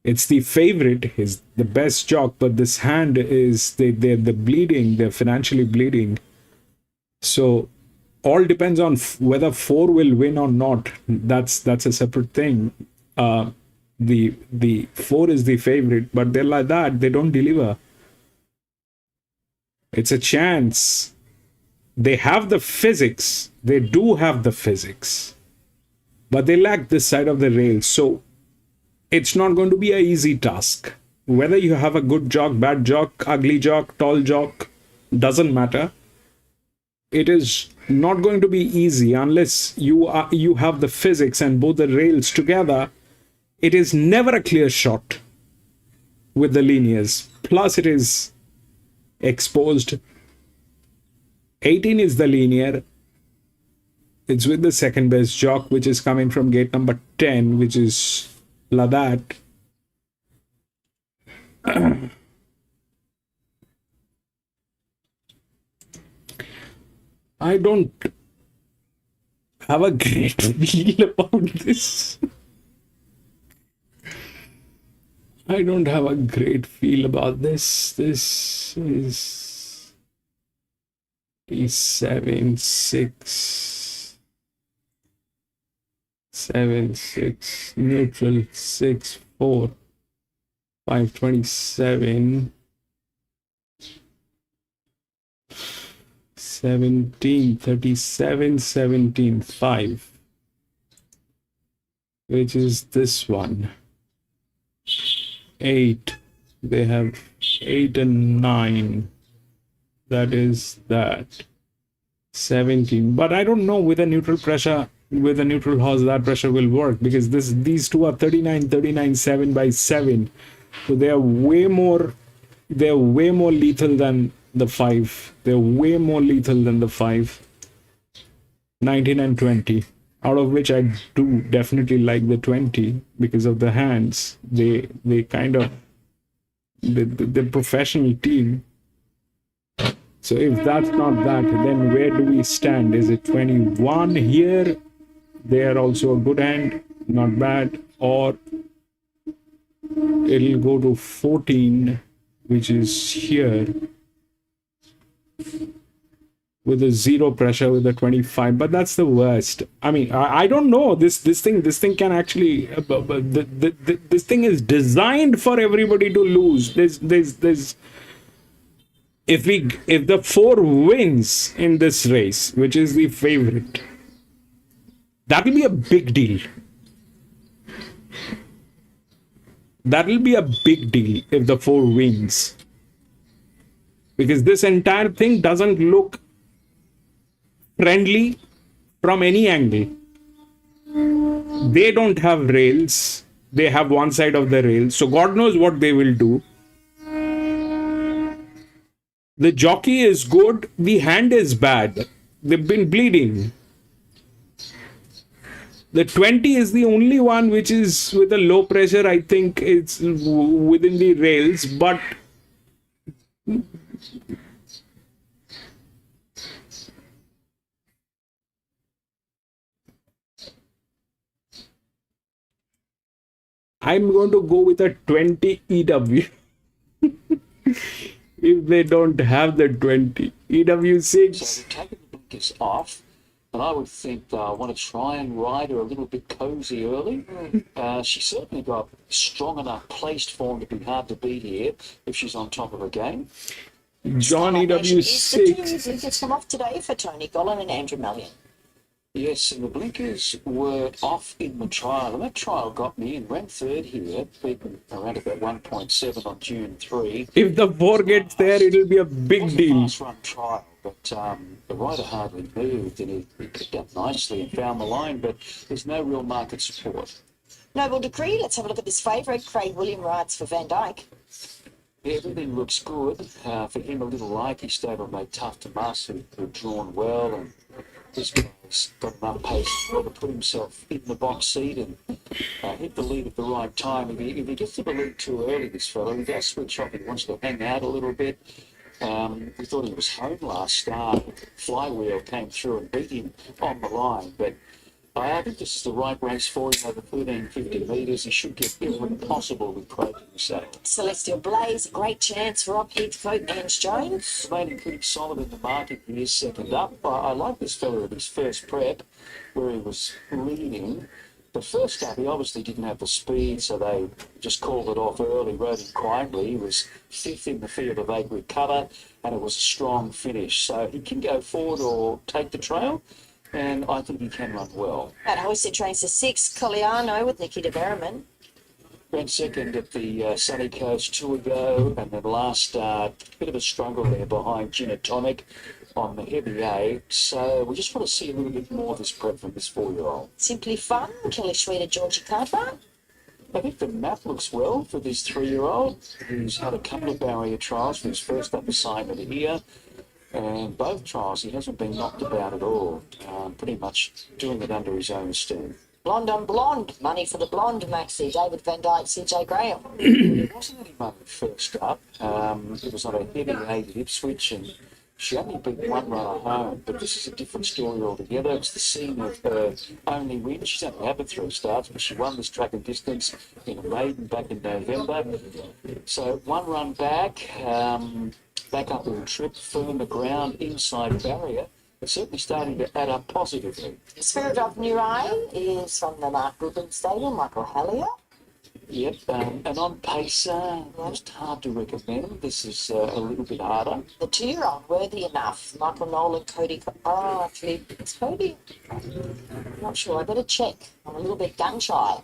It's the favorite, is the best jock, but this hand is they're bleeding, they're financially bleeding. So all depends on whether 4 will win or not. That's a separate thing. The 4 is the favorite, but they're like that, they don't deliver. It's a chance. They have the physics, they do have the physics, but they lack this side of the rail. So it's not going to be an easy task. Whether you have a good jock, bad jock, ugly jock, tall jock, doesn't matter. It is not going to be easy unless you have the physics and both the rails together. It is never a clear shot with the linears. Plus it is exposed. 18 is the linear. It's with the second best jock, which is coming from gate number 10, which is Ladakh. I don't have a great feel about this. I don't have a great feel about this. This is 7, 6, 7, 6, neutral 6, 4, 527, 17, 37, 17, 5, which is this one. 8, they have 8 and 9, that is that. 17, but I don't know with a neutral pressure, with a neutral horse, that pressure will work, because these two are 39, 39, 7 by 7, so they are way more lethal than the 5. They're way more lethal than the 5. 19 and 20, out of which I do definitely like the 20 because of the hands. They kind of the professional team. So if that's not that, then where do we stand? Is it 21 here? They are also a good hand, not bad, or it'll go to 14, which is here, with a 0 pressure with a 25, but that's the worst. I mean, I don't know. This thing can actually, this thing is designed for everybody to lose. There's if the 4 wins in this race, which is the favorite, that will be a big deal. That will be a big deal if the 4 wins, because this entire thing doesn't look friendly from any angle. They don't have rails. They have one side of the rail, so God knows what they will do. The jockey is good. The hand is bad. They've been bleeding. The 20 is the only one which is with a low pressure. I think it's within the rails, but I'm going to go with a 20 EW. If they don't have the 20 EW6. So they're taking the blinkers off, and I would think I want to try and ride her a little bit cozy early. She's certainly got strong enough placed form to be hard to beat here if she's on top of her game. John EW6. Blinkers come off today for Tony Gollan and Andrew Mallion. Yes, and the blinkers were off in the trial, and that trial got me in. Ran third here, beaten around about 1.7 on June 3. If the 4 gets there, it'll be a big deal. Fast run trial, but the rider hardly moved, and he picked up nicely and found the line, but there's no real market support. Noble Decree, let's have a look at this favourite. Craig William rides for Van Dyke. Everything looks good. For him, a little like his stable made Tough to Muss, who've drawn well, and this guy's got enough pace as well to put himself in the box seat and hit the lead at the right time. If he gets to the lead too early, this fellow, he does switch off. He wants to hang out a little bit. We thought he was home last start. Flywheel came through and beat him on the line, but I think this is the right race for him over 1350 metres. He should get everything possible with Craig in the saddle. Celestial Blaze, great chance for Rob Heathcote and Jones. Remaining pretty solid in the market. He is second up. I like this fella at his first prep, where he was leading. The first up, he obviously didn't have the speed, so they just called it off early, rode him quietly. He was 5th in the field of 8 with cover, and it was a strong finish. So he can go forward or take the trail, and I think he can run well. At Hoisted trains to 6, Colliano with Nikita Berriman. Ran second at the Sunny Coast 2 ago, and then last start, bit of a struggle there behind Ginatonic on the heavy 8. So we just want to see a little bit more of this prep from this 4-year-old. Simply Fun, Kelly Schweida, Georgie Cartwright. I think the map looks well for this 3-year-old. He's had a couple of barrier trials for his first up assignment here. And both trials, he hasn't been knocked about at all. Pretty much doing it under his own steam. Blonde on Blonde, money for the blonde, Maxi, David Van Dyke, CJ Graham. There wasn't any money first up. It was on a heavy 8 at Ipswich, and she only beat 1 runner home. But this is a different story altogether. It's the scene of her only win. She's only had 3 starts, but she won this track and distance in a maiden back in November. So 1 run back. Back up in trip, firm the ground, inside barrier. It's certainly starting to add up positively. Spirit of New Eye is from the Mark Goodwin stable, Michael Hallier. Yep, and on pace, just hard to recommend. This is a little bit harder. The 2-year-old, Worthy Enough, Michael Nolan, Cody. Oh, actually, it's Cody. I'm not sure. I better check. I'm a little bit gun shy.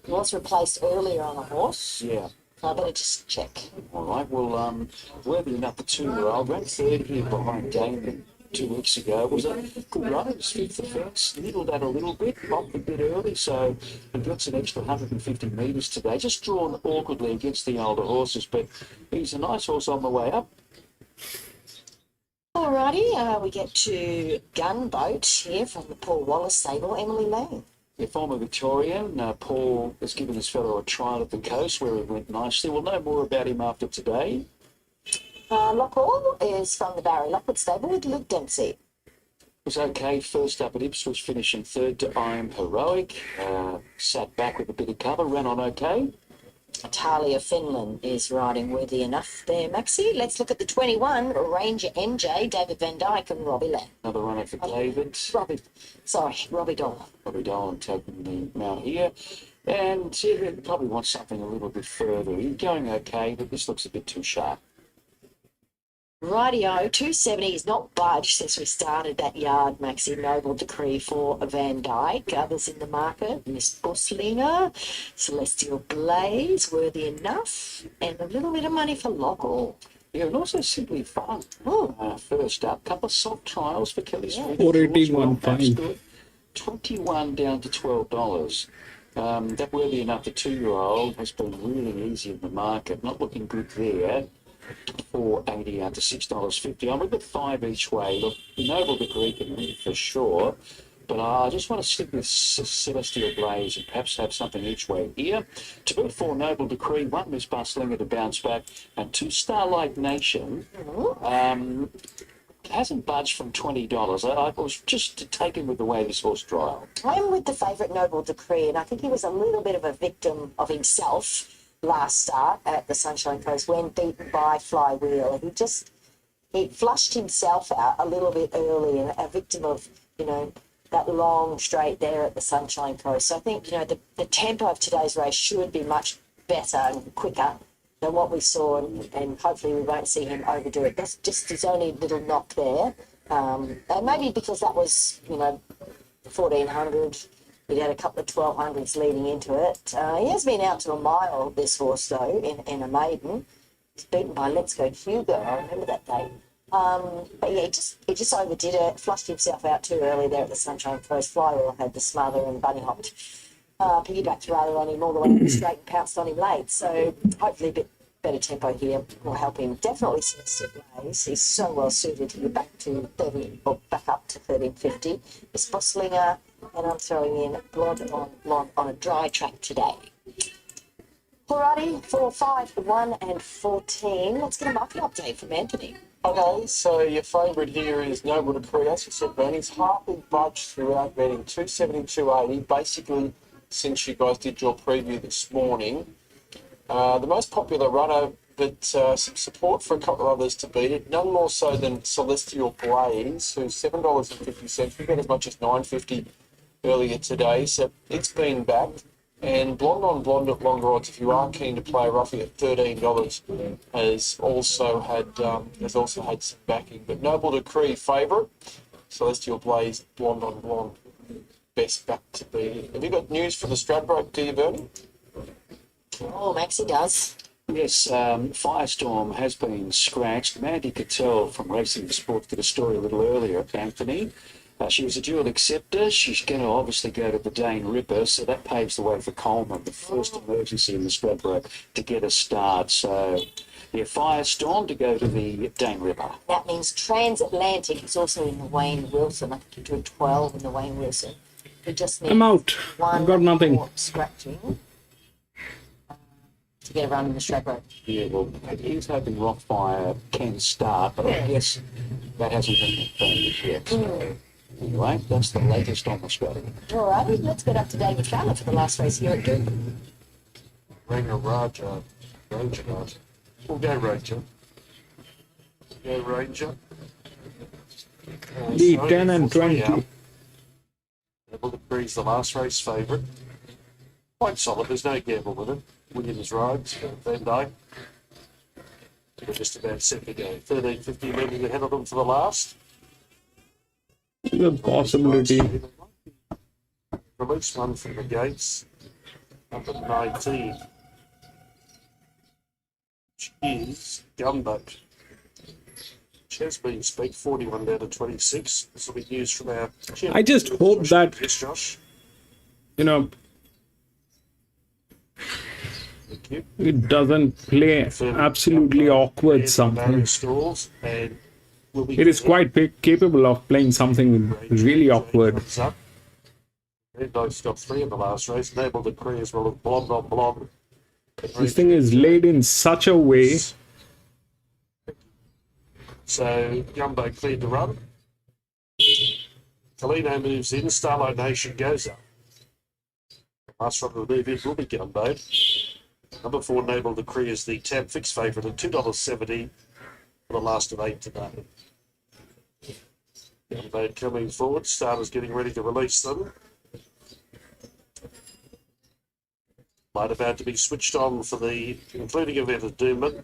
He was replaced earlier on a horse. Yeah. I better just check. All right, well, Worthy Enough, the 2-year-old, ran 3rd here behind Damien 2 weeks ago. Was a good run. It was 5th offence, nibbled that a little bit, bombed a bit early, so he gets an extra 150 metres today. Just drawn awkwardly against the older horses, but he's a nice horse on the way up. Alrighty, we get to Gunboat here from the Paul Wallace stable, Emily Lane. The former Victorian, Paul has given this fellow a trial at the coast where it went nicely. We'll know more about him after today. Lockall is from the Barry Lockwood stable with Luke Dempsey. Was okay first up at Ipswich, finishing third to I Am Heroic. Sat back with a bit of cover, ran on okay. Talia Finland is riding worthy enough there, Maxi. Let's look at the 21, Ranger NJ, David Van Dyke and Robbie Lamb. Another runner for David. Robbie Dolan. Robbie Dolan taking the mount here. And yeah, probably wants something a little bit further. He's going okay, but this looks a bit too sharp. Rightio, 270 is not budged since we started that yard, Maxi. Noble Decree for Van Dyke. Others in the market, Miss Buslinger, Celestial Blaze, worthy enough, and a little bit of money for Lockall. Yeah, and also Simply Fun. First up, couple of soft trials for Kelly Smith. 418.15. 21 down to $12. That worthy enough, the 2-year-old has been really easy in the market. Not looking good there. $4.80 out to $6.50. I'm with the 5 each way. Look, Noble Decree can win for sure, but I just want to stick with Celestial Blaze and perhaps have something each way here. To boot 4 Noble Decree, 1 Miss Buslinger to bounce back, and 2 Starlight Nation. Hasn't budged from $20. I was just taken with the way this horse trialled. I'm with the favourite Noble Decree, and I think he was a little bit of a victim of himself last start at the Sunshine Coast when beaten by Flywheel. He flushed himself out a little bit early and a victim of, that long straight there at the Sunshine Coast. So I think, the tempo of today's race should be much better and quicker than what we saw, and hopefully we won't see him overdo it. That's just his only little knock there. And maybe because that was, 1400, he had a couple of 1200s leading into it. He has been out to a mile, this horse, though, in a maiden. He's beaten by Let's Go Hugo. I remember that day. But yeah, he just overdid it, flushed himself out too early there at the Sunshine Coast. Flywheel had the smother and bunny hopped, piggybacked rather on him all the way to the straight and pounced on him late. So hopefully a bit better tempo here will help him. Definitely Celestial Blaze. He's so well suited to get back to 30 or back up to 1350. Miss Buslinger. And I'm throwing in Blonde on a dry track today. Alrighty, 4, 5, 1 and 14. Let's get a market update from Anthony. Okay, so your favourite here is Noble Decree. As you said, Ben, he's hardly budged throughout betting 270, 280, basically since you guys did your preview this morning. The most popular runner, but some support for a couple of others to beat it. None more so than Celestial Blaze, who's $7.50. We bet as much as $9.50 earlier today, so it's been backed. And Blonde on Blonde at longer odds, if you are keen to play roughly at $13, has also had some backing. But Noble Decree favourite, Celestial Blaze, Blonde on Blonde, best back to be. Have you got news for the Stradbroke, do you, Bernie? Oh, Maxie does. Yes, Firestorm has been scratched. Mandy Cattell from Racing the Sport did a story a little earlier, Anthony. She was a dual acceptor. She's going to obviously go to the Dane Ripper, so that paves the way for Coleman, the first emergency in the Stradbroke, to get a start. So, yeah, Firestorm to go to the Dane Ripper. That means Transatlantic is also in the Wayne Wilson. I think you drew 12 in the Wayne Wilson. It just needs I'm out. I've got nothing. Scratching to get a run in the Stradbroke. Yeah, well, he's hoping Rockfire can start, but I guess that hasn't been confirmed yet. Anyway, that's the latest on the strategy. All right, let's get up to David Fowler for the last race here at Doomben. Ranger. We'll go Ranger. Go Ranger. The 10 and 20. Noble Decree's the last race favourite. Quite solid, there's no gamble with it. Williams rides, Van Dyke. We're just about set to go. 1350 metres ahead of them for the last. The possibility. Release one from the gates up at 19. Which is Gunboat. Which has been speak 41 down to 26. This will be news from our I just hope that, yes, Josh. Thank you. It doesn't play absolutely awkward something. Stalls and will be It is quite capable of playing something really awkward. Red Knight's got 3 in the last race. Naval Decree as well as Blonde on Blonde. This thing is laid in such a way. So Gumbo cleared the run. Toledo moves in. Starlight Nation goes up. Last run to move in will be Gumbo. Number 4, Naval Decree is the tab fixed favourite at $2.70 for the last of 8 today. Gumbo coming forward. Starters getting ready to release them. Light about to be switched on for the concluding event of Doomben.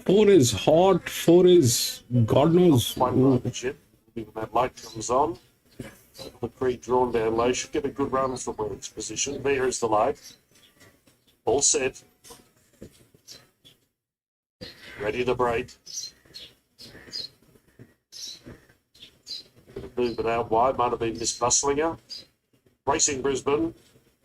4 is hot. 4 is God knows. Quite right yet. When that light comes on, the creek drawn down low should get a good run from where it's positioned. There is the light. All set. Ready to break. Move it out wide. Might have been Miss Bustlinger. Racing Brisbane.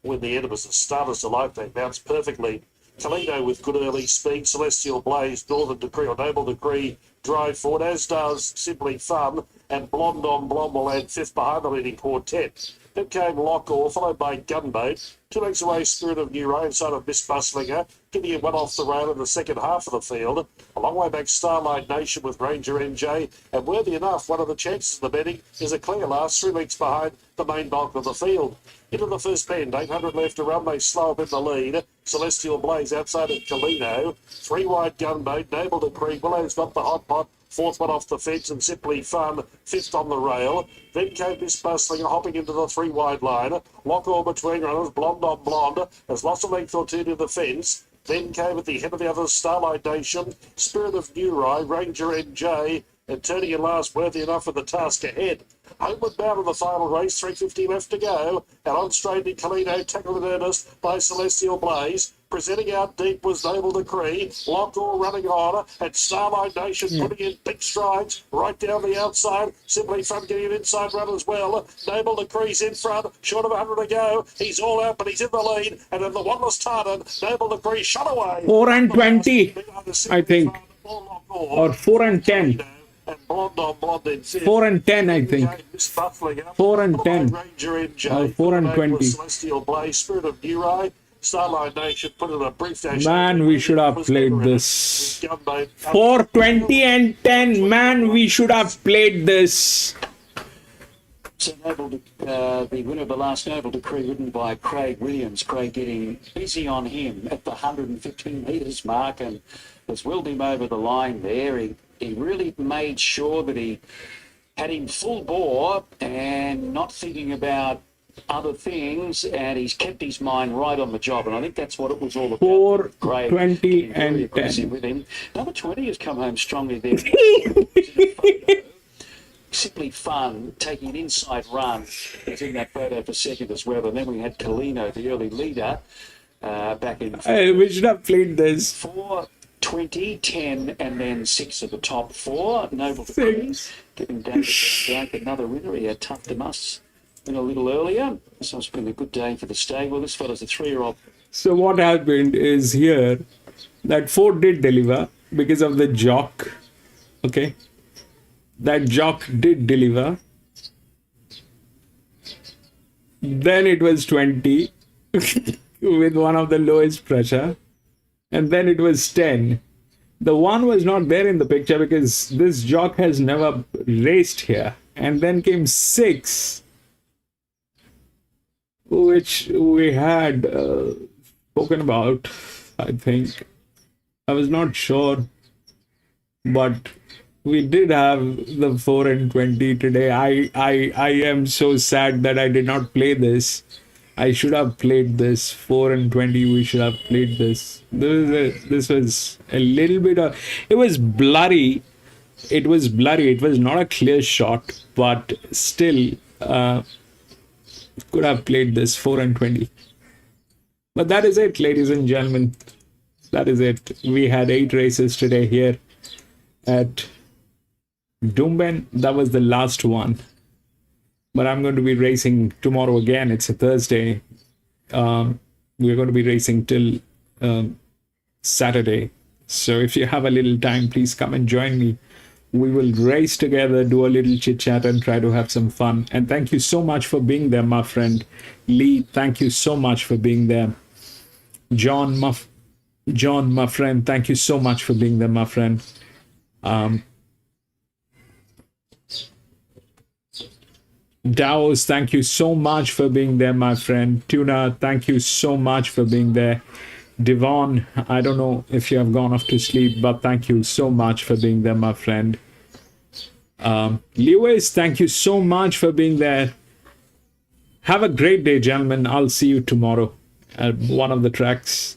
When the end was a starter's delight, they bounced perfectly. Toledo with good early speed. Celestial Blaze, Northern Decree or Naval Decree drive forward, as does Simply Fun. And Blonde on Blonde will land 5th behind the leading quartet. Then came Lockall, followed by Gunboat. 2 lengths away, Spirit of New Ray inside of Miss Bustlinger, giving it one off the rail in the second half of the field. A long way back, Starlight Nation with Ranger NJ. And worthy enough, one of the chances of the betting is a clear last, 3 lengths behind the main bulk of the field. Into the first bend, 800 left to run, they slow up in the lead. Celestial Blaze outside of Colino. 3 wide Gunboat, Naval Decree. Willow's got the hot pot. 4th one off the fence and Simply Fun, 5th on the rail. Then came Miss Bustlinger hopping into the 3 wide line. Lockall between runners, Blonde on Blonde, has lost a length or 2 to the fence. Then came at the head of the others, Starlight Nation, Spirit of New Ray, Ranger NJ, and turning in last, worthy enough for the task ahead. Homeward bound in the final race, 350 left to go. And on straight in Colino, tackled in earnest by Celestial Blaze. Presenting out deep was Naval Decree. Lockall running on, and Starlight Nation putting in big strides right down the outside. Simply Fun getting an inside run as well. Naval Decree's in front, short of 100 to go. He's all out, but he's in the lead. And in the one-less Tartan, Naval Decree shot away. 4 and 20, I think. Or 4 and 10. And Blonde on Blonde in 4 and 10, I think. 4 and 10. Or 4 and 20. Celestial Blaze, Spirit of New Ray. Starlight Nation put in a brief dash. Man, we should have played this. 4, 20 and 10. Man, we should have played this. So the winner of the last Naval Decree, ridden by Craig Williams. Craig getting busy on him at the 115 metres mark and has willed him over the line there. He really made sure that he had him full bore and not thinking about other things, and he's kept his mind right on the job, and I think that's what it was all about. 4, Craig 20 and 10. with him. Number 20 has come home strongly there. Simply Fun, taking an inside run. He's in that photo for second as well, and then we had Colino, the early leader, back in. We should have played this. 4, 20, 10, and then 6 of the top 4. Noble Decree, getting down to blank. Another winner. He had Tough to Muss a little earlier, so it's been a good day for the stable. This fella's a 3-year-old. So what happened is here that 4 did deliver because of the jock. Okay, that jock did deliver. Then it was 20 with one of the lowest pressure, and then it was 10. The 1 was not there in the picture because this jock has never raced here, and then came 6. Which we had spoken about, I think. I was not sure, but we did have the 4 and 20 today. I am so sad that I did not play this. I should have played this. 4 and 20, we should have played this. This was a little bit of... It was blurry. It was blurry. It was not a clear shot, but still... could have played this 4 and 20. But that is it, ladies and gentlemen. That is it. We had 8 races today here at Doomben. That was the last one. But I'm going to be racing tomorrow again. It's a Thursday. We're going to be racing till Saturday So if you have a little time, please come and join me. We will race together, do a little chit chat, and try to have some fun. And thank you so much for being there, my friend. Lee, thank you so much for being there. John, my friend, thank you so much for being there, my friend. Daos, thank you so much for being there, my friend. Tuna, thank you so much for being there. Devon, I don't know if you have gone off to sleep, but thank you so much for being there, my friend. Lewis, thank you so much for being there. Have a great day, gentlemen. I'll see you tomorrow at one of the tracks.